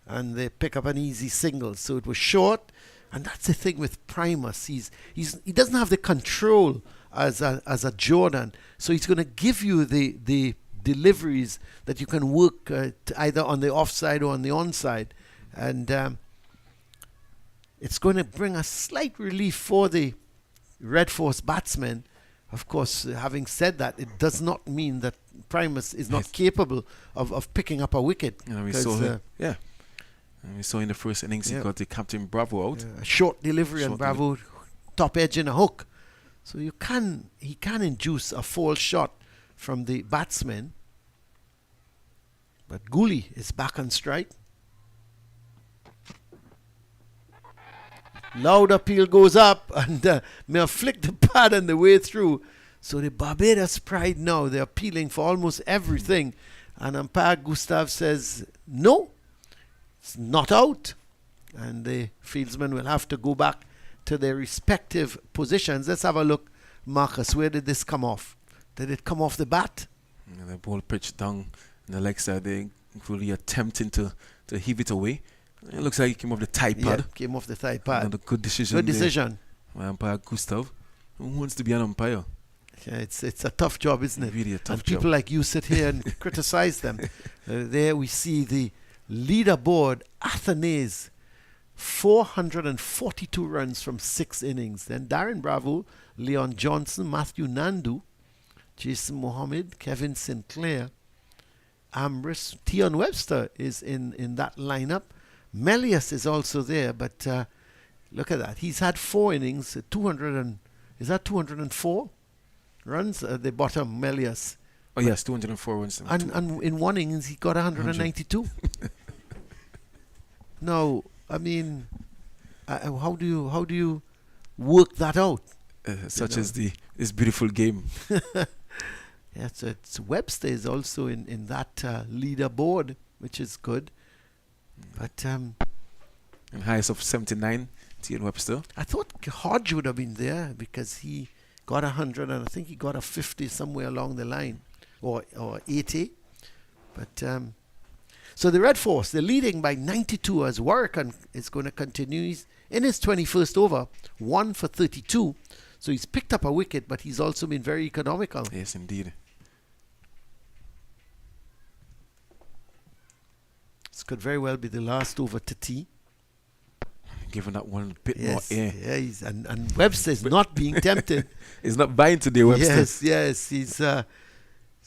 and they pick up an easy single. So it was short, and that's the thing with Primus. He doesn't have the control as a Jordan, so he's going to give you the deliveries that you can work either on the offside or on the onside, and it's going to bring a slight relief for the Red Force batsmen. Of course, having said that, it does not mean that Primus is not capable of picking up a wicket. We saw and we saw in the first innings he got the Captain Bravo out. A short delivery and Bravo top edge in a hook. So he can induce a false shot from the batsman. But Gooley is back on strike. Loud appeal goes up, and may have flicked the pad on the way through. So the Barbados Pride now, they're appealing for almost everything. And umpire Gustav says, no, it's not out. And the fieldsmen will have to go back to their respective positions. Let's have a look, Marcus. Where did this come off? Did it come off the bat? The ball pitched down in the leg side. They really attempting to heave it away. It looks like it came off the thigh pad. Yeah, came off the thigh pad. And a good decision. Good decision. By umpire Gustav. Who wants to be an umpire? Yeah, it's a tough job, isn't it? Really a tough job. And people like you sit here and criticize them. There we see the leaderboard. Athenaeus, 442 runs from 6 innings. Then Darren Bravo, Leon Johnson, Matthew Nandu, Jason Mohammed, Kevin Sinclair, Ambrose, Tion Webster is in that lineup. Melius is also there, but look at that. He's had 4 innings, 204 runs at the bottom, Melius. Oh, yes, 204 runs. And in 1 innings, he got 192. No, I mean, how do you work that out? Such as this beautiful game. Yeah, so it's Webster is also in that leaderboard, which is good. But and highest of 79, Tion Webster. I thought Hodge would have been there because he got 100, and I think he got a 50 somewhere along the line, or 80. But So the Red Force, they're leading by 92 as Warwick is going to continue. He's in his 21st over, 1 for 32. So he's picked up a wicket, but he's also been very economical. Yes, indeed. This could very well be the last over to T. Given that one a bit Yes, more air. yeah, and Webster is not being tempted. He's not buying today, Webster. Yes, he's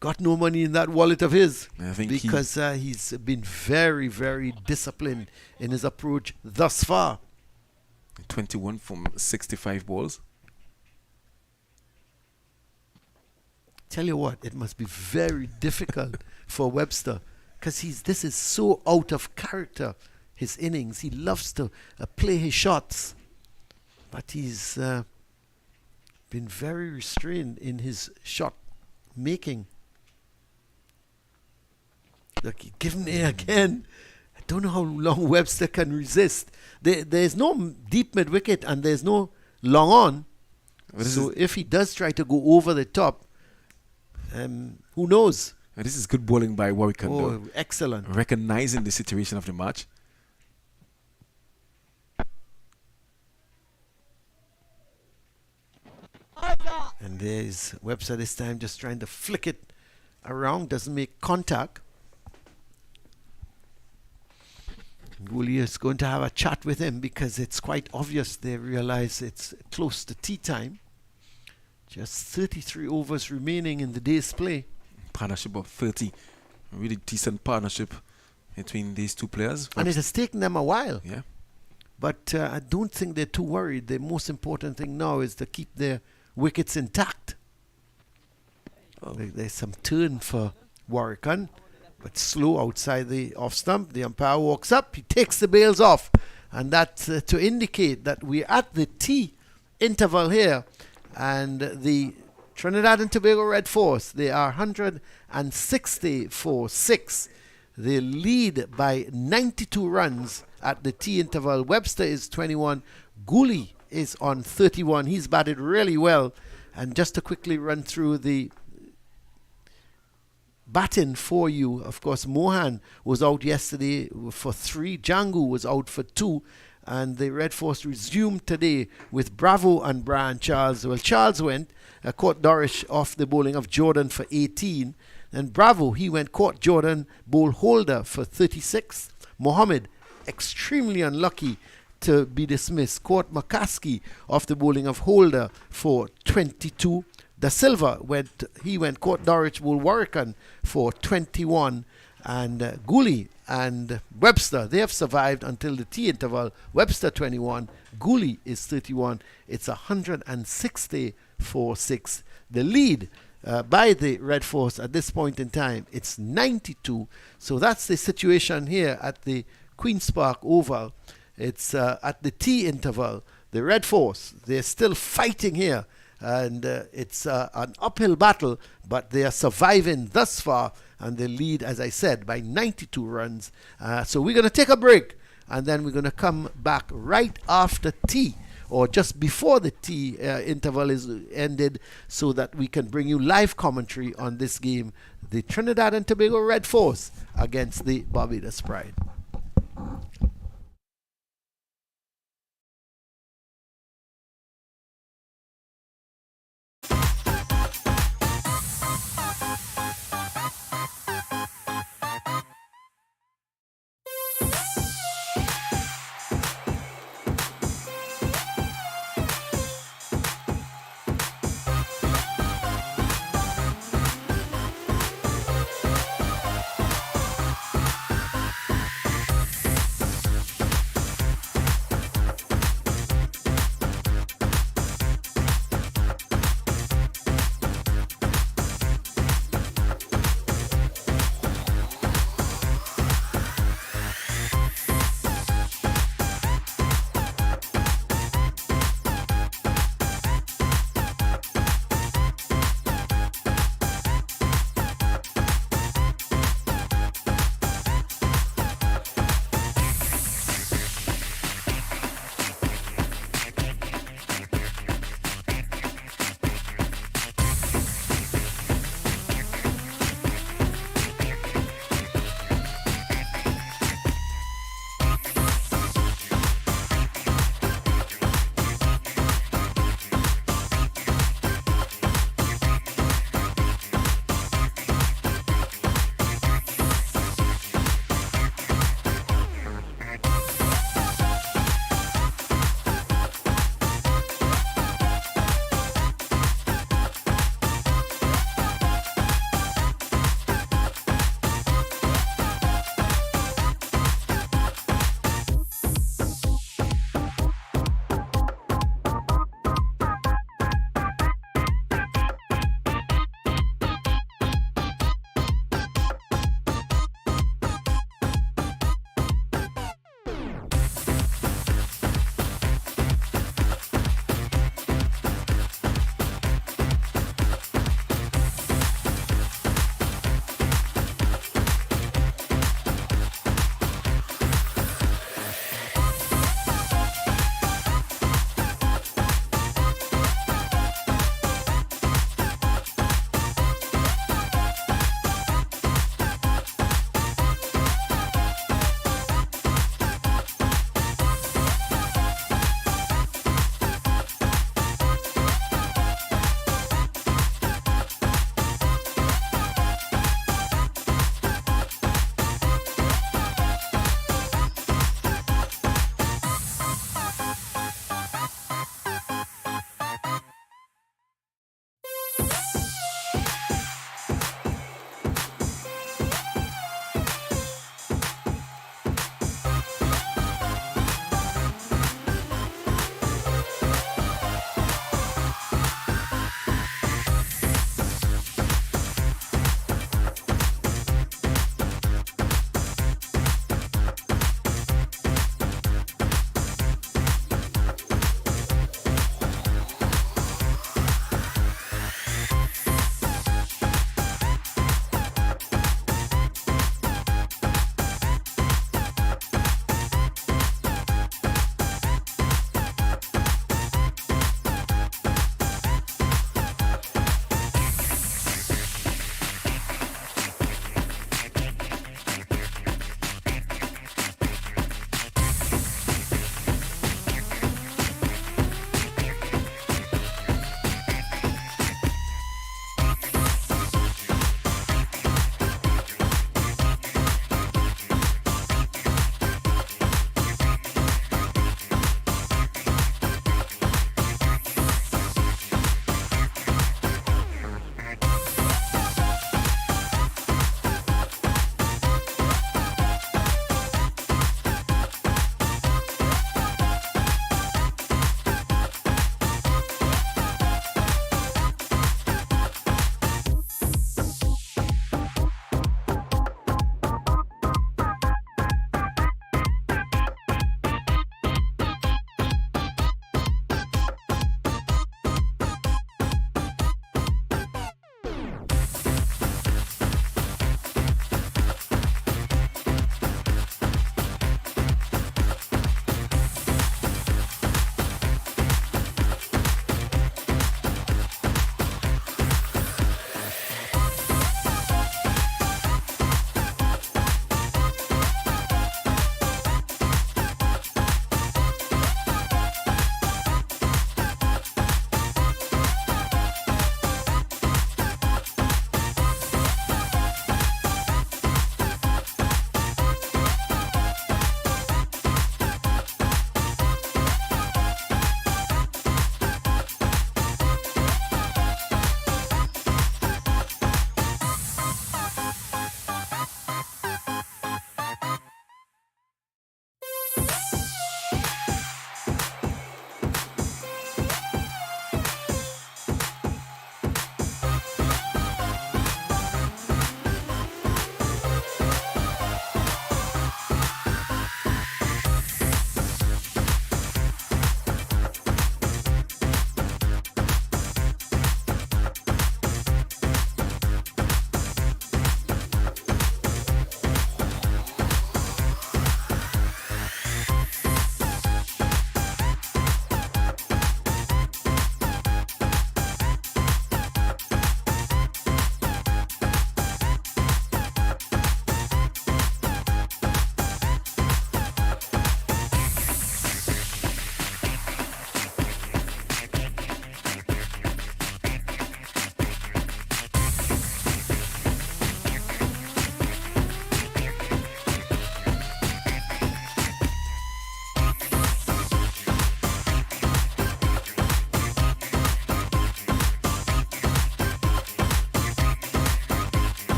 got no money in that wallet of his I think because he's been very, very disciplined in his approach thus far. 21 from 65 balls. Tell you what, it must be very difficult for Webster because this is so out of character. His innings, he loves to play his shots, but he's been very restrained in his shot making. Look, give him there again. I don't know how long Webster can resist. There's no deep mid wicket and there's no long on. So if he does try to go over the top, who knows? This is good bowling by Warwick. Oh, excellent. Recognizing the situation of the match. And there's Webster this time just trying to flick it around, doesn't make contact. Gooley is going to have a chat with him because it's quite obvious they realize it's close to tea time. Just 33 overs remaining in the day's play. Partnership of 30. A really decent partnership between these two players. And it has taken them a while. Yeah. But I don't think they're too worried. The most important thing now is to keep their wickets intact. There's some turn for Warwick, but slow outside the off stump. The umpire walks up, he takes the bails off, and that's to indicate that we're at the tea interval here, and the Trinidad and Tobago Red Force, they are 160 for 6. They lead by 92 runs at the tea interval. Webster is 21. Gooley is on 31. He's batted really well. And just to quickly run through the batting for you, of course, Mohan was out yesterday for 3. Django was out for 2. And the Red Force resumed today with Bravo and Brian Charles. Well, Charles went, caught Dorish off the bowling of Jordan for 18. And Bravo, he went, caught Jordan, bowl Holder for 36. Mohammed, extremely unlucky to be dismissed, caught McCaskey off the bowling of Holder for 22. Da Silva went, caught Dorish, bowl Warwick for 21. And Gooley and Webster, they have survived until the tea interval. Webster 21, Gooley is 31. It's 160 for 6. The lead by the Red Force at this point in time, it's 92. So that's the situation here at the Queen's Park Oval. It's at the tea interval. The Red Force, they're still fighting here. And it's an uphill battle, but they are surviving thus far. And they lead, as I said, by 92 runs. So we're going to take a break. And then we're going to come back right after tea, or just before the tea interval is ended, so that we can bring you live commentary on this game, the Trinidad and Tobago Red Force against the Barbados Pride.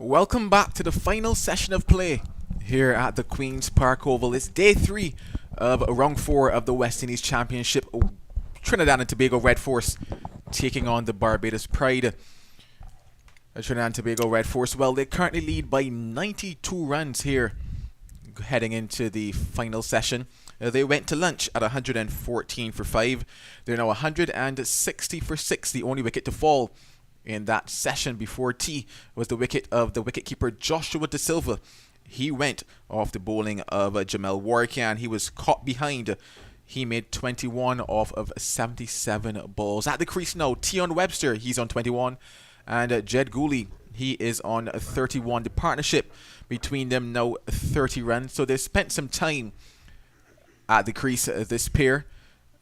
Welcome back to the final session of play here at the Queen's Park Oval. It's day 3 of round 4 of the West Indies Championship. Trinidad and Tobago Red Force taking on the Barbados Pride. Trinidad and Tobago Red Force, well, they currently lead by 92 runs here heading into the final session. They went to lunch at 114 for 5. They're now 160 for 6, the only wicket to fall in that session. Before tea was the wicket of the wicketkeeper Joshua De Silva. He went off the bowling of Jamel Warrican. He was caught behind. He made 21 off of 77 balls. At the crease now, Tion Webster, he's on 21. And Jed Gooley, he is on 31. The partnership between them now 30 runs. So they've spent some time at the crease, this pair.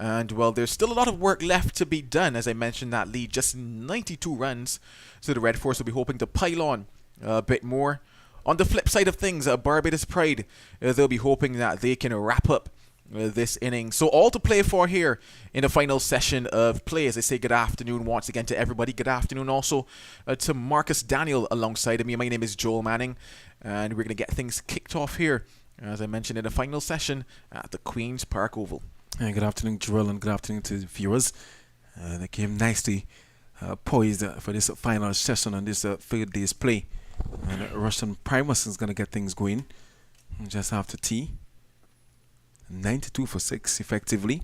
And, well, there's still a lot of work left to be done. As I mentioned, that lead, just 92 runs. So the Red Force will be hoping to pile on a bit more. On the flip side of things, Barbados Pride, they'll be hoping that they can wrap up this inning. So all to play for here in the final session of play. As I say, good afternoon once again to everybody. Good afternoon also to Marcus Daniel alongside me. My name is Joel Manning. And we're going to get things kicked off here, as I mentioned, in the final session at the Queen's Park Oval. Good afternoon, Joel, and good afternoon to the viewers. They came nicely poised for this final session on this third day's play. And Russian Primus is going to get things going just after tea. 92 for 6, effectively.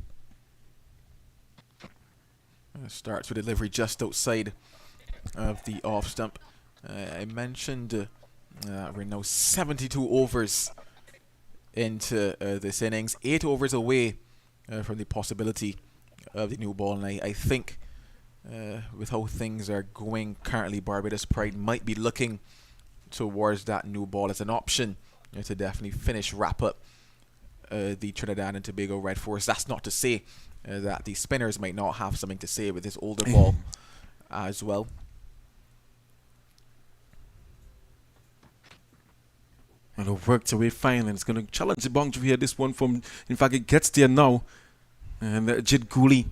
Starts with delivery just outside of the off stump. I mentioned we're now 72 overs into this innings. 8 overs away from the possibility of the new ball, and I think with how things are going currently, Barbados Pride might be looking towards that new ball as an option to definitely wrap up the Trinidad and Tobago Red Force. That's not to say that the spinners might not have something to say with this older ball as well. And it worked away fine, and it's going to challenge the boundary here. This one from, in fact, it gets there now. And Jid Gooley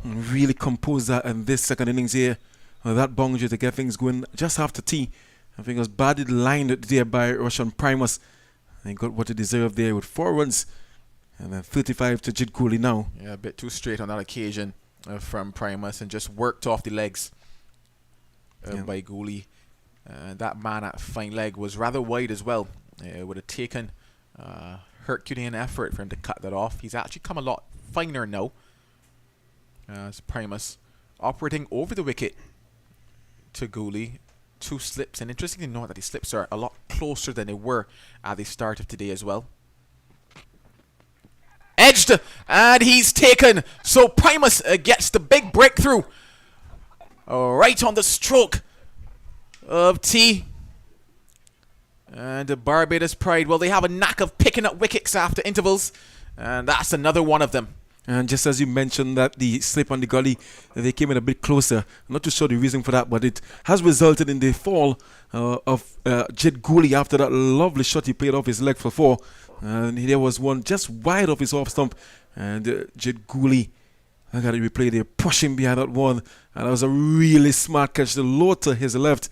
really composed that in this second innings here. That boundary to get things going just after tea. I think it was badly lined there by Russian Primus. He got what he deserved there with 4 runs. And then 35 to Jid Gooley now. Yeah, a bit too straight on that occasion from Primus, and just worked off the legs by Gooley. That man at fine leg was rather wide as well. It would have taken Herculean effort for him to cut that off. He's actually come a lot finer now. As Primus operating over the wicket to Gooley. 2 slips, and interesting to note that his slips are a lot closer than they were at the start of today as well. Edged, and he's taken. So Primus gets the big breakthrough right on the stroke of tea. And the Barbados Pride, well, they have a knack of picking up wickets after intervals, and that's another one of them. And just as you mentioned that the slip on the gully, they came in a bit closer. I'm not too sure the reason for that, but it has resulted in the fall of Jed Gooley after that lovely shot he played off his leg for 4. And there was one just wide of his off stump. And Jed Gooley, I got to replay there, pushing behind that one. And that was a really smart catch. The low to his left.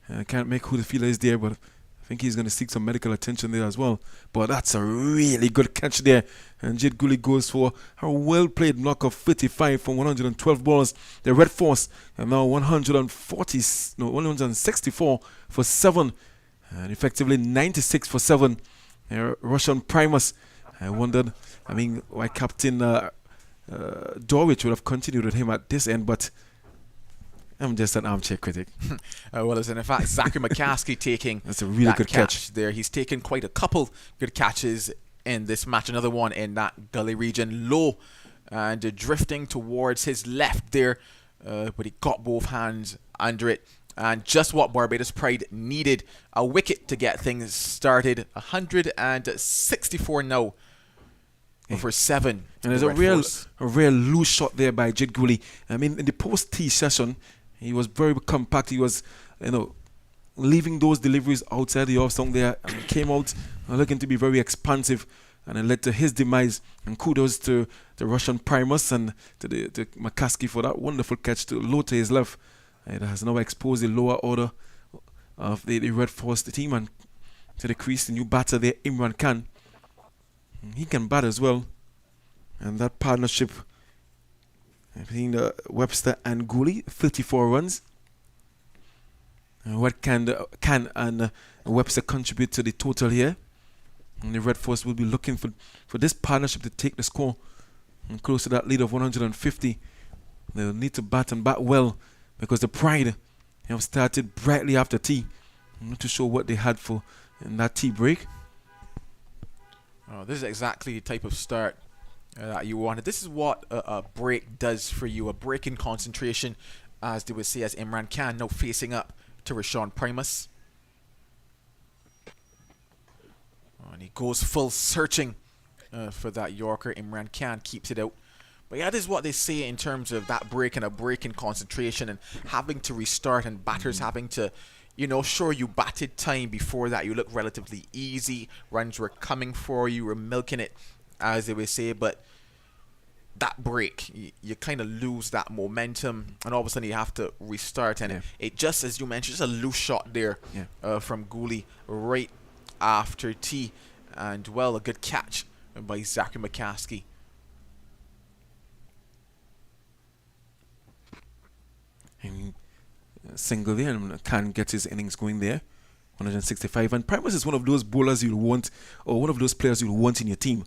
I can't make who the fielder is there, but I think he's going to seek some medical attention there as well. But that's a really good catch there. And Jid Gooley goes for a well-played knock of 55 from 112 balls. The Red Force are now 164 for 7. And effectively 96 for 7. Russian Primus, I wondered, why Captain Dorwich would have continued with him at this end, but I'm just an armchair critic. Well, as in fact, Zachary McCaskey taking that's a really good catch there. He's taken quite a couple good catches in this match. Another one in that gully region, low and drifting towards his left there, but he got both hands under it. And just what Barbados Pride needed, a wicket to get things started. 164 now for 7. And there's a real loose shot there by Jid Gooley. In the post-tea session, he was very compact. He was, leaving those deliveries outside the off stump there, and came out looking to be very expansive, and it led to his demise. And kudos to the Russian Primus and to McCaskey for that wonderful catch to low to his left. It has now exposed the lower order of the Red Force team, and to the crease, the new batter there, Imran Khan. He can bat as well. And that partnership between Webster and Gooley, 34 runs. What can and Webster contribute to the total here? And the Red Force will be looking for this partnership to take the score close to that lead of 150. They'll need to bat and bat well, because the Pride have started brightly after tea. Not to show what they had for in that tea break. Oh, this is exactly the type of start that you wanted. This is what a break does for you. A break in concentration, as they would say, as Imran Khan now facing up to Rashawn Primus. Oh, and he goes full searching for that Yorker. Imran Khan keeps it out. But yeah, that is what they say in terms of that break and a break in concentration and having to restart, and batters having to, you know, sure, you batted time before that. You looked relatively easy. Runs were coming for you. You were milking it, as they would say. But that break, you kind of lose that momentum, and all of a sudden you have to restart. And it just, as you mentioned, just a loose shot there from Gooley right after tea. And, well, a good catch by Zachary McCaskey. And single there, and Khan gets his innings going there, 165. And Primus is one of those bowlers you'll want, or one of those players you'll want in your team.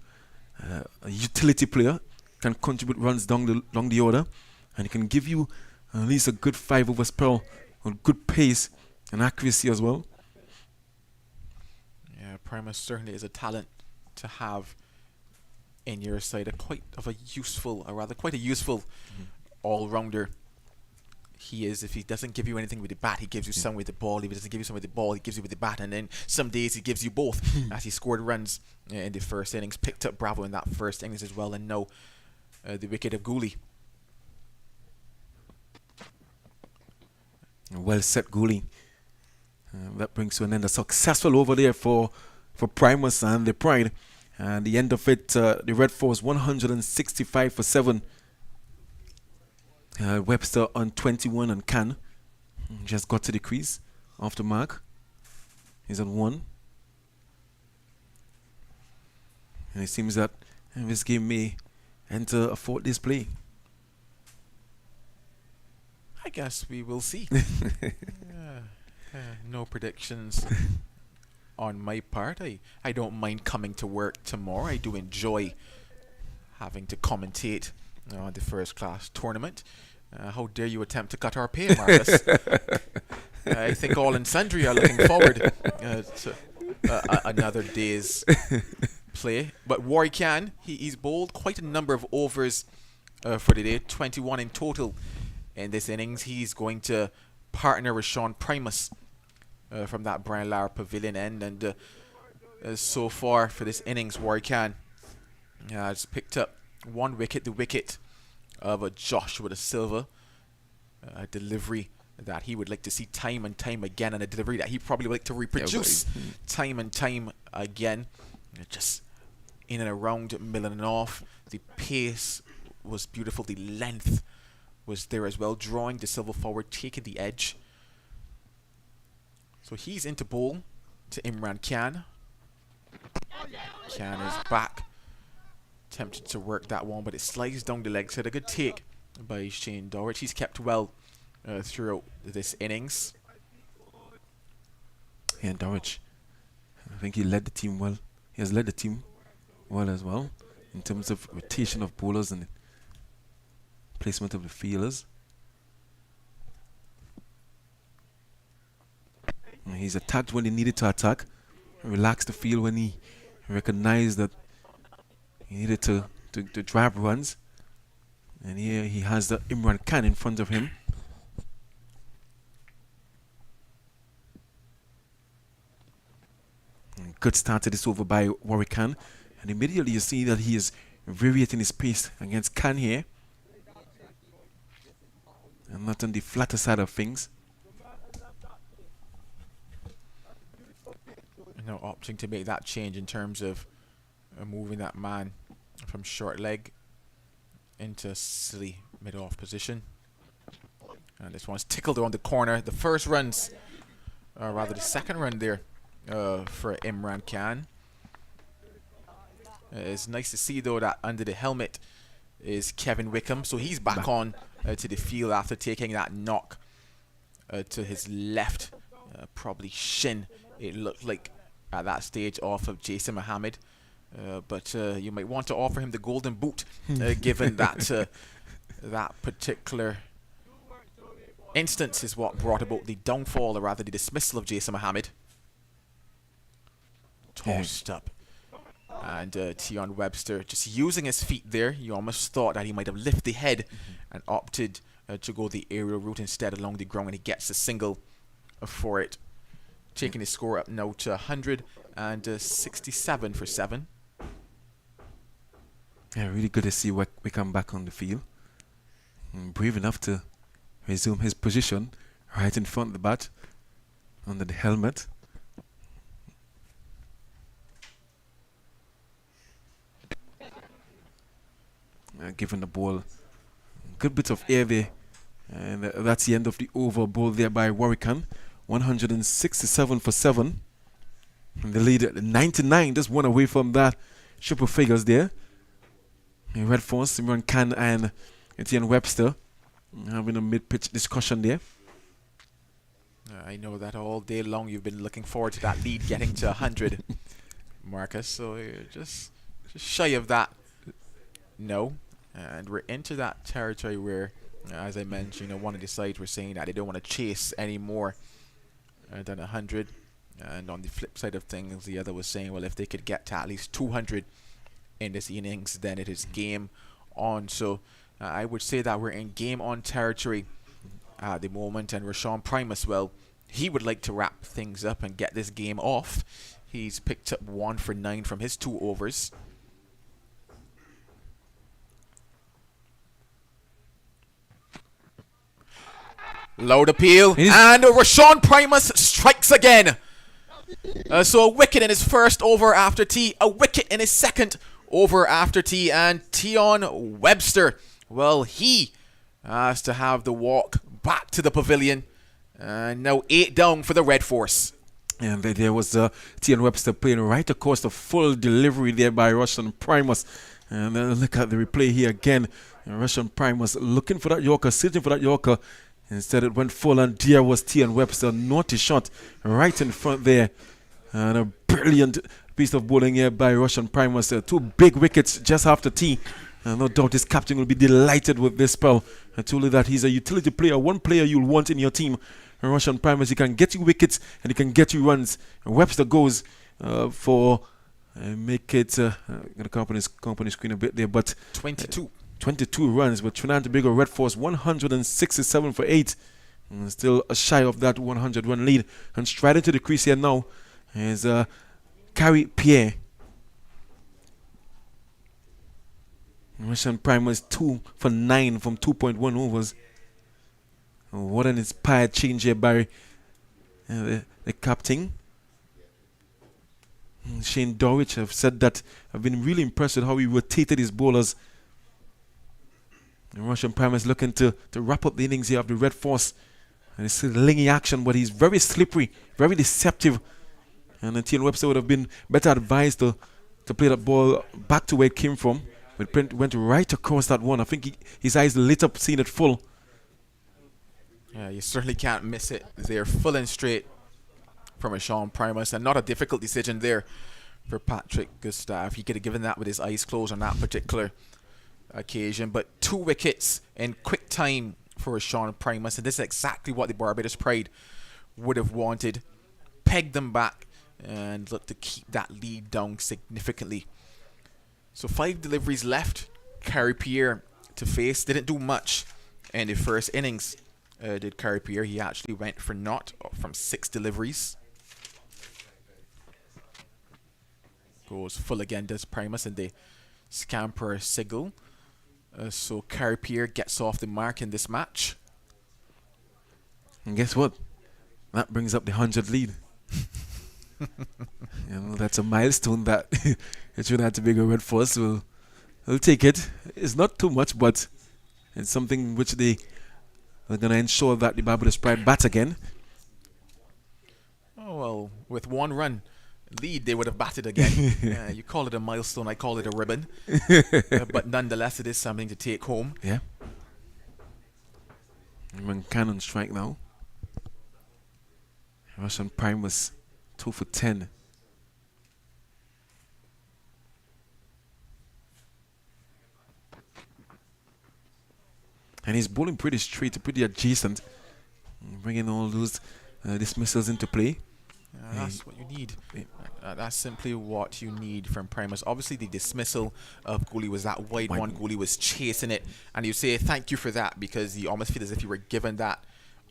A utility player, can contribute runs down the order, and he can give you at least a good 5 over spell with good pace and accuracy as well. Yeah, Primus certainly is a talent to have in your side. Quite a useful all-rounder. He is. If he doesn't give you anything with the bat, he gives you some with the ball. If he doesn't give you some with the ball, he gives you with the bat. And then some days he gives you both, as he scored runs in the first innings, picked up Bravo in that first innings as well, and now the wicket of Gooley. Well set, Gooley. That brings to an end a successful over there for Primus and the Pride. And the end of it, the Red Force 165 for 7. Webster on 21, and Khan just got to the crease off the mark. He's on 1. And it seems that this game may enter a 4th display. I guess we will see. No predictions on my part. I don't mind coming to work tomorrow. I do enjoy having to commentate on the first class tournament. How dare you attempt to cut our pay, Marcus? I think all and sundry are looking forward to another day's play. But Warwick Khan, he's bowled quite a number of overs for the day, 21 in total in this innings. He's going to partner with Rashawn Primus from that Brian Lara Pavilion end. And so far for this innings, Warwick Khan has picked up 1 wicket, the wicket of a Joshua De Silva, a delivery that he would like to see time and time again, and a delivery that he probably would like to reproduce time and time again. Just in and around middle and off. The pace was beautiful. The length was there as well, drawing De Silva forward, taking the edge. So he's into bowl to Imran Khan. Khan is back. Tempted to work that one, but it slides down the leg side. A good take by Shane Dorrit. He's kept well throughout this innings. Yeah, Dorrit, I think he led the team well. He has led the team well as well in terms of rotation of bowlers and placement of the fielders. And he's attacked when he needed to attack, relaxed the field when he recognized that he needed to drive runs. And here he has the Imran Khan in front of him. And good start to this over by Warwick Khan. And immediately you see that he is variating his pace against Khan here. And not on the flatter side of things. Now opting to make that change in terms of moving that man from short leg into silly mid-off position. And this one's tickled around the corner. The first runs rather the second run there for Imran Khan. It's nice to see though that under the helmet is Kevin Wickham, so he's back on to the field after taking that knock to his left, probably shin. It looked like at that stage off of Jason Mohammed, but you might want to offer him the golden boot, given that that particular instance is what brought about the downfall, or rather the dismissal of Jason Mohammed. Tossed up. And Tion Webster just using his feet there. You almost thought that he might have lifted the head and opted to go the aerial route instead along the ground, and he gets a single for it. Taking his score up now to 167 for 7. Yeah, really good to see Wickham back on the field. Brave enough to resume his position right in front of the bat, under the helmet. Given the ball, good bit of air there, and that's the end of the over. Ball there by Warwican, 167 for 7. And the lead at 99, just one away from that triple figures there. In Red Force, Imran Khan and Etienne Webster having a mid-pitch discussion there. I know that all day long you've been looking forward to that lead getting to 100, Marcus. So you're just shy of that. No. And we're into that territory where, as I mentioned, one of the sides were saying that they don't want to chase any more than 100. And on the flip side of things, the other was saying, well, if they could get to at least 200 in this innings, then it is game on. So I would say that we're in game on territory at the moment. And Rashawn Primus, well, he would like to wrap things up and get this game off. He's picked up 1 for 9 from his 2 overs. Loud appeal, and Rashawn Primus strikes again. So a wicket in his first over after tea, a wicket in his second over after tea, and Tion Webster, well, he has to have the walk back to the pavilion. And now 8 down for the Red Force. And there was Tion Webster playing right across the full delivery there by Russian Primus. And look at the replay here again. Russian Primus looking for that Yorker, sitting for that Yorker. Instead it went full, and there was Tion Webster. Naughty shot right in front there. And a brilliant piece of bowling here by Russian Primus. 2 big wickets just after tea. No doubt his captain will be delighted with this spell. I told you that he's a utility player, one player you'll want in your team. And Russian Primus, he can get you wickets and he can get you runs. And Webster goes for make it gonna come on his screen a bit there, but 22 runs, but Trinidad and Tobago Red Force 167 for 8. And still shy of that 100 run lead. And straight into the crease here now is Carrie Pierre. Russian Primus 2 for 9 from 2.1 overs. What an inspired change here by the captain. Shane Dorwich have said that I've been really impressed with how he rotated his bowlers. And Russian Primus looking to wrap up the innings here of the Red Force. And it's lingy action, but he's very slippery, very deceptive. And Tion Webster would have been better advised to play that ball back to where it came from. But Brent went right across that one. I think his eyes lit up seeing it full. Yeah, you certainly can't miss it. They're full and straight from Rashawn Primus, and not a difficult decision there for Patrick Gustav. He could have given that with his eyes closed on that particular occasion. But 2 wickets in quick time for Rashawn Primus, and this is exactly what the Barbados Pride would have wanted. Pegged them back and look to keep that lead down significantly. So 5 deliveries left. Carrie Pierre to face. Didn't do much in the first innings. Did Carrie Pierre. He actually went for naught from 6 deliveries. Goes full again, does Primus, and they scamper Sigil. So Carrie Pierre gets off the mark in this match. And guess what? That brings up the 100 lead. That's a milestone that Trinidad and Tobago Red Force will take it. It's not too much, but it's something which they are going to ensure that the Barbados Pride bat again. Well, with 1 run lead, they would have batted again. You call it a milestone, I call it a ribbon. But nonetheless, it is something to take home. Yeah. Imran Khan on strike now. Russian Prime was 2 for 10. And he's bowling pretty straight, pretty adjacent, bringing all those dismissals into play. That's what you need. That's simply what you need from Primus. Obviously, the dismissal of Gooley was that wide one. Gooley was chasing it, and you say thank you for that, because you almost feel as if you were given that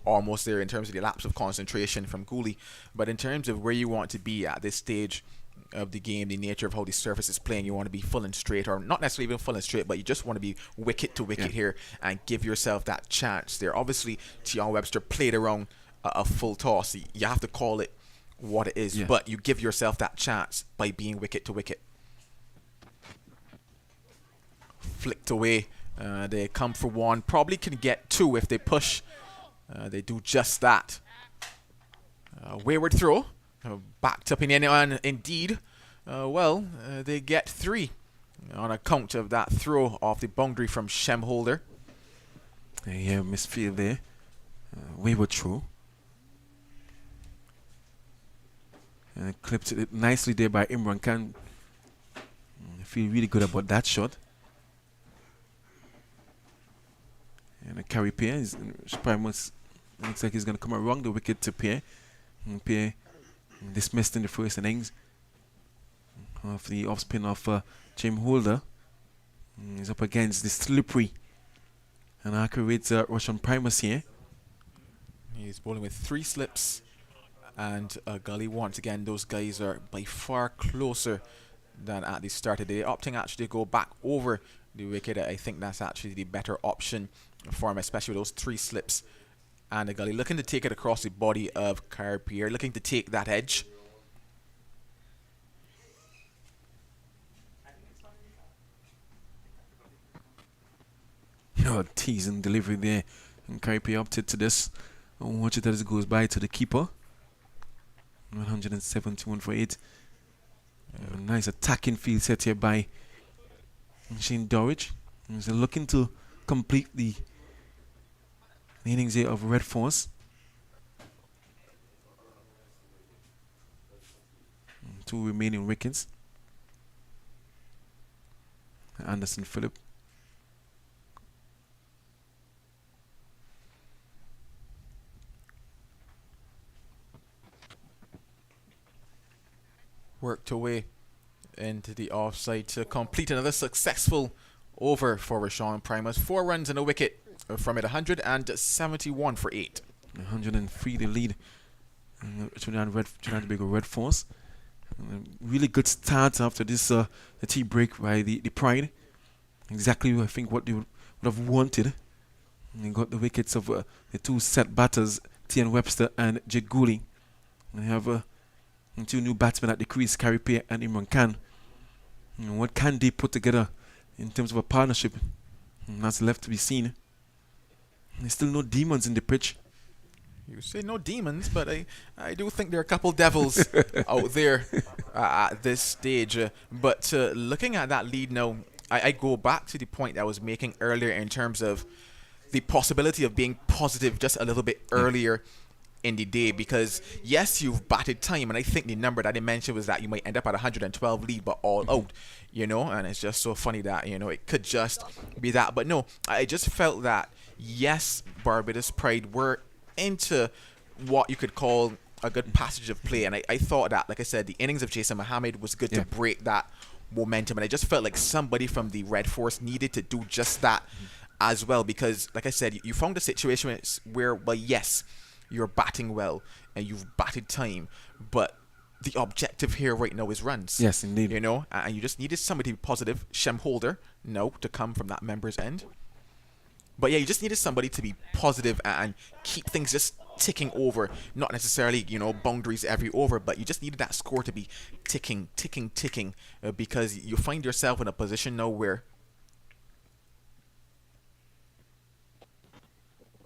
almost there in terms of the lapse of concentration from Gooley. But in terms of where you want to be at this stage of the game, the nature of how the surface is playing, you want to be full and straight, or not necessarily even full and straight, but you just want to be wicket to wicket here and give yourself that chance there. Obviously, Tian Webster played around a full toss. You have to call it what it is, but you give yourself that chance by being wicket to wicket. Flicked away. They come for 1, probably can get 2 if they push. They do just that. Wayward throw, backed up in the end, indeed. They get 3 on account of that throw off the boundary from Shemholder. Yeah, misfield there. Wayward throw. Clipped it nicely there by Imran Khan. I feel really good about that shot. And a carry pair. Primus looks like he's going to come around the wicket to pair. Pair dismissed in the first innings of the off spin of Jim Holder. He's up against the slippery and accurate Russian Primus here. He's bowling with 3 slips and a gully. Once again, those guys are by far closer than at the start of the day. Opting actually to go back over the wicket. I think that's actually the better option for him, especially with those 3 slips and a gully. Looking to take it across the body of Carpier, looking to take that edge. Oh, teasing delivery there. And Carpier opted to this. Watch it as it goes by to the keeper. 171 for 8. A nice attacking field set here by Shane Dorridge. He's looking to complete the innings here of Red Force. 2 remaining wickets. Anderson Phillip. Worked away into the offside to complete another successful over for Rashawn Primus. 4 runs and a wicket from it. 171 for 8. 103 the lead. Trinidad Tobago Red Force. Really good start after this the tea break by the Pride. Exactly, I think, what they would have wanted. And they got the wickets of the 2 set batters, Tian Webster and Jake Gooley. They have 2 new batsmen at the crease, Caripia and Imran Khan. What can they put together in terms of a partnership? That's left to be seen. There's still no demons in the pitch. You say no demons, but I do think there are a couple devils out there at this stage. But looking at that lead now, I go back to the point that I was making earlier in terms of the possibility of being positive just a little bit earlier in the day, because yes, you've batted time, and I think the number that I mentioned was that you might end up at 112 lead but all out, and it's just so funny that it could just be that. But no, I just felt that yes, Barbados Pride were into what you could call a good passage of play, and I thought that, like I said, the innings of Jason Mohammed was good to break that momentum, and I just felt like somebody from the Red Force needed to do just that as well, because like I said, you found a situation where, well, yes, you're batting well and you've batted time, but the objective here right now is runs. Yes, indeed. And you just needed somebody to be positive. Shem Holder, to come from that member's end. But yeah, you just needed somebody to be positive and keep things just ticking over. Not necessarily, boundaries every over, but you just needed that score to be ticking, because you find yourself in a position now where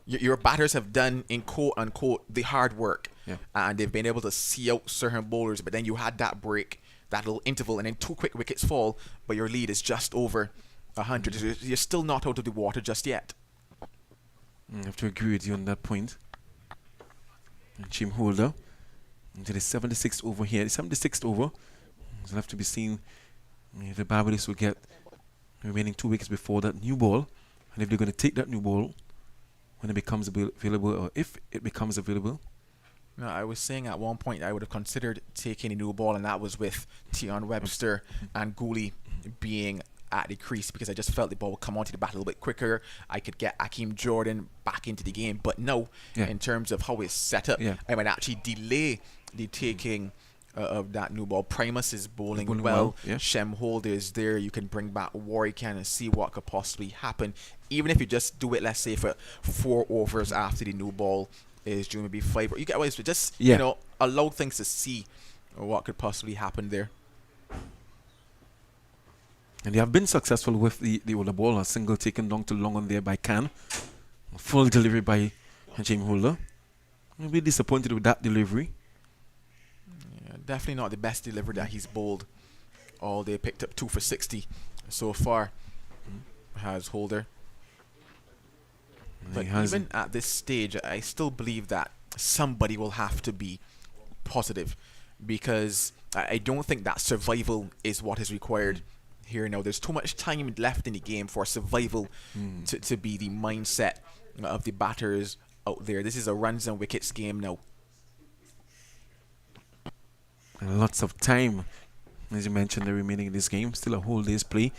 your batters have done, in quote unquote, the hard work, and they've been able to see out certain bowlers. But then you had that break, that little interval, and then 2 quick wickets fall, but your lead is just over 100. You're still not out of the water just yet. I have to agree with you on that point. And Jim Holder into the 76th over here. The 76th over. It'll have to be seen if the Barbados will get remaining 2 wickets before that new ball, and if they're going to take that new ball when it becomes available, or if it becomes available. No, I was saying at one point I would have considered taking a new ball, and that was with Tion Webster and Gooley being at the crease, because I just felt the ball would come onto the bat a little bit quicker. I could get Akeem Jordan back into the game, but no, in terms of how it's set up, I might actually delay the taking of that new ball. Primus is bowling well. Shem Holder is there. You can bring back Warwick and see what could possibly happen, even if you just do it, let's say, for 4 overs after the new ball is due, maybe 5. You get ways to just allow things to see what could possibly happen there. And they have been successful with the older ball. A single taken down to long on there by Khan. A full delivery by James Holder. I'll be disappointed with that delivery. Yeah, definitely not the best delivery that he's bowled all day. Picked up 2 for 60 so far. Has Holder. But even at this stage, I still believe that somebody will have to be positive, because I don't think that survival is what is required here now. There's too much time left in the game for survival to be the mindset of the batters out there. This is a runs and wickets game now. And lots of time, as you mentioned, the remaining in this game. Still a whole day's play.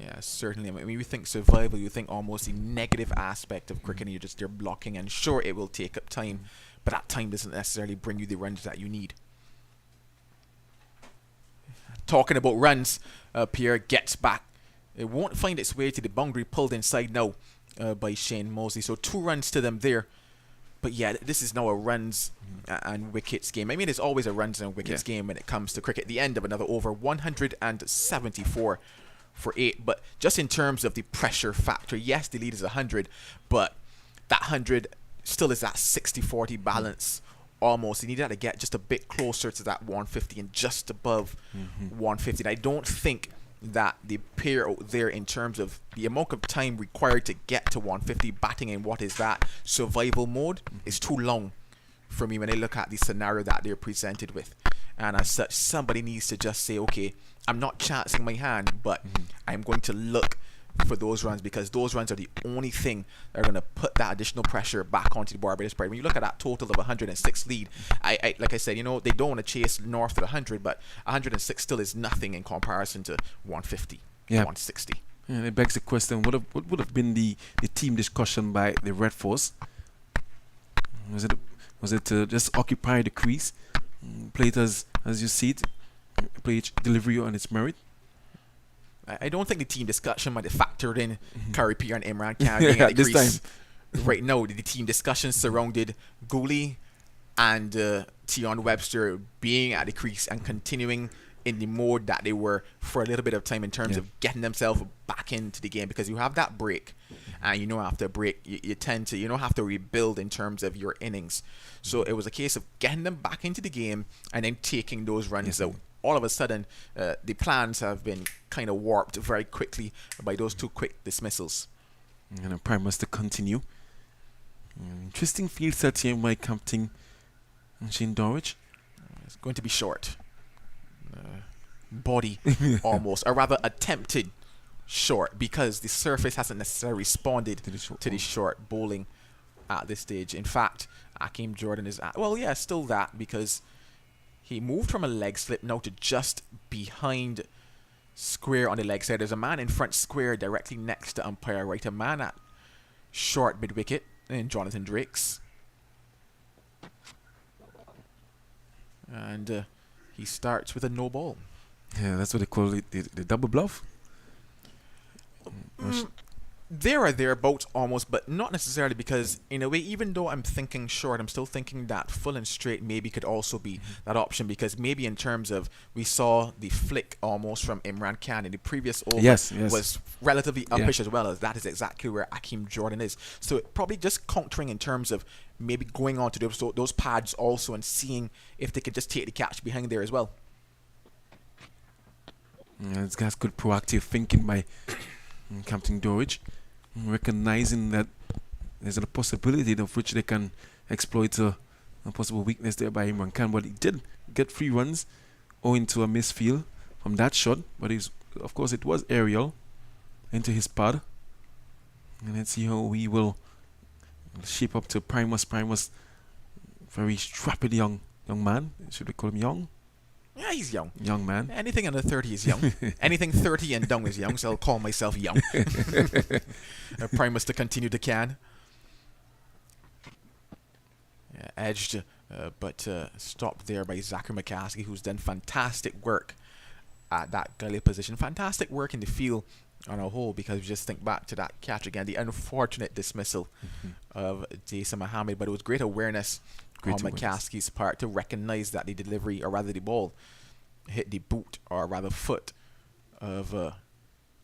Yeah, certainly. I mean, you think survival, you think almost the negative aspect of cricket, and you're blocking, and sure, it will take up time, but that time doesn't necessarily bring you the runs that you need. Talking about runs, Pierre gets back. It won't find its way to the boundary, pulled inside now by Shane Mosley. So 2 runs to them there. But yeah, this is now a runs and wickets game. I mean, it's always a runs and wickets game when it comes to cricket. The end of another over, 174 for 8. But just in terms of the pressure factor, yes, the lead is 100, but that 100 still is that 60-40 balance. Almost. You need that to get just a bit closer to that 150 and just above 150. And I don't think that the pair out there, in terms of the amount of time required to get to 150 batting in what is that survival mode, is too long for me when I look at the scenario that they're presented with. And as such, somebody needs to just say, okay, I'm not chancing my hand, but I'm going to look for those runs, because those runs are the only thing that are going to put that additional pressure back onto the Barbados Pride. When you look at that total of 106 lead, I like I said, they don't want to chase north of 100, but 106 still is nothing in comparison to 150, 160. And it begs the question, what would have been the team discussion by the Red Force? Was it to just occupy the crease, play it as you see it, play each delivery on its merit? I don't think the team discussion might have factored in Curry Pierre and Imran Khan being at the crease. Right now, the team discussion surrounded Gooley and Tion Webster being at the crease and continuing in the mode that they were for a little bit of time in terms of getting themselves back into the game, because you have that break, and after a break you tend to have to rebuild in terms of your innings. So it was a case of getting them back into the game and then taking those runs out. All of a sudden, the plans have been kind of warped very quickly by those 2 quick dismissals. And a Primus to continue. Interesting field set here by Captain Shane Dorridge. It's going to be short. Body almost, or rather attempted short, because the surface hasn't necessarily responded to the short bowling at this stage. In fact, Akeem Jordan is still that, because he moved from a leg slip now to just behind square on the leg side. There's a man in front square directly next to umpire right, a man at short mid-wicket in Jonathan Drakes. And he starts with a no ball. Yeah, that's what they call it, the double bluff. There or thereabouts almost, but not necessarily, because in a way, even though I'm thinking short, I'm still thinking that full and straight maybe could also be that option, because maybe in terms of, we saw the flick almost from Imran Khan in the previous over was relatively uppish as well, as that is exactly where Akeem Jordan is. So it probably just countering in terms of maybe going on to those pads also and seeing if they could just take the catch behind there as well. Yeah, this guy's good proactive thinking by Captain Dorridge, recognizing that there's a possibility of which they can exploit a possible weakness there by Imran Khan. But he did get 3 runs owing to a misfield from that shot. But of course it was aerial into his pad. And let's see how he will shape up to Primus. Primus, very strappy young man. Should we call him young? Yeah, he's young. Young man. Anything under 30 is young. Anything 30 and down is young, so I'll call myself young. Primus to continue to can. Yeah, edged, but stopped there by Zachary McCaskey, who's done fantastic work at that gully position. Fantastic work in the field on a whole, because you just think back to that catch again, the unfortunate dismissal of Jason Mohammed, but it was great awareness on McCaskey's part to recognize that the delivery, or rather the ball, hit the boot, or rather foot, of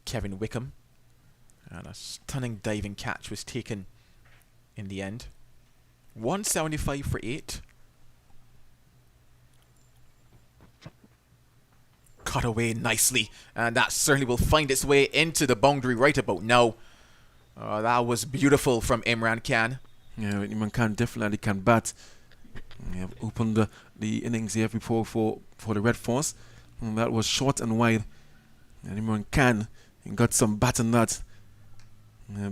Kevin Wickham, and a stunning diving catch was taken in the end. 175 for 8. Cut away nicely, and that certainly will find its way into the boundary right about now. That was beautiful from Imran Khan. Yeah, Imran Khan definitely can bat. We have opened the innings here before for the Red Force, and that was short and wide. And Imran Khan got some bat on that.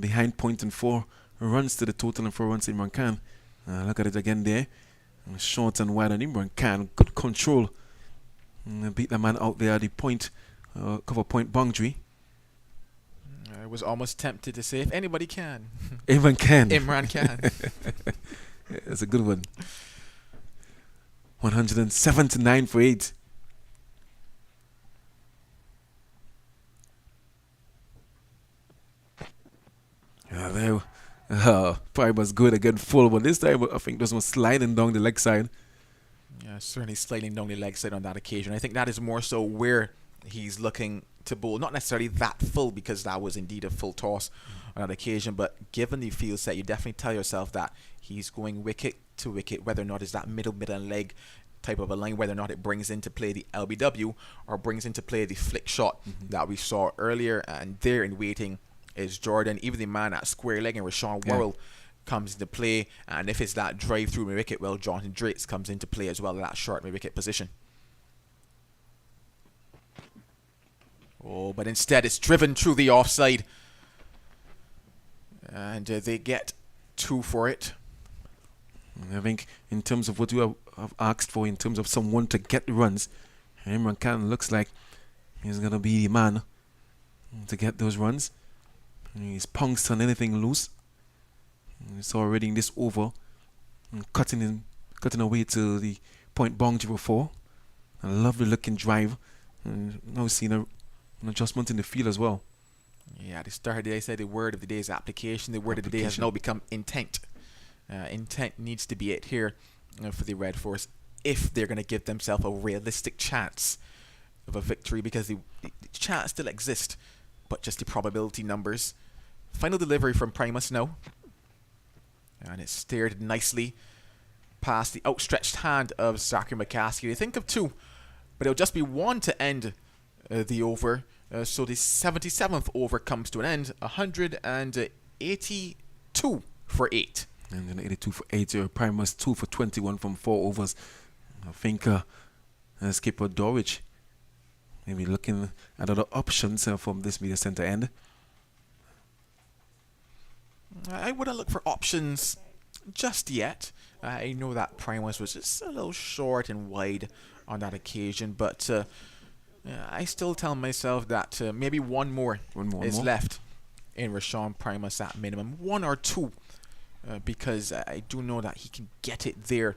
Behind point and 4 runs to the total, and 4 runs to Imran Khan. Look at it again there. Short and wide, and Imran Khan, good control. Beat the man out there at the point, cover point boundary. I was almost tempted to say, if anybody can. Imran Khan. Imran Khan. That's a good one. 179 for 8. There. Primus good again, full, but this time I think this was sliding down the leg side. Yeah, certainly sliding down the leg side on that occasion. I think that is more so where he's looking to bowl. Not necessarily that full, because that was indeed a full toss on that occasion, but given the field set, you definitely tell yourself that he's going wicket to wicket, whether or not it's that middle leg type of a line, whether or not it brings into play the LBW or brings into play the flick shot that we saw earlier. And there in waiting is Jordan, even the man at square leg, and Rashawn Worrell comes into play. And if it's that drive through mid-wicket, well, Jonathan Drakes comes into play as well in that short mid-wicket position. Oh, but instead it's driven through the offside, and they get 2 for it. I think in terms of what you have asked for, in terms of someone to get the runs, Imran Khan looks like he's going to be the man to get those runs. And he's pounced on anything loose. It's already in this over, and cutting away to the point boundary before. A lovely looking drive. And now seeing an adjustment in the field as well. Yeah, at the start of the day, I said the word of the day is application. The word of the day has now become intent. Intent needs to be it here for the Red Force, if they're going to give themselves a realistic chance of a victory, because the chance still exists, but just the probability numbers. Final delivery from Primus now, and it's steered nicely past the outstretched hand of Zachary McCaskey. They think of 2, but it'll just be 1 to end the over. So the 77th over comes to an end. 182 for 8. And then 82 for 8. Primus 2 for 21 from 4 overs. I think skipper Dorridge maybe looking at other options from this media center end. I wouldn't look for options just yet. I know that Primus was just a little short and wide on that occasion, but I still tell myself that maybe one more is left in Rashawn Primus at minimum. 1 or 2, because I do know that he can get it there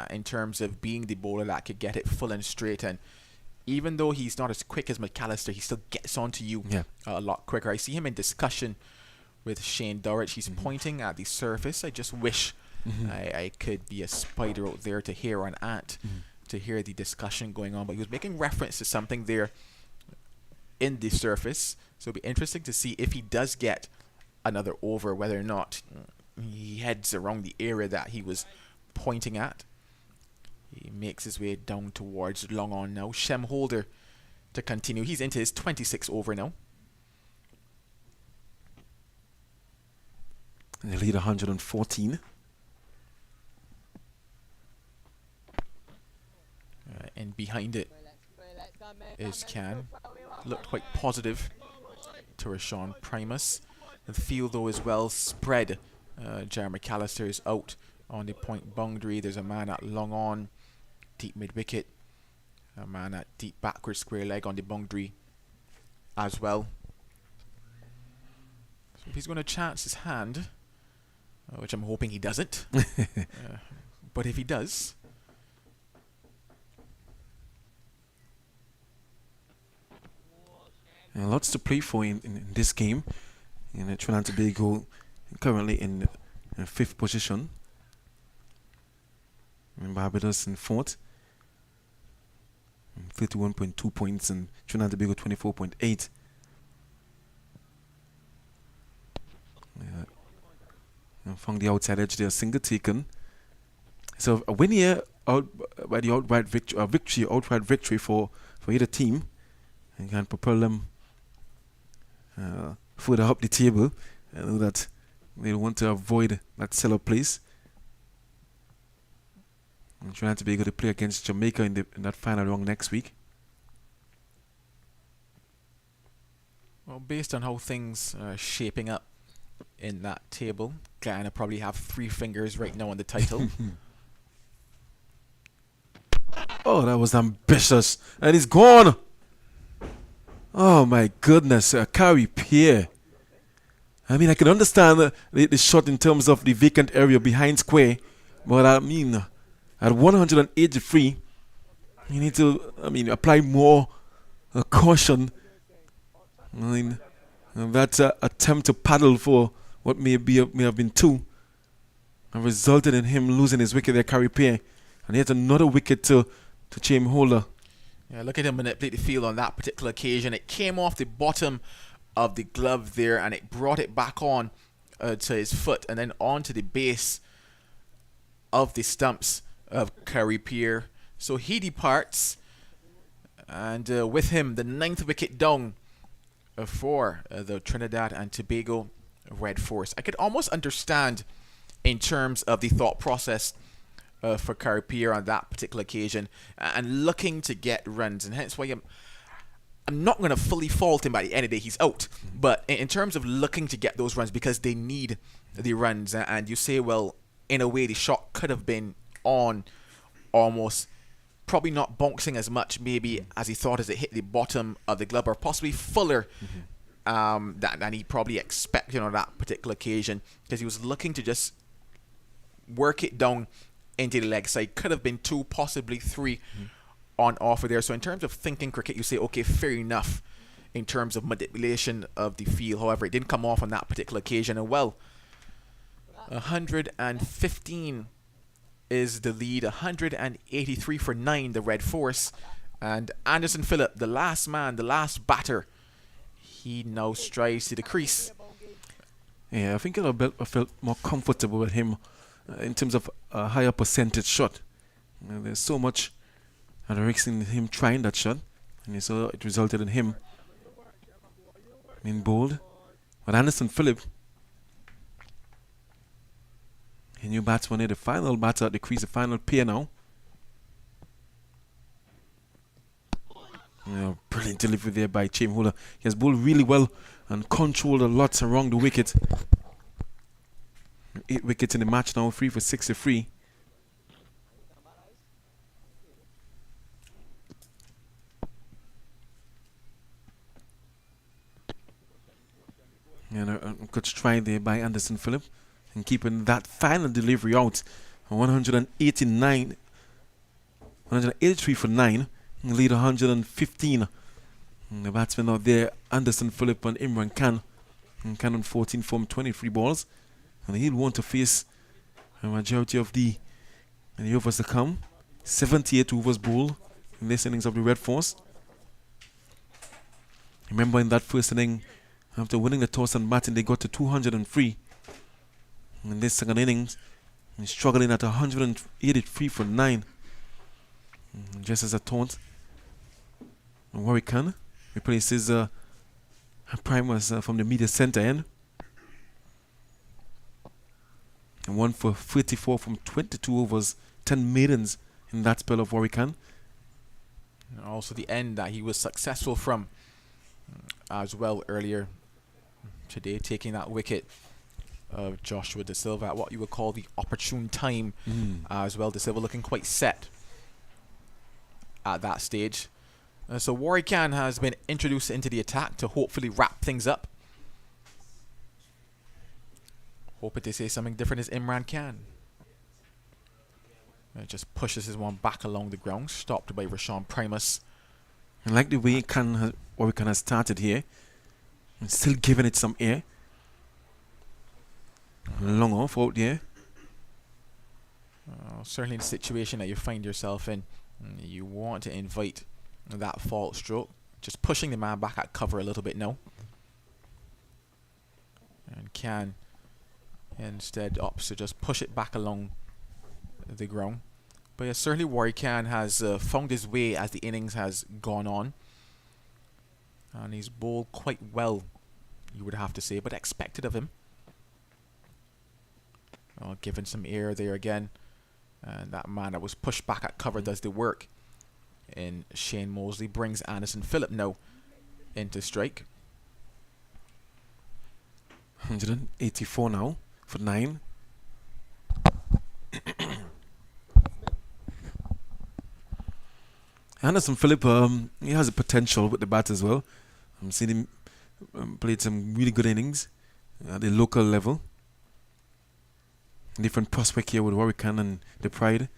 in terms of being the bowler that could get it full and straight. And even though he's not as quick as McAllister, he still gets onto you a lot quicker. I see him in discussion with Shane Dorrich. He's pointing at the surface. I just wish I could be a spider out there to hear an ant, to hear the discussion going on. But he was making reference to something there in the surface. So it'll be interesting to see if he does get another over, whether or not he heads around the area that he was pointing at. He makes his way down towards long on now. Shem Holder to continue. He's into his 26th over now. They lead 114. And behind it is Can. Looked quite positive to Rashawn Primus. The field, though, is well spread. Jeremy McAllister is out on the point boundary. There's a man at long on, deep mid wicket. A man at deep backward square leg on the boundary as well. So if he's going to chance his hand, which I'm hoping he doesn't, but if he does, lots to play for in this game. Trinidad and Tobago currently in 5th position. Barbados in 4th. 31.2 points, and Trinidad and Tobago 24.8. From the outside edge, they are single taken. So a win here out by the outright victory for either team, and can propel them further up the table. I know that they want to avoid that cellar place. And trying to be able to play against Jamaica in that final round next week. Well, based on how things are shaping up in that table, Guyana probably have 3 fingers right now on the title. Oh, that was ambitious. And he's gone. Oh, my goodness. Carey Pierre. I mean, I can understand the shot in terms of the vacant area behind square. But I mean, at 183, you need to, apply more caution. I mean, that attempt to paddle for what may have been 2 resulted in him losing his wicket there, Carey Pierre. And yet another wicket to James Holder. Yeah, look at him manipulate the field on that particular occasion. It came off the bottom of the glove there, and it brought it back on to his foot and then onto the base of the stumps of Carey Pierre. So he departs, and with him the 9th wicket down for the Trinidad and Tobago Red Force. I could almost understand in terms of the thought process for Carey Pierre on that particular occasion, and looking to get runs, and hence why I'm not going to fully fault him. By the end of the day, he's out. But in terms of looking to get those runs, because they need the runs, and you say, well, in a way, the shot could have been on almost, probably not bouncing as much maybe as he thought as it hit the bottom of the glove, or possibly fuller than he probably expected on that particular occasion, because he was looking to just work it down into the leg side. Could have been 2, possibly 3 on offer there. So in terms of thinking cricket, you say, okay, fair enough in terms of manipulation of the field. However, it didn't come off on that particular occasion. And well, 115 is the lead. 183 for 9, the Red Force. And Anderson Phillip, the last man, the last batter, he now strides to the crease. Yeah, I think I felt more comfortable with him in terms of a higher percentage shot. There's so much risk in him trying that shot, and so it resulted in him being bowled. But Anderson Phillip, a new batsman here, the final batter at the crease, the final pair now. Brilliant delivery there by James Holder. He has bowled really well and controlled a lot around the wicket. 8 wickets in the match now, 3 for 63. And a good strike there by Anderson Phillip, and keeping that final delivery out. 183 for 9, and lead 115. And the batsmen out there, Anderson Phillip and Imran Khan, And Cannon 14 from 23 balls. And he'll want to face a majority of the overs to come. 78 overs bowled in this innings of the Red Force. Remember in that first inning, after winning the toss and batting, they got to 203. In this second innings, he's struggling at 183 for 9. Just as a taunt, Warwick replaces Primus from the media center end. And 1 for 34 from 22 overs, 10 maidens in that spell of Warwick. And also the end that he was successful from as well earlier today, taking that wicket of Joshua De Silva at what you would call the opportune time as well. De Silva looking quite set at that stage. So Warwican has been introduced into the attack to hopefully wrap things up. Hoping to say something different as Imran Khan. It just pushes his one back along the ground, stopped by Rashawn Primus. I like the way Warwican has started here. And still giving it some air. Long off out there. Certainly the situation that you find yourself in, you want to invite that fault stroke. Just pushing the man back at cover a little bit now. And Khan instead opts to just push it back along the ground. But yeah, certainly Warwican has found his way as the innings has gone on. And he's bowled quite well, you would have to say, but expected of him. Given some air there again. And that man that was pushed back at cover does the work. And Shane Mosley brings Anderson Phillip now into strike. 184 now for 9. Anderson Phillip, he has a potential with the bat as well. I'm seeing him played some really good innings at the local level. Different prospect here with Warwican and the Pride.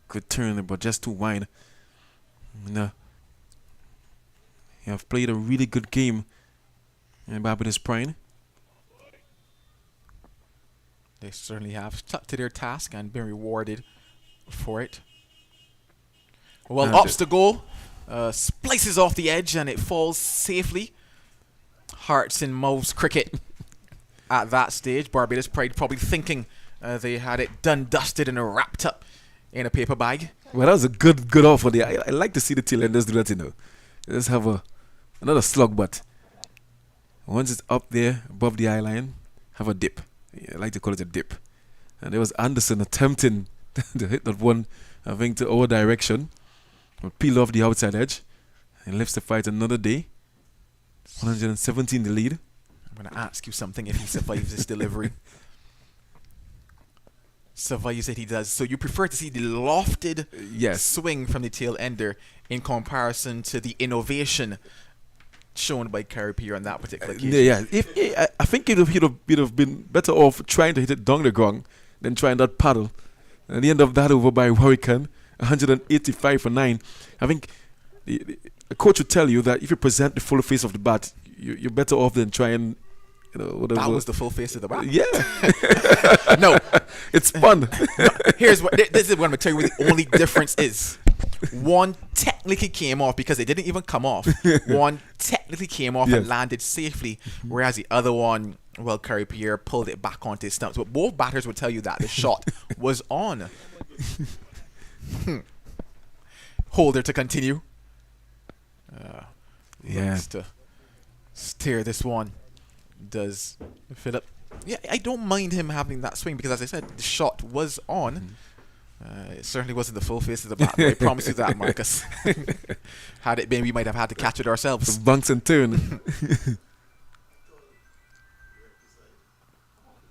Good turn, but just too wide. You have played a really good game in Barbados Pride. They certainly have stuck to their task and been rewarded for it. Well, ups the goal, splices off the edge and it falls safely. Hearts in mouths cricket at that stage. Barbados Pride probably thinking they had it done, dusted and wrapped up in a paper bag. Well, that was a good offer there. I like to see the tail enders do that, you know. Let's have another slug, but once it's up there above the eye line, have a dip. Yeah, I like to call it a dip. And there was Anderson attempting to hit that one, I think, to our direction. But peel off the outside edge and lifts the fight another day. 117 the lead. I'm going to ask you something if he survives this delivery. Survives it, he does. So you prefer to see the lofted swing from the tail ender in comparison to the innovation shown by Kerry Pierre on that particular occasion? Yeah. I think he'd have been better off trying to hit it down the ground than trying that paddle. And the end of that over by Warwican, 185 for 9. I think the coach would tell you that if you present the full face of the bat, you're better off than trying, whatever. That was the full face of the bat? Yeah. No. It's fun. No, this is what I'm going to tell you what the only difference is. One technically came off because it didn't even come off. One technically came off and landed safely, whereas the other one, well, Kerry Pierre pulled it back onto his stumps. But both batters would tell you that the shot was on. Holder to continue. To steer this one. Does Phillip? Yeah, I don't mind him having that swing because, as I said, the shot was on. It certainly wasn't the full face of the bat. I promise you that, Marcus. Had it been, we might have had to catch it ourselves. Bunks and turn.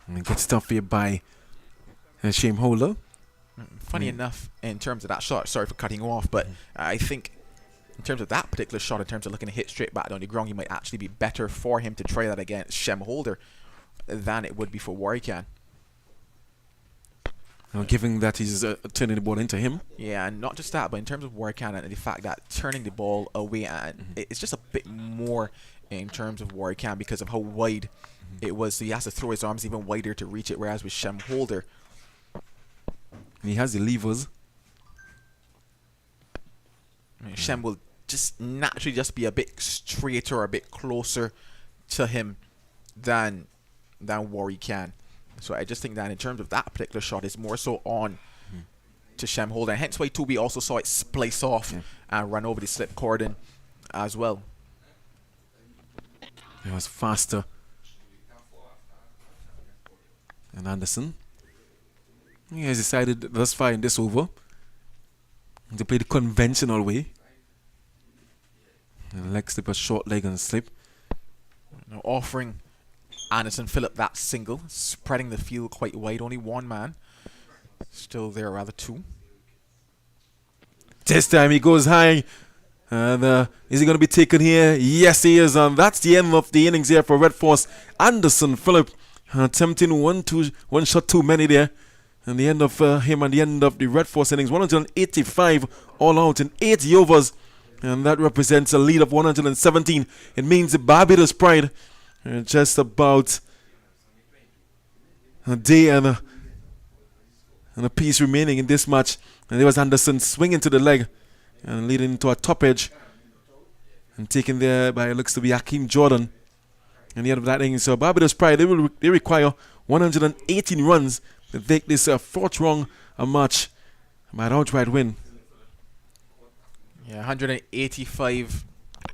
And gets stuff here by Shane Holder. Funny enough, in terms of that shot, sorry for cutting you off, but I think in terms of that particular shot, in terms of looking to hit straight back down the ground, he might actually be better for him to try that against Shem Holder than it would be for Warwican. Giving that he's turning the ball into him. Yeah, and not just that, but in terms of Warrican and the fact that turning the ball away, and it's just a bit more in terms of Warrican because of how wide it was. So he has to throw his arms even wider to reach it, whereas with Shem Holder, he has the levers. Shem will just naturally just be a bit straighter or a bit closer to him than Warrican. So I just think that in terms of that particular shot, it's more so on to Shem Holder. And hence why Toby also saw it splice off and run over the slip cordon as well. It was faster. And Anderson, he has decided thus far in this over to play the conventional way. And leg slip, a short leg and slip. Now offering Anderson Phillip that single, spreading the field quite wide. Only one man still there, rather two. This time he goes high. And is he going to be taken here? Yes, he is. And that's the end of the innings here for Red Force. Anderson Phillip attempting one shot too many there. And the end of him and the end of the Red Force innings. 185 all out in 80 overs. And that represents a lead of 117. It means the Barbados Pride just about a day and a piece remaining in this match. And there was Anderson swinging to the leg and leading into a top edge. And taken there by, it looks to be Hakeem Jordan. And the end of that inning. So Barbados Pride, they require 118 runs to take this fourth round a match by an outright win. Yeah, 185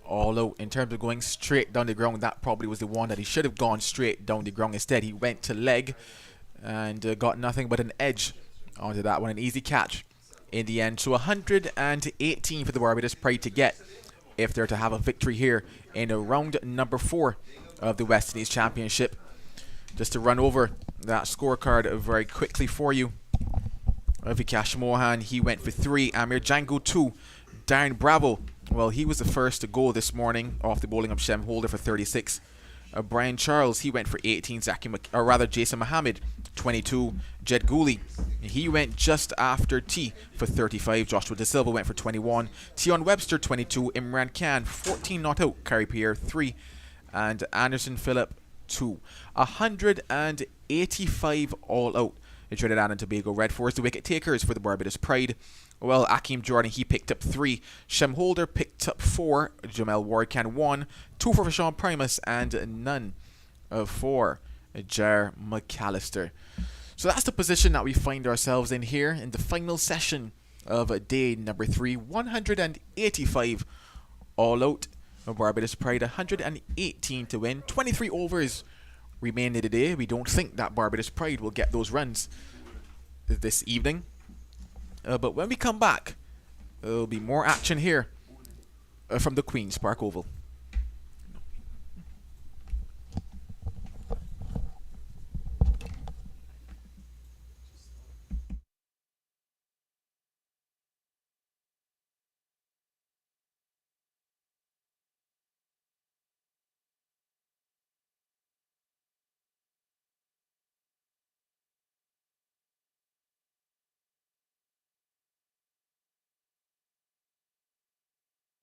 all out. In terms of going straight down the ground, that probably was the one that he should have gone straight down the ground. Instead, he went to leg and got nothing but an edge onto that one. An easy catch in the end. So 118 for the Barbados Pride to get if they're to have a victory here in round number 4 of the West Indies Championship. Just to run over that scorecard very quickly for you. Vikash Mohan, he went for 3. Amir Django 2. Darren Bravo, well, he was the first to go this morning off the bowling of Shem Holder for 36. Brian Charles, he went for 18. Jason Mohammed, 22. Jed Gooley, he went just after T for 35. Joshua De Silva went for 21. Tion Webster, 22. Imran Khan, 14 not out. Kerry Pierre, 3. And Anderson Phillip, 2. 185 all out. The Trinidad and Tobago Red Force, the wicket takers for the Barbados Pride. Well, Hakeem Jordan, he picked up 3. Shem Holder picked up 4. Jamel Warrican 1. 2 for Sean Primus and none for Jar McAllister. So that's the position that we find ourselves in here in the final session of day number 3. 185 all out. Barbados Pride 118 to win. 23 overs remain in the day. We don't think that Barbados Pride will get those runs this evening. But when we come back, there'll be more action here from the Queen's Park Oval.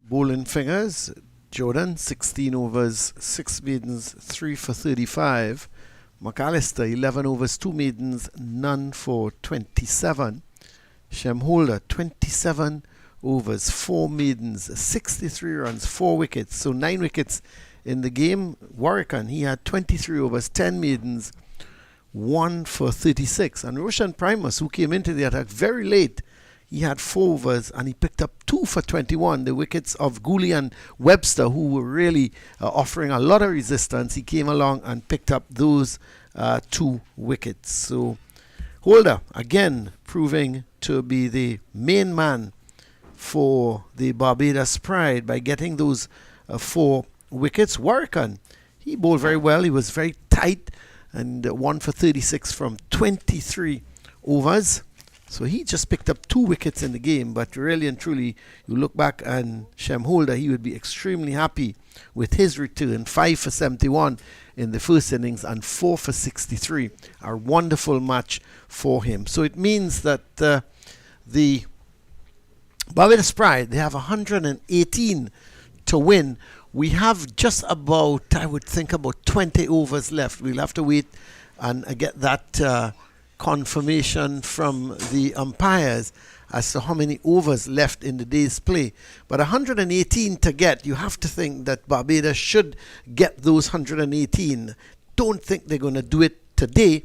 Bowling fingers, Jordan, 16 overs, 6 maidens, 3 for 35. McAllister, 11 overs, 2 maidens, none for 27. Shem Holder, 27 overs, 4 maidens, 63 runs, 4 wickets. So 9 wickets in the game. Warrican, he had 23 overs, 10 maidens, 1 for 36. And Roshan Primus, who came into the attack very late, he had 4 overs and he picked up 2 for 21. The wickets of Gooley and Webster, who were really offering a lot of resistance. He came along and picked up those 2 wickets. So Holder, again, proving to be the main man for the Barbados Pride by getting those 4 wickets. Warrican, he bowled very well. He was very tight and 1 for 36 from 23 overs. So he just picked up 2 wickets in the game, but really and truly, you look back and Shem Holder, he would be extremely happy with his return, 5 for 71 in the first innings and 4 for 63. A wonderful match for him. So it means that the Barbados Pride, they have 118 to win. We have just about, I would think, about 20 overs left. We'll have to wait and get that confirmation from the umpires as to how many overs left in the day's play. But 118 to get, you have to think that Barbados should get those 118. Don't think they're going to do it today,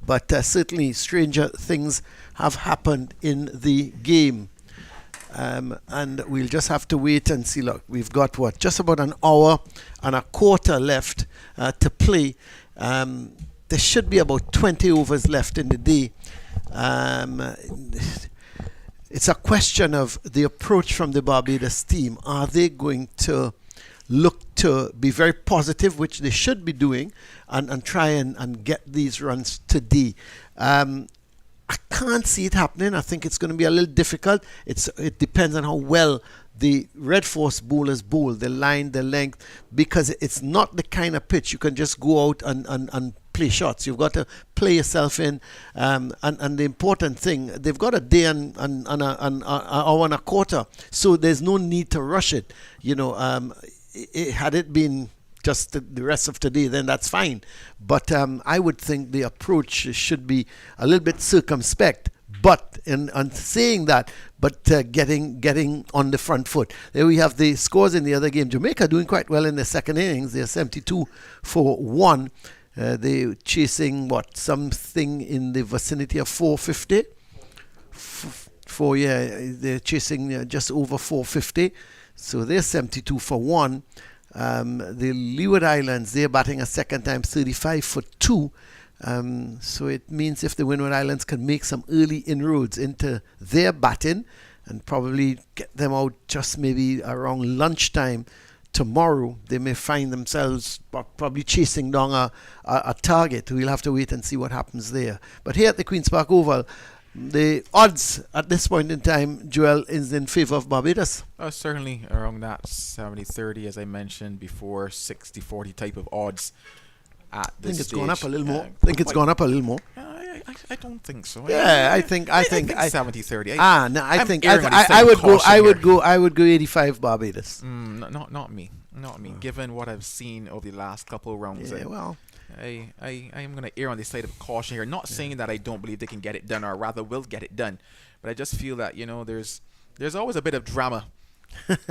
but certainly stranger things have happened in the game. And we'll just have to wait and see. Look, we've got just about an hour and a quarter left to play. There should be about 20 overs left in the day. It's a question of the approach from the Barbados team. Are they going to look to be very positive, which they should be doing, and try and get these runs today? I can't see it happening. I think it's going to be a little difficult. It depends on how well the Red Force bowlers bowl, the line, the length, because it's not the kind of pitch you can just go out and play shots. You've got to play yourself in, and the important thing, they've got a day and an hour and a quarter, so there's no need to rush it. Had it been just the rest of today, then that's fine. But I would think the approach should be a little bit circumspect. But in saying that, getting on the front foot. There we have the scores in the other game. Jamaica doing quite well in the second innings. They're 72 for 1. They're chasing something in the vicinity of 450. They're chasing just over 450. So they're 72 for 1. The Leeward Islands, they're batting a second time, 35 for 2. So it means if the Windward Islands can make some early inroads into their batting and probably get them out just maybe around lunchtime tomorrow, they may find themselves probably chasing down a target. We'll have to wait and see what happens there. But here at the Queen's Park Oval, the odds at this point in time, Joel, is in favour of Barbados. Certainly around that 70-30, as I mentioned before, 60-40 type of odds. I think it's gone up a little more. I don't think so. Yeah, I think 70-30. I would go 85 Barbados. Not me. Given what I've seen over the last couple of rounds, I am going to err on the side of caution here. Not saying that I don't believe they can get it done, or rather will get it done, but I just feel that there's always a bit of drama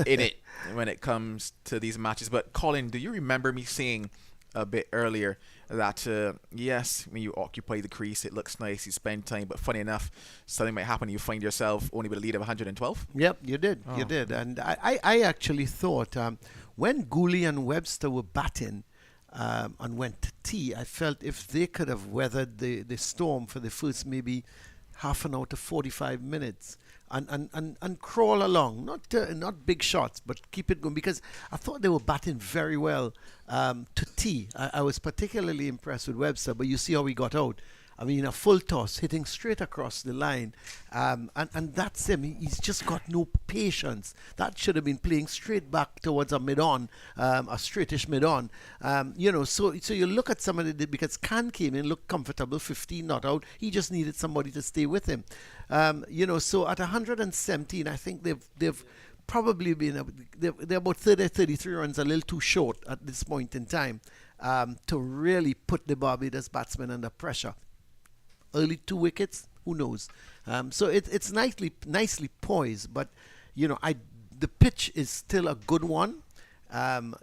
in it when it comes to these matches. But Colin, do you remember me saying a bit earlier that yes, when you occupy the crease, it looks nice, you spend time, but funny enough, something might happen, you find yourself only with a lead of 112? Yep, you did. And I actually thought when Gooley and Webster were batting and went to tea, I felt if they could have weathered the storm for the first maybe half an hour to 45 minutes and crawl along, not big shots, but keep it going, because I thought they were batting very well to tea. I was particularly impressed with Webster, but you see how he got out. I mean, a full toss, hitting straight across the line. And that's him. He's just got no patience. That should have been playing straight back towards a mid-on, a straightish mid-on. So you look at somebody, because Khan came in, looked comfortable, 15 not out. He just needed somebody to stay with him. So at 117, I think they've probably been, they're about 33 runs, a little too short at this point in time to really put the Barbados batsmen under pressure. Early 2 wickets, who knows? So it's nicely poised, but the pitch is still a good one.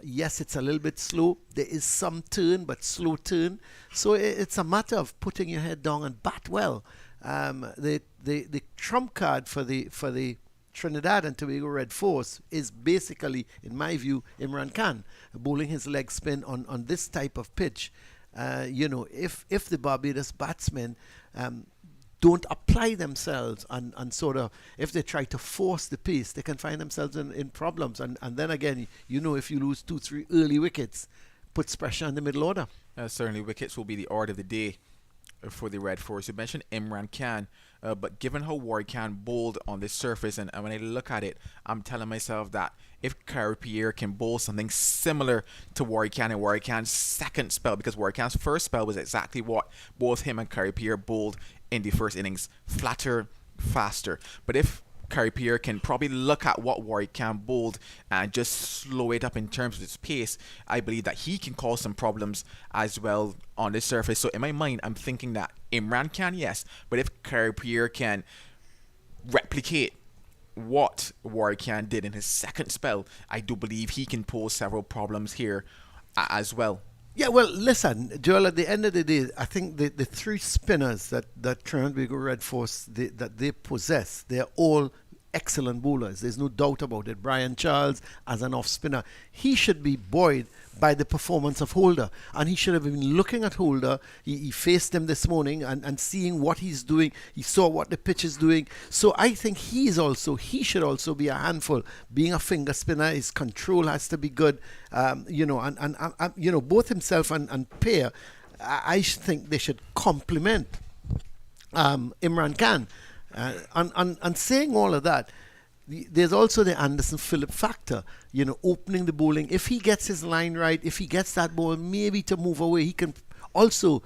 Yes, it's a little bit slow. There is some turn, but slow turn. So it's a matter of putting your head down and bat well. The trump card for the Trinidad and Tobago Red Force is basically, in my view, Imran Khan bowling his leg spin on this type of pitch. If the Barbados batsmen don't apply themselves and sort of, if they try to force the pace, they can find themselves in problems. And then again, if you lose 2-3 early wickets, puts pressure on the middle order. Certainly, wickets will be the order of the day for the Red Force. You mentioned Imran Khan, but given how Warren Khan bowled on this surface, and when I look at it, I'm telling myself that if Kyrie Pierre can bowl something similar to Warren Khan and Warren Khan's second spell, because Warren Khan's first spell was exactly what both him and Kyrie Pierre bowled in the first innings, flatter, faster. But if Kyrie Pierre can probably look at what Warwick Khan bowled and just slow it up in terms of its pace, I believe that he can cause some problems as well on this surface. So in my mind, I'm thinking that Imran Khan, yes, but if Kyrie Pierre can replicate what Warwick Khan did in his second spell, I do believe he can pose several problems here as well. Yeah, well, listen, Joel, at the end of the day, I think the three spinners that Trinidad and Tobago Red Force, that they possess, they're all excellent bowlers. There's no doubt about it. Brian Charles, as an off-spinner, he should be buoyed by the performance of Holder. And he should have been looking at Holder. He faced him this morning and seeing what he's doing. He saw what the pitch is doing. So I think he should also be a handful. Being a finger spinner, his control has to be good. And both himself and Pierre, I think they should complement Imran Khan. And saying all of that, there's also the Anderson Phillip factor, opening the bowling. If he gets his line right, if he gets that ball maybe to move away, he can also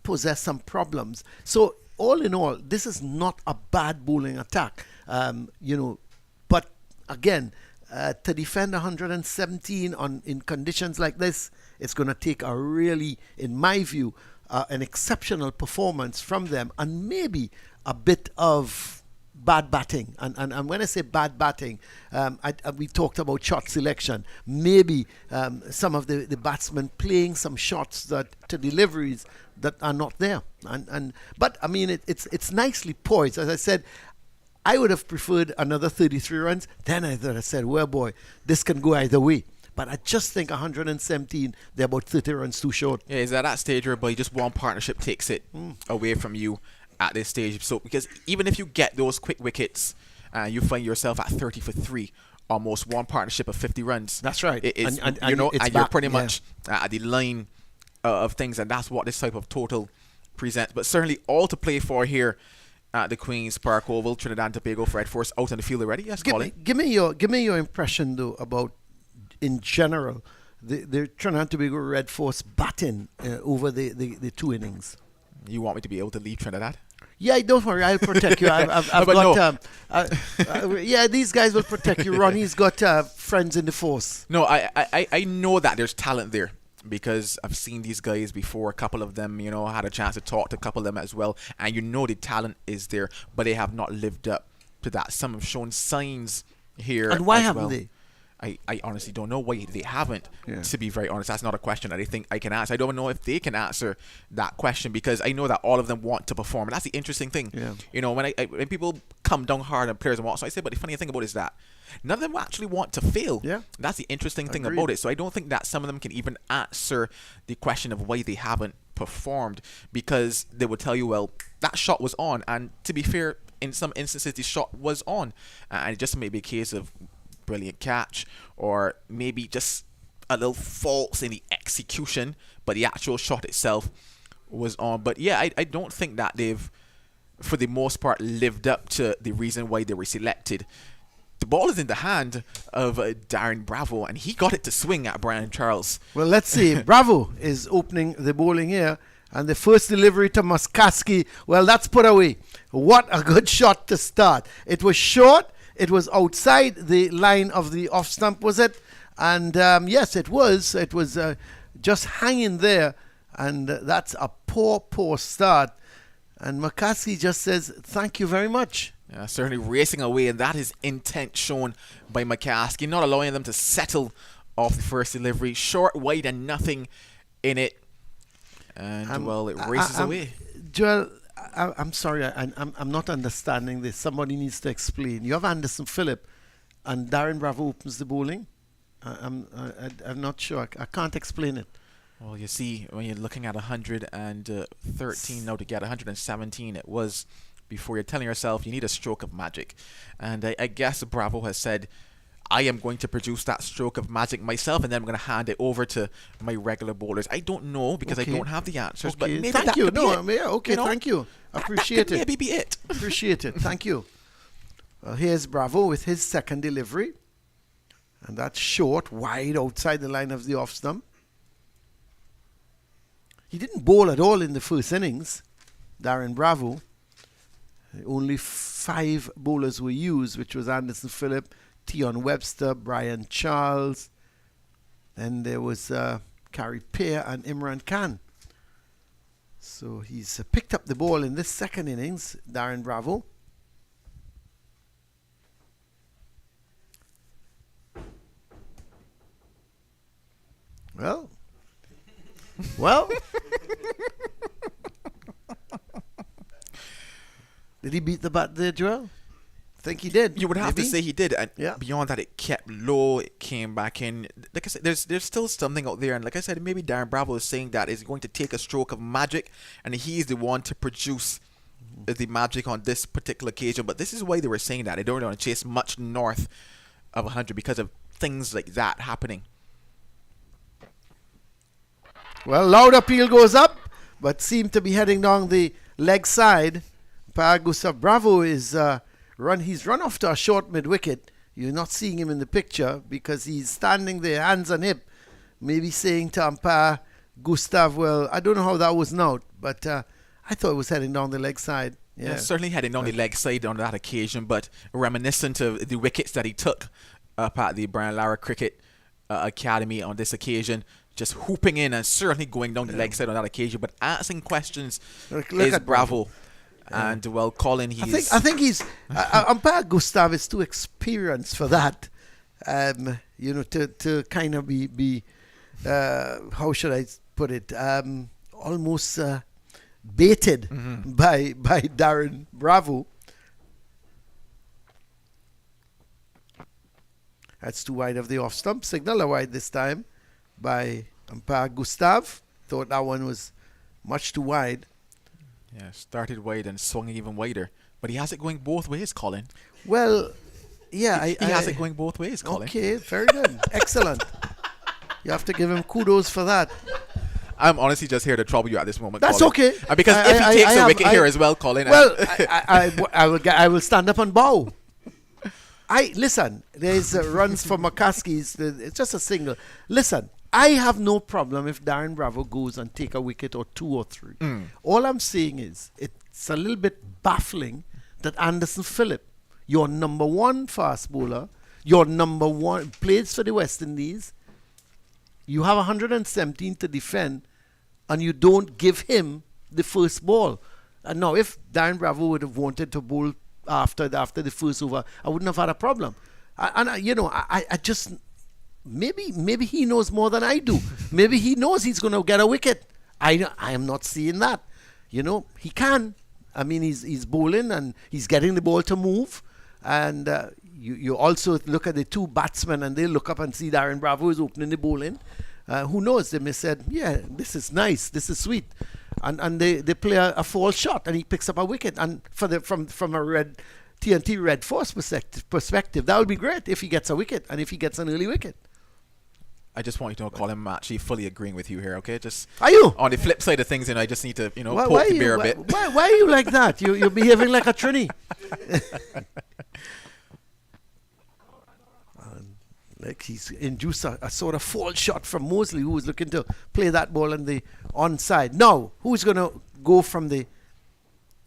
possess some problems. So all in all, this is not a bad bowling attack, but again, to defend 117 in conditions like this, it's going to take a really, in my view, an exceptional performance from them, and maybe a bit of bad batting. And when I say bad batting, we talked about shot selection. Maybe some of the batsmen playing some shots to deliveries that are not there. But I mean, it's nicely poised. As I said, I would have preferred another 33 runs. Then I would have said, well, boy, this can go either way. But I just think 117, they're about 30 runs too short. Yeah, is at that stage whereby just one partnership takes it away from you at this stage. So because even if you get those quick wickets, you find yourself at 30 for 3, almost one partnership of 50 runs. That's right. And you're pretty much at the line of things, and that's what this type of total presents. But certainly all to play for here at the Queen's Park Oval. Trinidad and Tobago Red Force out on the field already. Yes, Colin. Give me your impression though about, in general, the Trinidad and Tobago Red Force batting over the two innings. You want me to be able to leave Trinidad? Yeah, don't worry, I'll protect you. I've got these guys will protect you. Ronnie's got friends in the force. No, I know that there's talent there, because I've seen these guys before. A couple of them, had a chance to talk to a couple of them as well, and the talent is there, but they have not lived up to that. Some have shown signs here. And why as haven't well. they? I honestly don't know why they haven't, Yeah. to be very honest. That's not a question that I think I can answer. I don't know if they can answer that question, because I know that all of them want to perform. And that's the interesting thing. Yeah. When people come down hard on players and what, so I say, but the funny thing about it is that none of them actually want to fail. Yeah. That's the interesting thing Agreed. about it. So I don't think that some of them can even answer the question of why they haven't performed, because they would tell you, well, that shot was on. And to be fair, in some instances, the shot was on. And it just may be a case of brilliant catch, or maybe just a little faults in the execution, but the actual shot itself was on. But yeah, I don't think that they've, for the most part, lived up to the reason why they were selected. The ball is in the hand of Darren Bravo, and he got it to swing at Brian Charles. Well, let's see. Bravo is opening the bowling here, and the first delivery to Muskaski, well, that's put away. What a good shot to start. It was short. It was outside the line of the off stump, was it? And yes, it was. It was just hanging there. And that's a poor start. And McCaskey just says, thank you very much. Yeah, certainly racing away, and that is intent shown by McCaskey, not allowing them to settle off the first delivery. Short, wide, and nothing in it. And, it races away. Joel, I'm sorry, I'm not understanding this. Somebody needs to explain. You have Anderson Phillip, and Darren Bravo opens the bowling. I'm not sure. I can't explain it. Well, you see, when you're looking at 113 now to get 117, it was before. You're telling yourself you need a stroke of magic. And I guess Bravo has said, I am going to produce that stroke of magic myself, and then I'm going to hand it over to my regular bowlers. I don't know because I don't have the answers, but maybe thank that you. could be it. Yeah, okay, You know? thank you. That Appreciate could it. maybe be it. Appreciate it. Thank you. Here's Bravo with his second delivery. And that's short, wide outside the line of the off stump. He didn't bowl at all in the first innings, Darren Bravo. Only 5 bowlers were used, which was Anderson Phillip, Tion Webster, Brian Charles, and there was Kari Pear and Imran Khan. So he's picked up the ball in this second innings, Darren Bravo. Well. Did he beat the bat there, Joel? I think he did. You would have to say he did, and Yeah. beyond that, it kept low. It came back in. Like I said, there's still something out there, and like I said, maybe Darren Bravo is saying that is going to take a stroke of magic, and he's the one to produce the magic on this particular occasion. But this is why they were saying that they don't want to chase much north of 100 because of things like that happening. Well, loud appeal goes up, but seemed to be heading down the leg side. Gustav Bravo is he's run off to a short mid-wicket. You're not seeing him in the picture because he's standing there, hands on hip, maybe saying to umpire Gustav, well, I don't know how that was out, but I thought it was heading down the leg side. Yeah, Certainly heading down the leg side on that occasion, but reminiscent of the wickets that he took up at the Brian Lara Cricket Academy on this occasion. Just hooping in and certainly going down the leg side on that occasion, but asking questions Look is at Bravo. And well, Colin, I think he's umpire Gustav is too experienced for that. To kind of be how should I put it? Almost baited by Darren Bravo. That's too wide of the off stump. Signal a wide this time by umpire Gustav. Thought that one was much too wide. Yeah, started wide and swung even wider. But he has it going both ways, Colin. Well, yeah. He has it going both ways, Colin. Okay, very good. Excellent. You have to give him kudos for that. I'm honestly just here to trouble you at this moment, That's Colin. okay. Because if he takes a wicket here as well, Colin. Well, I will stand up and bow. Listen, there's runs for McCaskey's. It's just a single. Listen, I have no problem if Darren Bravo goes and take a wicket or 2 or 3. All I'm saying is it's a little bit baffling that Anderson Phillip, your number 1 fast bowler, your number 1 plays for the West Indies, you have 117 to defend, and you don't give him the first ball. And now, if Darren Bravo would have wanted to bowl after the first over, I wouldn't have had a problem. I just maybe he knows more than I do. Maybe he knows he's going to get a wicket. I am not seeing that. He can. I mean, he's bowling and he's getting the ball to move. And you also look at the 2 batsmen and they look up and see Darren Bravo is opening the bowling. Who knows? They may said, yeah, this is nice, this is sweet. And they play a false shot and he picks up a wicket. And from a red TNT Red Force perspective, that would be great if he gets a wicket and if he gets an early wicket. I just want you to know, Colin, I'm actually fully agreeing with you here, okay? Just are you? On the flip side of things, I just need to, poke the bear a bit. Why are you like that? You're behaving like a Trini. Like he's induced a sort of false shot from Mosley, who was looking to play that ball on the onside. Now, who's going to go from the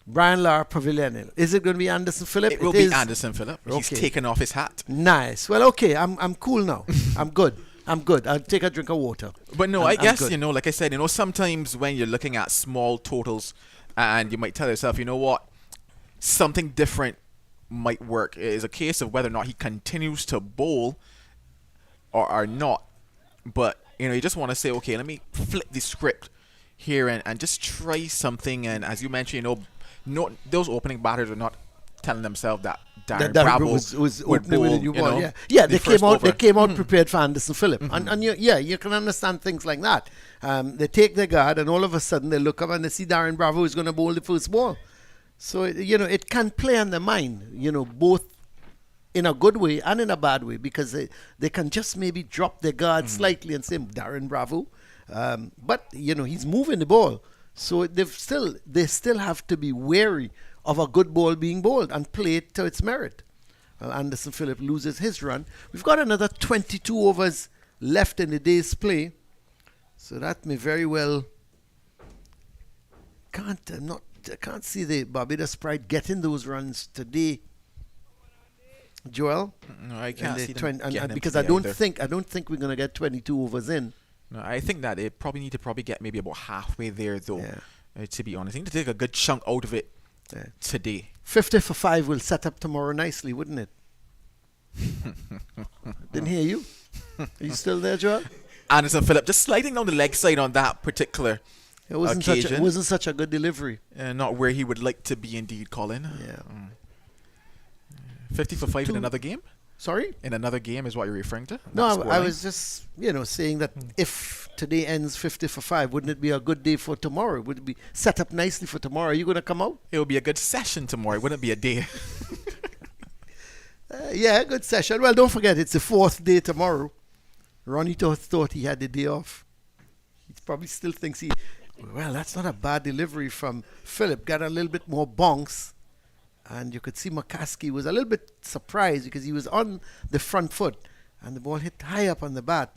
Brian Lara Pavilion? Is it going to be Anderson Phillip? It will be Anderson Phillip. He's taken off his hat. Nice. Well, okay. I'm cool now. I'm good. I'll take a drink of water. But no, I guess, like I said, sometimes when you're looking at small totals and you might tell yourself, you know what, something different might work. It is a case of whether or not he continues to bowl or not. But, you just want to say, okay, let me flip the script here and just try something. And as you mentioned, those opening batters are not telling themselves that Darren Bravo was would opening bowl, with a new ball. Yeah, they came out prepared for Anderson Phillip. And you can understand things like that. They take their guard and all of a sudden they look up and they see Darren Bravo is going to bowl the first ball. So, it can play on the mind, both in a good way and in a bad way, because they can just maybe drop their guard slightly and say, Darren, bravo. But, he's moving the ball. So they still have to be wary of a good ball being bowled and play it to its merit. Well, Anderson Phillip loses his run. We've got another 22 overs left in the day's play. So that may very well... I can't see the Barbados Pride getting those runs today, Joel. No, I can't see them getting them because today I don't think we're going to get 22 overs in. No, I think that they probably need to get maybe about halfway there, though. To be honest, I think to take a good chunk out of it today. 50 for 5 will set up tomorrow nicely, wouldn't it? Didn't hear you. Are you still there, Joel? Anderson Phillip just sliding down the leg side on that particular occasion. It wasn't such a good delivery. Not where he would like to be, indeed, Colin. Yeah. 50 for 5 in another game? Sorry? In another game is what you're referring to? No, I was just, saying that if today ends 50 for 5, wouldn't it be a good day for tomorrow? Would it be set up nicely for tomorrow? Are you going to come out? It would be a good session tomorrow. It wouldn't be a day. Good session. Well, don't forget, it's the 4th day tomorrow. Ronnie thought he had the day off. He probably still thinks that's not a bad delivery from Phillip. Got a little bit more bonks. And you could see McCaskey was a little bit surprised because he was on the front foot and the ball hit high up on the bat.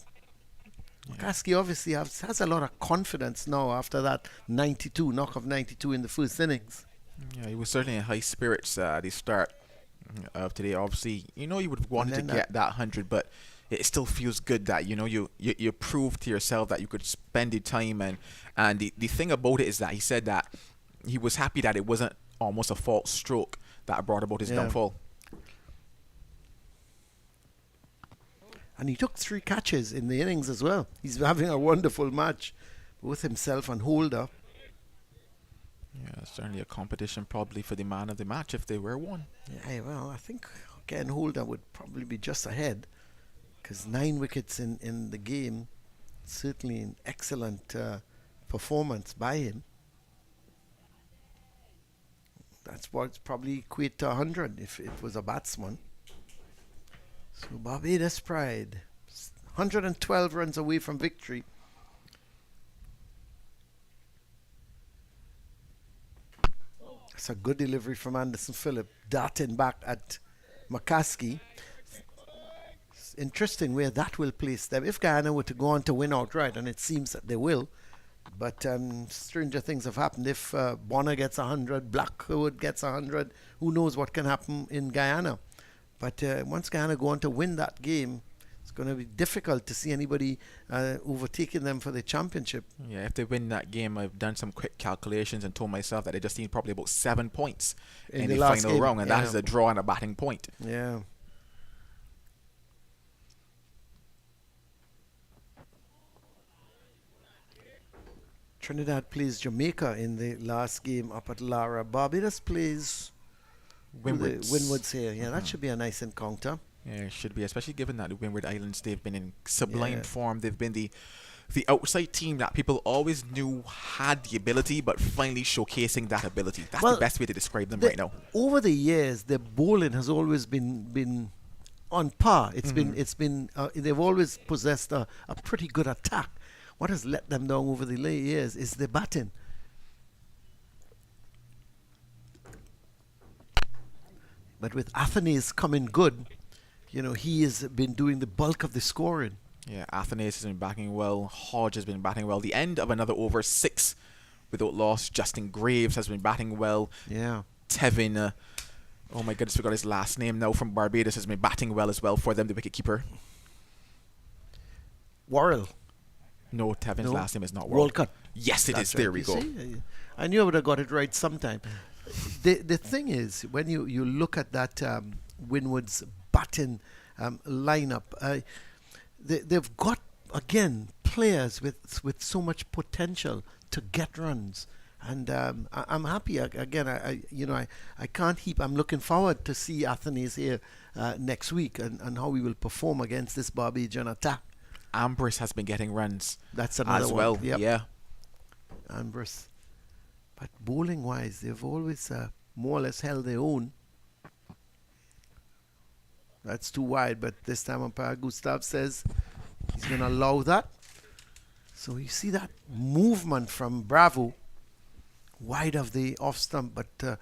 Yeah. McCaskey obviously has a lot of confidence now after that knock of 92 in the first innings. Yeah, he was certainly in high spirits at the start of today. Obviously, you would have wanted to get that 100, but it still feels good that, you proved to yourself that you could spend the time. And the thing about it is that he said that he was happy that it wasn't almost a false stroke that brought about his downfall. And he took 3 catches in the innings as well. He's having a wonderful match with himself and Holder. Yeah, certainly a competition probably for the man of the match if they were one. Yeah, well, I think Ken Holder would probably be just ahead because 9 wickets in the game, certainly an excellent performance by him. That's what's probably equate to 100 if it was a batsman. So Barbados Pride, 112 runs away from victory. That's a good delivery from Anderson Phillip, darting back at McCaskey. It's interesting where that will place them. If Guyana were to go on to win outright, and it seems that they will, but stranger things have happened. If Bonner gets 100, Blackwood gets 100, who knows what can happen in Guyana. But once Guyana go on to win that game, it's going to be difficult to see anybody overtaking them for the championship. Yeah, if they win that game, I've done some quick calculations and told myself that they just need probably about 7 points in the final round, and that is a draw and a batting point. Yeah. Trinidad plays Jamaica in the last game up at Lara. Barbados plays Windwards here. Yeah, that should be a nice encounter. Yeah, it should be, especially given that the Windward Islands, they've been in sublime form. They've been the outside team that people always knew had the ability, but finally showcasing that ability. That's the best way to describe them right now. Over the years, their bowling has always been on par. It's been they've always possessed a pretty good attack. What has let them down over the years is the batting. But with Athanase coming good, he has been doing the bulk of the scoring. Yeah, Athanase has been batting well. Hodge has been batting well. The end of another over 6 without loss. Justin Graves has been batting well. Yeah. Tevin, oh my goodness, forgot his last name now, from Barbados, has been batting well as well for them, the wicketkeeper. Worrell. No, Tevin's last name is not Worrell. Walcott. Yes, it is. There we go. See? I knew I would have got it right sometime. The thing is, when you look at that Windward's batting lineup, they've got, again, players with so much potential to get runs. And I'm happy. Again, I can't heap. I'm looking forward to see Athanase here next week and how we will perform against this Barbadian attack. Ambrose has been getting runs. That's another as well. Yep. Yeah. Ambrose. But bowling-wise, they've always more or less held their own. That's too wide, but this time umpire Gustav says he's going to allow that. So you see that movement from Bravo, wide of the off stump, but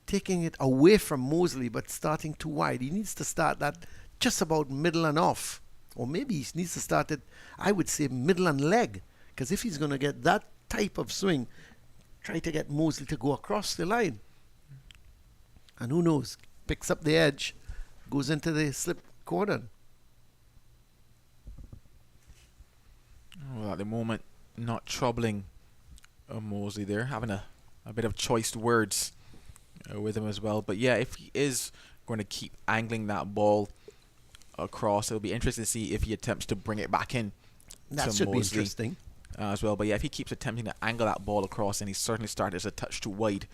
taking it away from Mosley, but starting too wide. He needs to start that just about middle and off. Or maybe he needs to start it, I would say, middle and leg. Because if he's going to get that type of swing, try to get Mosley to go across the line. And who knows, picks up the edge, goes into the slip cordon. Well, at the moment, not troubling Mosley there, having a bit of choice words with him as well. But yeah, if he is going to keep angling that ball across, it'll be interesting to see if he attempts to bring it back in. That should be interesting as well. But yeah, if he keeps attempting to angle that ball across, then he certainly started as a touch too wide.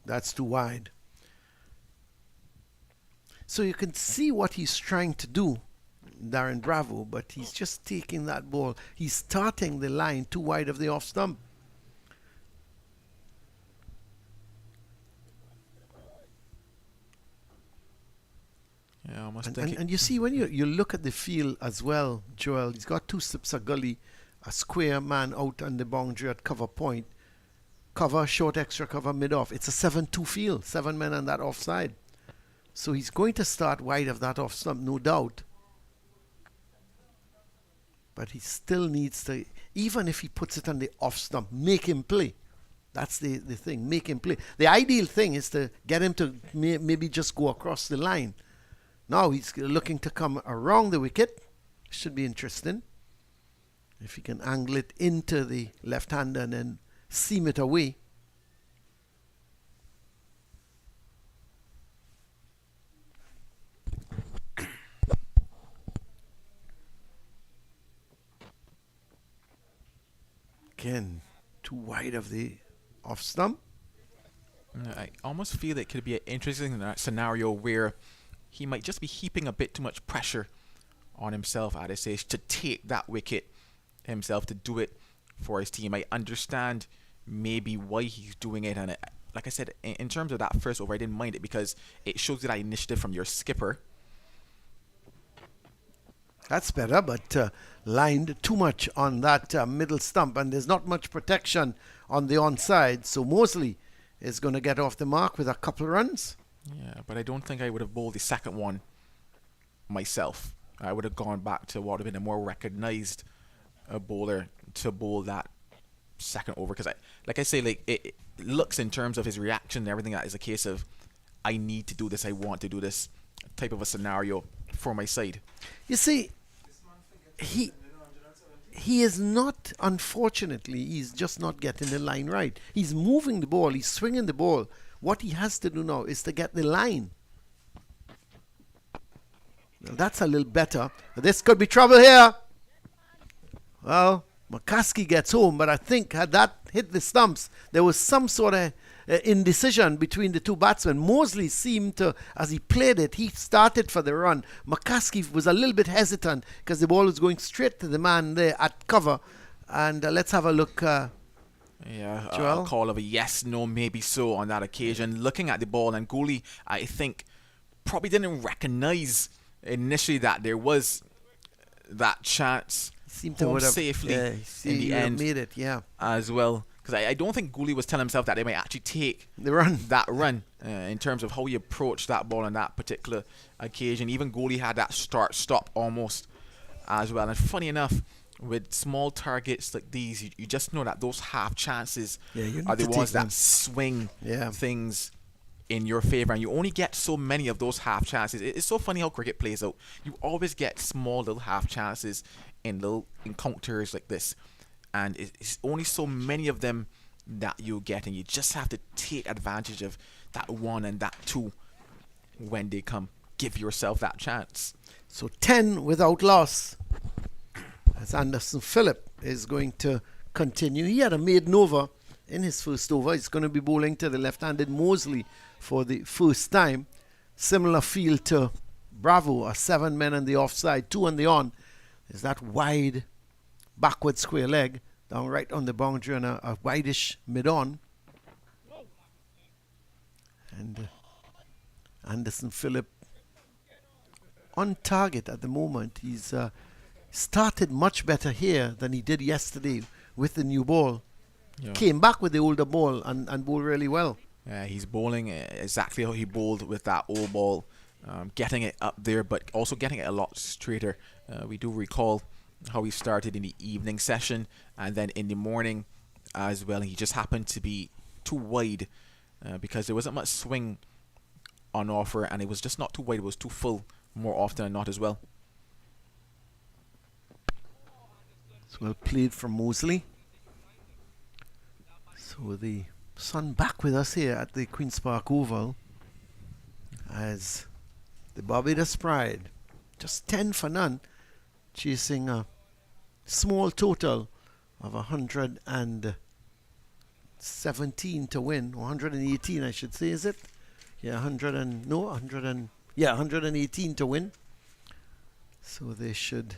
That's too wide. So you can see what he's trying to do, Darren Bravo, but he's just taking that ball. He's starting the line too wide of the off stump. Yeah, almost. And you see, when you look at the field as well, Joel, he's got two slips of gully, a square man out on the boundary at cover point, cover, short extra cover, mid-off. It's a 7-2 field, 7 men on that offside. So he's going to start wide of that off stump, no doubt. But he still needs to, even if he puts it on the off stump, make him play. That's the thing, make him play. The ideal thing is to get him to maybe just go across the line. Now he's looking to come around the wicket. Should be interesting. If he can angle it into the left-hander and then seam it away. Again, too wide of the off stump. I almost feel it could be an interesting scenario where he might just be heaping a bit too much pressure on himself at this age to take that wicket himself, to do it for his team. I understand maybe why he's doing it, and like I said, in terms of that first over, I didn't mind it because it shows you that initiative from your skipper. That's better, but lined too much on that middle stump, and there's not much protection on the onside, so Mosley is going to get off the mark with a couple of runs. Yeah, but I don't think I would have bowled the second one myself. I would have gone back to what would have been a more recognised bowler to bowl that second over, because like I say, it looks in terms of his reaction and everything that is a case of I need to do this, I want to do this type of a scenario for my side. You see, he is not, unfortunately, he's just not getting the line right. He's moving the ball, he's swinging the ball. What he has to do now is to get the line. Well, that's a little better. This could be trouble here. Well, McCaskey gets home, but I think had that hit the stumps, there was some sort of indecision between the two batsmen. Mosley seemed to, as he played it, he started for the run. McCaskey was a little bit hesitant because the ball was going straight to the man there at cover. And let's have a look. Yeah, Joel? a call of a yes, no, maybe so on that occasion. Looking at the ball, and Gooley, I think, probably didn't recognise initially that there was that chance. Seemed home to have safely in the end made it, yeah, as well. Because I don't think Gooley was telling himself that they might actually take the run. That run in terms of how he approached that ball on that particular occasion. Even Gooley had that start-stop almost as well. And funny enough, with small targets like these, you just know that those half chances are the ones that swing things in your favour, and you only get so many of those half chances. It's so funny how cricket plays out. You always get small little half chances in little encounters like this, and it's only so many of them that you get, and you just have to take advantage of that one and that two when they come. Give yourself that chance. So 10 without loss, as Anderson Phillip is going to continue. He had a maiden over in his first over. He's going to be bowling to the left-handed Mosley for the first time. Similar field to Bravo, a 7 men on the offside, 2 on the on. There's that wide backward square leg down right on the boundary on a wideish mid-on. And Anderson Phillip on target at the moment. He's started much better here than he did yesterday with the new ball. Yeah. Came back with the older ball and bowled really well. He's bowling exactly how he bowled with that old ball, getting it up there, but also getting it a lot straighter. We do recall how he started in the evening session and then in the morning as well. He just happened to be too wide because there wasn't much swing on offer, and it was just not too wide, it was too full more often than not as well. It's well played from Mosley. So the sun back with us here at the Queen's Park Oval as the Barbados Pride, just 10 for none, chasing a small total of 117 to win, 118 I should say, is it? Yeah, 118 to win. So they should,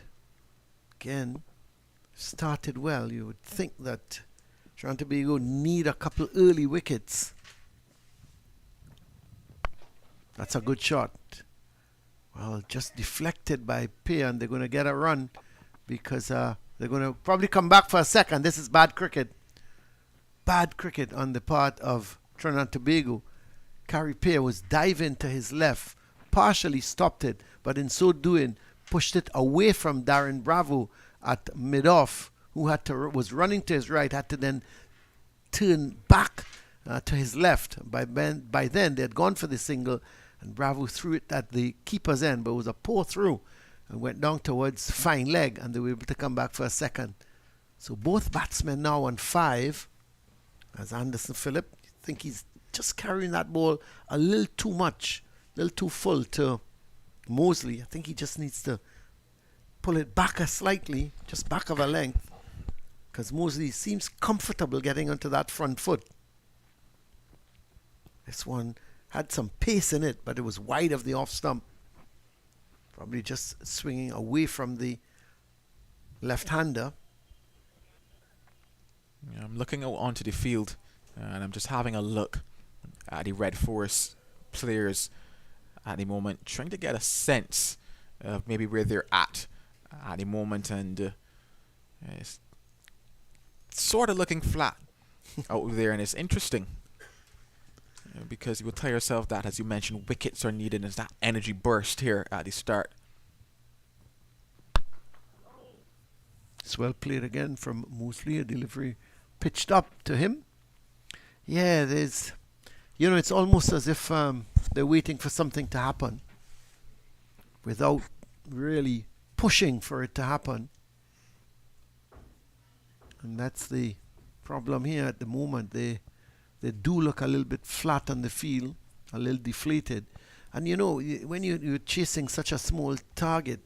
again, started well. You would think that Trinidad and Tobago need a couple early wickets. That's a good shot. Well, just deflected by Pear, and they're going to get a run because they're going to probably come back for a second. This is bad cricket. Bad cricket on the part of Trinidad and Tobago. Carey Pear was diving to his left, partially stopped it, but in so doing, pushed it away from Darren Bravo at mid-off, who was running to his right, had to then turn back to his left. By then, they had gone for the single, and Bravo threw it at the keeper's end, but it was a poor throw and went down towards fine leg, and they were able to come back for a second. So both batsmen now on 5, as Anderson Phillip. I think he's just carrying that ball a little too much, a little too full to Mosley. I think he just needs to pull it back slightly, just back of a length, because Mosley seems comfortable getting onto that front foot. This one had some pace in it, but it was wide of the off stump. Probably just swinging away from the left-hander. Yeah, I'm looking out onto the field, and I'm just having a look at the Red Forest players at the moment, trying to get a sense of maybe where they're at the moment, and it's sort of looking flat out there, and it's interesting because you will tell yourself that, as you mentioned, wickets are needed, and there's that energy burst here at the start. It's well played again from Mosley, a delivery pitched up to him. Yeah, there's, it's almost as if they're waiting for something to happen without really pushing for it to happen. And that's the problem here at the moment. They do look a little bit flat on the field, a little deflated. And when you're chasing such a small target,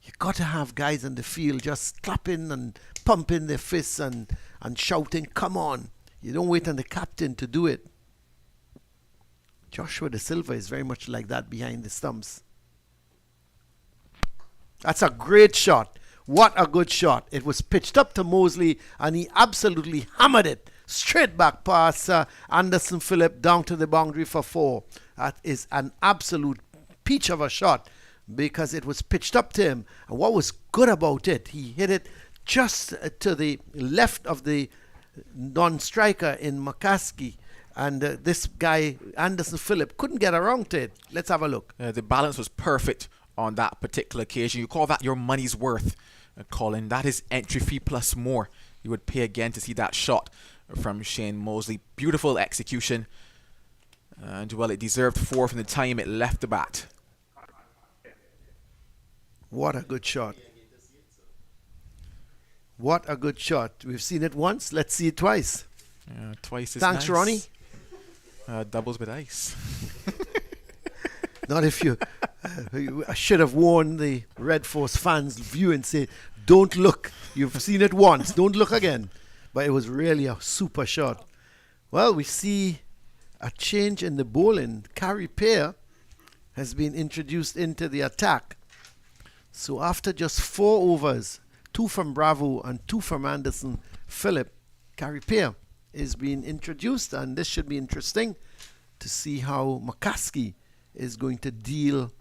you got to have guys on the field just clapping and pumping their fists and shouting, "Come on." You don't wait on the captain to do it. Joshua De Silva is very much like that behind the stumps. That's a great shot. What a good shot. It was pitched up to Mosley, and he absolutely hammered it straight back past Anderson Phillip down to the boundary for 4. That is an absolute peach of a shot because it was pitched up to him. And what was good about it, he hit it just to the left of the non-striker in McCaskey. And this guy, Anderson Phillip, couldn't get around to it. Let's have a look. The balance was perfect on that particular occasion. You call that your money's worth, Colin. That is entry fee plus more. You would pay again to see that shot from Shane Mosley. Beautiful execution. And, well, it deserved 4 from the time it left the bat. What a good shot. What a good shot. We've seen it once. Let's see it twice. Twice is Thanks, nice. Ronnie. Doubles with ice. Not if you... I should have warned the Red Force fans view and say, don't look. You've seen it once. Don't look again. But it was really a super shot. Well, we see a change in the bowling. Carey Pear has been introduced into the attack. So after just 4 overs, 2 from Bravo and 2 from Anderson Phillip, Carripier is being introduced, and this should be interesting to see how McCaskey is going to deal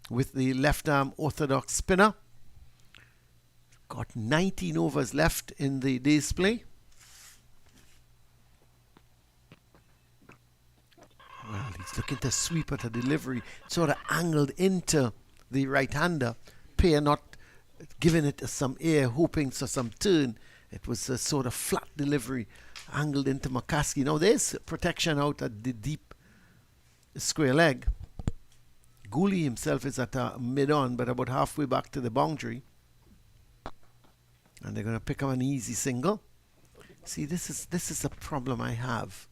with the left-arm orthodox spinner. Got 19 overs left in the day's play. Well, he's looking to sweep at a delivery, sort of angled into the right-hander. Pair not giving it some air, hoping for some turn. It was a sort of flat delivery, angled into McCaskey. Now there's protection out at the deep square leg. Gooley himself is at a mid-on, but about halfway back to the boundary. And they're going to pick up an easy single. See, this is a problem I have.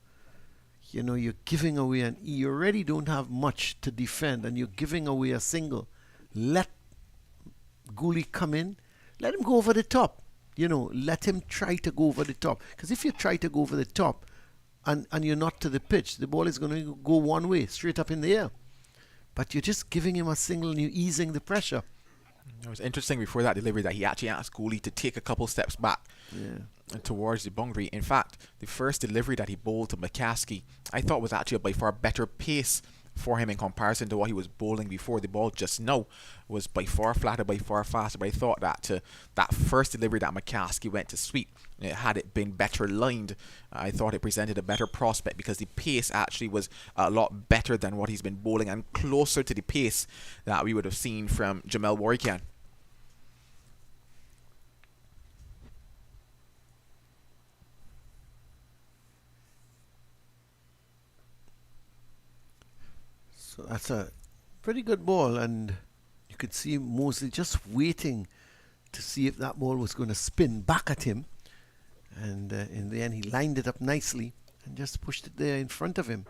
You know, you're giving away you already don't have much to defend, and you're giving away a single. Let Gooley come in. Let him go over the top. You know, let him try to go over the top. Because if you try to go over the top and you're not to the pitch, the ball is going to go one way, straight up in the air. But you're just giving him a single and you're easing the pressure. It was interesting before that delivery that he actually asked Gooley to take a couple steps back towards the boundary. In fact, the first delivery that he bowled to McCaskey, I thought was actually a by far better pace for him in comparison to what he was bowling before. The ball just now was by far flatter, by far faster. But I thought that that first delivery that McCaskey went to sweep, had it been better lined, I thought it presented a better prospect because the pace actually was a lot better than what he's been bowling and closer to the pace that we would have seen from Jamel Warrican. So that's a pretty good ball, and you could see Mosley just waiting to see if that ball was going to spin back at him. And in the end, he lined it up nicely and just pushed it there in front of him.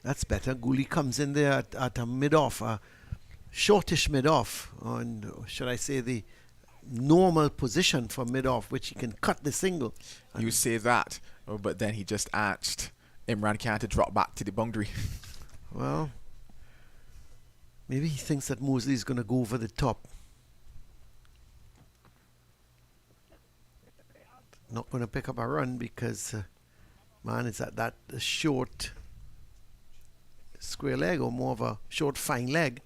That's better. Gooley comes in there at a mid-off, a shortish mid-off, and should I say the normal position for mid-off, which he can cut the single. You say that, but then he just asked Imran Khan to drop back to the boundary. Well, maybe he thinks that Mosley is going to go over the top. Not going to pick up a run because man is at that short square leg, or more of a short fine leg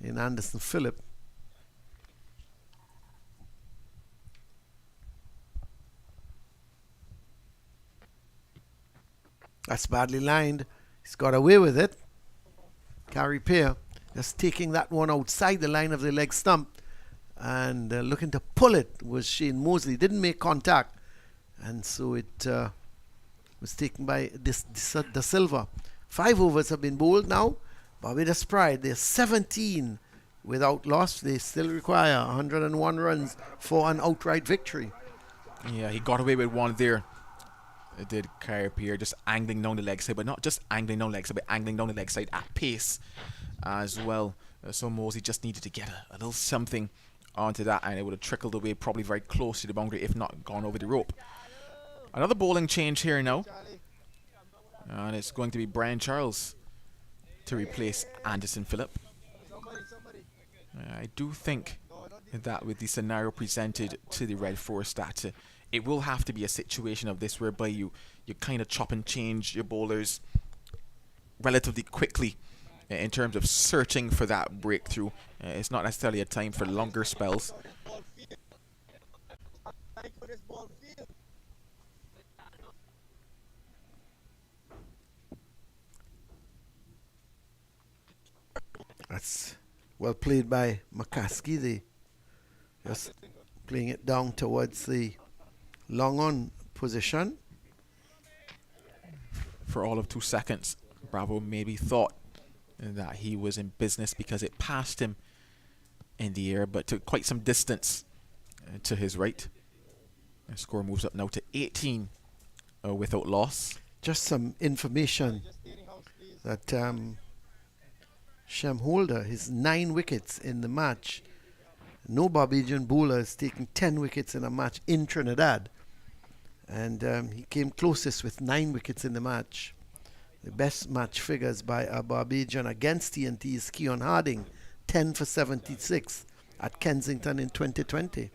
in Anderson Phillip. That's badly lined. He's got away with it. Carripier just taking that one outside the line of the leg stump and looking to pull it was Shane Mosley. Didn't make contact, and so it was taken by Da Silva. 5 overs have been bowled now. Barbados Pride, they're 17 without loss. They still require 101 runs for an outright victory. Yeah, he got away with one there. It did Carripier, just angling down the leg side, but not just angling down the leg side, but angling down the leg side at pace as well. So Mosley just needed to get a little something onto that, and it would have trickled away probably very close to the boundary, if not gone over the rope. Another bowling change here now, and it's going to be Brian Charles to replace Anderson Phillip. I do think that with the scenario presented to the Red Force, that it will have to be a situation of this whereby you kind of chop and change your bowlers relatively quickly in terms of searching for that breakthrough. It's not necessarily a time for longer spells. That's well played by McCaskey. They just playing it down towards the long on position. For all of 2 seconds, Bravo maybe thought that he was in business because it passed him in the air, but took quite some distance to his right. The score moves up now to 18 without loss. Just some information that Shem Holder, his 9 wickets in the match. No Barbadian bowler has taken 10 wickets in a match in Trinidad. And he came closest with 9 wickets in the match. The best match figures by a Barbadian against TNT is Keon Harding, 10 for 76 at Kensington in 2020.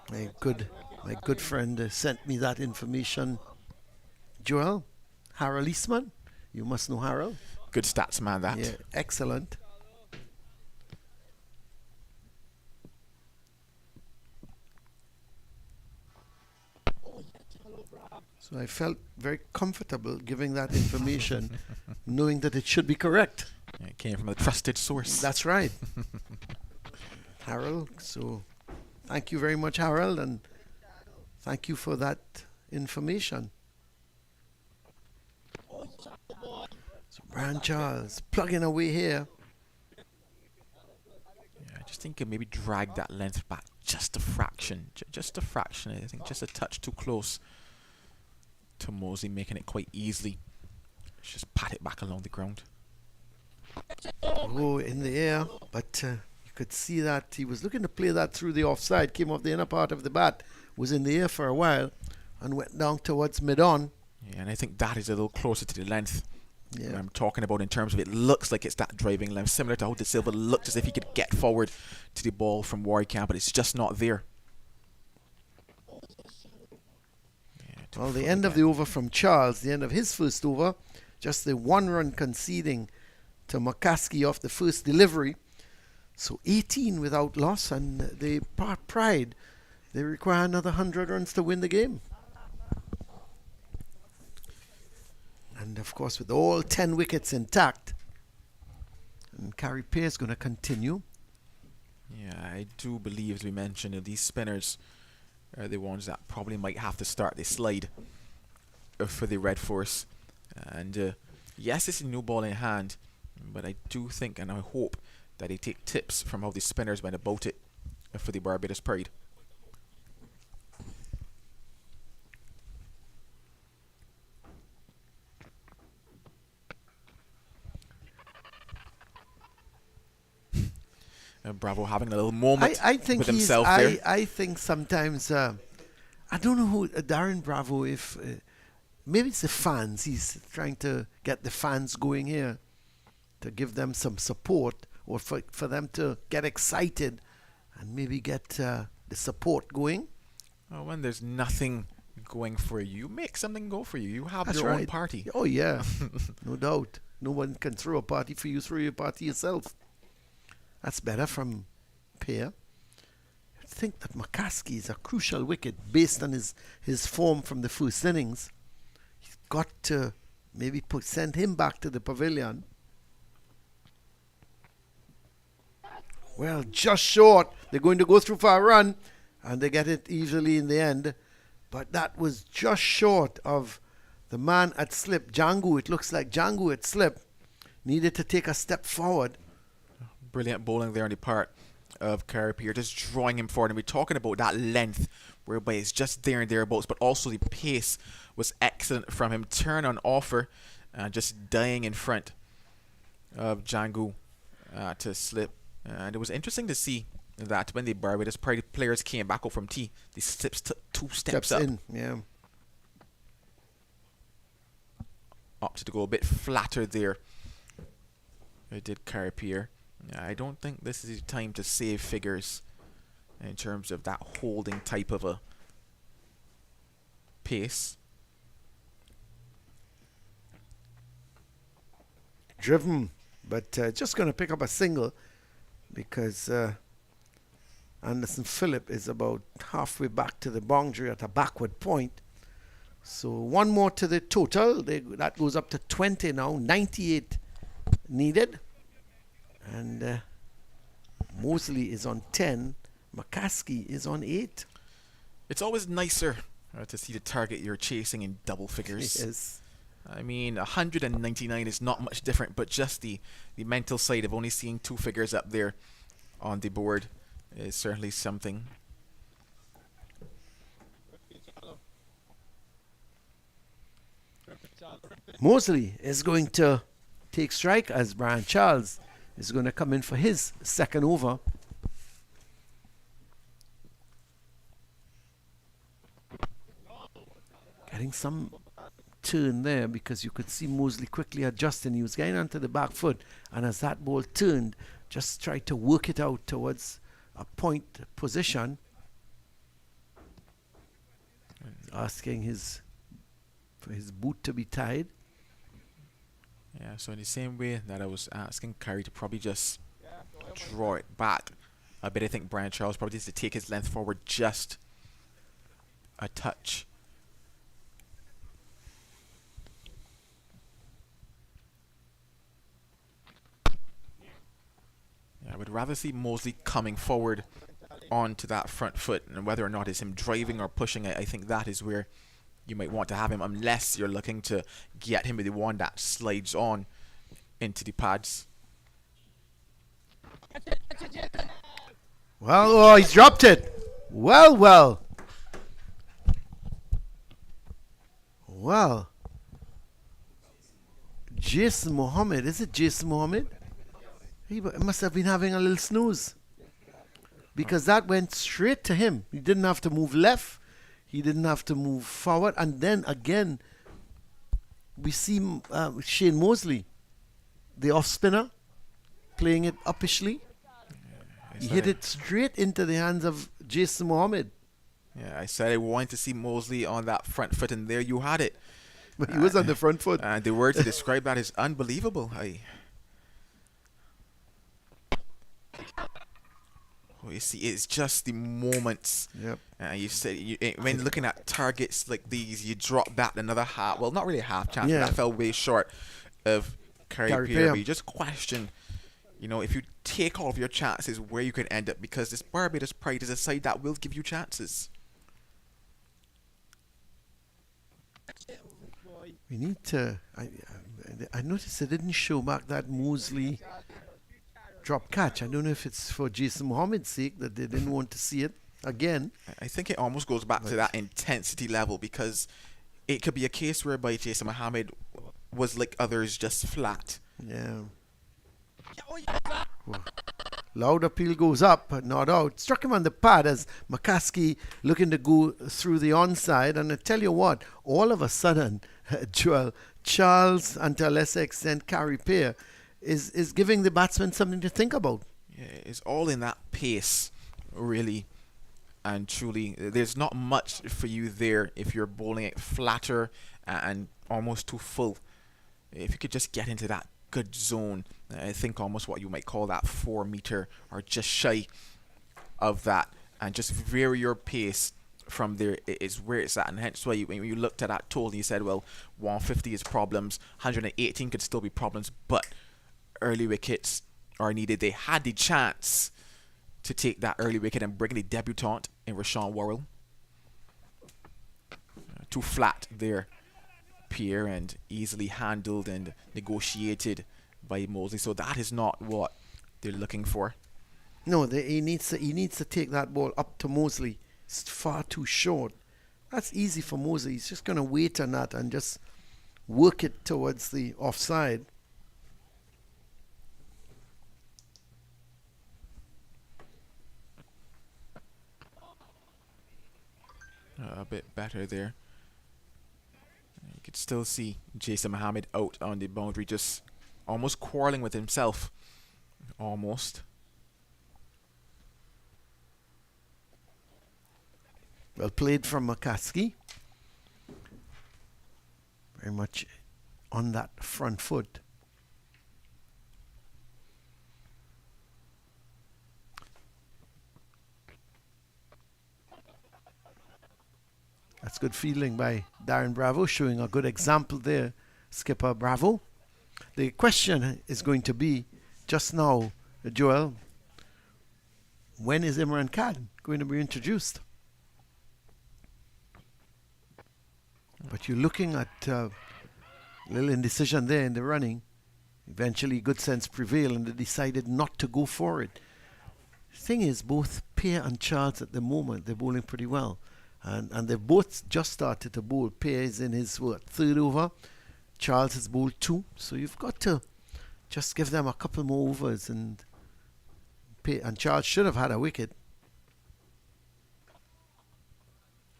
My good friend sent me that information. Joel, Harold Eastman, you must know Harold. Good stats man, that. Yeah, excellent. So I felt very comfortable giving that information, knowing that it should be correct. It came from a trusted source. That's right. Harold, so thank you very much, Harold, and thank you for that information. So Brian Charles plugging away here. Yeah, I just think it maybe drag that length back just a fraction. Just a fraction. I think just a touch too close to Mosley, making it quite easily. Just pat it back along the ground. Oh, in the air, but you could see that he was looking to play that through the offside, came off the inner part of the bat, was in the air for a while, and went down towards mid-on. Yeah, and I think that is a little closer to the length Yeah. I'm talking about in terms of it looks like it's that driving length, similar to how De Silva looked as if he could get forward to the ball from Warwick, but it's just not there. Well, the end of the over from Charles, the end of his first over, just the one run conceding to McCaskey off the first delivery. So 18 without loss, and they pride. They require another 100 runs to win the game. And of course, with all 10 wickets intact, and Carey Pearce going to continue. Yeah, I do believe, as we mentioned, these spinners are the ones that probably might have to start the slide for the Red Force. And yes, it's a new ball in hand, but I do think and I hope that they take tips from how the spinners went about it for the Barbados Pride. Bravo having a little moment I think with himself there. I think sometimes, I don't know who, Darren Bravo, if maybe it's the fans. He's trying to get the fans going here to give them some support, or for them to get excited and maybe get the support going. Oh, when there's nothing going for you, make something go for you. You have That's your own right. party. Oh, yeah. No doubt. No one can throw a party for you. Throw your party yourself. That's better from Pear. I think that McCaskey is a crucial wicket based on his form from the first innings. He's got to maybe send him back to the pavilion. Well, just short. They're going to go through for a run, and they get it easily in the end. But that was just short of the man at slip. Django, it looks like Django at slip needed to take a step forward. Brilliant bowling there on the part of Carey Pear, just drawing him forward. And we're talking about that length, whereby it's just there and thereabouts, but also the pace was excellent from him. Turn on offer, just dying in front of Django to slip. And it was interesting to see that when the Barbados Pride players came back up from tee, the slips took 2 steps up. In, yeah. Opted to go a bit flatter there. It did Carey Pear. I don't think this is the time to save figures in terms of that holding type of a pace. Driven, but just going to pick up a single because Anderson Phillip is about halfway back to the boundary at a backward point. So one more to the total. That goes up to 20 now. 98 needed. And Mosley is on 10. McCaskey is on 8. It's always nicer to see the target you're chasing in double figures. Yes. I mean, 199 is not much different, but just the mental side of only seeing 2 figures up there on the board is certainly something. Mosley is going to take strike as Brian Charles is going to come in for his second over. getting some turn there because you could see Mosley quickly adjusting. He was getting onto the back foot, and as that ball turned, just tried to work it out towards a point position, asking for his boot to be tied. Yeah, so in the same way that I was asking Curry to probably just draw it back a bit, I think Brian Charles probably needs to take his length forward just a touch. Yeah, I would rather see Mosley coming forward onto that front foot, and whether or not it's him driving or pushing it, I think that is where you might want to have him, unless you're looking to get him with the one that slides on into the pads. Well, oh, he's dropped it. Well. Jason Mohammed. Is it Jason Mohammed? He must have been having a little snooze, because that went straight to him. He didn't have to move left. He didn't have to move forward. And then again, we see Shane Mosley, the off spinner, playing it uppishly. He hit it straight into the hands of Jason Mohammed. Yeah, I said I wanted to see Mosley on that front foot, and there you had it. But he was on the front foot. And the word to describe that is unbelievable. You see, it's just the moments. Yep. You said when looking at targets like these, you drop that another half. Well, not really a half chance. Yeah. That fell way short of Kerry Gary Peer. Peer. But you just question, if you take all of your chances, where you could end up, because this Barbados Pride is a side that will give you chances. We need to. I noticed they didn't show back that Mosley drop catch. I don't know if it's for Jason Mohammed's sake that they didn't want to see it again. I think it almost goes back to that intensity level, because it could be a case whereby Jason Mohammed was like others, just flat. Yeah. Loud appeal goes up, but not out. Struck him on the pad as McCaskey looking to go through the onside. And I tell you what, all of a sudden, Joel, Charles, and to a lesser extent, Carrie Pear, is giving the batsman something to think about. Yeah, it's all in that pace, really and truly. There's not much for you there if you're bowling it flatter and almost too full. If you could just get into that good zone, I think almost what you might call that 4 meter or just shy of that, and just vary your pace from there is where it's at. And hence why when you looked at that total, you said, well, 150 is problems, 118 could still be problems, but early wickets are needed. They had the chance to take that early wicket and bring the debutant in Rashawn Worrell. Too flat there, Pierre, and easily handled and negotiated by Mosley. So that is not what they're looking for. No, he needs to take that ball up to Mosley. It's far too short. That's easy for Mosley. He's just going to wait on that and just work it towards the offside. A bit better there. You could still see Jason Mohammed out on the boundary, just almost quarreling with himself. Almost. Well played from McCaskey. Very much on that front foot. That's good fielding by Darren Bravo, showing a good example there, skipper Bravo. The question is going to be, just now, Joel, when is Imran Khan going to be introduced? But you're looking at a little indecision there in the running. Eventually, good sense prevailed, and they decided not to go for it. The thing is, both Pear and Charles at the moment, they're bowling pretty well. And they've both just started to bowl. Pear is in his third over. Charles has bowled 2. So you've got to just give them a couple more overs. And Charles should have had a wicket.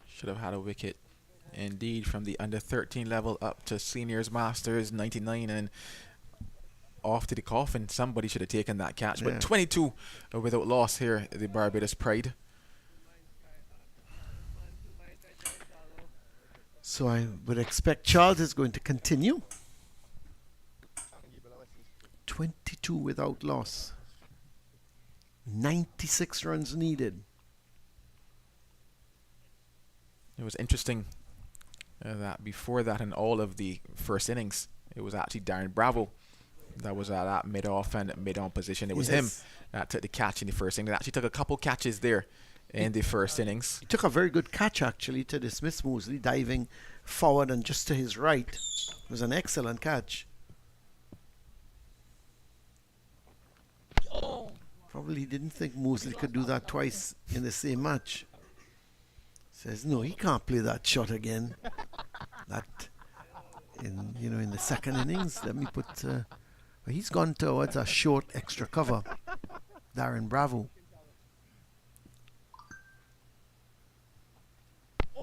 Should have had a wicket. Indeed, from the under 13 level up to seniors, masters, 99, and off to the coffin. Somebody should have taken that catch. Yeah. But 22 without loss here, the Barbados Pride. So I would expect Charles is going to continue. 22 without loss. 96 runs needed. It was interesting that before that, in all of the first innings, it was actually Darren Bravo that was at that mid-off and mid-on position. It was him that took the catch in the first inning. He actually took a couple catches there in the first innings. He took a very good catch, actually, to dismiss Mosley, diving forward and just to his right. It was an excellent catch. Probably didn't think Mosley could do that twice in the same match. Says, no, he can't play that shot again. That, in the second innings, let me put... he's gone towards a short extra cover. Darren Bravo. Yeah,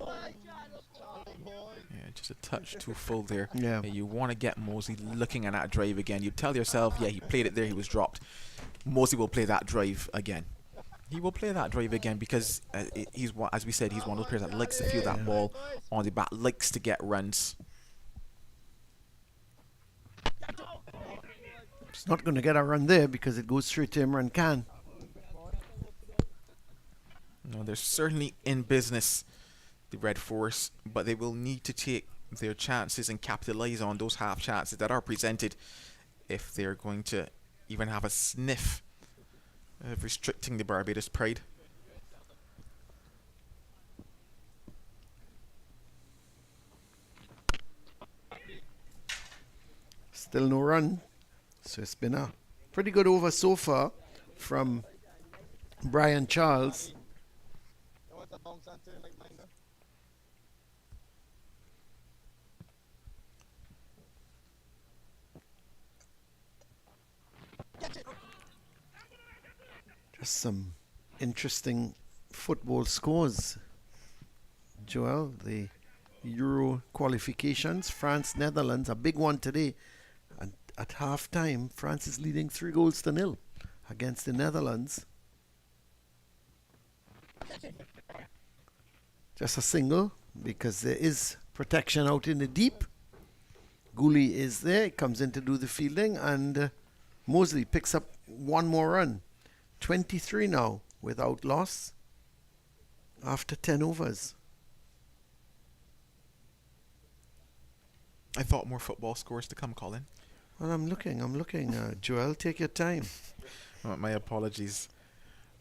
just a touch too full there. Yeah. You want to get Mosley looking at that drive again. You tell yourself, yeah, he played it there, he was dropped. Mosley will play that drive again. He will play that drive again because as we said, he's one of those players that likes to feel that ball on the bat, likes to get runs. He's not going to get a run there because it goes straight to Imran Khan. No, they're certainly in business, the Red Force, but they will need to take their chances and capitalize on those half chances that are presented if they're going to even have a sniff of restricting the Barbados Pride. Still no run. So it's been a pretty good over so far from Brian Charles. Just some interesting football scores. Joel, the Euro qualifications, France, Netherlands, a big one today. And at half time, France is leading 3-0 against the Netherlands. Just a single because there is protection out in the deep. Gooley is there, comes in to do the fielding, and Mosley picks up one more run. 23 now without loss after 10 overs. I thought more football scores to come, Colin. Well, I'm looking. Joel, take your time. My apologies.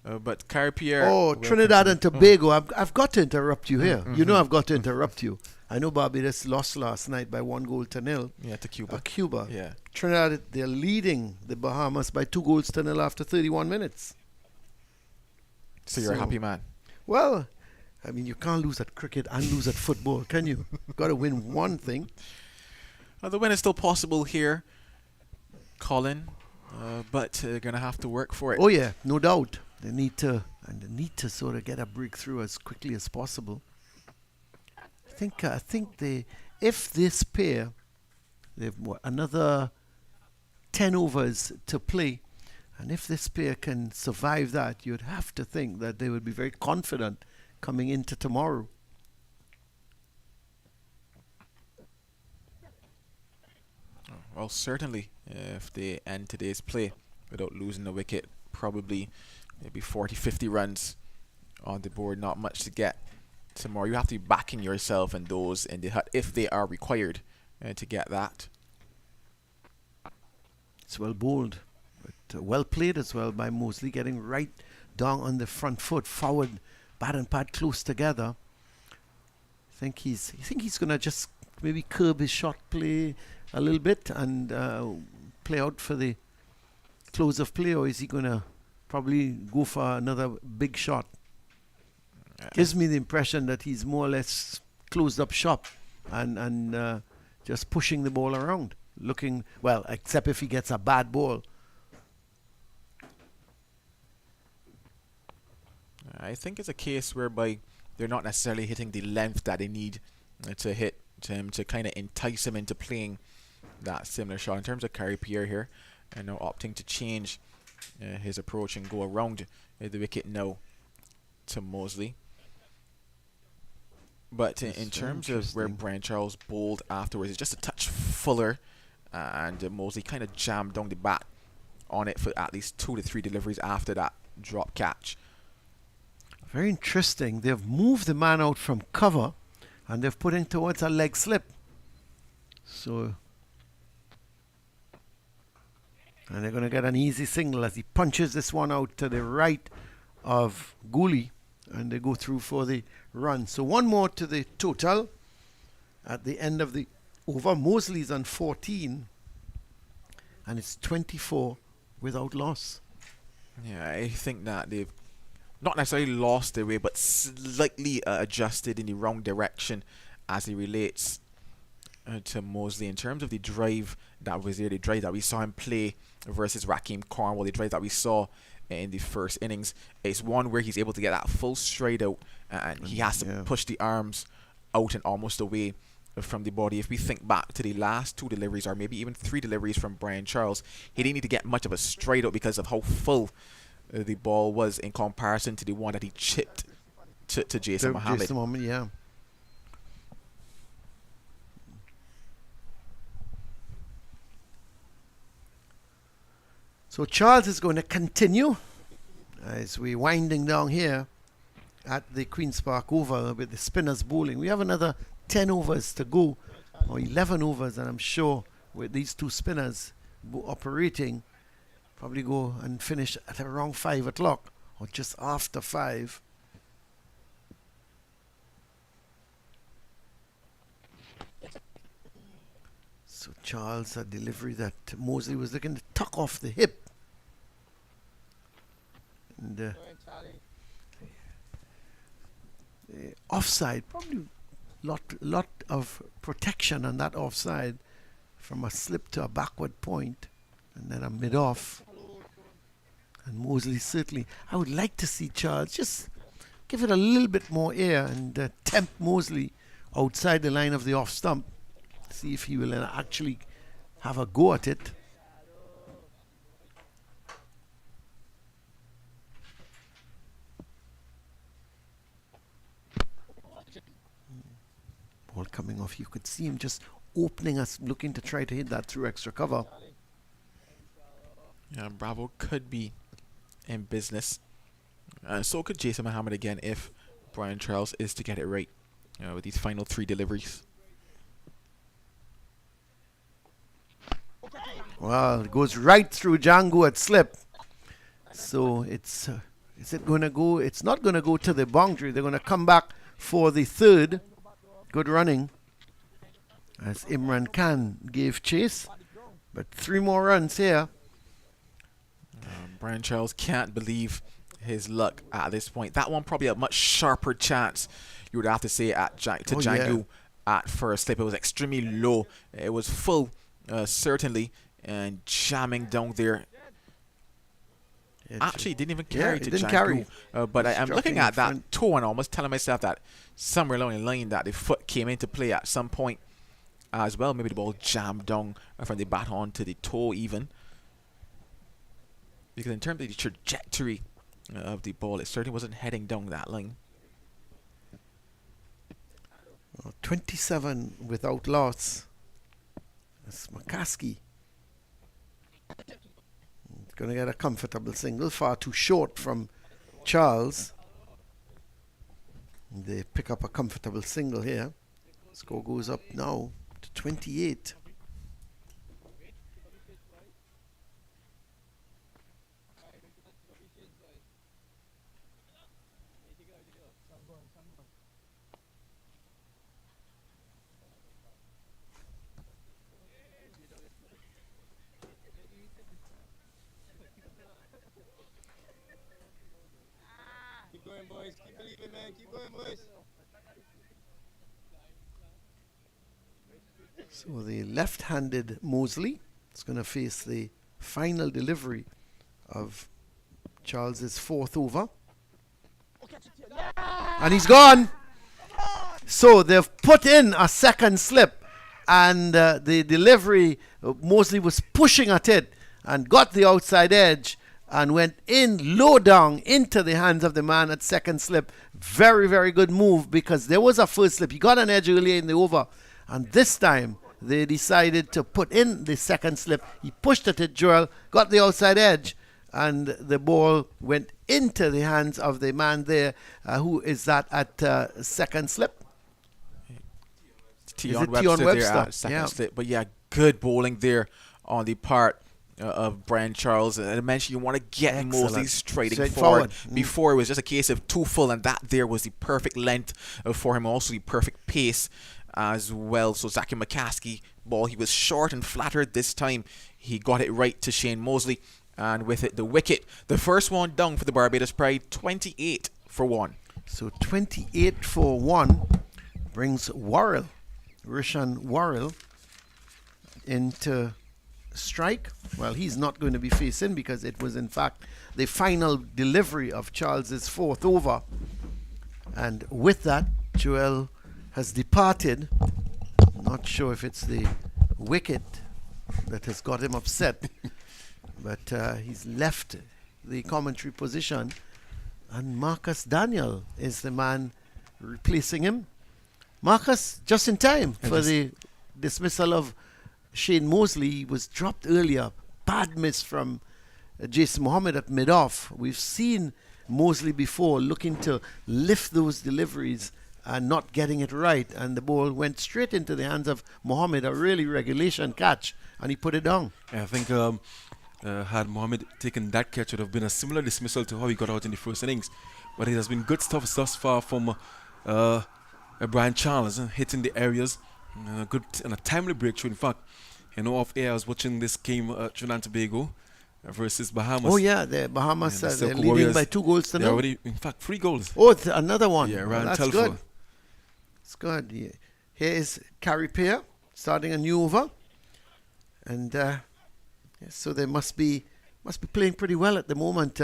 But Carpierre... Oh, Trinidad and Tobago. I've got to interrupt you here. You know I've got to interrupt you. I know Barbados lost last night by 1-0. Yeah, to Cuba. Cuba. Yeah. Trinidad, they're leading the Bahamas by 2-0 after 31 minutes. So you're a happy man. Well, I mean, you can't lose at cricket and lose at football, can you? Got to win one thing. The win is still possible here, Colin, but they're going to have to work for it. Oh, yeah, no doubt. They need to sort of get a breakthrough as quickly as possible. I think if this pair, they've another 10 overs to play, and if this pair can survive that, you'd have to think that they would be very confident coming into tomorrow. Well, certainly, if they end today's play without losing a wicket, probably maybe 40, 50 runs on the board, not much to get tomorrow. You have to be backing yourself and those in the hut if they are required to get that. It's well bowled, but well played as well by Mosley, getting right down on the front foot, forward, bat and pad close together. I think he's going to just maybe curb his shot play a little bit and play out for the close of play, or is he going to probably go for another big shot? Gives me the impression that he's more or less closed up shop and just pushing the ball around, looking, well, except if he gets a bad ball. I think it's a case whereby they're not necessarily hitting the length that they need to hit him to kind of entice him into playing that similar shot. In terms of Carey Pierre here, and now opting to change his approach and go around the wicket now to Mosley. But in terms of where Brian Charles bowled afterwards, it's just a touch fuller, and Mosley kind of jammed down the bat on it for at least 2 to 3 deliveries after that drop catch. Very interesting. They've moved the man out from cover and they've put him towards a leg slip. So, and they're going to get an easy single as he punches this one out to the right of Gooley, and they go through for the run. So one more to the total at the end of the over. Mosley's on 14 and it's 24 without loss. Yeah, I think that they've not necessarily lost their way, but slightly adjusted in the wrong direction as it relates to Mosley. In terms of the drive that was there, the drive that we saw him play versus Rakeem Cornwall, the drive that we saw in the first innings, it's one where he's able to get that full stride out, and he has to push the arms out and almost away from the body. If we think back to the last 2 deliveries, or maybe even 3 deliveries from Brian Charles, he didn't need to get much of a stride out because of how full the ball was in comparison to the one that he chipped to Jason Mohammed. Jason Mohammed, yeah. So Charles is going to continue as we're winding down here at the Queen's Park Oval with the spinners bowling. We have another 10 overs to go, or 11 overs, and I'm sure with these 2 spinners operating, probably go and finish at around 5 o'clock or just after 5. So Charles, a delivery that Mosley was looking to tuck off the hip. And offside, probably lot of protection on that offside from a slip to a backward point and then a mid-off. And Mosley certainly, I would like to see Charles just give it a little bit more air and tempt Mosley outside the line of the off stump. See if he will actually have a go at it. Ball coming off, you could see him just opening us, looking to try to hit that through extra cover. Yeah, Bravo could be in business. So could Jason Mohammed again if Brian Charles is to get it right with these final 3 deliveries. Well, it goes right through Django at slip. So it's is it going to go? It's not going to go to the boundary. They're going to come back for the 3rd. Good running as Imran Khan gave chase. But 3 more runs here. Brian Charles can't believe his luck at this point. That one probably a much sharper chance, you would have to say, at Django at first slip. It was extremely low. It was full, certainly, and jamming down there. Actually, didn't even carry to Django. But I'm looking at that toe and almost telling myself that somewhere along the line that the foot came into play at some point as well. Maybe the ball jammed down from the bat onto the toe even. Because in terms of the trajectory of the ball, it certainly wasn't heading down that line. 27 without loss. That's McCaskey. Going to get a comfortable single, far too short from Charles. And they pick up a comfortable single here. Score goes up now to 28. So the left-handed Mosley is going to face the final delivery of Charles's 4th over. And he's gone. So they've put in a second slip, and the delivery, Mosley was pushing at it and got the outside edge and went in low down into the hands of the man at second slip. Very, very good move, because there was a first slip. He got an edge earlier in the over, and this time they decided to put in the second slip. He pushed at it, Joel, got the outside edge, and the ball went into the hands of the man there. Who is that at second slip? Tion Webster there at second slip. But yeah, good bowling there on the part of Brian Charles. And I mentioned you want to get Mosley straight forward. Before, it was just a case of too full, and that there was the perfect length for him, also the perfect pace as well. So Zachary McCaskey ball, he was short and flattered. This time he got it right to Shane Mosley, and with it the wicket, the first one down for the Barbados Pride, 28 for 1. So 28 for 1 brings Rishan Worrell into strike. Well, he's not going to be facing, because it was in fact the final delivery of Charles's fourth over, and with that Joel has departed. Not sure if it's the wicket that has got him upset, but he's left the commentary position, and Marcus Daniel is the man replacing him. Marcus, just in time for the dismissal of Shane Mosley. He was dropped earlier. Bad miss from Jason Mohammed at mid-off. We've seen Mosley before looking to lift those deliveries and not getting it right, and the ball went straight into the hands of Mohammed, a really regulation catch, and he put it down. I think had Mohammed taken that catch, it would have been a similar dismissal to how he got out in the first innings. But it has been good stuff thus far from Brian Charles, hitting the areas, good and a timely breakthrough. In fact, off air I was watching this game, Trinidad and Tobago versus Bahamas. Oh yeah, the Bahamas they're leading Warriors, by 2 goals to they're nil. already, in fact, 3 goals. Oh, it's another one. Yeah, well, that's Telfer. good. It's good. Yeah. Here is Carrie Pear starting a new over, and so they must be playing pretty well at the moment.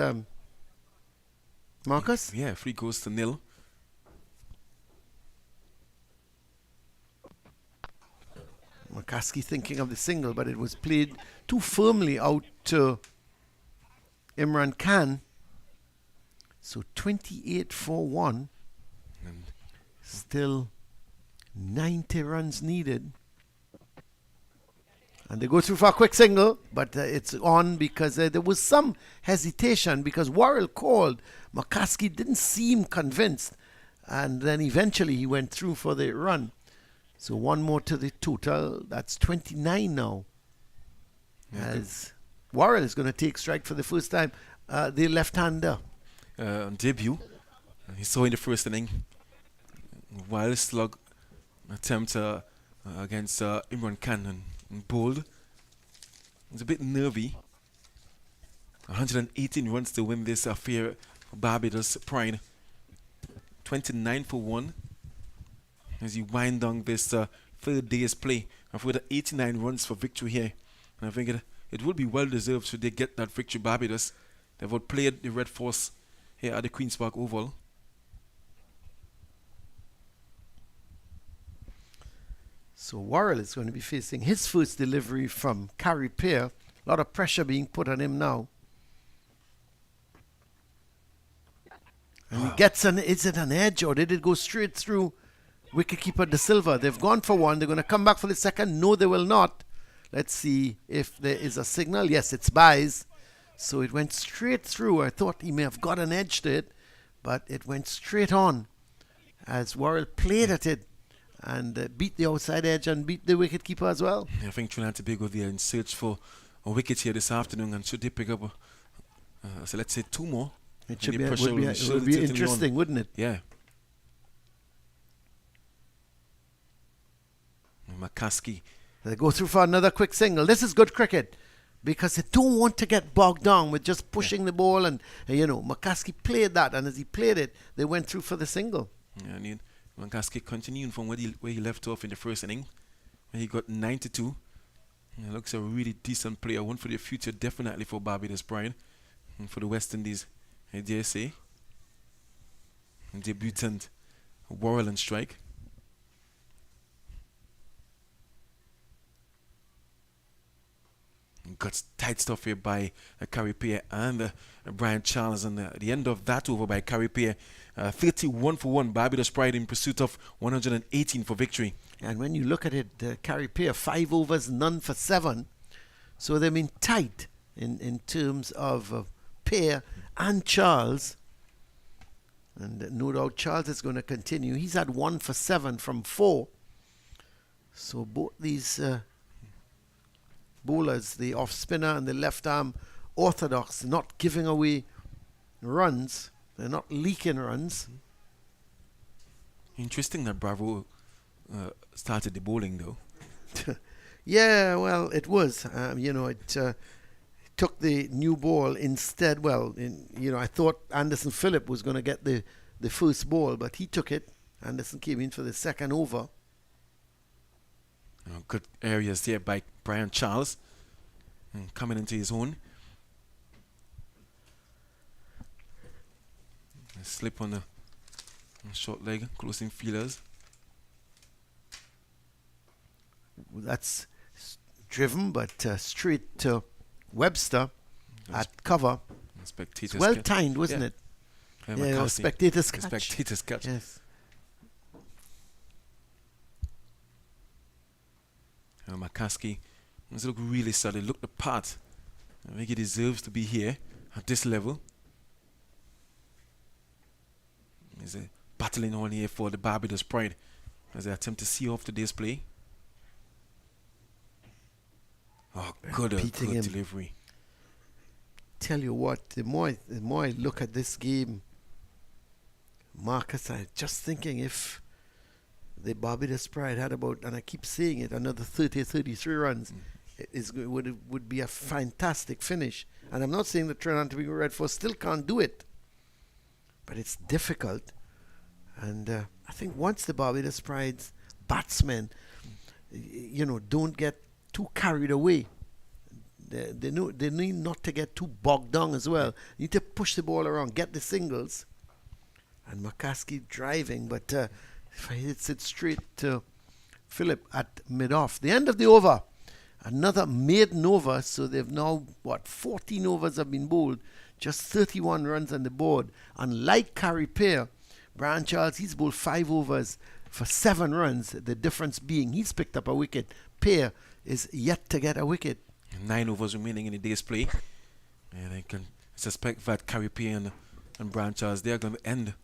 Marcus? Yeah, 3 goals to nil. McCaskey thinking of the single, but it was played too firmly out to Imran Khan. So 28 for 1. And still 90 runs needed. And they go through for a quick single, but it's on because there was some hesitation, because Worrell called. McCaskey didn't seem convinced, and then eventually he went through for the run. So 1 more to the total. That's 29 now. Yeah, as Worrell is going to take strike for the first time. The left-hander. on debut, he saw in the first inning, wild slug attempt against Imran Khan and bowled. It's a bit nervy. 118 runs to win this affair for Barbados Pride. 29 for 1 as you wind down this third day's play. And for the 89 runs for victory here, and I think it would be well deserved should they get that victory. Barbados, they've outplayed the Red Force here at the Queen's Park Oval. So Worrell is going to be facing his first delivery from Carrie Pear. A lot of pressure being put on him now. And he gets is it an edge, or did it go straight through wicketkeeper De Silva? They've gone for one. They're going to come back for the second. No, they will not. Let's see if there is a signal. Yes, it's buys. So it went straight through. I thought he may have got an edge to it, but it went straight on as Worrell played at it and beat the outside edge and beat the wicketkeeper as well. I think Trinidad and Tobago, they are in search for a wicket here this afternoon, and should they pick up, so let's say 2 more, it would be interesting, wouldn't it? Yeah. McCaskey. They go through for another quick single. This is good cricket because they don't want to get bogged down with just pushing the ball. And, McCaskey played that. And as he played it, they went through for the single. Yeah, and McCaskey continuing from where he left off in the first inning. He got 92. He looks a really decent player. One for the future, definitely for Barbados Pride. And for the West Indies, I dare say. And debutant Worrell and strike. Got tight stuff here by Carripier and Brian Charles. And the end of that over by Carripier, 31 for 1. Barbados Pride in pursuit of 118 for victory. And when you look at it, Carripier, 5 overs, none for 7. So they've been tight in terms of Pear and Charles. And no doubt Charles is going to continue. He's had 1 for 7 from 4. So both these bowlers, the off spinner and the left arm orthodox, not giving away runs. They're not leaking runs. Interesting that Bravo started the bowling though. Yeah, well, it was. It took the new ball instead. Well, I thought Anderson Phillip was going to get the first ball, but he took it. Anderson came in for the second over. Good areas there by Brian Charles. And coming into his own. A slip on the short leg, closing feelers. That's driven, but straight to Webster at cover. Spectators Well timed, wasn't it? Yeah, spectators catch. Spectators catch. Yes. McCaskey does look really solid. Look the part. I think he deserves to be here at this level. He's battling on here for the Barbados Pride as they attempt to see off today's play. Oh, good delivery. Tell you what, the more I look at this game, Marcus, I'm just thinking if the Barbados Pride had about, and I keep saying it, another 30 or 33 runs, would be a fantastic finish. And I'm not saying that Trinidad and Tobago Red Force still can't do it, but it's difficult. And I think once the Barbados Pride's batsmen, don't get too carried away, they need not to get too bogged down as well. You need to push the ball around, get the singles. And McCaskey driving, but if I hits it straight to Phillip at mid-off. The end of the over, another maiden over, so they've now, 14 overs have been bowled, just 31 runs on the board. Unlike Carripier, Brian Charles, he's bowled 5 overs for 7 runs, the difference being he's picked up a wicket. Pear is yet to get a wicket. 9 overs remaining in the day's play. And I can suspect that Carripier and Brian Charles, they're going to end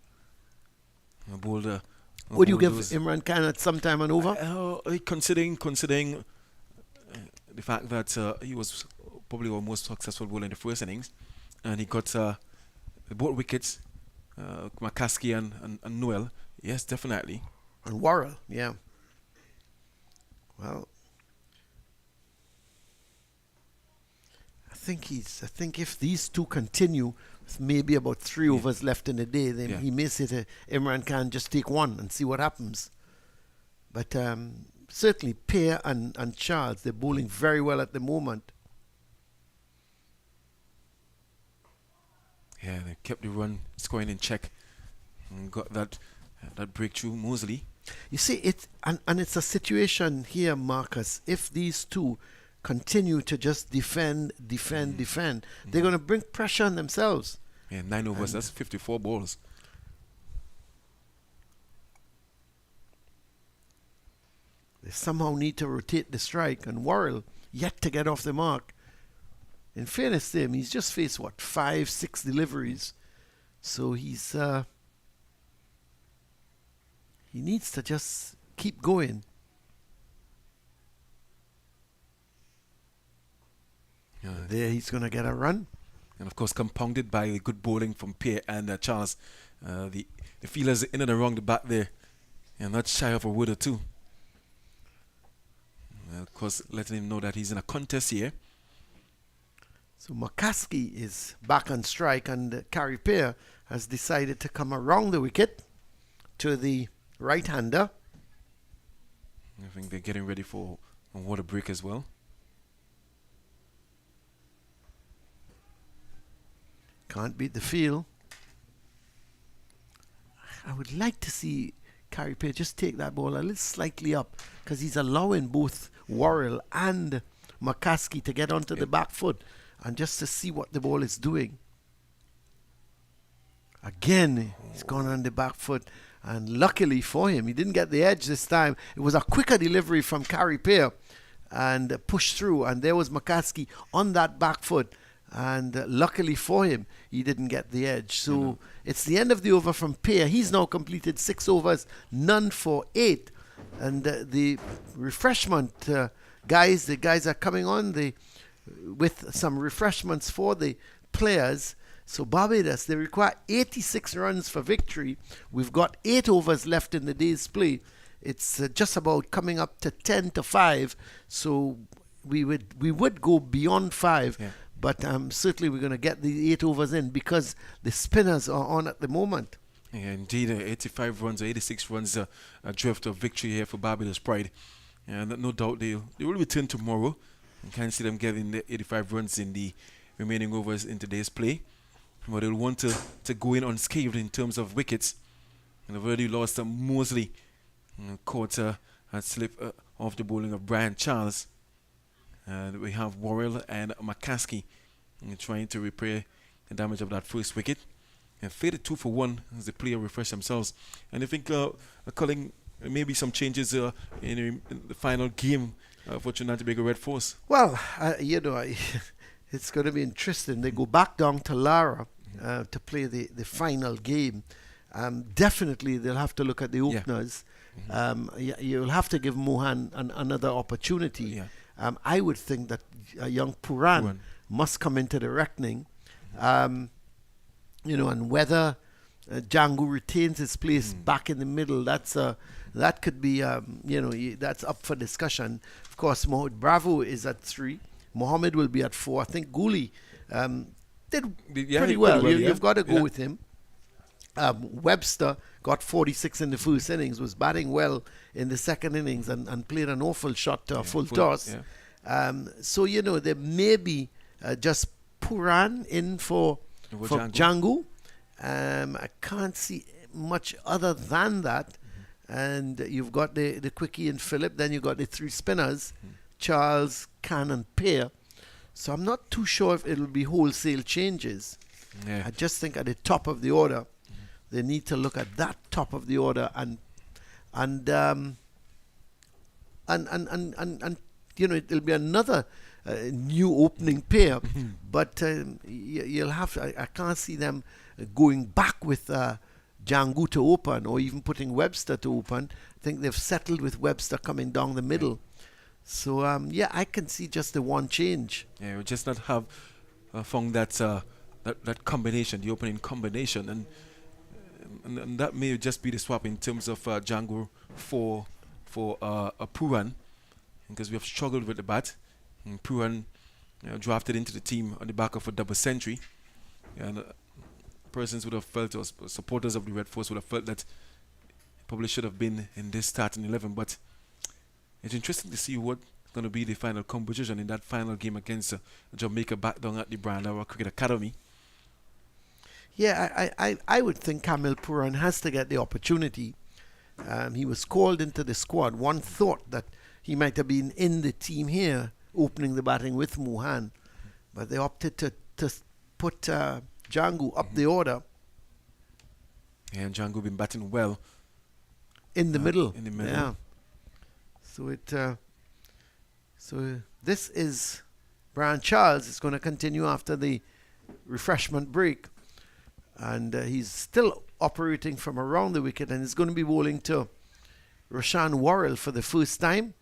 a bowler. Would you give Imran Khan at some time an over? Considering the fact that he was probably our most successful bowler in the first innings, and he got both wickets, McCaskey and Noel. Yes, definitely. And Worrell, yeah. Well, I think if these two continue, with maybe about 3 overs left in the day, then he may say to Imran Khan, just take 1 and see what happens. But certainly Pear and Charles, they're bowling very well at the moment. Yeah, they kept the run scoring in check and got that breakthrough. Mosley. You see, it's a situation here, Marcus. If these two continue to just defend, they're going to bring pressure on themselves. Yeah, 9 overs, that's 54 balls. They somehow need to rotate the strike, and Worrell yet to get off the mark. In fairness to him, he's just faced 5-6 deliveries, so he needs to just keep going. There he's going to get a run. And of course compounded by the good bowling from Pear and Charles. The fielders in and around the bat there, and not shy of a word or two. Of course letting him know that he's in a contest here. So McCaskey is back on strike, and Carripier has decided to come around the wicket to the right-hander. I think they're getting ready for a water break as well. Can't beat the field. I would like to see Carripier just take that ball a little slightly up, because he's allowing both Worrell and McCaskey to get onto the back foot and just to see what the ball is doing. Again, he's gone on the back foot, and luckily for him, he didn't get the edge this time. It was a quicker delivery from Carrie Pear and pushed through, and there was McCaskey on that back foot, and luckily for him, he didn't get the edge. So it's the end of the over from Pear. He's now completed 6 overs, none for 8, and the refreshment guys, the guys are coming on with some refreshments for the players. So Barbados, they require 86 runs for victory. We've got 8 overs left in the day's play. It's just about coming up to 10-5. So we would go beyond 5. Yeah. But certainly we're going to get the 8 overs in because the spinners are on at the moment. Yeah, indeed, 85 runs or 86 runs a drift of victory here for Barbados Pride. And no doubt they will return tomorrow. You can see them getting the 85 runs in the remaining overs in today's play. But they'll want to go in unscathed in terms of wickets. And they've already lost Mosley. Quarter had slipped off the bowling of Brian Charles. And we have Worrell and McCaskey trying to repair the damage of that first wicket. And faded 2 for 1 as the player refresh themselves. And I think calling maybe some changes in the final game for Trinidad and Tobago Red Force. Well, it's going to be interesting. They go back down to Lara to play the final game. Definitely, they'll have to look at the openers. Yeah. You'll have to give Mohan another opportunity. Yeah. I would think that young Puran must come into the reckoning. And whether Django retains his place back in the middle, that could be, that's up for discussion. Of course, Mohamed Bravo is at 3. Mohammed will be at 4. I think Gooley did pretty well. You've got to go with him. Webster got 46 in the first innings, was batting well in the second innings and played an awful shot to a full toss. Yeah. So, there may be just Puran in for Django. I can't see much other than that. And you've got the quickie and Phillip. Then you've got the 3 spinners, Charles, Can and Pear. So I'm not too sure if it'll be wholesale changes. Yeah. I just think at the top of the order, they need to look at that top of the order and it'll be another new opening pair. But you'll have to, I can't see them going back with Django to open or even putting Webster to open. I think they've settled with Webster coming down the middle. So, I can see just the one change. Yeah, we just not have found that combination, the opening combination. And that may just be the swap in terms of Django for a Puran, because we have struggled with the bat. And Puran drafted into the team on the back of a double century. And persons would have felt, or supporters of the Red Force would have felt that he probably should have been in this starting 11. But it's interesting to see what's going to be the final composition in that final game against Jamaica back down at the Brian Lara Cricket Academy. Yeah, I would think Kamil Puran has to get the opportunity. He was called into the squad. One thought that he might have been in the team here, opening the batting with Mohan. But they opted to put Django up the order. Yeah, and Django been batting well. In the middle. Yeah. So this is Brian Charles. It's going to continue after the refreshment break. And he's still operating from around the wicket, and he's going to be bowling to Rashan Worrell for the first time.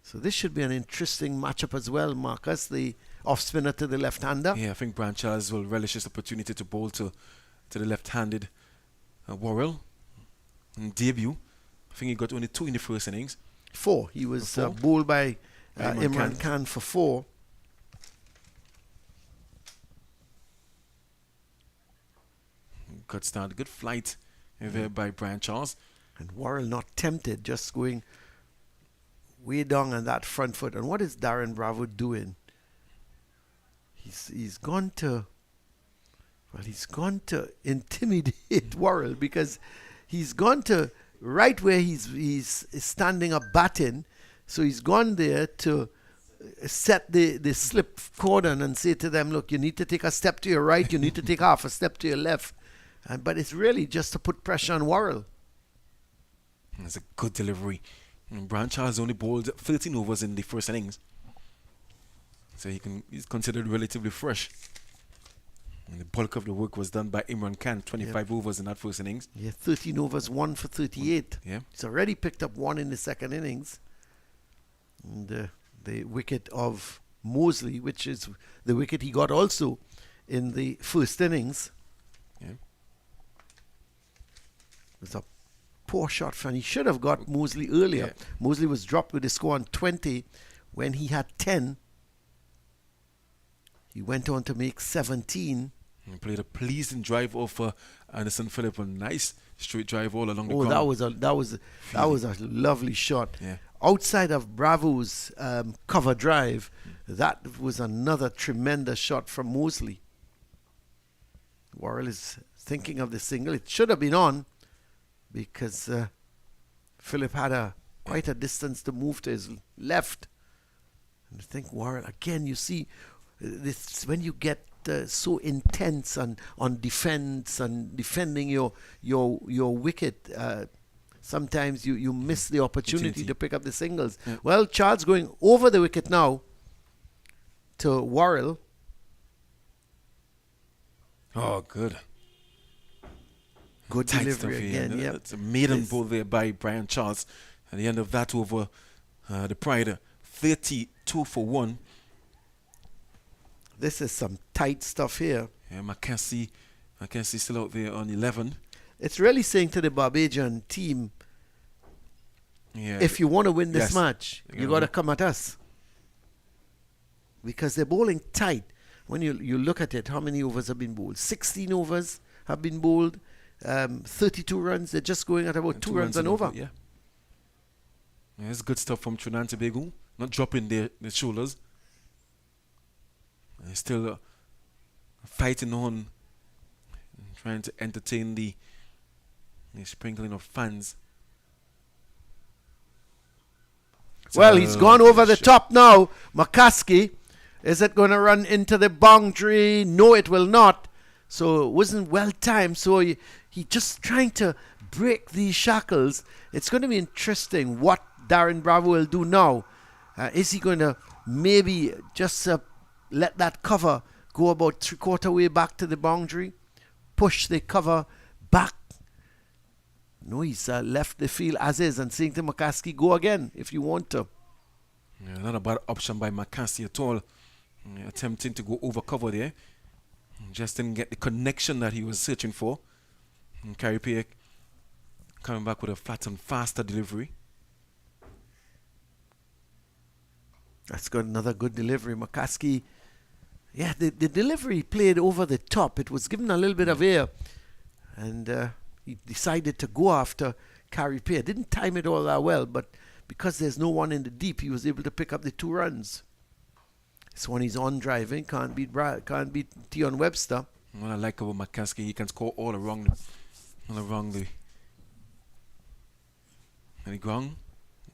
So this should be an interesting matchup as well, Marcus, the off-spinner to the left-hander. Yeah, I think Brian Charles will relish this opportunity to bowl to the left-handed Worrell in debut. I think he got only 2 in the first innings. 4. He was bowled by Imran Khan for 4. Good start, good flight there by Brian Charles. And Worrell not tempted, just going way down on that front foot. And what is Darren Bravo doing? He's gone to intimidate Worrell, because he's gone to right where he's standing up batting. So he's gone there to set the slip cordon and say to them, look, you need to take a step to your right, you need to take half a step to your left. But it's really just to put pressure on Worrell. That's a good delivery. And Brian Charles only bowled 13 overs in the first innings, so he's considered relatively fresh. And the bulk of the work was done by Imran Khan, 25 overs in that first innings. Yeah, 13 overs, 1 for 38. Yeah. He's already picked up 1 in the second innings. And the wicket of Mosley, which is the wicket he got also in the first innings. Yeah. It was a poor shot from. He should have got Mosley earlier. Yeah. Mosley was dropped with a score on 20 when he had 10. He went on to make 17. He played a pleasing drive over Anderson Phillip, a nice straight drive all along the Oh, ground. that was a lovely shot. Yeah. Outside of Bravo's cover drive, that was another tremendous shot from Mosley. Worrell is thinking of the single. It should have been on because Phillip had quite a distance to move to his left. And I think Worrell, again, you see, this when you get so intense on defense and defending your wicket, sometimes you miss the opportunity to pick up the singles. Yeah. Well, Charles going over the wicket now to Worrell. Oh, good. Good Tight delivery stuff here. again. Yeah, It's a maiden Yes. ball there by Brian Charles. At the end of that over, the Pride, 32 for 1. This is some tight stuff here. Yeah, Mackenzie still out there on 11. It's really saying to the Barbadian team, Yeah. if you want to win this Yes. match, You're you gonna got to come at us. Because they're bowling tight. When you look at it, how many overs have been bowled? 16 overs have been bowled. 32 runs. They're just going at about 2 runs and over. Yeah. It's good stuff from Trinidad and Tobago. Not dropping their shoulders. They're still fighting on, trying to entertain the sprinkling of fans. Well, he's gone over the top now. McCaskey. Is it going to run into the boundary? No, it will not. So it wasn't well timed. So he just trying to break these shackles. It's going to be interesting what Darren Bravo will do now. Is he going to maybe just let that cover go about 3/4 way back to the boundary? Push the cover back? No, he's left the field as is and saying to McCaskey, go again if you want to. Yeah, not a bad option by Mackenzie at all. Attempting to go over cover there. Just didn't get the connection that he was searching for. And Carey Peake coming back with a flat and faster delivery. That's got another good delivery. McCaskey, yeah, the delivery played over the top. It was given a little bit of air. And he decided to go after Carey Peake. Didn't time it all that well, but because there's no one in the deep, he was able to pick up the 2 runs. This one he's on driving. Can't beat Tion Webster. What I like about McCaskey, he can score all around the ground.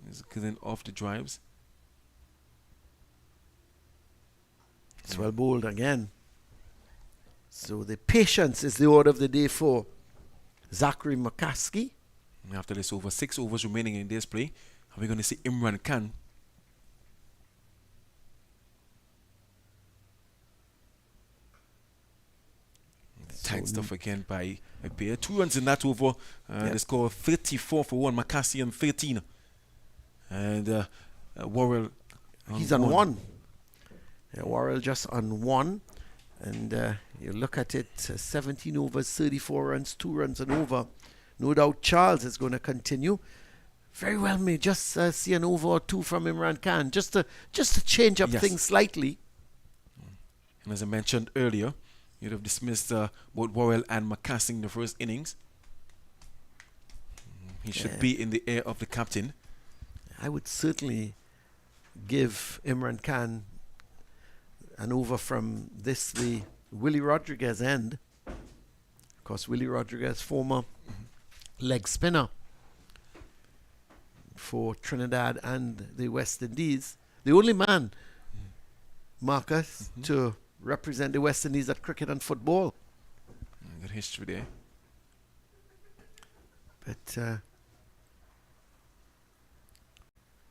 He's getting off the drives. It's well bowled again. So the patience is the order of the day for Zachary McCaskey. After this over 6 overs remaining in this play, are we going to see Imran Khan? Tight stuff again by Bear. 2 runs in that over. They score 34 for 1. Mackenzie on 13. And Worrell. He's on 1. Yeah, Worrell just on 1. And you look at it, 17 overs, 34 runs, 2 runs and over. No doubt Charles is going to continue. Very well, may just see an over or 2 from Imran Khan, just to change up things slightly. And as I mentioned earlier, you'd have dismissed both Worrell and McCaskey in the first innings. He should be in the air of the captain. I would certainly give Imran Khan an over from the Willie Rodriguez end. Of course, Willie Rodriguez, former leg spinner for Trinidad and the West Indies. The only man Marcus, to represent the West Indies at cricket and football. Good history there. But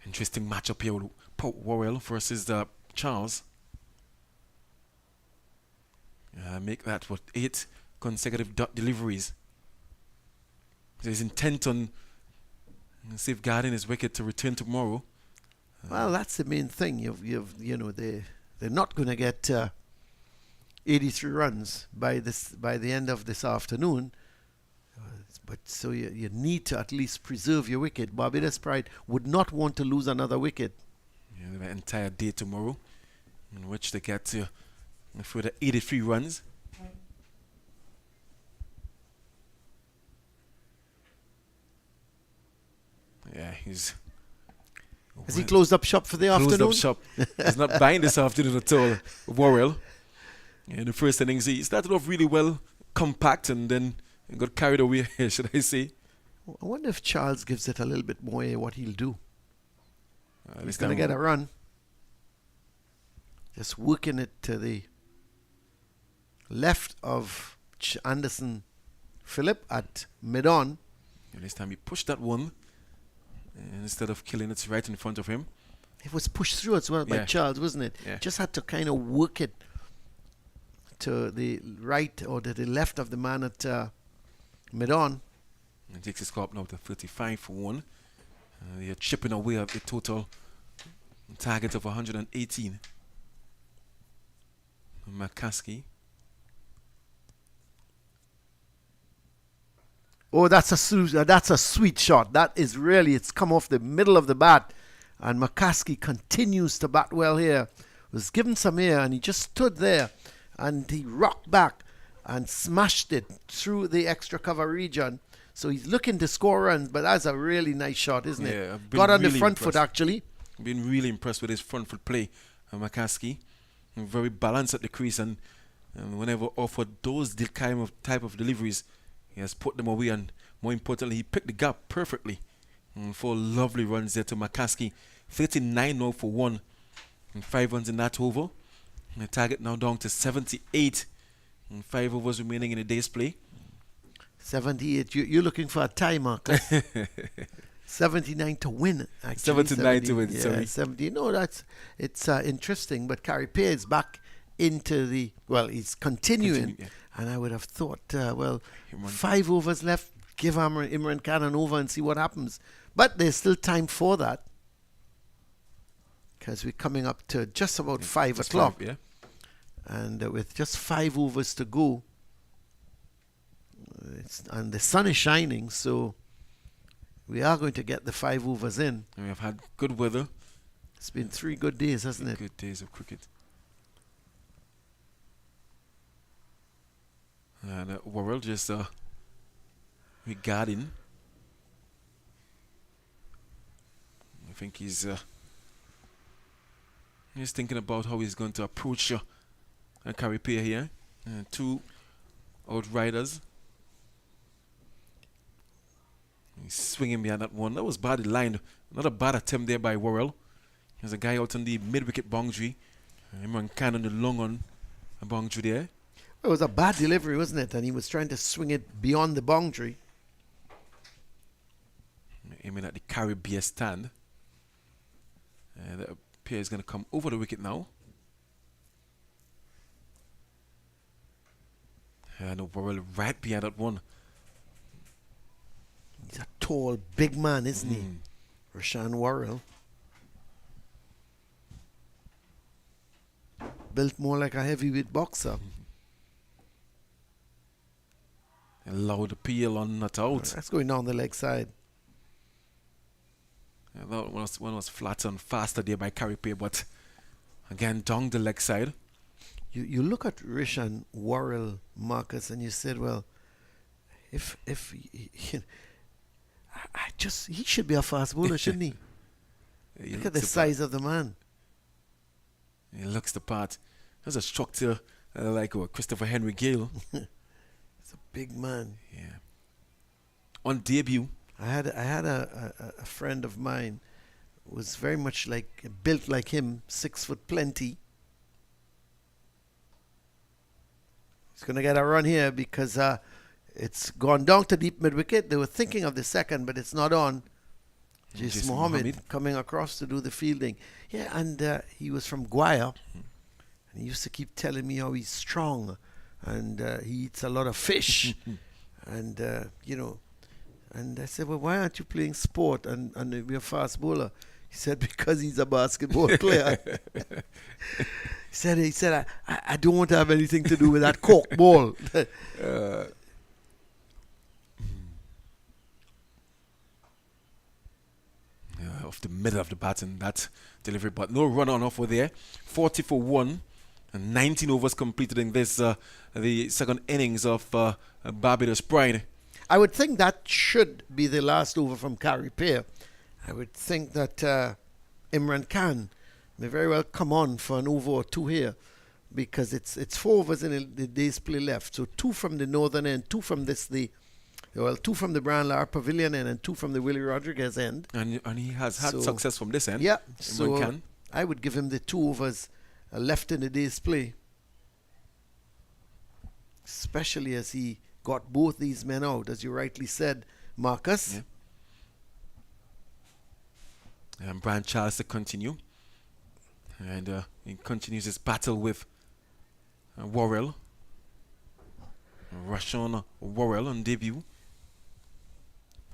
Interesting matchup here with Worrell versus Charles. Make that, 8 consecutive dot deliveries. He's intent on safeguarding his wicket to return tomorrow. Well, that's the main thing. They're not going to get 83 runs by the end of this afternoon. But so you need to at least preserve your wicket. Barbados Pride would not want to lose another wicket. Yeah, the entire day tomorrow, in which they get to further 83 runs. Yeah, Has he closed up shop for the afternoon? Closed up shop. He's not buying this afternoon at all. Worrell. In the first innings, he started off really well, compact, and then got carried away, should I say. I wonder if Charles gives it a little bit more, what he'll do. He's going to get a run. Just working it to the left of Anderson Phillip at mid-on. This time he pushed that one instead of killing it right in front of him. It was pushed through as well by Charles, wasn't it? Yeah. Just had to kind of work it to the right or to the left of the man at mid-on. And takes his score up now to 35 for 1. They're chipping away at the total target of 118. McCaskey. Oh, that's a sweet shot. That is really, it's come off the middle of the bat. And McCaskey continues to bat well here. Was given some air and he just stood there and he rocked back and smashed it through the extra cover region. So he's looking to score runs, but that's a really nice shot, isn't it? I've been Got on really the front impressed. foot, actually. I've been really impressed with his front foot play, McCaskey. Very balanced at the crease, and whenever offered those type of deliveries, he has put them away, and more importantly, he picked the gap perfectly. 4 lovely runs there to McCaskey. 39 now for 1, and 5 runs in that over. And the target now down to 78, and 5 overs remaining in the day's play. 78. You're looking for a tie, Marcus. 79 to win, actually. 79 to win, yeah, sorry. 70. No, it's interesting. But Carey Pear is back into the, he's continuing. And I would have thought, 5 overs left. Give Imran Khan an over and see what happens. But there's still time for that. Because we're coming up to just about 5 o'clock. And with just 5 overs to go, and the sun is shining, so we are going to get the 5 overs in. And we have had good weather. It's been 3 good days, hasn't it? Good days of cricket. And Worrell just regarding. I think he's thinking about how he's going to approach Carey Pear here. 2 outriders. He's swinging behind that one. That was badly lined. Not a bad attempt there by Worrell. There's a guy out on the mid-wicket boundary. Imran Khan on the long on boundary there. It was a bad delivery, wasn't it? And he was trying to swing it beyond the boundary. Aiming at the Caribbean stand. The Pear is going to come over the wicket now. And Worrell right behind that one. He's a tall, big man, isn't he? Rashan Worrell. Built more like a heavyweight boxer. Loud appeal on not out. That's going down the leg side. That one was flat and faster there by Carey Pear, but again down the leg side. You look at Rashan Worrell, Marcus, and you said, well, if he should be a fast bowler, shouldn't he? Look at the size of the man. He looks the part. There's a structure like Christopher Henry Gale. It's a big man. Yeah. On debut, I had a friend of mine who was very much built like him, 6 foot plenty, He's going to get a run here because it's gone down to deep mid-wicket. They were thinking of the second, but it's not on. Jason Mohammed coming across to do the fielding. Yeah, and he was from Guaya. And he used to keep telling me how he's strong and he eats a lot of fish. And, and I said, well, why aren't you playing sport and be a fast bowler? He said, because he's a basketball player. He said, I don't want to have anything to do with that cork ball. Off the middle of the bat in that delivery, but no run on offer there. 40 for 1 and 19 overs completed in this the second innings of Barbados Pride. I would think that should be the last over from Carey Pear. I would think that Imran Khan may very well come on for an over or two here, because it's 4 overs in the day's play left. So 2 from the northern end, 2 from two from the Brian Lara Pavilion end, and 2 from the Willie Rodriguez end. And he has had success from this end. Yeah, so Khan. I would give him the 2 overs left in the day's play, especially as he got both these men out, as you rightly said, Marcus. Yeah. And Brian Charles to continue. And he continues his battle with Worrell. Rashawn Worrell on debut.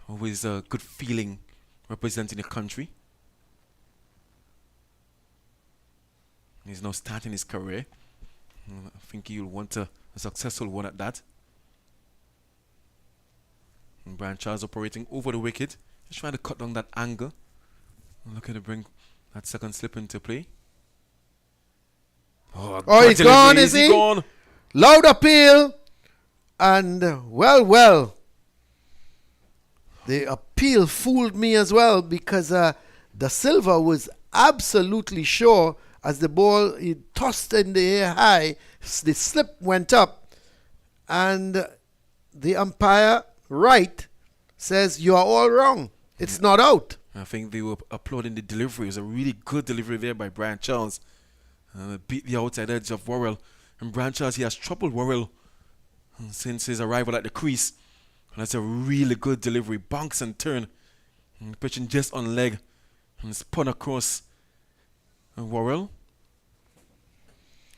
Always a good feeling representing the country. He's now starting his career. I think he'll want a successful one at that. And Brian Charles operating over the wicket. Just trying to cut down that angle. Looking to bring that second slip into play. Oh, he's gone, is he? Gone. Loud appeal. And, well. The appeal fooled me as well, because Da Silva was absolutely sure as the ball he tossed in the air high, the slip went up, and the umpire, Wright, says you are all wrong. It's not out. I think they were applauding the delivery. It was a really good delivery there by Brian Charles. Beat the outside edge of Worrell. And Brian Charles, he has troubled Worrell since his arrival at the crease. And that's a really good delivery. Bounce and turn. And pitching just on leg. And spun across Worrell.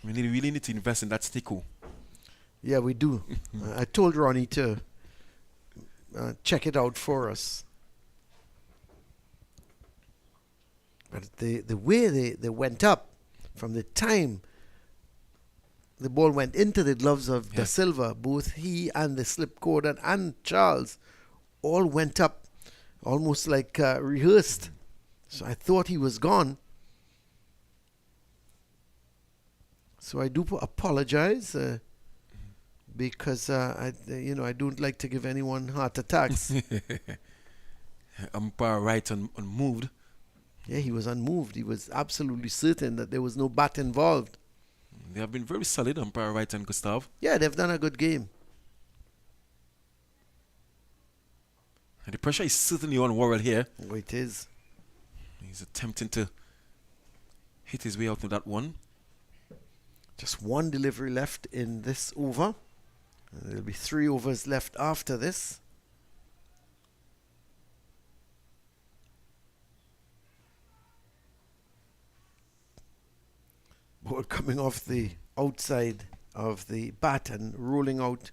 We really need to invest in that stickle. Yeah, we do. I told Ronnie to check it out for us. But the way they went up, from the time the ball went into the gloves of Da Silva, both he and the slip cord and Charles all went up almost like rehearsed. So I thought he was gone. So I do apologize because I don't like to give anyone heart attacks. Umpire Wright unmoved. Yeah, he was unmoved. He was absolutely certain that there was no bat involved. They have been very solid, Umpire Wright and Gustav. Yeah, they've done a good game. And the pressure is certainly on Worrell here. Oh, it is. He's attempting to hit his way out of that one. Just one delivery left in this over. And there'll be 3 overs left after this. Ball coming off the outside of the bat and rolling out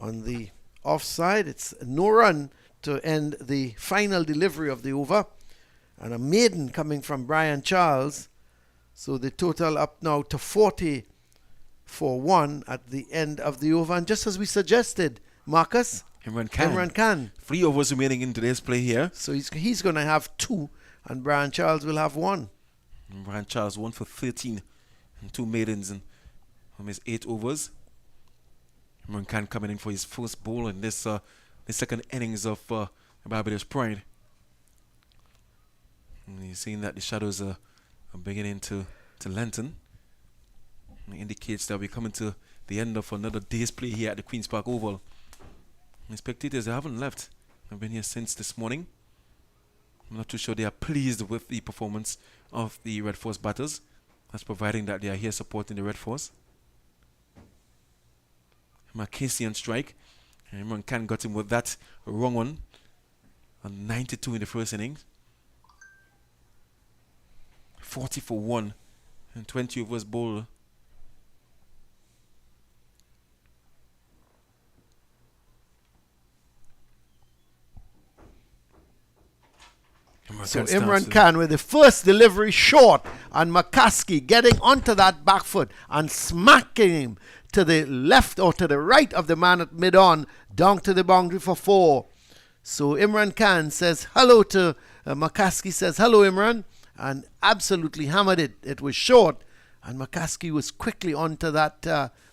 on the offside. It's no run to end the final delivery of the over. And a maiden coming from Brian Charles. So the total up now to 40 for 1 at the end of the over. And just as we suggested, Marcus, Imran Khan. 3 overs remaining in today's play here. So he's going to have 2 and Brian Charles will have 1. And Brian Charles 1 for 13 and 2 maidens and from his 8 overs. Imran Khan coming in for his first ball in this the second innings of Barbados Pride. And you're seeing that the shadows are beginning to lengthen. It indicates that we're coming to the end of another day's play here at the Queen's Park Oval. And the spectators, they haven't left. They've been here since this morning. I'm not too sure they are pleased with the performance of the Red Force batters. That's providing that they are here supporting the Red Force. Marquesi on strike. And Imran Khan got him with that wrong one on 92 in the first innings. 40 for 1 and 20 overs bowled. So Imran Khan with the first delivery short, and McCaskey getting onto that back foot and smacking him to the left or to the right of the man at mid-on down to the boundary for 4. So Imran Khan says hello to McCaskey, says hello Imran, and absolutely hammered it. It was short, and McCaskey was quickly onto that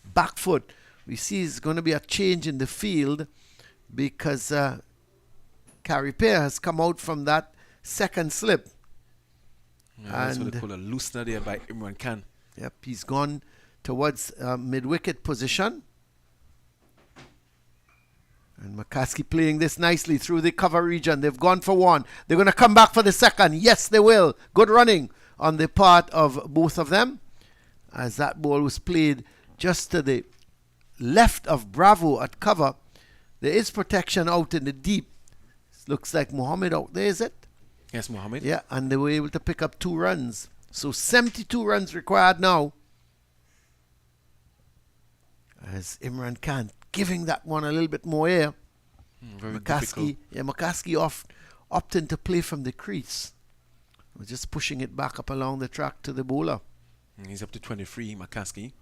back foot. We see there's going to be a change in the field because Carriper has come out from that second slip. Yeah, that's what they call a loosener there by Imran Khan. Yep, he's gone towards mid-wicket position. And McCaskey playing this nicely through the cover region. They've gone for 1. They're going to come back for the second. Yes, they will. Good running on the part of both of them, as that ball was played just to the left of Bravo at cover. There is protection out in the deep. Looks like Mohammed out there, is it? Yes, Mohammed. Yeah, and they were able to pick up 2 runs. So 72 runs required now. As Imran Khan giving that one a little bit more air. Very difficult. McCaskey opting to play from the crease. We're just pushing it back up along the track to the bowler. He's up to 23, McCaskey.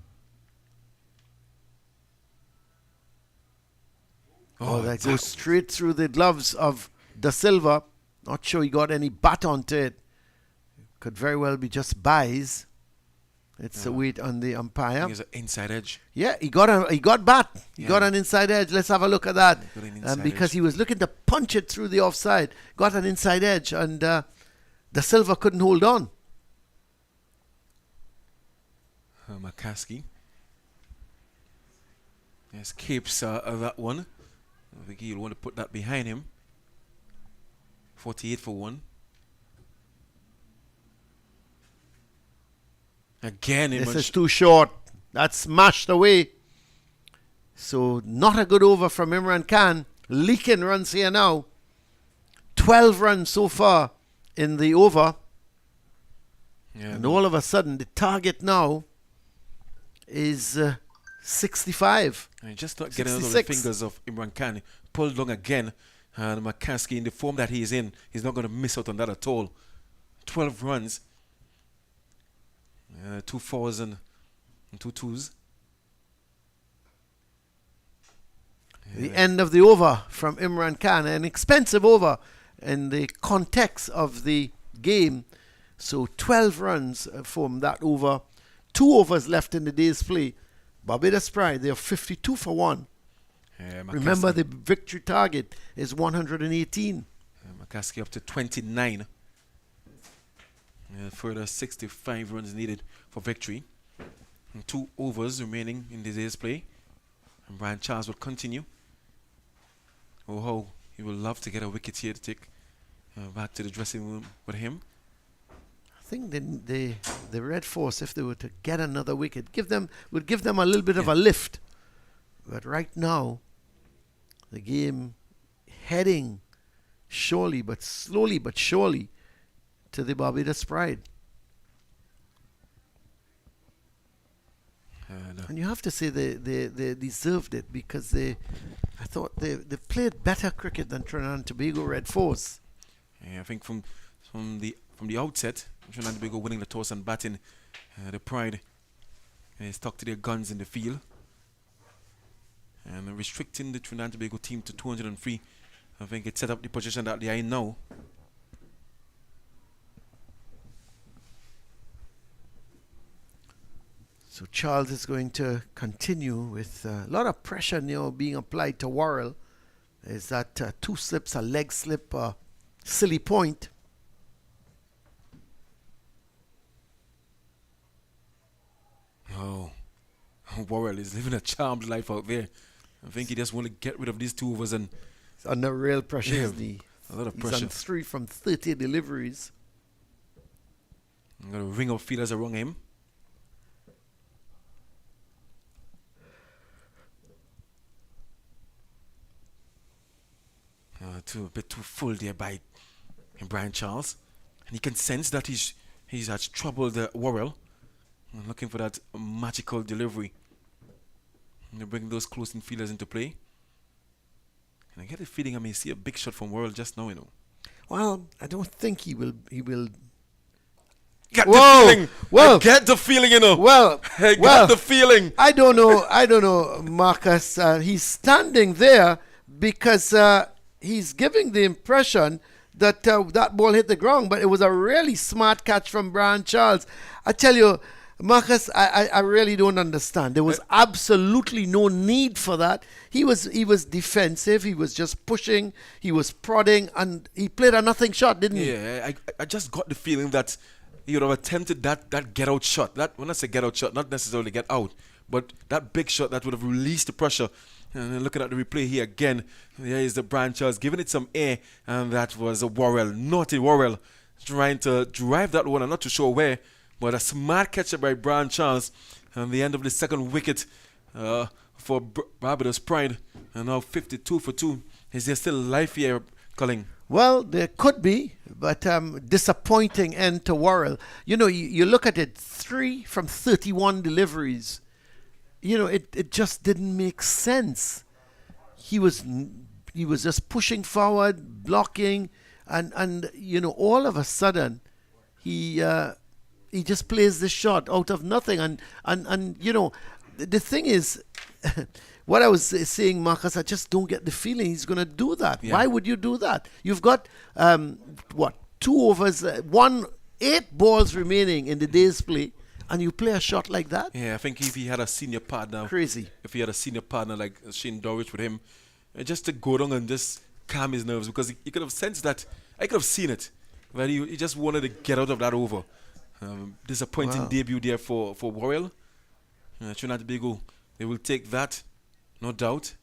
Oh, that goes straight through the gloves of Da Silva. Not sure he got any bat onto it. Could very well be just buys. It's a wait on the umpire. He's an inside edge. Yeah, he got bat. He got an inside edge. Let's have a look at that. Because he was looking to punch it through the offside. Got an inside edge, and Da Silva couldn't hold on. McCaskey escapes that one. I think he'll want to put that behind him. 48 for 1. Again, this is too short. That's smashed away. So not a good over from Imran Khan. Leaking runs here now. 12 runs so far in the over. Yeah, and all of a sudden, the target now is 65. And just not getting out of the fingers of Imran Khan. Pulled long again. And McCaskey, in the form that he's in, he's not going to miss out on that at all. 12 runs. 2 4s and 2 2s. The end of the over from Imran Khan. An expensive over in the context of the game. So 12 runs from that over. 2 overs left in the day's play. Barbados Pride, they're 52 for 1. Remember, the victory target is 118. McCaskey up to 29. Further 65 runs needed for victory. And 2 overs remaining in the day's play. And Brian Charles will continue. Oh, how he will love to get a wicket here to take back to the dressing room with him. I think the Red Force, if they were to get another wicket, would give them a little bit of a lift. But right now, the game heading slowly but surely to the Barbados Pride. And you have to say they deserved it, because I thought they played better cricket than Trinidad and Tobago Red Force. Yeah, I think from the outset, Trinidad and Tobago winning the toss and batting, the Pride stuck to their guns in the field. And restricting the Trinidad and Tobago team to 203, I think it set up the position that they are in now. So Charles is going to continue with a lot of pressure now being applied to Worrell. Is that 2 slips, a leg slip, a silly point. Oh, Worrell is living a charmed life out there. I think he just want to get rid of these 2 overs and He's under real pressure. A lot of pressure. He's on 3 from 30 deliveries. I'm going to ring up fielders around him. a bit too full there by Brian Charles. And he can sense that he's has troubled Worrell. Looking for that magical delivery. And they bring those closing fielders into play. And I get the feeling I may see a big shot from Worrell just now, Well, I don't think he will. Get Whoa! the feeling. Whoa! I get the feeling, Well, I get the feeling. I don't know, Marcus. He's standing there because he's giving the impression that that ball hit the ground, but it was a really smart catch from Brian Charles. I tell you, Marcus, I really don't understand. There was absolutely no need for that. He was defensive. He was just pushing. He was prodding, and he played a nothing shot, didn't he? Yeah, I just got the feeling that he would have attempted that get out shot. That when I say get out shot, not necessarily get out, but that big shot that would have released the pressure. And then looking at the replay here again, there is the Brian Charles giving it some air, and that was a Worrell, naughty Worrell, trying to drive that one. I'm not too sure where, but a smart catcher by Brian Charles. And the end of the second wicket for Barbados Pride, and now 52 for 2. Is there still life here, Colin? Well, there could be, but disappointing end to Worrell. You look at it, 3 from 31 deliveries. It just didn't make sense. He was just pushing forward, blocking, and all of a sudden, he just plays the shot out of nothing. And the thing is, what I was saying, Marcus, I just don't get the feeling he's going to do that. Yeah. Why would you do that? You've got 2 overs, 8 balls remaining in the day's play, and you play a shot like that? Yeah, I think if he had a senior partner, Crazy. If he had a senior partner like Shane Dorwich with him, just to go down and just calm his nerves, because he could have sensed that. I could have seen it, but he just wanted to get out of that over. Disappointing debut there for Worrell. Trinidad and Tobago, they will take that, no doubt.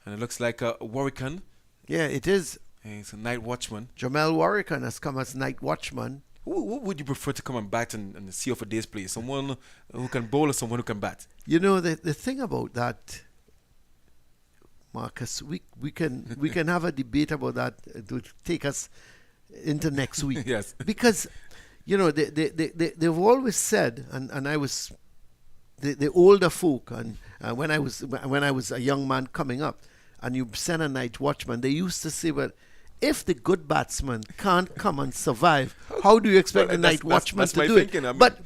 And it looks like a Warwican. Yeah, it is. He's a night watchman. Jamel Warwican has come as night watchman. Who would you prefer to come and bat and see off a day's play? Someone who can bowl or someone who can bat? The thing about that, Marcus, we can have a debate about that to take us into next week. Yes. Because they've always said, and I was the older folk, and when I was a young man coming up, and you send a night watchman, they used to say, well, if the good batsman can't come and survive, how do you expect the night watchman to do it? But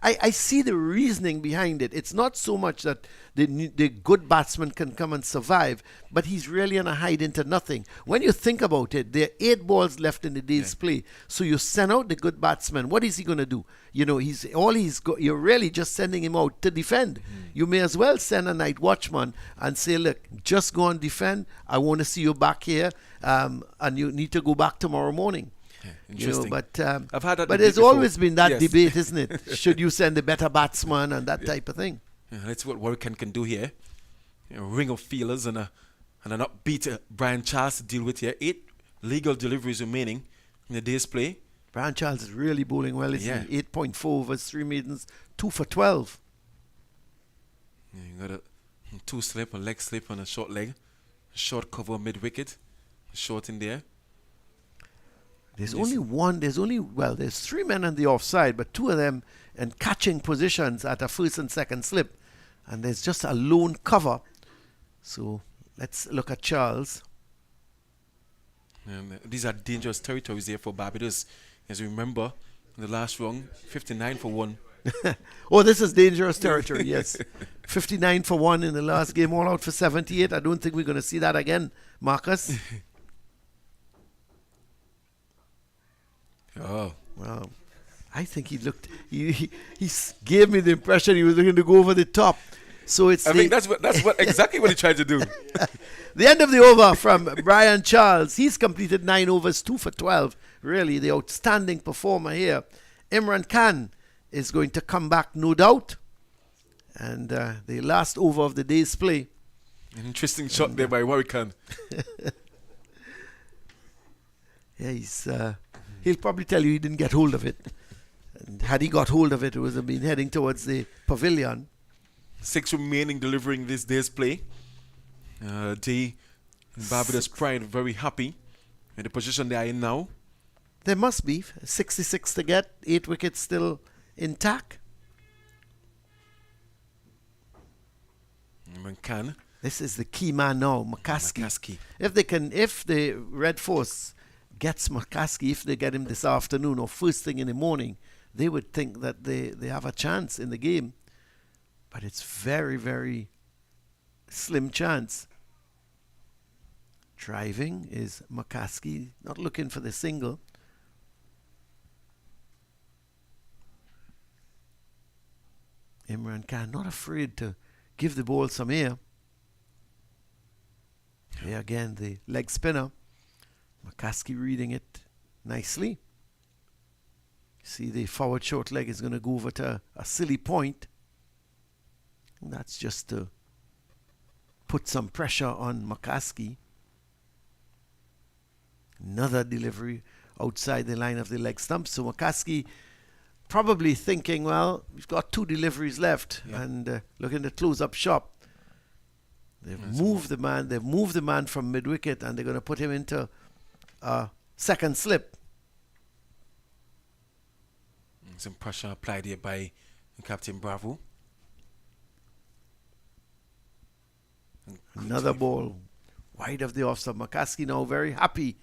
I see the reasoning behind it. It's not so much that the good batsman can come and survive, but he's really on a hide into nothing. When you think about it, there are 8 balls left in the day's play. So you send out the good batsman. What is he going to do? You're really just sending him out to defend. You may as well send a night watchman and say, look, just go and defend. I want to see you back here, and you need to go back tomorrow morning. Interesting. I've had that but there's before. always been that Yes. debate, isn't it? Should you send a better batsman and that type of thing? That's what Warwican can do here. Ring of fielders and an upbeat Brian Charles to deal with here. 8 legal deliveries remaining in the day's play. Brian Charles is really bowling well, isn't he? 8.4 overs, 3 maidens, 2 for 12. You got a 2 slip, a leg slip, and a short leg. Short cover mid wicket. Short in there. There's 3 men on the offside, but 2 of them in catching positions at a first and second slip. And there's just a lone cover. So let's look at Charles. These are dangerous territories here for Barbados. As you remember, in the last round, 59 for 1. Oh, this is dangerous territory, yes. 59 for 1 in the last game, all out for 78. I don't think we're going to see that again, Marcus. Oh. Wow. I think he gave me the impression he was looking to go over the top. So it's I think that's what exactly what he tried to do. The end of the over from Brian Charles. He's completed 9 overs, 2 for 12. Really, the outstanding performer here. Imran Khan is going to come back, no doubt. And the last over of the day's play. An interesting shot there by Warwican. Yeah, he'll probably tell you he didn't get hold of it. And had he got hold of it, it would have been heading towards the pavilion. 6 remaining delivering this day's play. Day Barbados Pride very happy in the position they are in now. There must be 66 to get, 8 wickets still intact. Can. This is the key man now, McCaskey. McCaskey. If the Red Force gets McCaskey, if they get him this afternoon or first thing in the morning, they would think that they have a chance in the game. But it's very, very slim chance. Driving is McCaskey, not looking for the single. Imran Khan not afraid to give the ball some air. Here again, the leg spinner. McCaskey reading it nicely. See, the forward short leg is going to go over to a silly point. And that's just to put some pressure on McCaskey. Another delivery outside the line of the leg stump. So McCaskey probably thinking, well, we've got 2 deliveries left, and looking to close up shop. They've moved the man. They've moved the man from mid wicket, and they're going to put him into a second slip. Some pressure applied here by Captain Bravo. Another ball wide of the offside. McCaskey now very happy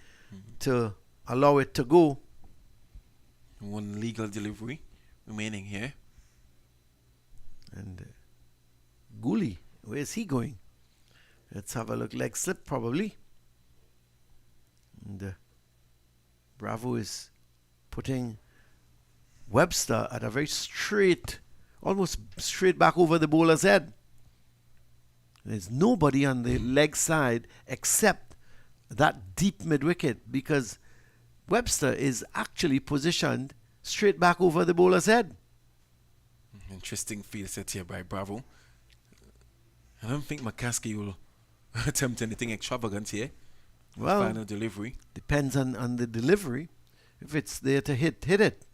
to allow it to go. 1 legal delivery remaining here. And Gooley, where's he going? Let's have a look. Leg slip probably. And Bravo is putting Webster at a very straight, almost straight back over the bowler's head. There's nobody on the leg side except that deep mid-wicket, because Webster is actually positioned straight back over the bowler's head. Interesting field set here by Bravo. I don't think McCaskey will attempt anything extravagant here. Well, final delivery. Depends on the delivery. If it's there to hit it.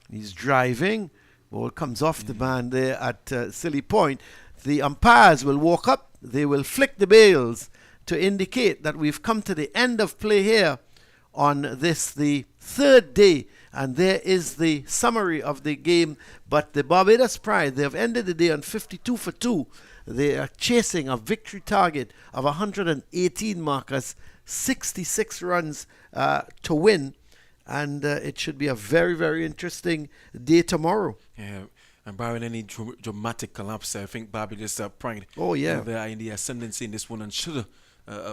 He's driving. Ball comes off the man there at silly point. The umpires will walk up. They will flick the bails to indicate that we've come to the end of play here on this, the 3rd day. And there is the summary of the game. But the Barbados Pride, they have ended the day on 52 for 2. They are chasing a victory target of 118 markers, 66 runs to win. And it should be a very, very interesting day tomorrow. Yeah, and barring any dramatic collapse, I think Barbados Pride. Oh, yeah. They are in the ascendancy in this one and should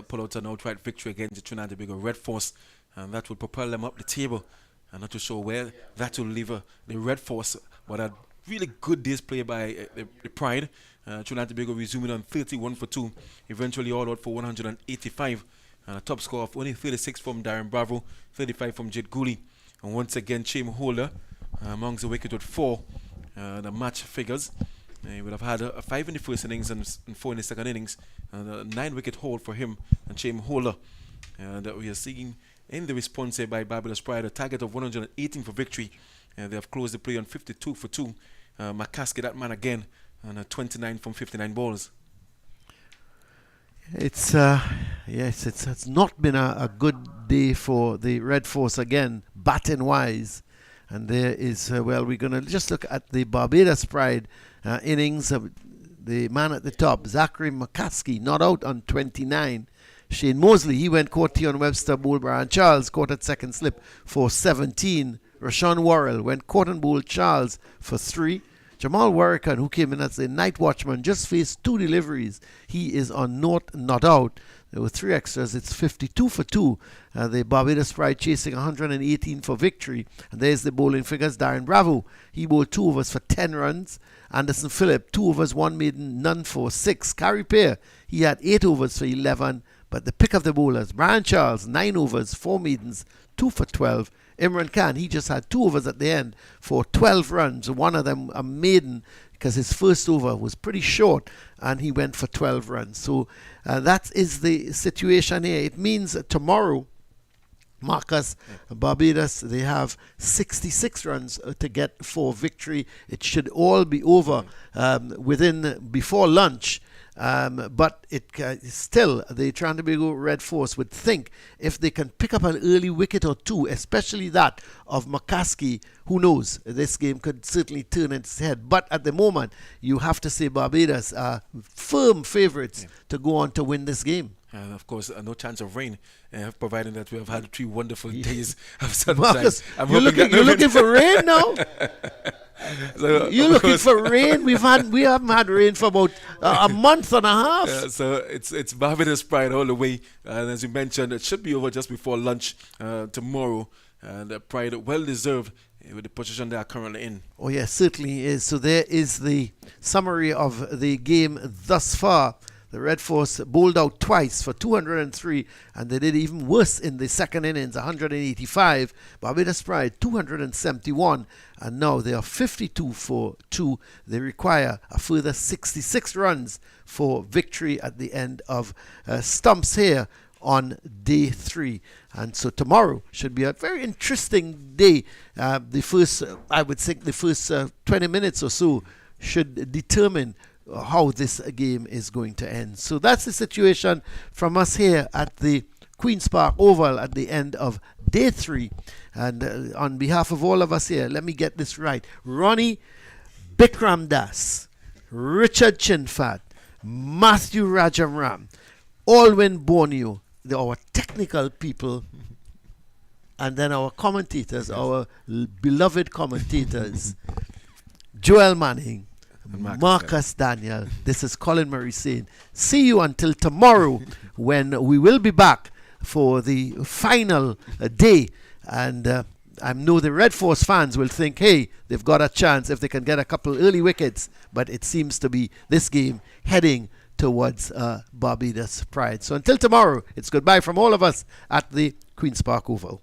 pull out an outright victory against the Trinidad and Tobago Red Force. And that will propel them up the table. I'm not too sure where that will leave the Red Force. But a really good day's play by the Pride. Trinidad and Tobago resuming on 31 for 2. Eventually all out for 185. And a top score of only 36 from Darren Bravo, 35 from Jed Gooley. And once again, Chaim Holder amongst the wicket with 4. The match figures. He would have had a 5 in the first innings and 4 in the second innings. And a 9-wicket haul for him and Chaim Holder. That we are seeing in the response here by Barbados Pride, a target of 118 for victory. They have closed the play on 52 for 2. McCaskey, that man again, and 29 from 59 balls. It's yes, it's not been a good day for the Red Force again, batting wise. And there is we're going to just look at the Barbados Pride innings. The man at the top, Zachary McCaskey, not out on 29. Shane Mosley, he went caught on Webster, bowled Brian Charles, caught at second slip for 17. Rashawn Worrell went caught and bowled Charles for 3. Jamal Warrican, who came in as the night watchman, just faced 2 deliveries. He is on not out. There were 3 extras. It's 52 for 2. The Barbados Pride chasing 118 for victory. And there's the bowling figures. Darren Bravo, he bowled 2 overs for 10 runs. Anderson Phillip, 2 overs, 1 maiden, none for 6. Carrie Pear, he had 8 overs for 11. But the pick of the bowlers, Brian Charles, 9 overs, 4 maidens, 2 for 12. Imran Khan, he just had 2 overs at the end for 12 runs. One of them a maiden, because his first over was pretty short, and he went for 12 runs. So that is the situation here. It means tomorrow, Marcus, Barbados, they have 66 runs to get for victory. It should all be over before lunch. But it still, the Trinidad and Tobago Red Force would think if they can pick up an early wicket or two, especially that of McCaskey, who knows, this game could certainly turn its head. But at the moment, you have to say Barbados are firm favourites to go on to win this game. Of course, no chance of rain, providing that we have had 3 wonderful days of sunshine. Marcus, you're looking for rain now? So, you're looking for rain? We haven't had rain for about a month and a half. So it's Barbados pride all the way. And as you mentioned, it should be over just before lunch tomorrow. And pride well deserved with the position they are currently in. Oh yes, certainly is. So there is the summary of the game thus far. The Red Force bowled out twice for 203, and they did even worse in the second innings, 185. Barbados Pride, 271, and now they are 52 for 2. They require a further 66 runs for victory at the end of stumps here on day 3. And so tomorrow should be a very interesting day. The first 20 minutes or so should determine how this game is going to end. So that's the situation from us here at the Queen's Park Oval at the end of day 3. And on behalf of all of us here, let me get this right. Ronnie Bikram Das, Richard Chinfat, Matthew Rajamram, Alwyn Borneo, our technical people, and then our commentators, our beloved commentators, Joel Manning, Marcus Daniel. This is Colin Murray saying, see you until tomorrow when we will be back for the final day. And I know the Red Force fans will think, hey, they've got a chance if they can get a couple early wickets. But it seems to be this game heading towards Barbados Pride. So until tomorrow, it's goodbye from all of us at the Queen's Park Oval.